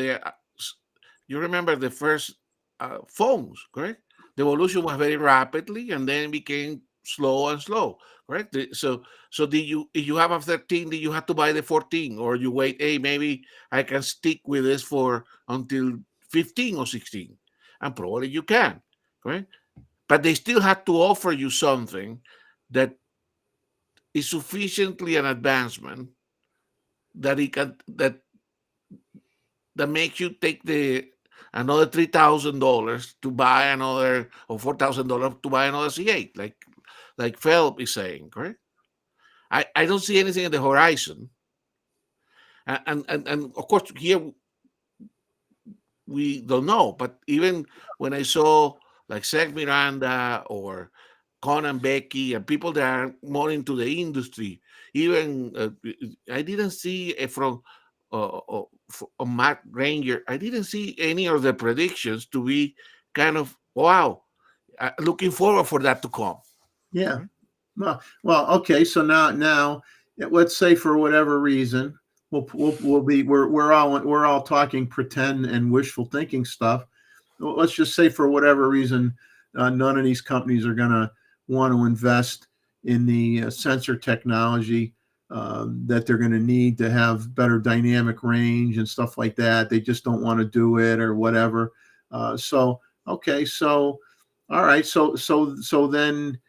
S4: you remember the first phones, correct? The evolution was very rapidly, and then it became slow and slow, correct? So if you have a 13, did you have to buy the 14, or you wait? Hey, maybe I can stick with this for until 15 or 16, and probably you can, correct? But they still had to offer you something that is sufficiently an advancement that that makes you take another $3,000 to buy another, or $4,000 to buy another C8, like Phelps is saying, correct? I don't see anything in the horizon, and of course here we don't know. But even when I saw like Seth Miranda or Conan Becky and people that are more into the industry, even I didn't see from Matt Ranger, I didn't see any of the predictions to be kind of wow. Looking forward for that to come.
S1: Yeah. Well, okay. So now, let's say for whatever reason, we're all talking pretend and wishful thinking stuff. Let's just say for whatever reason, none of these companies are going to want to invest in the sensor technology that they're going to need to have better dynamic range and stuff like that. They just don't want to do it or whatever. Okay, so all right, so then,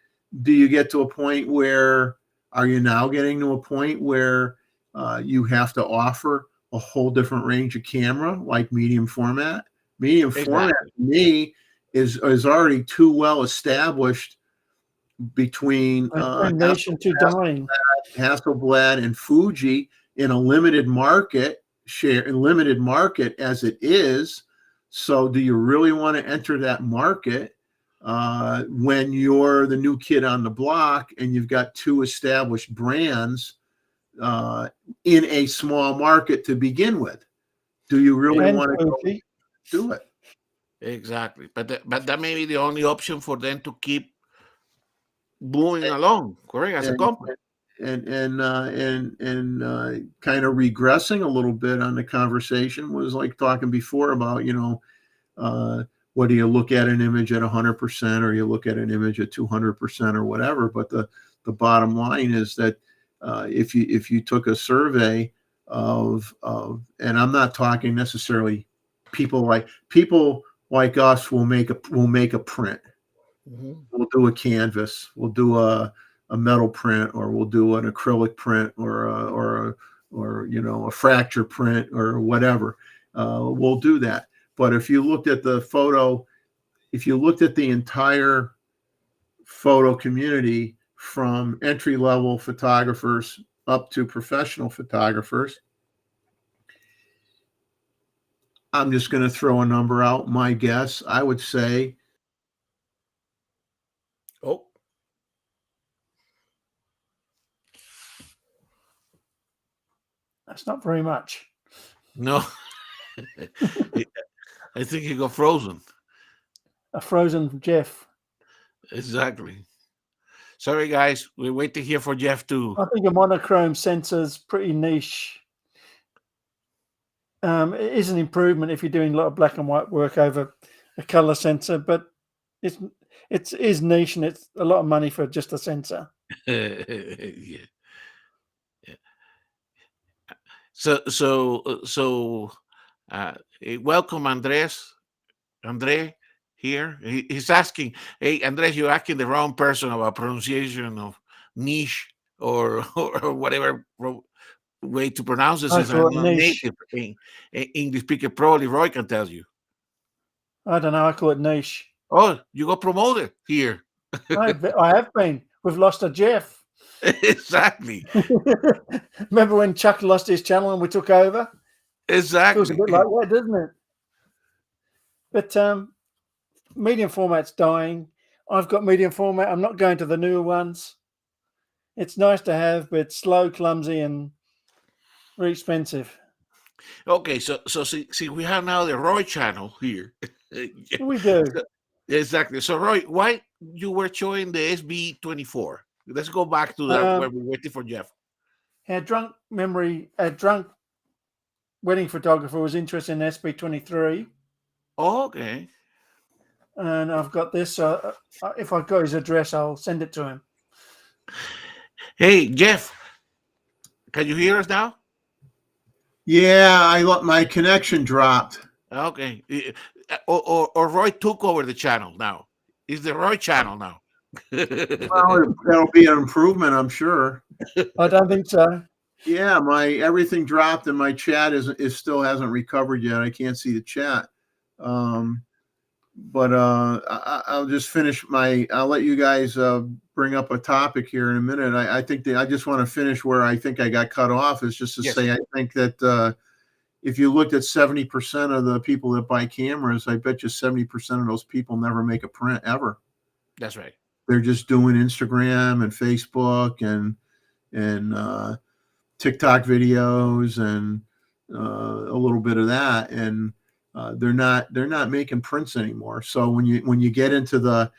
S1: do you get to a point where are you now getting to a point where you have to offer a whole different range of camera like medium format? Medium format to me is already too well established between Hasselblad and Fuji in a limited market as it is. So do you really want to enter that market when you're the new kid on the block and you've got two established brands in a small market to begin with? Do you really want to do it?
S4: Exactly, but that may be the only option for them to keep moving along, correct, as a company.
S1: And kind of regressing a little bit on the conversation was like talking before about, whether you look at an image at 100% or you look at an image at 200% or whatever. But the bottom line is that if you took a survey of and I'm not talking necessarily people like us will make a print.
S4: Mm-hmm.
S1: We'll do a canvas. We'll do a metal print, or we'll do an acrylic print, or a fracture print, or whatever. We'll do that. But if you looked at the entire photo community, from entry level photographers up to professional photographers. I'm just going to throw a number out. My guess, I would say.
S4: Oh,
S3: That's not very much.
S4: no. I think he got frozen.
S3: A frozen Jeff.
S4: Exactly. Sorry, guys. We wait to hear for Jeff too.
S3: I think a monochrome sensor is pretty niche. It is an improvement if you're doing a lot of black and white work over a color sensor, but it is niche and it's a lot of money for just a sensor.
S4: Yeah. So, welcome, Andres. Andre here. He's asking, hey, Andres, you're asking the wrong person about pronunciation of niche or whatever way to pronounce this.
S3: I
S4: Since I'm
S3: thought
S4: not
S3: niche.
S4: native English speaker. Probably Roy can tell you.
S3: I don't know. I call it niche.
S4: Oh, you got promoted here.
S3: I have been. We've lost a Jeff.
S4: Exactly.
S3: Remember when Chuck lost his channel and we took over?
S4: Exactly.
S3: Feels a bit like that, doesn't it? But medium format's dying. I've got medium format. I'm not going to the newer ones. It's nice to have, but it's slow, clumsy, and very expensive.
S4: Okay, so see, we have now the Roy channel here.
S3: We do.
S4: Exactly. So Roy, why you were showing the SB24? Let's go back to that where we're waiting for Jeff.
S3: Our drunk wedding photographer was interested in SB23.
S4: Oh, okay.
S3: And I've got this. If I've got his address, I'll send it to him.
S4: Hey, Jeff, can you hear us now?
S1: Yeah, my connection dropped.
S4: Okay. Or Roy took over the channel now. It's the Roy channel now.
S1: Well, that'll be an improvement, I'm sure.
S3: I don't think so.
S1: Yeah, my everything dropped and my chat is still hasn't recovered yet. I can't see the chat. But I'll just finish I'll let you guys bring up a topic here in a minute. I think I just want to finish where I think I got cut off, is just to say, I think that if you looked at 70% of the people that buy cameras, I bet you 70% of those people never make a print ever.
S4: That's right.
S1: They're just doing Instagram and Facebook and TikTok videos and a little bit of that, and they're not making prints anymore. So when you get into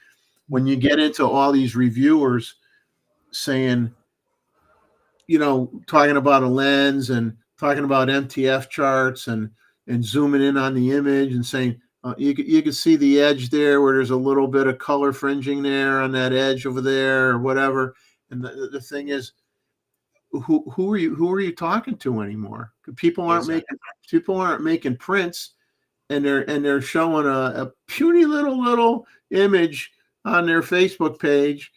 S1: all these reviewers saying, talking about a lens and talking about MTF charts and zooming in on the image and saying, you can see the edge there where there's a little bit of color fringing there on that edge over there or whatever. And the thing is, who are you talking to anymore? People aren't making prints, and they're showing a puny little image on their Facebook page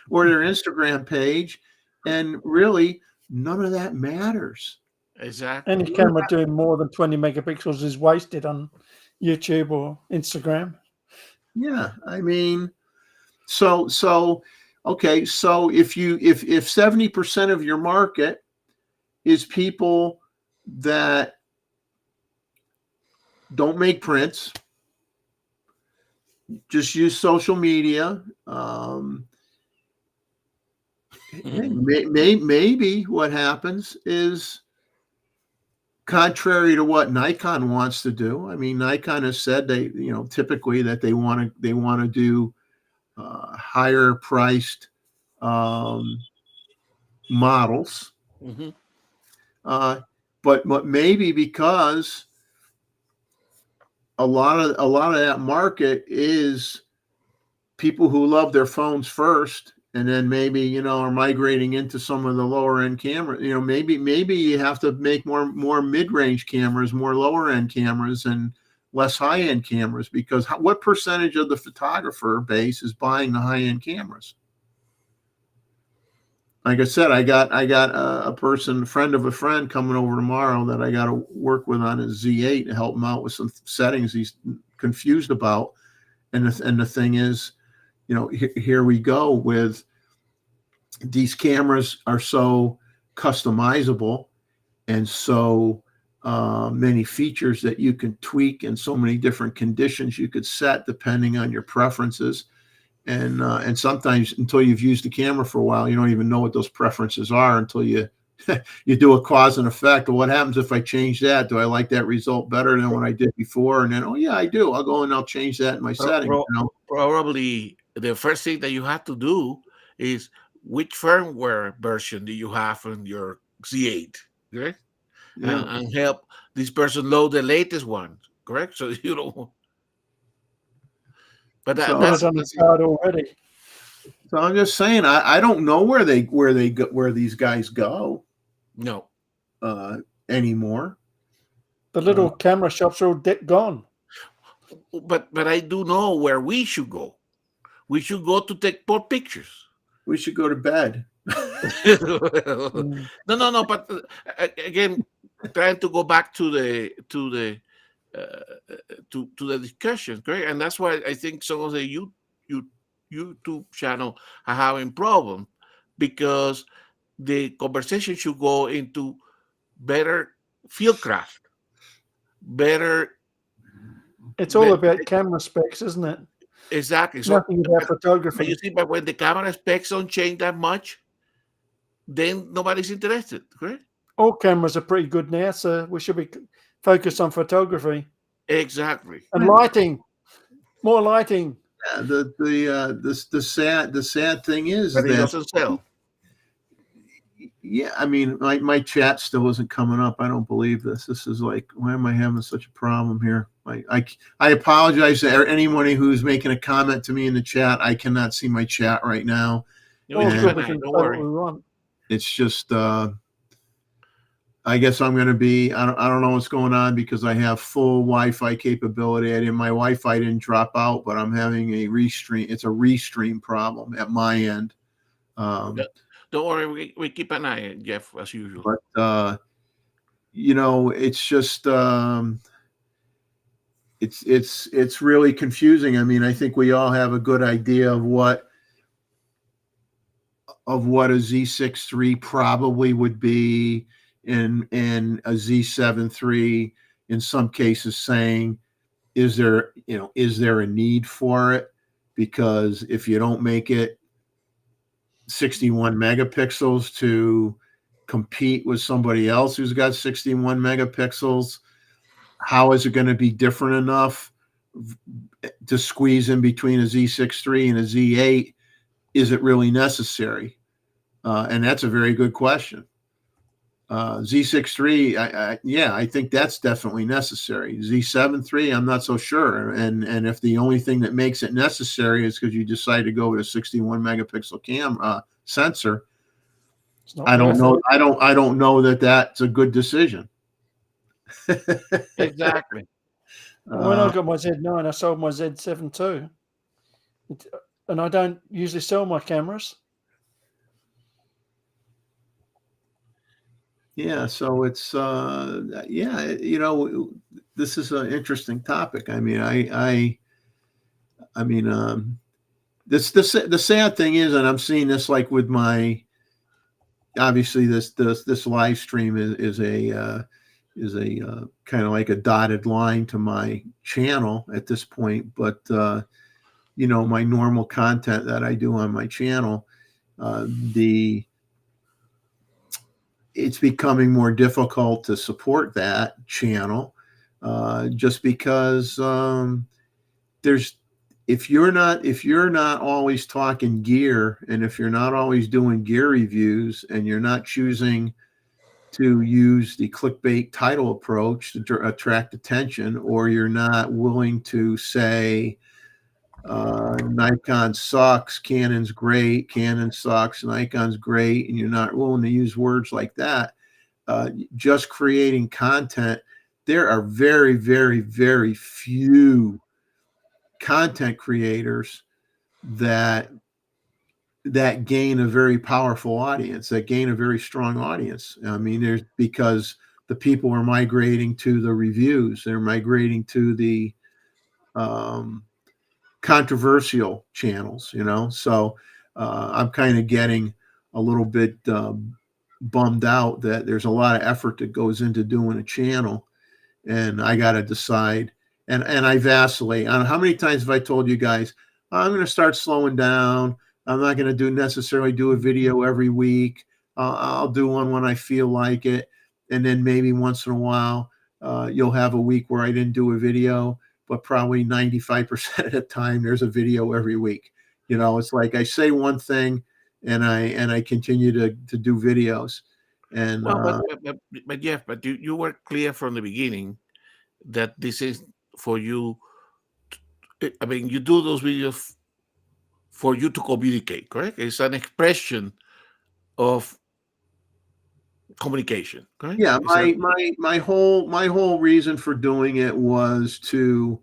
S1: or their Instagram page, and really none of that matters.
S4: Exactly.
S3: Any camera doing more than 20 megapixels is wasted on YouTube or Instagram.
S1: Yeah, I mean, so okay, so if 70% of your market is people that don't make prints, just use social media, maybe what happens is, contrary to what Nikon wants to do. I mean, Nikon has said typically that they want to do higher priced models.
S4: Mm-hmm.
S1: But maybe because a lot of that market is people who love their phones first, and then maybe are migrating into some of the lower end cameras. Maybe you have to make more mid-range cameras, more lower end cameras, and less high end cameras, because what percentage of the photographer base is buying the high end cameras? Like I said, I got a friend of a friend coming over tomorrow that I got to work with on his Z8 to help him out with some settings he's confused about. And the thing is, here we go with these cameras are so customizable and so many features that you can tweak and so many different conditions you could set depending on your preferences. And sometimes until you've used the camera for a while, you don't even know what those preferences are until you you do a cause and effect. Well, what happens if I change that? Do I like that result better than what I did before? And then, oh yeah, I do. I'll go and I'll change that in my settings. You know?
S4: Probably the first thing that you have to do is which firmware version do you have on your Z8, correct?
S1: Yeah.
S4: And help this person load the latest one, correct? So you don't. But
S1: So-
S3: I've done this card already.
S1: So I'm just saying, I don't know where these guys go
S4: no.
S1: Anymore.
S3: The little camera shops are all gone.
S4: But I do know where we should go. We should go to take more pictures.
S1: We should go to bed.
S4: No. But again, trying to go back to the discussion, correct? And that's why I think some of the YouTube channel are having problem, because the conversation should go into better fieldcraft, better.
S3: It's all about camera specs, isn't it?
S4: Exactly. So
S3: Nothing about photography.
S4: you see, but when the camera specs don't change that much, then nobody's interested, correct?
S3: All cameras are pretty good now, so we should be focused on photography
S4: Exactly.
S3: and lighting. More lighting.
S1: Yeah, the sad thing is
S4: But it
S1: that,
S4: doesn't sell.
S1: yeah, I mean, my chat still isn't coming up. I don't believe this. This is like, why am I having such a problem here? I apologize to anyone who's making a comment to me in the chat. I cannot see my chat right now.
S3: All
S1: Yeah.
S3: good, we can
S4: Don't
S3: say what
S4: worry.
S3: we want.
S1: It's just, I guess I'm going to be, I don't know what's going on because I have full Wi-Fi capability. My Wi-Fi didn't drop out, but I'm having a restream. It's a restream problem at my end.
S4: Don't worry, we keep an eye on Jeff as usual.
S1: But it's just it's really confusing. I mean, I think we all have a good idea of what a Z6 III probably would be, in a Z7 III in some cases, saying, is there a need for it? Because if you don't make it 61 megapixels to compete with somebody else who's got 61 megapixels, how is it going to be different enough to squeeze in between a Z6 III and a Z8? Is it really necessary? And that's a very good question. Z6 III, I think that's definitely necessary. Z7 III, I'm not so sure. And if the only thing that makes it necessary is because you decide to go with a 61 megapixel camera sensor, I don't know. I don't know that that's a good decision.
S4: Exactly.
S3: When I got my Z9, I sold my Z7 too. And I don't usually sell my cameras.
S1: Yeah, so it's this is an interesting topic. I mean, the sad thing is, and I'm seeing this like with my, obviously this live stream is a kind of like a dotted line to my channel at this point, but my normal content that I do on my channel, it's becoming more difficult to support that channel, just because if you're not always talking gear, and if you're not always doing gear reviews, and you're not choosing to use the clickbait title approach to attract attention, or you're not willing to say Nikon sucks, Canon's great, Canon sucks, Nikon's great, and you're not willing to use words like that, just creating content, there are very, very, very few content creators that gain a very powerful audience, that gain a very strong audience. I mean, because the people are migrating to the reviews, they're migrating to the controversial channels, so I'm kind of getting a little bit bummed out that there's a lot of effort that goes into doing a channel, and I got to decide. And I vacillate on how many times have I told you guys I'm going to start slowing down. I'm not going to necessarily do a video every week. I'll do one when I feel like it, and then maybe once in a while you'll have a week where I didn't do a video, but probably 95% of the time there's a video every week. You know, it's like I say one thing and I continue to do videos. And
S4: Well, but Jeff, but you were clear from the beginning that this is for you. I mean, you do those videos for you to communicate, correct? It's an expression of communication, correct?
S1: yeah,
S4: Is that
S1: my whole reason for doing it was to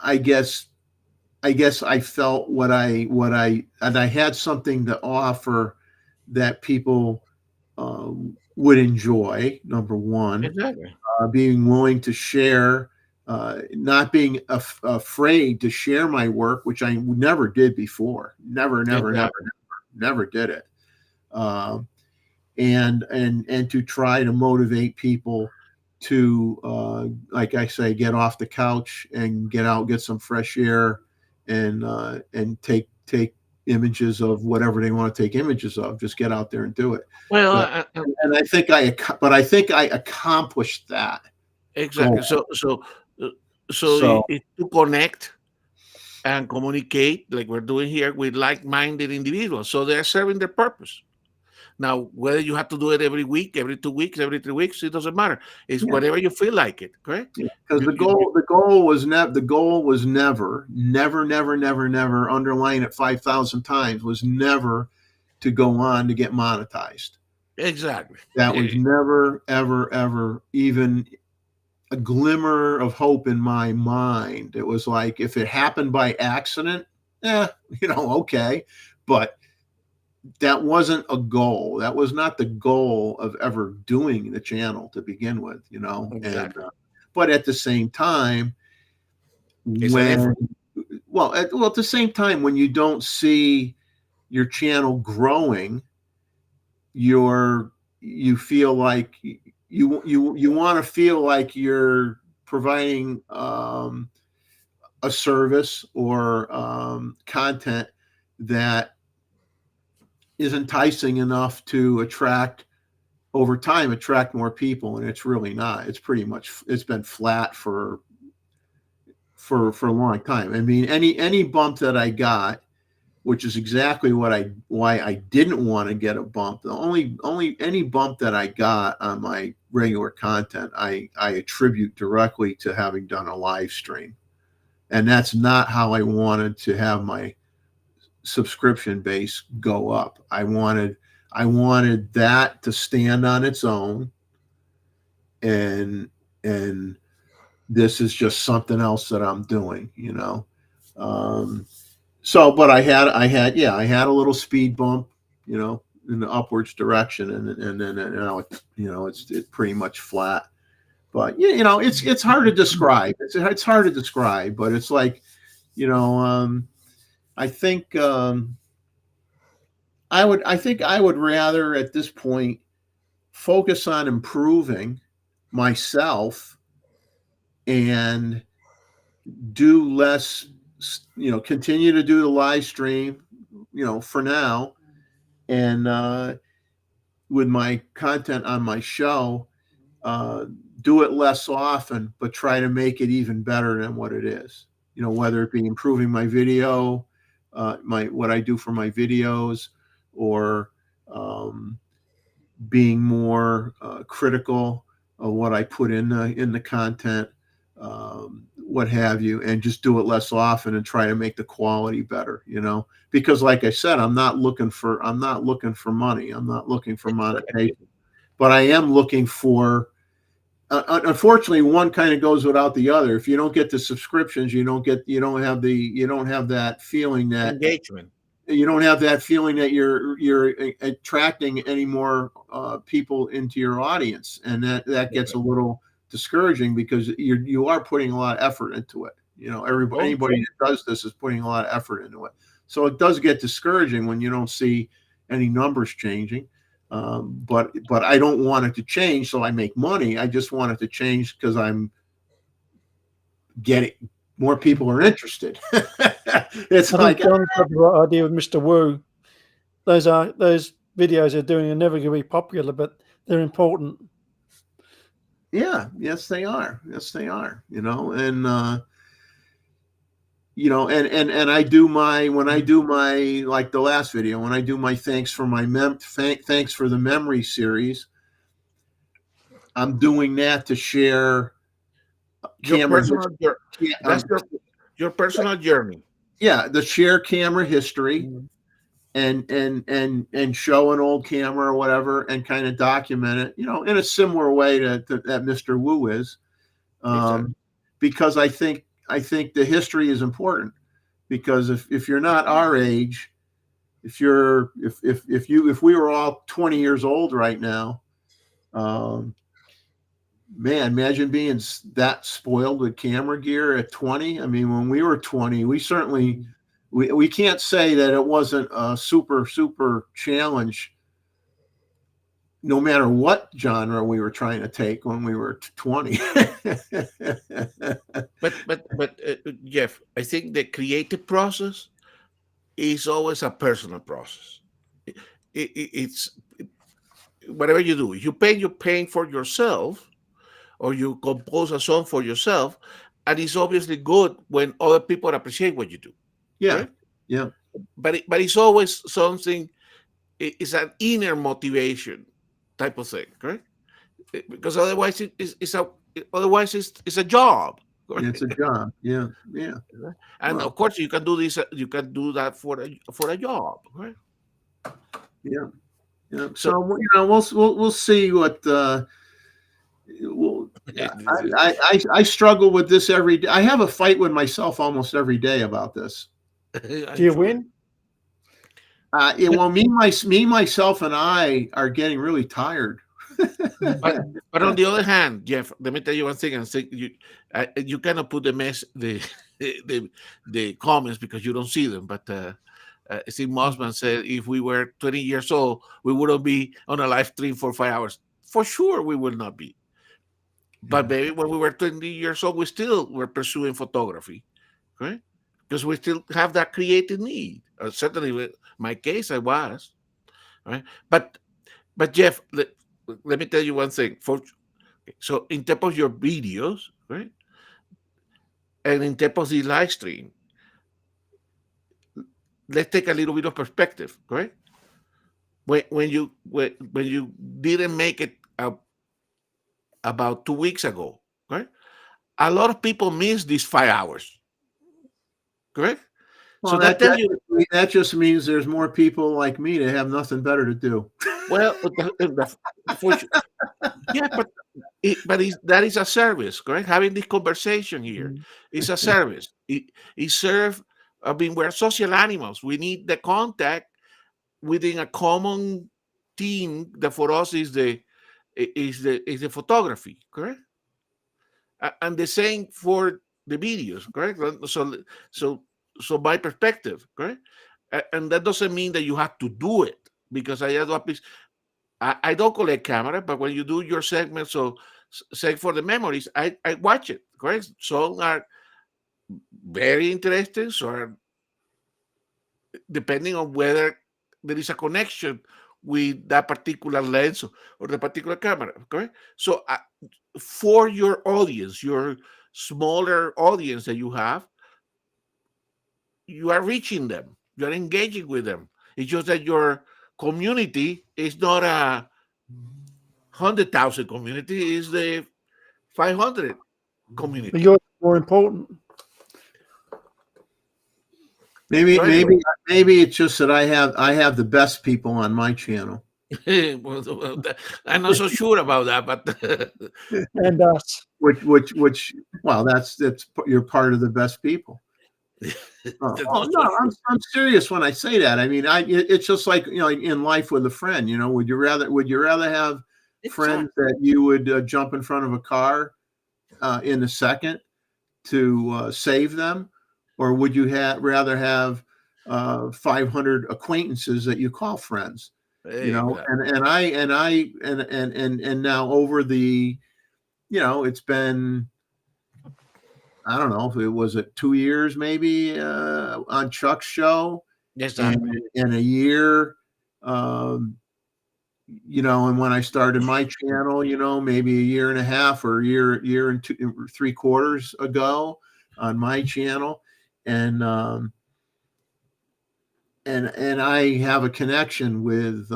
S1: I guess I felt what I and I had something to offer that people would enjoy. Number one,
S4: exactly?
S1: being willing to share, not being afraid to share my work, which I never did before. Never did it. And to try to motivate people to, like I say, get off the couch and get out, get some fresh air, and take images of whatever they want to take images of. Just get out there and do it.
S4: Well,
S1: And I think I accomplished that.
S4: exactly.
S1: Goal.
S4: So it's to connect and communicate like we're doing here with like-minded individuals. So they're serving their purpose. Now, whether you have to do it every week, every 2 weeks, every 3 weeks, it doesn't matter. It's whatever you feel like it, correct?
S1: Because the goal was never, underline it 5,000 times, was never to go on to get monetized.
S4: Exactly.
S1: That was never, ever even a glimmer of hope in my mind. It was like, if it happened by accident, okay. But that wasn't a goal. That was not the goal of ever doing the channel to begin with,
S4: Exactly.
S1: And but at the same time,
S4: It's an effort.
S1: at the same time, when you don't see your channel growing, you feel like you want to feel like you're providing a service or content that is enticing enough to attract more people, and it's really not. It's pretty much, it's been flat for a long time. I mean, any bump that I got, which is exactly why I didn't want to get a bump. Any bump that I got on my regular content, I attribute directly to having done a live stream, and that's not how I wanted to have my subscription base go up. I wanted that to stand on its own, and this is just something else that I'm doing, So, but I had a little speed bump, in the upwards direction, and then it's pretty much flat. But it's hard to describe. It's hard to describe, but it's like, I think I would rather at this point focus on improving myself and do less, continue to do the live stream, for now, and with my content on my show, do it less often, but try to make it even better than what it is. Whether it be improving my video, what I do for my videos, or being more critical of what I put in the content, what have you, and just do it less often and try to make the quality better. Because like I said, I'm not looking for money. I'm not looking for monetization, but I am looking for. Unfortunately, one kind of goes without the other. If you don't get the subscriptions, you don't have that feeling that
S4: Engagement.
S1: You don't have that feeling that you're attracting any more people into your audience, and that gets a little discouraging because you are putting a lot of effort into it. Anybody that does this is putting a lot of effort into it. So it does get discouraging when you don't see any numbers changing. But I don't want it to change so I make money. I just want it to change because I'm getting more people are interested. It's
S3: I think John's got the right idea with Mr. Wu. Those videos they're doing are never going to be popular, but they're important.
S1: Yeah, yes, they are. Yes, they are. And and I do when I do my, like the last video, when I do my thanks for the memory series, I'm doing that to share camera
S4: your personal journey.
S1: Yeah, the share camera history and show an old camera or whatever and kind of document it, in a similar way that Mr. Wu is.
S4: Exactly.
S1: Because I think the history is important, because if you're not our age, if we were all 20 years old right now, man, imagine being that spoiled with camera gear at 20. I mean, when we were 20, we certainly, we can't say that it wasn't a super challenge, no matter what genre we were trying to take when we were 20.
S4: But Jeff, I think the creative process is always a personal process. It's whatever you do. You're paying for yourself, or you compose a song for yourself, and it's obviously good when other people appreciate what you do.
S1: Yeah,
S4: right?
S1: yeah.
S4: But it's always something. It's an inner motivation type of thing, right? Because otherwise it's a job. Right?
S1: It's a job. Yeah.
S4: And of course, you can do this. You can do that for a job, right?
S1: Yeah. So we'll see what. I struggle with this every day. I have a fight with myself almost every day about this.
S3: Do you win?
S1: Well, me, myself, and I are getting really tired.
S4: But on the other hand, Jeff, let me tell you one thing. And think you cannot put the comments because you don't see them. But Steve Mossman said if we were 20 years old, we wouldn't be on a live stream for 5 hours. For sure, we will not be. But maybe when we were 20 years old, we still were pursuing photography, right? Because we still have that creative need. Certainly, in my case, I was, right? But Jeff, let me tell you one thing. So in terms of your videos, right, and in terms of the live stream, let's take a little bit of perspective, right? When you didn't make it about 2 weeks ago, right? A lot of people miss these 5 hours, correct?
S1: Well, so that just means there's more people like me that have nothing better to do.
S4: Well, for sure. Yeah, but that is a service, correct? Having this conversation here is a service. It serves. I mean, we're social animals. We need the contact within a common team that for us is the photography, correct? And the same for the videos, correct? So my perspective, correct? And that doesn't mean that you have to do it, because I don't collect camera, but when you do your segments, so say for the memories, I watch it, correct? Some are very interesting, so depending on whether there is a connection with that particular lens or the particular camera, correct? So for your audience, your smaller audience that you have, you are reaching them, you are engaging with them. It's just that your community is not a 100,000 community, is the 500 community.
S3: But you're more important.
S1: Maybe it's just that I have the best people on my channel.
S4: Well, I'm not so sure about that, but
S3: and us.
S1: Which well, that's you're part of the best people. No, I'm serious when I say that. I mean, it's just like, in life with a friend. Would you rather have friends that you would jump in front of a car in a second save them, or would you rather have 500 acquaintances that you call friends? You know,
S4: Exactly.
S1: and now over the, it's been, I don't know if it was 2 years maybe on Chuck's show,
S4: Exactly.
S1: and a year, um, and when I started my channel, maybe a year and a half or year and 3/4 ago on my channel, and I have a connection with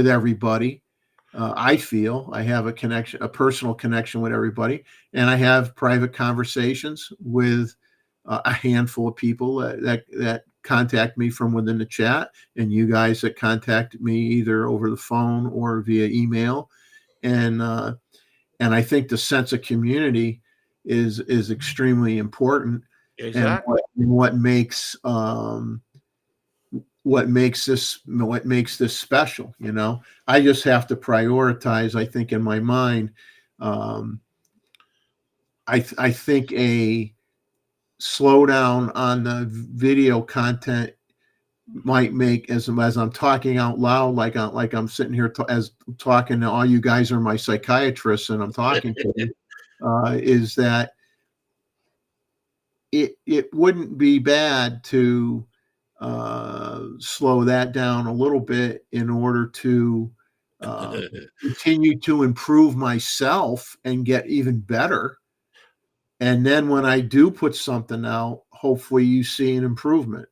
S1: everybody. I feel I have a personal connection with everybody, and I have private conversations with a handful of people that contact me from within the chat, and you guys that contact me either over the phone or via email, and I think the sense of community is extremely important, and
S4: Exactly.
S1: what makes this special. I just have to prioritize, I think, in my mind. I think a slowdown on the video content might make, as I'm talking out loud, like I'm sitting here talking to all you guys are my psychiatrists, and I'm talking to you, is that it wouldn't be bad to slow that down a little bit in order to continue to improve myself and get even better. And then when I do put something out, hopefully you see an improvement,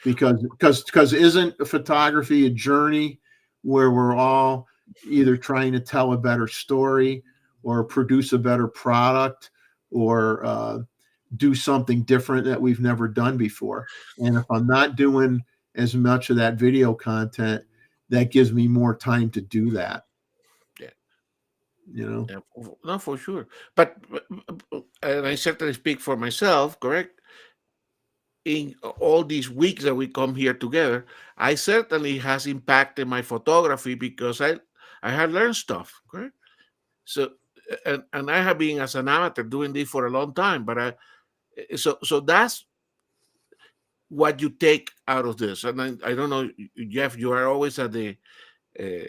S1: because isn't photography a journey where we're all either trying to tell a better story or produce a better product or do something different that we've never done before? And if I'm not doing as much of that video content, that gives me more time to do that.
S4: Yeah.
S1: Yeah,
S4: No, for sure. But and I certainly speak for myself, correct? In all these weeks that we come here together, I certainly has impacted my photography because I have learned stuff, correct? So and I have been as an amateur doing this for a long time, but so that's what you take out of this. And I don't know, Jeff, you are always at the uh,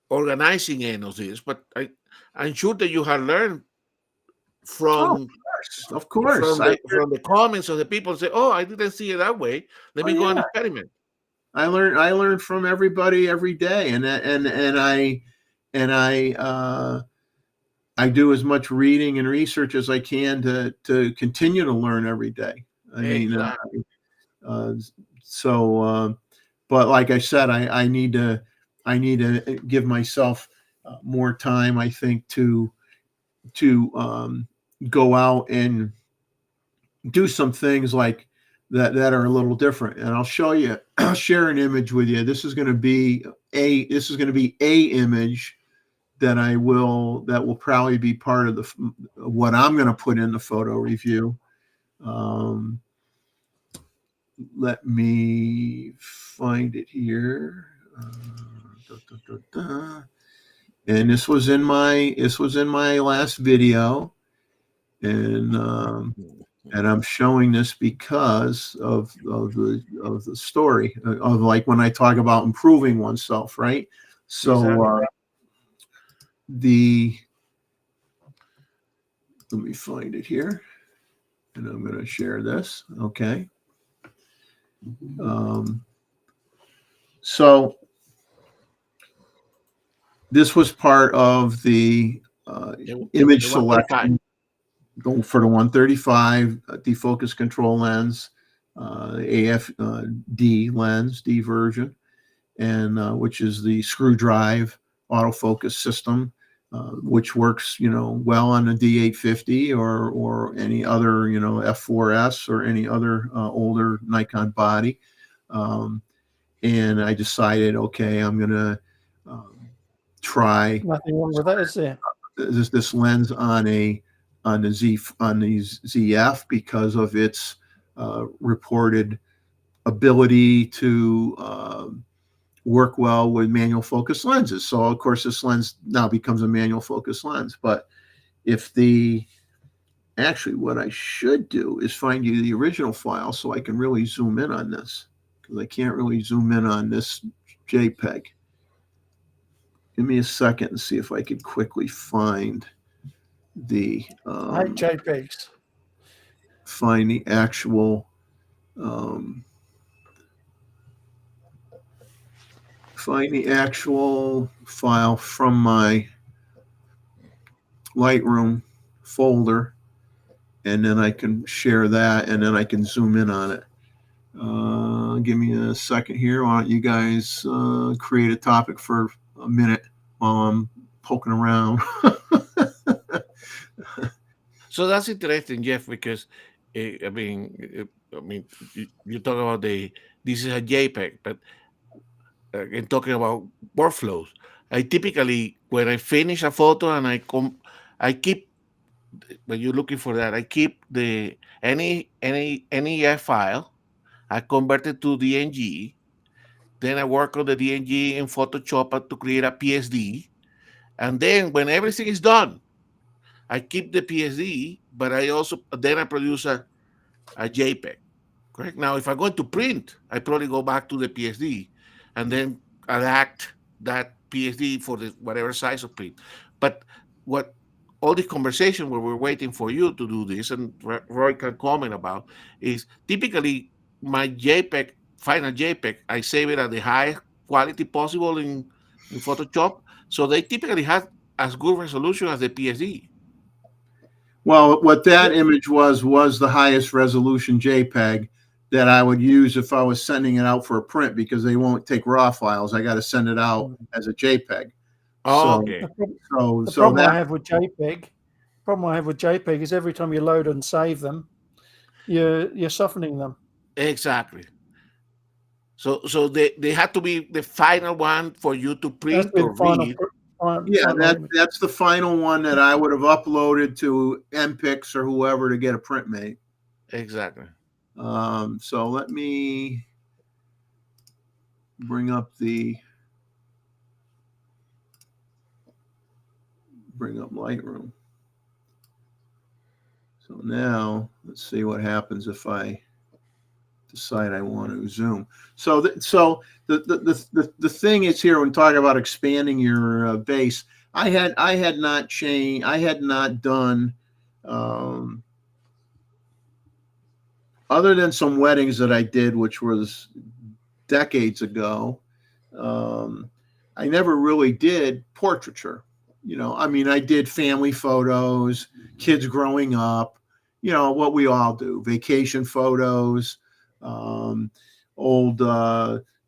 S4: organizing end of this, but I'm sure that you have learned
S1: oh,
S4: from
S1: of course.
S4: from the comments of the people say, "Oh, I didn't see it that way. Let me go and
S1: Yeah.
S4: experiment."
S1: I learn from everybody every day, I do as much reading and research as I can to continue to learn every day. I mean,
S4: Exactly.
S1: but like I said, I need to give myself more time, I think, to go out and do some things like that are a little different. And I'll show you. I'll share an image with you. This is going to be a image that will probably be part of what I'm going to put in the photo review. Let me find it here. And this was in my last video, and I'm showing this because of the story of, like, when I talk about improving oneself, right? So
S4: Exactly.
S1: let me find it here, and I'm going to share this. Okay. So this was part of the image
S4: The 135.
S1: selection for the 135 defocus control lens, AFD lens, D version, and which is the screw drive autofocus system, which works, well on a D850 or any other, F4S or any other older Nikon body. And I decided, okay, I'm gonna try
S3: Nothing wrong with that, is there?
S1: this lens on the ZF because of its reported ability to work well with manual focus lenses. So of course this lens now becomes a manual focus lens. But if the actually, what I should do is find you the original file so I can really zoom in on this, because I can't really zoom in on this JPEG. Give me a second and see if I could quickly find the
S3: I hate JPEGs.
S1: find the actual file from my Lightroom folder, and then I can share that, and then I can zoom in on it. Give me a second here. Why don't you guys create a topic for a minute while I'm poking around?
S4: So that's interesting, Jeff, because I mean, you talk about this is a JPEG, but in talking about workflows, I typically, when I finish a photo and I keep, when you're looking for that, I keep the any NEF file, I convert it to DNG, then I work on the DNG in Photoshop to create a PSD, and then when everything is done, I keep the PSD, but I produce a JPEG. Correct. Now, if I'm going to print, I probably go back to the PSD and then adapt that PSD for the whatever size of print. But what all the conversation where we're waiting for you to do this, and Roy can comment about, is typically my JPEG, final JPEG, I save it at the highest quality possible in Photoshop. So they typically have as good resolution as the PSD.
S1: Well, what that image was the highest resolution JPEG that I would use if I was sending it out for a print, because they won't take raw files. I got to send it out as a JPEG.
S4: Oh, okay.
S3: The problem I have with JPEG is every time you load and save them, you're softening them.
S4: Exactly. So they had to be the final one for you to print or read.
S1: That's the final one that I would have uploaded to MPix or whoever to get a print made.
S4: Exactly.
S1: So let me bring up Lightroom. So now let's see what happens if I decide I want to zoom. So the thing is here, when talking about expanding your base, I had not done other than some weddings that I did, which was decades ago. I never really did portraiture. I mean, I did family photos, kids growing up, what we all do, vacation photos, old,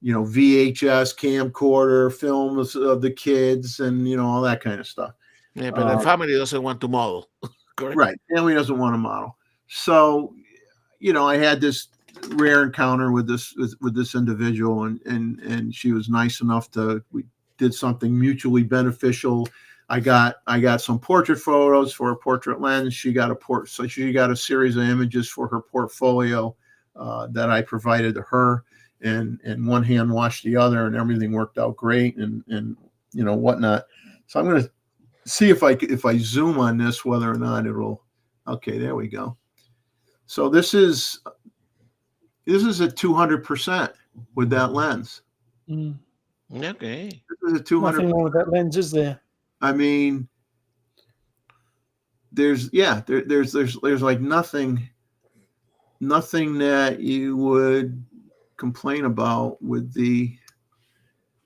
S1: VHS camcorder films of the kids and, all that kind of stuff.
S4: Yeah, but the family doesn't want to model. Correct?
S1: Right. Family doesn't want to model. So, I had this rare encounter with this individual, and she was nice enough we did something mutually beneficial. I got some portrait photos for a portrait lens. She got a series of images for her portfolio that I provided to her, and one hand washed the other, and everything worked out great, and whatnot. So I'm going to see if I zoom on this, whether or not it'll. Okay, there we go. So this is at 200% with that lens.
S4: Okay.
S1: This is a 200.
S3: Nothing wrong with that lens, is there?
S1: I mean, there's like nothing that you would complain about with the.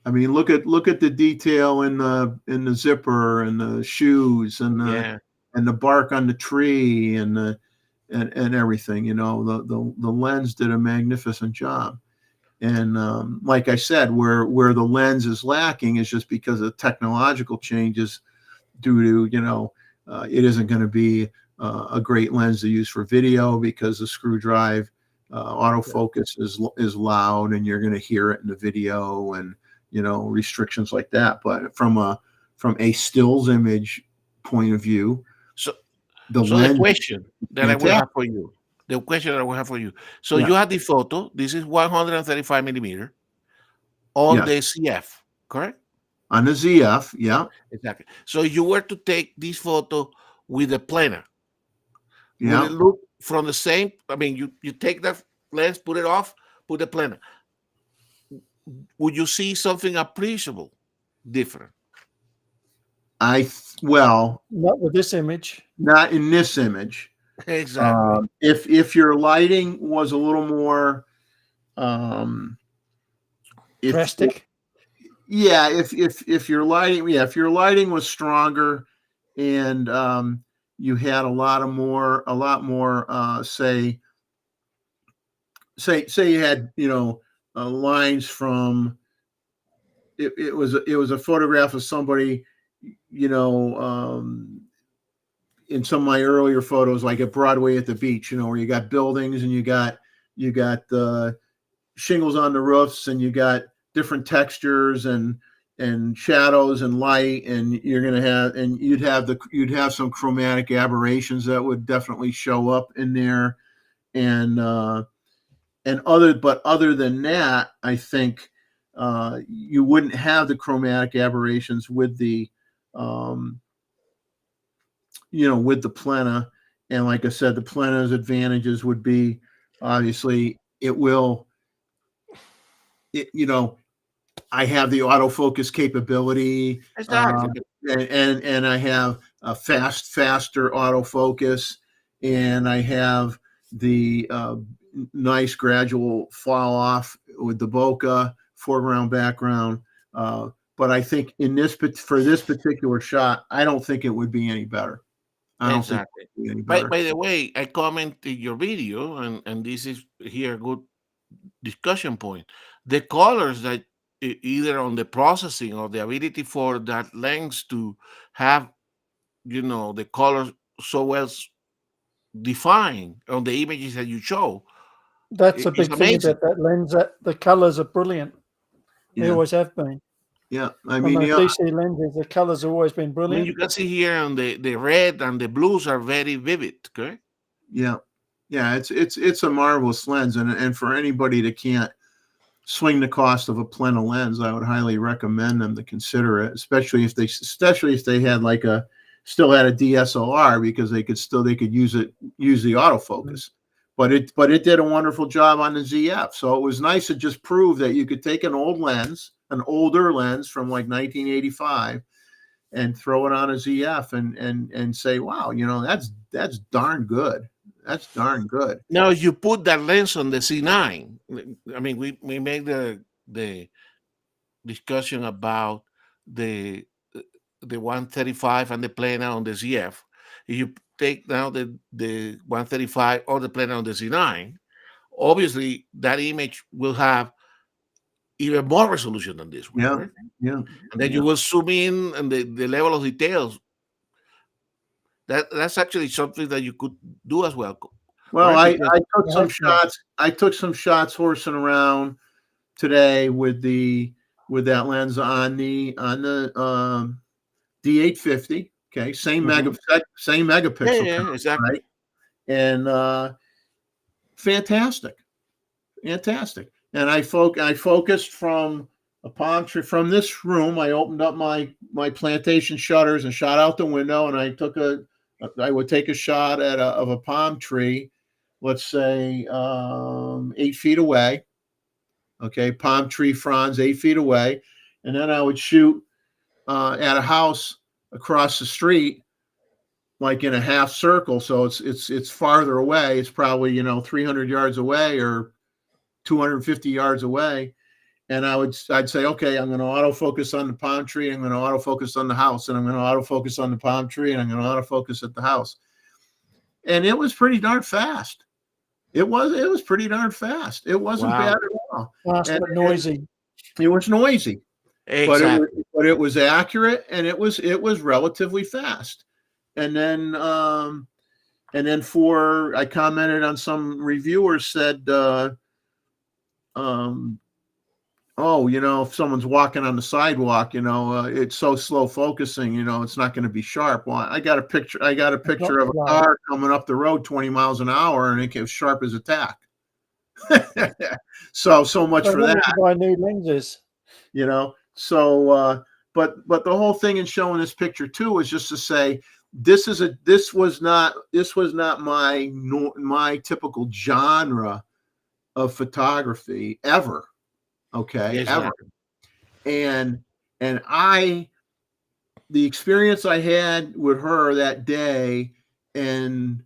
S1: I mean, look at the detail in the zipper and the shoes and the bark on the tree and everything. The lens did a magnificent job. And like I said, where the lens is lacking is just because of technological changes due to, it isn't going to be a great lens to use for video because the screw drive autofocus is loud and you're going to hear it in the video and, restrictions like that. But from a stills image point of view,
S4: the question that I will have for you. So you have the photo. This is 135 millimeter on the ZF, correct?
S1: On the ZF, yeah.
S4: Exactly. So you were to take this photo with a planer.
S1: Yeah.
S4: Would it look from the same? I mean, you take that lens, put it off, put the planner. Would you see something appreciable different?
S1: Well,
S3: Not with this image.
S1: not in this image.
S4: Exactly.
S1: If your lighting was a little more,
S3: Drastic.
S1: if your lighting was stronger, and you had a lot more, say you had, lines from, it was a photograph of somebody, in some of my earlier photos, like at Broadway at the beach, where you got buildings and you got the shingles on the roofs, and you got different textures and shadows and light, and you'd have some chromatic aberrations that would definitely show up in there. And other than that, I think you wouldn't have the chromatic aberrations with the with the Plena. And like I said, the Plena's advantages would be, obviously, I have the autofocus capability,
S4: Exactly.
S1: and I have a faster autofocus, and I have the nice gradual fall off with the bokeh, foreground, background. But I think for this particular shot, I don't think it would be any better. I don't think it would be any better.
S4: By the way, I commented your video, and this is here a good discussion point. The colors that either on the processing or the ability for that lens to have, the colors so well defined on the images that you show.
S3: That's a big thing about that lens. That the colors are brilliant. They always have been.
S1: Yeah,
S3: I mean, on those DC lenses, the colors have always been brilliant.
S4: I mean, you can see here on the red and the blues are very vivid, correct?
S1: Yeah, it's a marvelous lens, and for anybody that can't swing the cost of a Plena lens, I would highly recommend them to consider it, especially if they had still had a DSLR, because they could use the autofocus. But it did a wonderful job on the ZF. So it was nice to just prove that you could take an older lens from like 1985, and throw it on a ZF and say, wow, that's darn good. That's darn good.
S4: Now, if you put that lens on the C9, I mean, we made the discussion about the 135 and the Plena on the ZF. If you take now the 135 or the Plena on the C9, obviously that image will have even more resolution than this one.
S1: Yeah,
S4: right?
S1: yeah.
S4: And then you will zoom in, and the level of details. That's actually something that you could do as well.
S1: Well,
S4: right?
S1: I took some shots. I took some shots horsing around today with that lens on the D850. Okay, same megapixel.
S4: Yeah, exactly.
S1: Right? And fantastic. And I focused from a palm tree from this room. I opened up my plantation shutters and shot out the window, and I would take a shot of a palm tree, let's say 8 feet away. Okay, palm tree fronds 8 feet away, and then I would shoot at a house across the street, like in a half circle. So it's farther away. It's probably 300 yards away or 250 yards away. And I'd say, okay, I'm going to autofocus on the palm tree. I'm going to autofocus on the house, and I'm going to autofocus on the palm tree, and I'm going to autofocus at the house. And it was pretty darn fast. It was pretty darn fast. It wasn't bad at all.
S3: Fast but noisy.
S1: It was noisy,
S4: Exactly.
S1: but it was accurate, and it was relatively fast. And then I commented on some reviewers said, if someone's walking on the sidewalk, it's so slow focusing, it's not going to be sharp. Well, I got a picture of a car coming up the road 20 miles an hour, and it was sharp as a tack. so much for that.
S3: To buy new lenses.
S1: But the whole thing in showing this picture too is just to say, this was not my typical genre of photography ever. Okay,
S4: Yes,
S1: ever. And the experience I had with her that day, and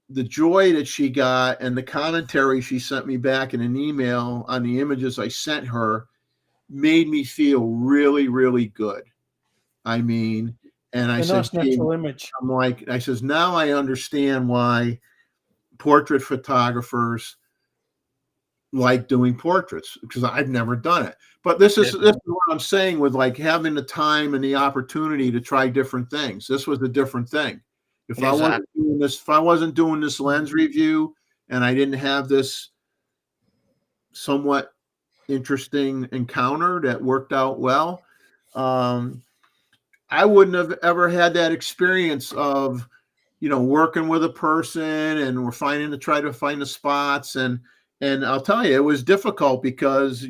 S1: the joy that she got, and the commentary she sent me back in an email on the images I sent her, made me feel really, really good. I mean, and I
S3: A
S1: said,
S3: nice natural image.
S1: I says, now I understand why portrait photographers like doing portraits, because I've never done it. But this is what I'm saying with like having the time and the opportunity to try different things. This was a different thing. If I wasn't doing this lens review, and I didn't have this somewhat interesting encounter that worked out well, I wouldn't have ever had that experience of, working with a person, and we're try to find the spots. And I'll tell you, it was difficult because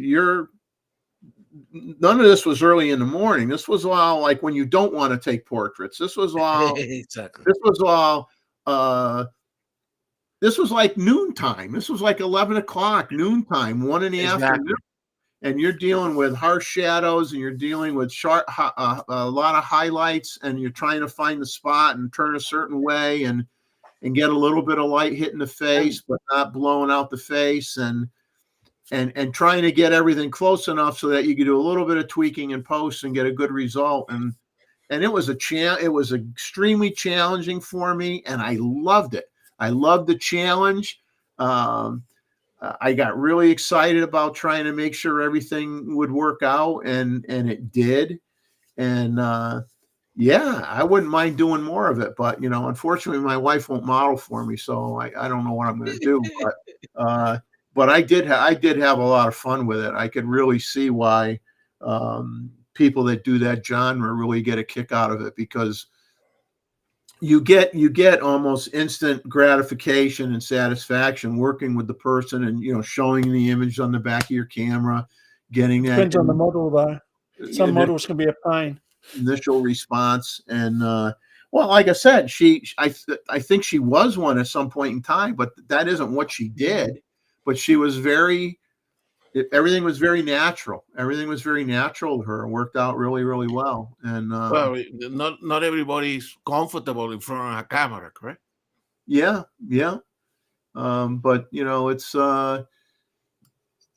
S1: none of this was early in the morning. This was all like when you don't want to take portraits. This was all,
S4: exactly.
S1: This was like noontime. This was like 11 o'clock, noontime, 1 in the afternoon. And you're dealing with harsh shadows, and you're dealing with a lot of highlights, and you're trying to find the spot and turn a certain way and get a little bit of light hitting the face, but not blowing out the face, and trying to get everything close enough so that you can do a little bit of tweaking in post and get a good result. And it was it was extremely challenging for me, and I loved it. I loved the challenge. I got really excited about trying to make sure everything would work out, and it did. And I wouldn't mind doing more of it, but unfortunately, my wife won't model for me, so I don't know what I'm going to do. But I did have a lot of fun with it. I could really see why people that do that genre really get a kick out of it, because you get almost instant gratification and satisfaction working with the person, and showing the image on the back of your camera, getting that.
S3: Depends on the model, though. Some models can be a pain.
S1: Initial response. And well, like I said, I think she was one at some point in time, but that isn't what she did. But she was everything was very natural. Everything was very natural to her, and worked out really, really well. And
S4: well, not everybody's comfortable in front of a camera, correct?
S1: Yeah. But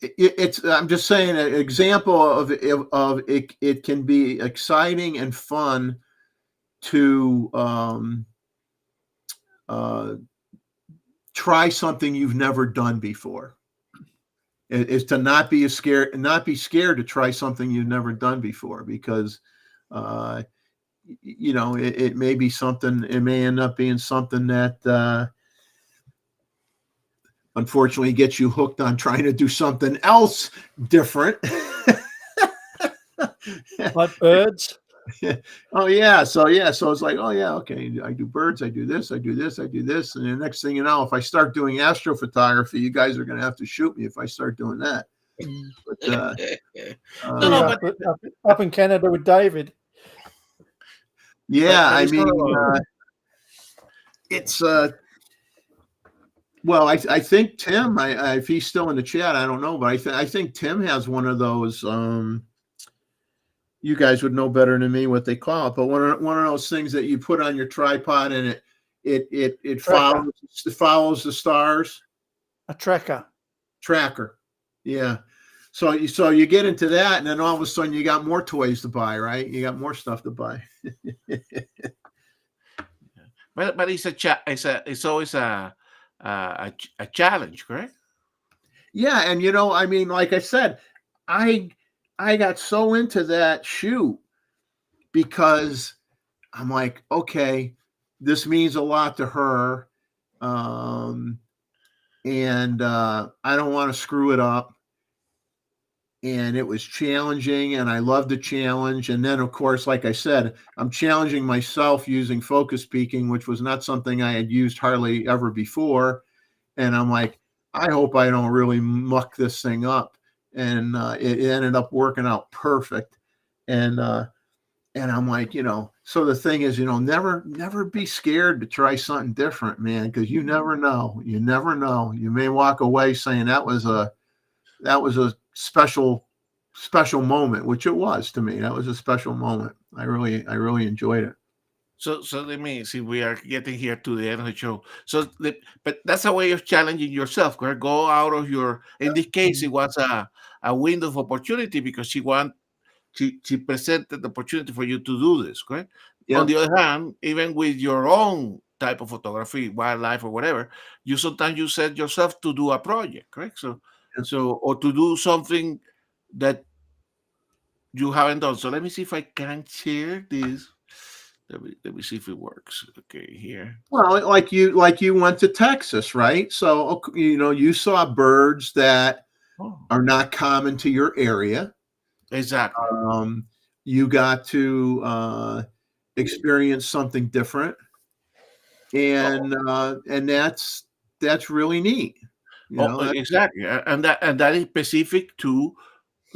S1: it's I'm just saying, an example of it. It can be exciting and fun to try something you've never done before. Is to not be scared to try something you've never done before, because it may be something. It may end up being something that unfortunately gets you hooked on trying to do something else different.
S3: Like birds.
S1: Oh yeah. So it's like, oh yeah, okay, I do birds, I do this, I do this, I do this. And the next thing you know, if I start doing astrophotography, you guys are going to have to shoot me if I start doing that. But
S3: up in Canada with David.
S1: Yeah, I mean, it's well, I think Tim, if he's still in the chat, I don't know, but I think Tim has one of those. You guys would know better than me what they call it, but one of those things that you put on your tripod, and it follows the stars.
S3: A tracker.
S1: Yeah. So you get into that, and then all of a sudden you got more toys to buy, right? You got more stuff to buy.
S4: But it's always a challenge, correct?
S1: Yeah, and I mean, like I said, I got so into that shoot because I'm like, okay, this means a lot to her, and I don't want to screw it up. And it was challenging, and I loved the challenge. And then, of course, like I said, I'm challenging myself using focus peaking, which was not something I had used hardly ever before. And I'm like, I hope I don't really muck this thing up. And it ended up working out perfect. And And I'm like, so the thing is, never be scared to try something different, man, because you never know. You never know. You may walk away saying that was a special moment, which it was to me. That was a special moment. I really enjoyed it.
S4: So let me see. We are getting here to the end of the show. But that's a way of challenging yourself. Correct? Go out of your. In this case, it was a window of opportunity because she presented the opportunity for you to do this. Correct?
S1: Yeah.
S4: On the other hand, even with your own type of photography, wildlife or whatever, you sometimes set yourself to do a project. Correct? Or to do something that you haven't done. So let me see if I can share this. Let me see if it works. Okay, here.
S1: Well, like you went to Texas, right? So you saw birds that are not common to your area.
S4: Exactly.
S1: You got to experience something different, and that's really neat.
S4: Exactly, and that is specific to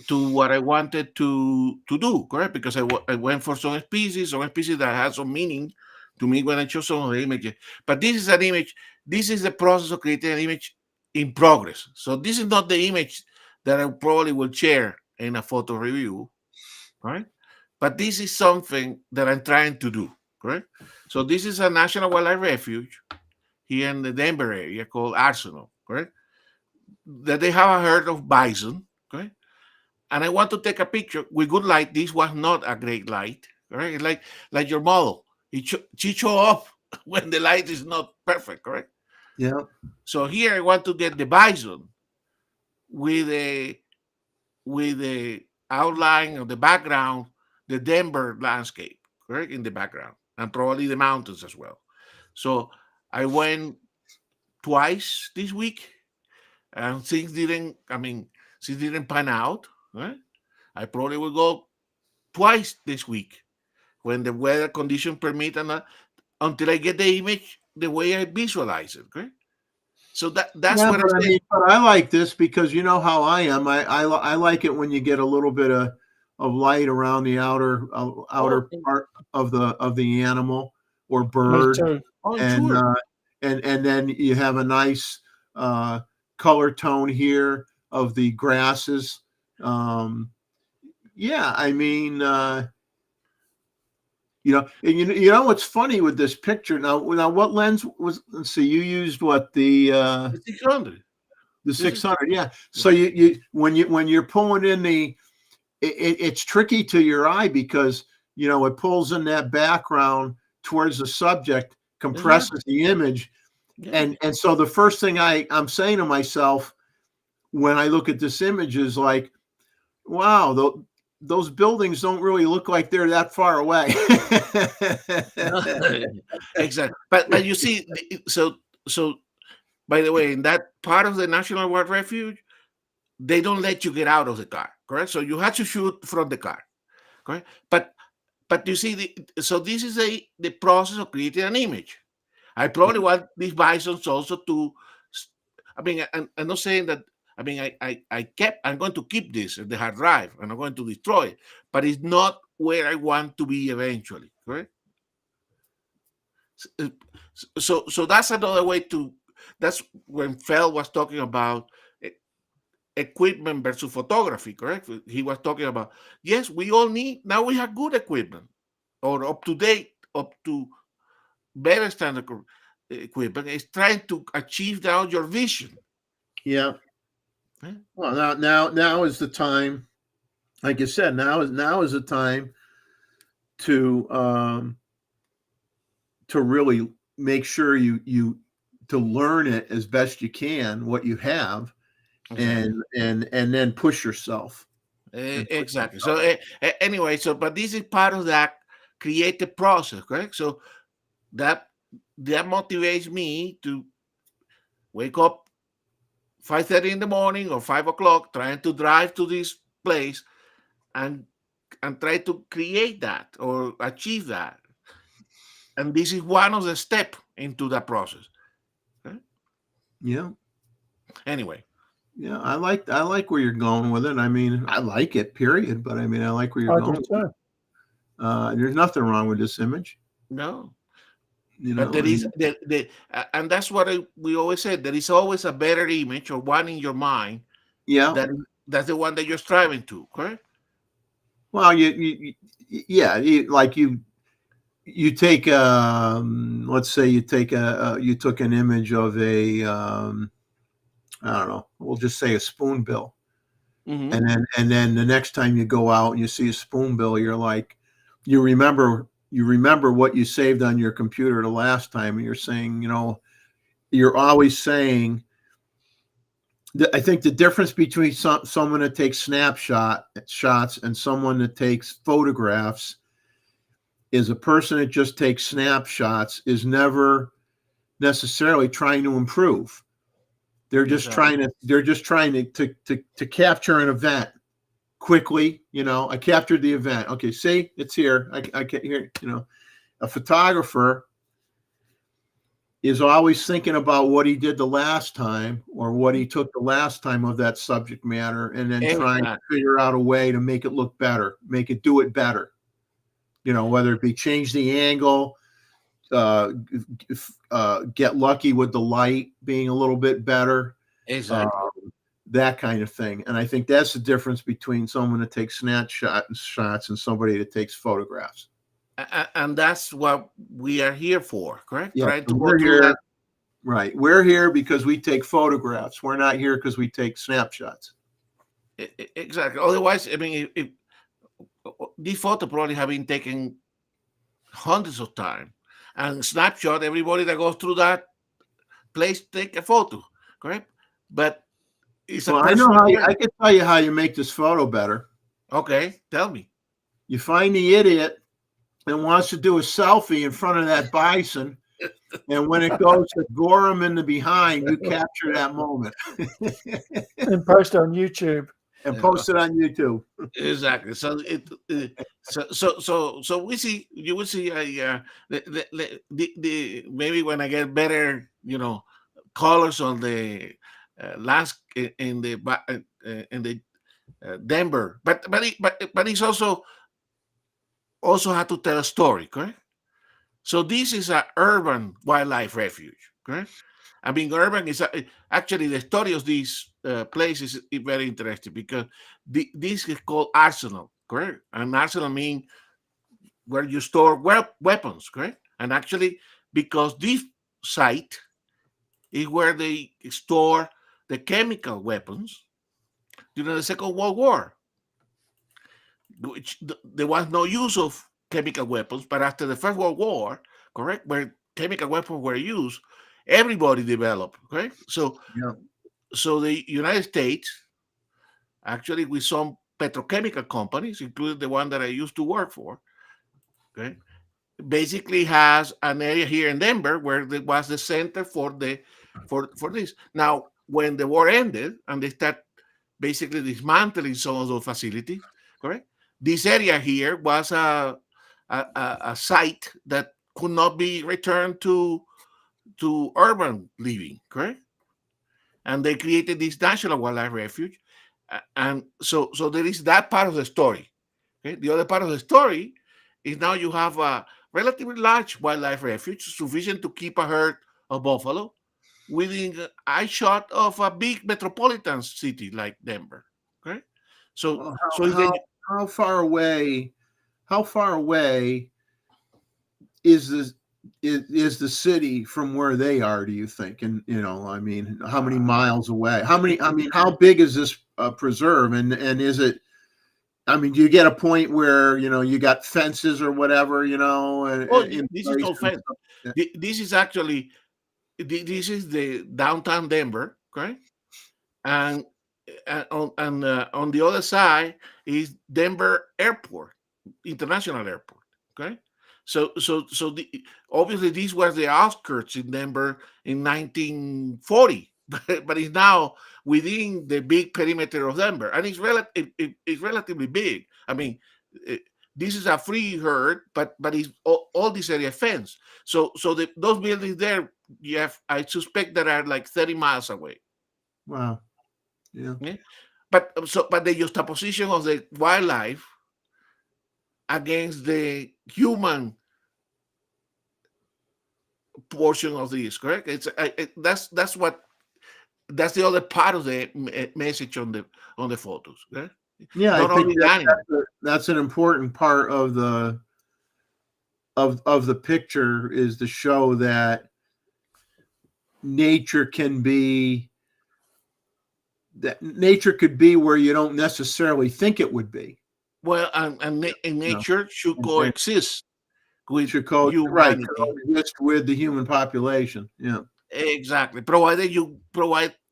S4: what I wanted to do, correct? Because I went for some species that has some meaning to me when I chose some of the images. But this is an image. This is the process of creating an image in progress. So this is not the image that I probably will share in a photo review, right? But this is something that I'm trying to do, correct? So this is a national wildlife refuge here in the Denver area called Arsenal, correct? That they have a herd of bison, correct? And I want to take a picture with good light. This was not a great light, correct? It's like your model. She show up when the light is not perfect, correct?
S1: Yeah.
S4: So here I want to get the bison with the outline of the background, the Denver landscape, correct, in the background, and probably the mountains as well. So I went twice this week, and things didn't pan out. Right? I probably will go twice this week when the weather conditions permit, and until I get the image the way I visualize it. Okay, so that's what
S1: but I like this because you know how I am. I like it when you get a little bit of light around the outer part of the animal or bird, and
S4: sure.
S1: And then you have a nice color tone here of the grasses. Yeah, I mean, and you know what's funny with this picture now? What lens was? Let's see, you used what the
S4: 600.
S1: The 600, yeah. So you when you're pulling in it's tricky to your eye because it pulls in that background towards the subject, compresses the image, and so the first thing I'm saying to myself when I look at this image is like, wow, those buildings don't really look like they're that far away.
S4: Exactly, but you see, so by the way, in that part of the National Wild Refuge, they don't let you get out of the car, correct? So you have to shoot from the car, correct? But you see, so this is the process of creating an image. I probably want these bisons also to. I mean, I'm not saying that. I mean, I'm going to keep this in the hard drive. I'm not going to destroy it, but it's not where I want to be eventually, correct? So that's another way to. That's when Fell was talking about equipment versus photography, correct? He was talking about, yes, we all need, now we have good equipment or up to date, up to better standard equipment. It's trying to achieve down your vision.
S1: Yeah. Well, now is the time. Like you said, now is the time to really make sure you to learn it as best you can what you have, and then push yourself.
S4: Exactly. So anyway, but this is part of that creative process, correct? So that motivates me to wake up 5:30 in the morning or 5 o'clock, trying to drive to this place and try to create that or achieve that. And this is one of the steps into that process. Okay?
S1: Yeah.
S4: Anyway.
S1: Yeah, I like where you're going with it. I mean, I like it, period. But I mean, I like where you're going. There's nothing wrong with this image.
S4: No.
S1: You know,
S4: But there is and that's what we always said. There is always a better image or one in your mind.
S1: Yeah.
S4: That's the one that you're striving to, correct?
S1: Well, you take let's say you took an image of a I don't know, we'll just say a spoonbill.
S4: Mm-hmm.
S1: And then the next time you go out and you see a spoonbill, you're like, you remember what you saved on your computer the last time, and you're saying, you're always saying that. I think the difference between someone that takes shots and someone that takes photographs is a person that just takes snapshots is never necessarily trying to improve. They're just trying to capture an event quickly. I captured the event. Okay, see, it's here. I can hear. A photographer is always thinking about what he did the last time or what he took the last time of that subject matter, and then trying to figure out a way to make it look better, do it better. Whether it be change the angle, get lucky with the light being a little bit better,
S4: Exactly.
S1: That kind of thing. And I think that's the difference between someone that takes shots and somebody that takes photographs.
S4: And that's what we are here for, correct?
S1: Yeah,
S4: Trying to
S1: we're
S4: go through
S1: here,
S4: that.
S1: right? We're here because we take photographs. We're not here because we take snapshots.
S4: Exactly. Otherwise, I mean, if this photo probably have been taken hundreds of times, and snapshot, everybody that goes through that place take a photo, correct? But it's a
S1: I know I can tell you how you make this photo better.
S4: Okay, tell me.
S1: You find the idiot that wants to do a selfie in front of that bison, and when it goes to gore him in the behind, you capture that moment
S3: and post it on YouTube.
S1: And post it on YouTube.
S4: Exactly. So so we see, you will see the maybe when I get better, colors on the last in the Denver, but it's also had to tell a story, correct? So this is an urban wildlife refuge, correct? I mean, urban is actually the story of these places is very interesting because this is called arsenal, correct? And arsenal means where you store weapons, correct? And actually, because this site is where they store the chemical weapons during the Second World War, which there was no use of chemical weapons, but after the First World War, correct, where chemical weapons were used, everybody developed, correct? So,
S1: yeah.
S4: So the United States, actually with some petrochemical companies, including the one that I used to work for, okay, basically has an area here in Denver where there was the center for this. Now, when the war ended and they start basically dismantling some of those facilities, correct? This area here was a site that could not be returned to urban living, correct? And they created this national wildlife refuge. And so there is that part of the story. Okay? The other part of the story is now you have a relatively large wildlife refuge, sufficient to keep a herd of buffalo within eye shot of a big metropolitan city like Denver. Okay? So
S1: how far away is the city from where they are, do you think? And I mean, how many miles away? How big is this preserve? And is it, I mean, do you get a point where you got fences or whatever,
S4: this is no fence. This is actually the downtown Denver, okay? And on the other side is Denver Airport, International Airport, okay? So obviously these were the outskirts in Denver in 1940, but it's now within the big perimeter of Denver, and it's relatively big. I mean, this is a free herd, but it's all this area fenced. So those buildings there, I suspect that are like 30 miles away.
S1: Wow. Yeah.
S4: But the juxtaposition of the wildlife against the human portion of this. Correct? That's that's the other part of the message on the photos. Okay?
S1: Yeah,
S4: Not
S1: I think
S4: only the animal.
S1: that's an important part of the picture, is to show that nature could be where you don't necessarily think it would be.
S4: Well, and nature should coexist with humanity.
S1: Coexist with the human population. Yeah.
S4: Exactly. Provided you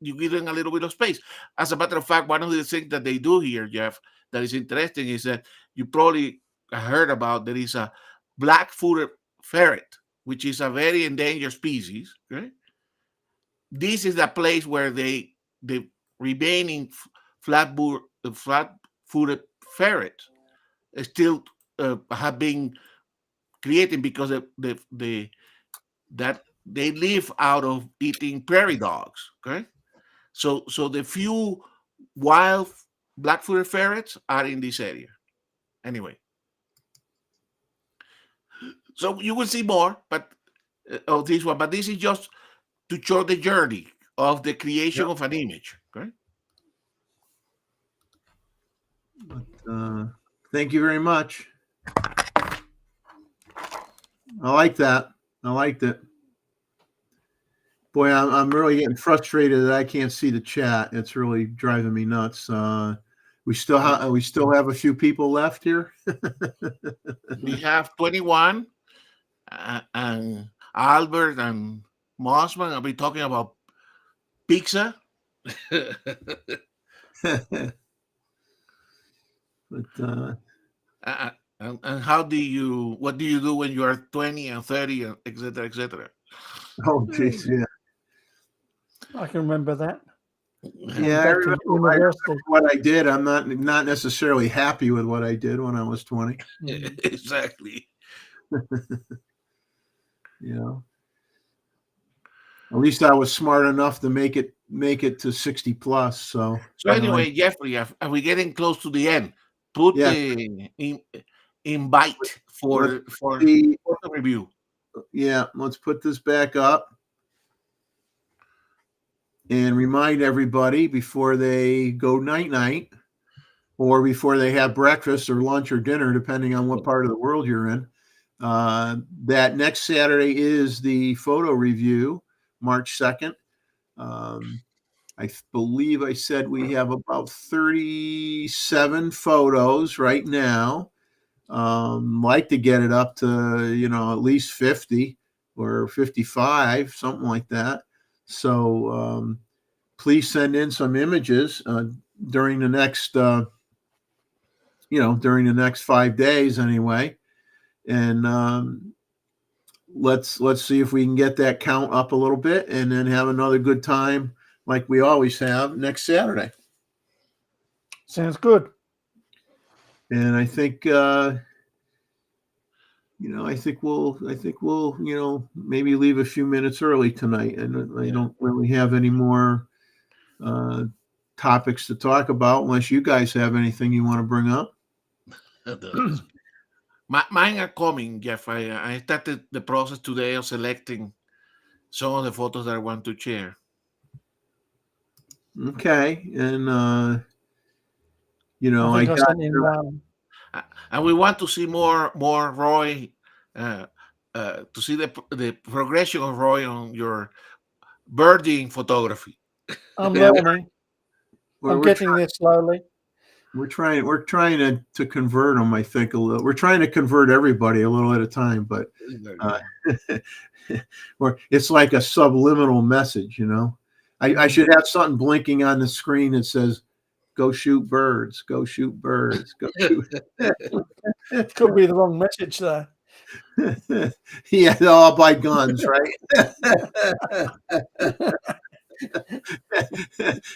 S4: give them a little bit of space. As a matter of fact, one of the things that they do here, Jeff, that is interesting is that you probably heard about, there is a black-footed ferret, which is a very endangered species. Okay? This is the place where the remaining flat-footed ferrets still have been created, because that they live out of eating prairie dogs. Okay, so the few wild black-footed ferrets are in this area. Anyway, so you will see more, but of this one. But this is just to show the journey of the creation of an image. Okay.
S1: But, thank you very much. I like that. I liked it. Boy, I'm really getting frustrated that I can't see the chat. It's really driving me nuts. We still have a few people left here.
S4: We have 21, and Albert and Mossman. I'll be talking about pizza.
S1: But
S4: and what do you do when you are 20 and 30, and et cetera, et cetera?
S1: Oh, geez, yeah.
S3: I can remember that.
S1: Yeah, I remember what I did. I'm not necessarily happy with what I did when I was 20.
S4: Exactly.
S1: You know, at least I was smart enough to make it to 60 plus. So
S4: anyway, Jeffrey, are we getting close to the end? Put the invite for the review.
S1: Yeah, let's put this back up and remind everybody before they go night-night, or before they have breakfast or lunch or dinner, depending on what part of the world you're in, that next Saturday is the photo review, March 2nd. I believe I said we have about 37 photos right now. Like to get it up to, at least 50 or 55, something like that. So please send in some images during the next, during the next 5 days anyway. And let's see if we can get that count up a little bit, and then have another good time like we always have next Saturday.
S3: Sounds good.
S1: And I think, I think we'll, maybe leave a few minutes early tonight. And I don't really have any more topics to talk about, unless you guys have anything you want to bring up.
S4: Mine are coming, Jeff. I started the process today of selecting some of the photos that I want to share.
S1: Okay. And,
S3: I sent in one.
S4: And we want to see more Roy, to see the progression of Roy on your birding photography.
S3: I'm learning. I'm getting there slowly.
S1: We're trying to convert them, I think, a little. We're trying to convert everybody a little at a time, but or it's like a subliminal message, I should have something blinking on the screen that says, "Go shoot birds, go shoot birds, go shoot."
S3: Could be the wrong message there.
S1: Yeah, they'll all buy guns, right?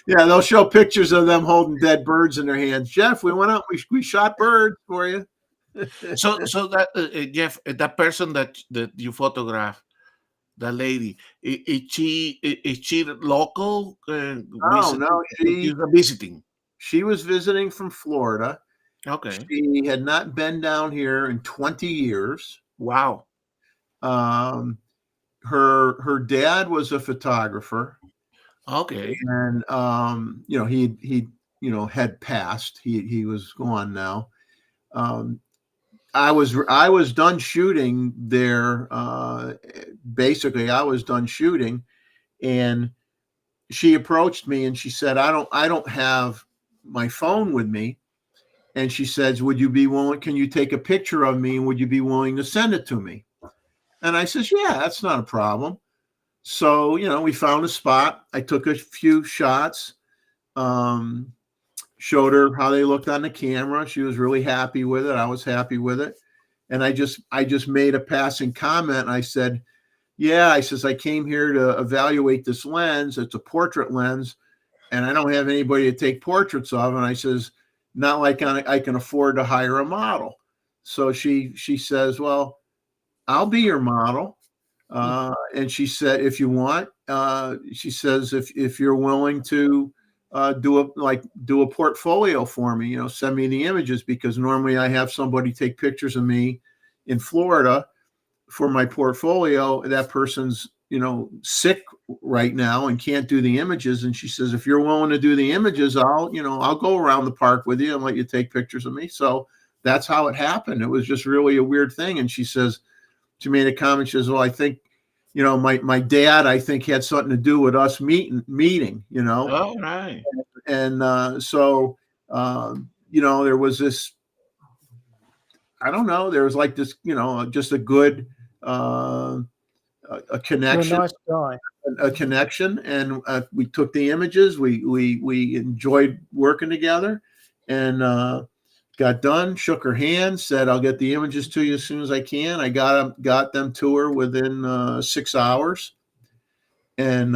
S1: Yeah, they'll show pictures of them holding dead birds in their hands. Jeff, we went out, we shot birds for you.
S4: So that Jeff, that person that you photographed, that lady, is she local?
S1: No,
S4: she's visiting.
S1: She was visiting from Florida,
S4: Okay.
S1: She had not been down here in 20 years.
S4: Wow.
S1: Her dad was a photographer,
S4: Okay.
S1: and he had passed. He was gone now. I was done shooting there. Basically, I was done shooting, and she approached me and she said, I don't have my phone with me. And she says, would you be willing? Can you take a picture of me? And would you be willing to send it to me? And I says, yeah, that's not a problem. So, we found a spot. I took a few shots, showed her how they looked on the camera. She was really happy with it. I was happy with it. And I just made a passing comment. And I said, yeah, I says, I came here to evaluate this lens. It's a portrait lens, and I don't have anybody to take portraits of. And I says, not like I can afford to hire a model. So she says, well, I'll be your model. And she said, if you want, she says, if you're willing to do a portfolio for me, send me the images, because normally I have somebody take pictures of me in Florida for my portfolio. That person's, sick right now and can't do the images. And she says, if you're willing to do the images, I'll go around the park with you and let you take pictures of me. So that's how it happened. It was just really a weird thing. And she made a comment. She says, well, I think, my dad, I think, had something to do with us meeting,
S4: All right.
S1: And so, there was this, I don't know, there was like this, just a good, a connection.
S3: You're a nice guy.
S1: A connection, and we took the images. We enjoyed working together, and got done. Shook her hand, said, "I'll get the images to you as soon as I can." I got them to her within 6 hours, and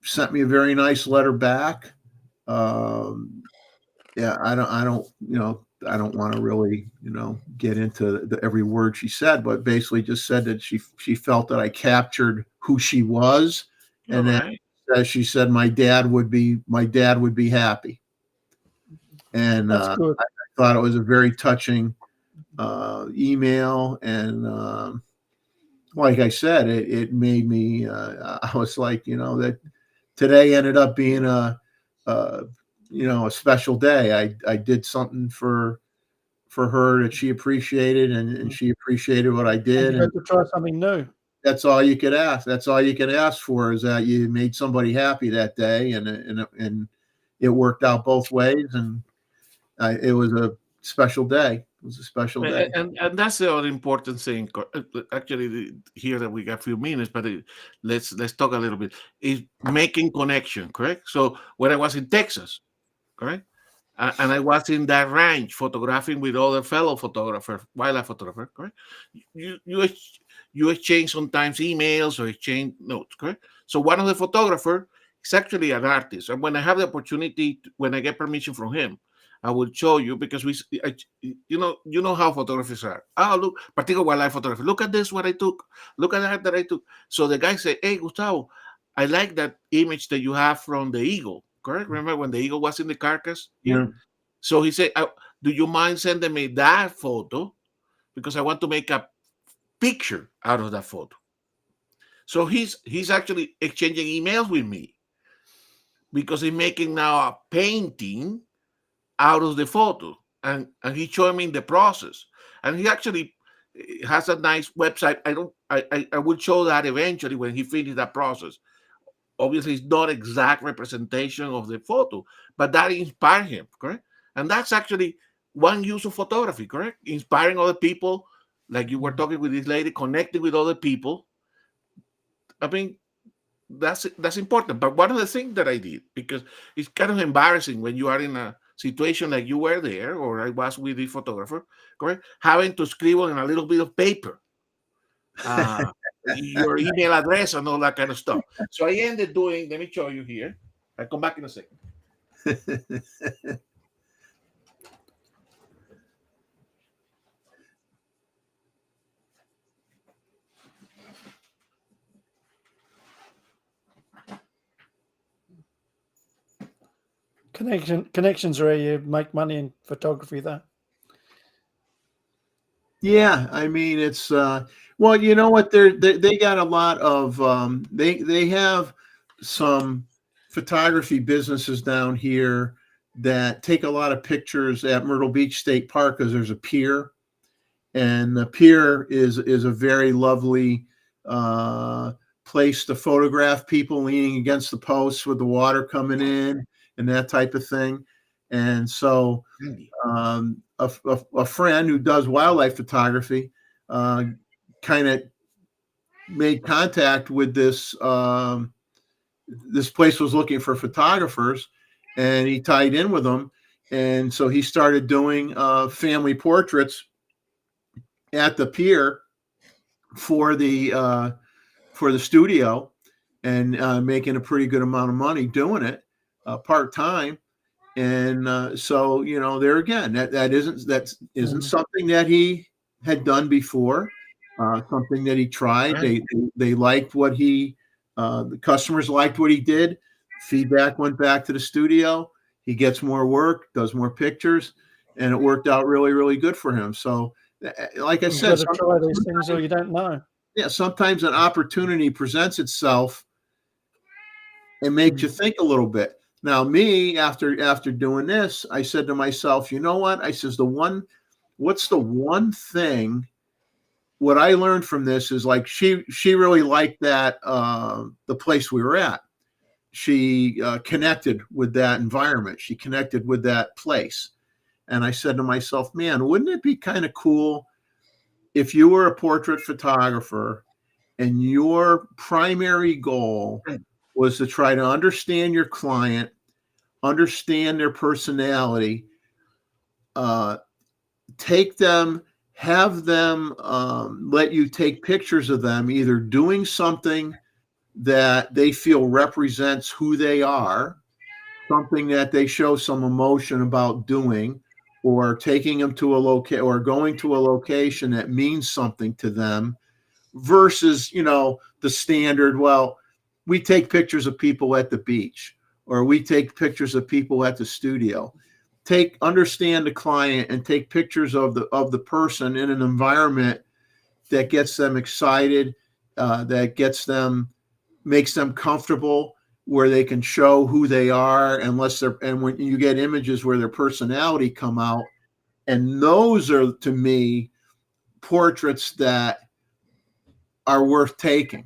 S1: sent me a very nice letter back. Yeah, I don't want to really, get into every word she said, but basically just said that she felt that I captured who she was, and
S4: All
S1: then
S4: right.
S1: as she said, my dad would be happy, and
S3: That's good.
S1: I thought it was a very touching email, and like I said, it made me. I was like, that today ended up being a special day. I did something for her that she appreciated, and she appreciated what I
S3: And
S1: did.
S3: you
S1: And
S3: had to try something new.
S1: that's all you could ask. That's all you can ask for, is that you made somebody happy that day, and it worked out both ways. And it was a special day. It was a special day.
S4: And that's the other important thing. Actually, here that we got a few minutes, but let's talk a little bit. Is making connection, correct? So when I was in Texas, correct, and I was in that ranch photographing with other fellow photographers, wildlife photographers, correct. You exchange sometimes emails or exchange notes, correct. So one of the photographers is actually an artist, and when I have the opportunity, when I get permission from him, I will show you, because you know how photographers are. Oh, look, particular wildlife photography. Look at this, what I took. Look at that I took. So the guy said, "Hey, Gustavo, I like that image that you have from the eagle. Correct? Remember when the eagle was in the carcass?
S1: Yeah.
S4: So he said, do you mind sending me that photo? Because I want to make a picture out of that photo." So he's actually exchanging emails with me, because he's making now a painting out of the photo, and he showed me the process, and he actually has a nice website. I will show that eventually when he finishes that process. Obviously it's not exact representation of the photo, but that inspired him, correct? And that's actually one use of photography, correct? Inspiring other people, like you were talking with this lady, connecting with other people. I mean, that's important. But one of the things that I did, because it's kind of embarrassing when you are in a situation like you were there, or I was with the photographer, correct, having to scribble in a little bit of paper your email address and all that kind of stuff. So I ended doing, let me show you here. I'll come back in a second.
S3: Connections are how you make money in photography, though.
S1: Yeah, I mean it's well, you know what? They got a lot of they have some photography businesses down here that take a lot of pictures at Myrtle Beach State Park because there's a pier, and the pier is a very lovely place to photograph people leaning against the posts with the water coming in and that type of thing. And so a friend who does wildlife photography kind of made contact with this this place was looking for photographers, and he tied in with them, and so he started doing family portraits at the pier for the studio, and making a pretty good amount of money doing it part-time. And so, you know, there again, that isn't something that he had done before. Something that he tried.
S4: Right.
S1: They liked what he. The customers liked what he did. Feedback went back to the studio. He gets more work, does more pictures, and it worked out really, really good for him. So, like I said,
S3: You've got to try these things, or you don't know.
S1: Yeah, sometimes an opportunity presents itself and makes you think a little bit. Now, me, after doing this, I said to myself, you know what? I says, what's the one thing, what I learned from this is, like, she really liked that, the place we were at. She connected with that environment. She connected with that place. And I said to myself, man, wouldn't it be kind of cool if you were a portrait photographer and your primary goal was to try to understand your client, understand their personality, take them, have them let you take pictures of them, either doing something that they feel represents who they are, something that they show some emotion about doing, or taking them to a location, or going to a location that means something to them, versus, you know, the standard, well, we take pictures of people at the beach, or we take pictures of people at the studio. Understand the client and take pictures of the person in an environment that gets them excited, that makes them comfortable, where they can show who they are, and when you get images where their personality come out. And those are, to me, portraits that are worth taking,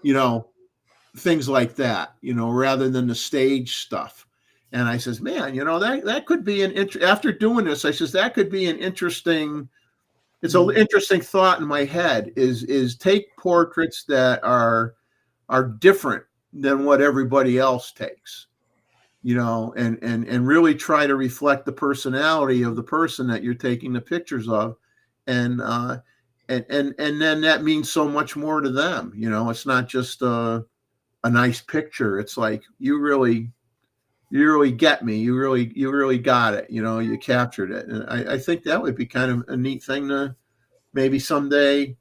S1: you know, things like that, you know, rather than the stage stuff. And I says, man, you know, that could be after doing this, I says, that could be an interesting, it's an interesting thought in my head, is take portraits that are different than what everybody else takes, you know, and really try to reflect the personality of the person that you're taking the pictures of. And then that means so much more to them. You know, it's not just a nice picture. It's like, you really get me. You really got it. You know, you captured it. And I think that would be kind of a neat thing to maybe someday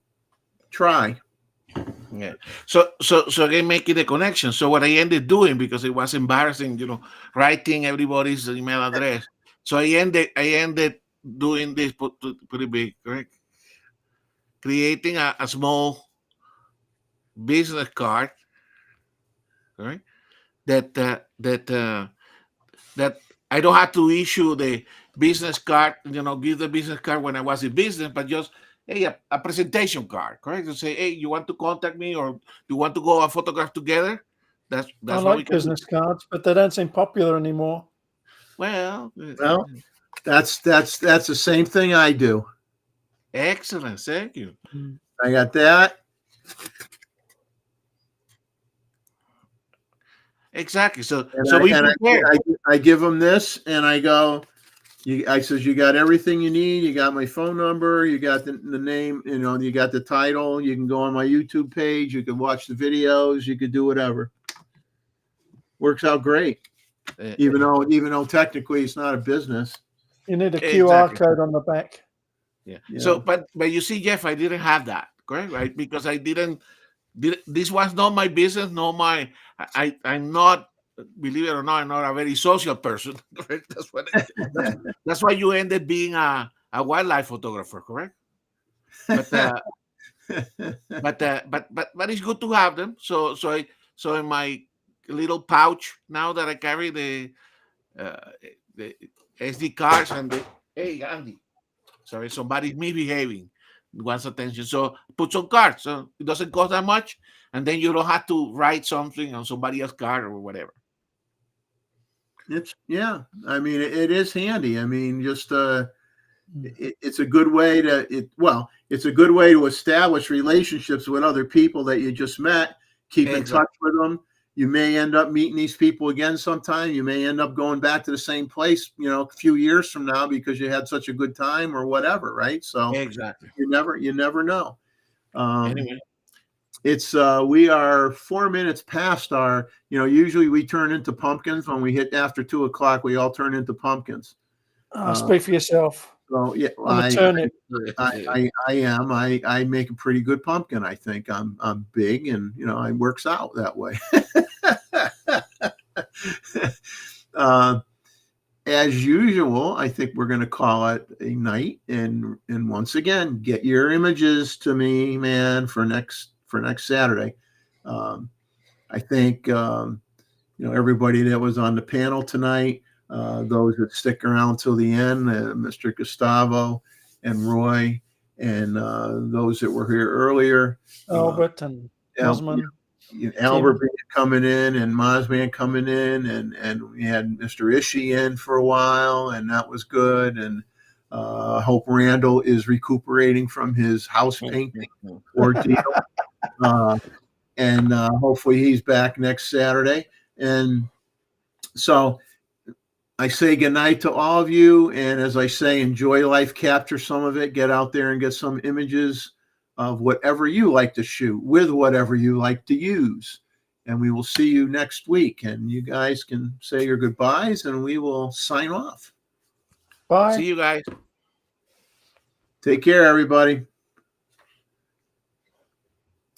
S1: try.
S4: Yeah. So again, making the connection. So what I ended doing, because it was embarrassing, you know, writing everybody's email address. So I ended doing this pretty big, correct? Creating a small business card, right? That I don't have to issue the business card, you know, give the business card when I was in business, but just, hey, a presentation card, correct? To say, hey, you want to contact me, or you want to go and photograph together? That's
S3: I
S4: what
S3: like
S4: we can
S3: business cards, but they don't seem popular anymore.
S4: Well,
S1: that's the same thing I do.
S4: Excellent, thank you.
S1: I got that.
S4: Exactly. So
S1: I give them this, and I go, I says, you got everything you need. You got my phone number. You got the name. You know, you got the title. You can go on my YouTube page. You can watch the videos. You could do whatever. Works out great. Even though technically it's not a business.
S3: You need a QR code on the back.
S4: Yeah. So, but you see, Jeff, I didn't have that, correct? Right? Because this was not my business. I'm not believe it or not, I'm not a very social person. Correct? That's why you ended being a wildlife photographer, correct? But but it's good to have them. So in my little pouch now that I carry the SD cards and the hey Andy, sorry, somebody's misbehaving, wants attention. So put some cards. So it doesn't cost that much, and then you don't have to write something on somebody else's card or whatever.
S1: I mean, it is handy. I mean, just it's a good way it's a good way to establish relationships with other people that you just met. Keep in touch with them. You may end up meeting these people again sometime. You may end up going back to the same place, a few years from now because you had such a good time or whatever, right? So
S4: exactly,
S1: you never know.
S4: Anyway,
S1: it's we are 4 minutes past our. Usually we turn into pumpkins when we hit after 2 o'clock. We all turn into pumpkins.
S3: Speak for yourself.
S1: So yeah,
S3: I'm a turnip.
S1: I am. I make a pretty good pumpkin. I think I'm big, and it works out that way. As usual, I think we're going to call it a night. And once again, get your images to me, man, for next Saturday. I think everybody that was on the panel tonight. Those that stick around till the end, Mr. Gustavo and Roy, and those that were here earlier,
S3: Albert and Mosman,
S1: Albert coming in and Mosman coming in, and we had Mr. Ishii in for a while, and that was good. And I hope Randall is recuperating from his house painting ordeal, and hopefully he's back next Saturday. And so I say goodnight to all of you. And as I say, enjoy life, capture some of it, get out there and get some images of whatever you like to shoot with whatever you like to use. And we will see you next week. And you guys can say your goodbyes and we will sign off.
S3: Bye.
S4: See you guys.
S1: Take care, everybody.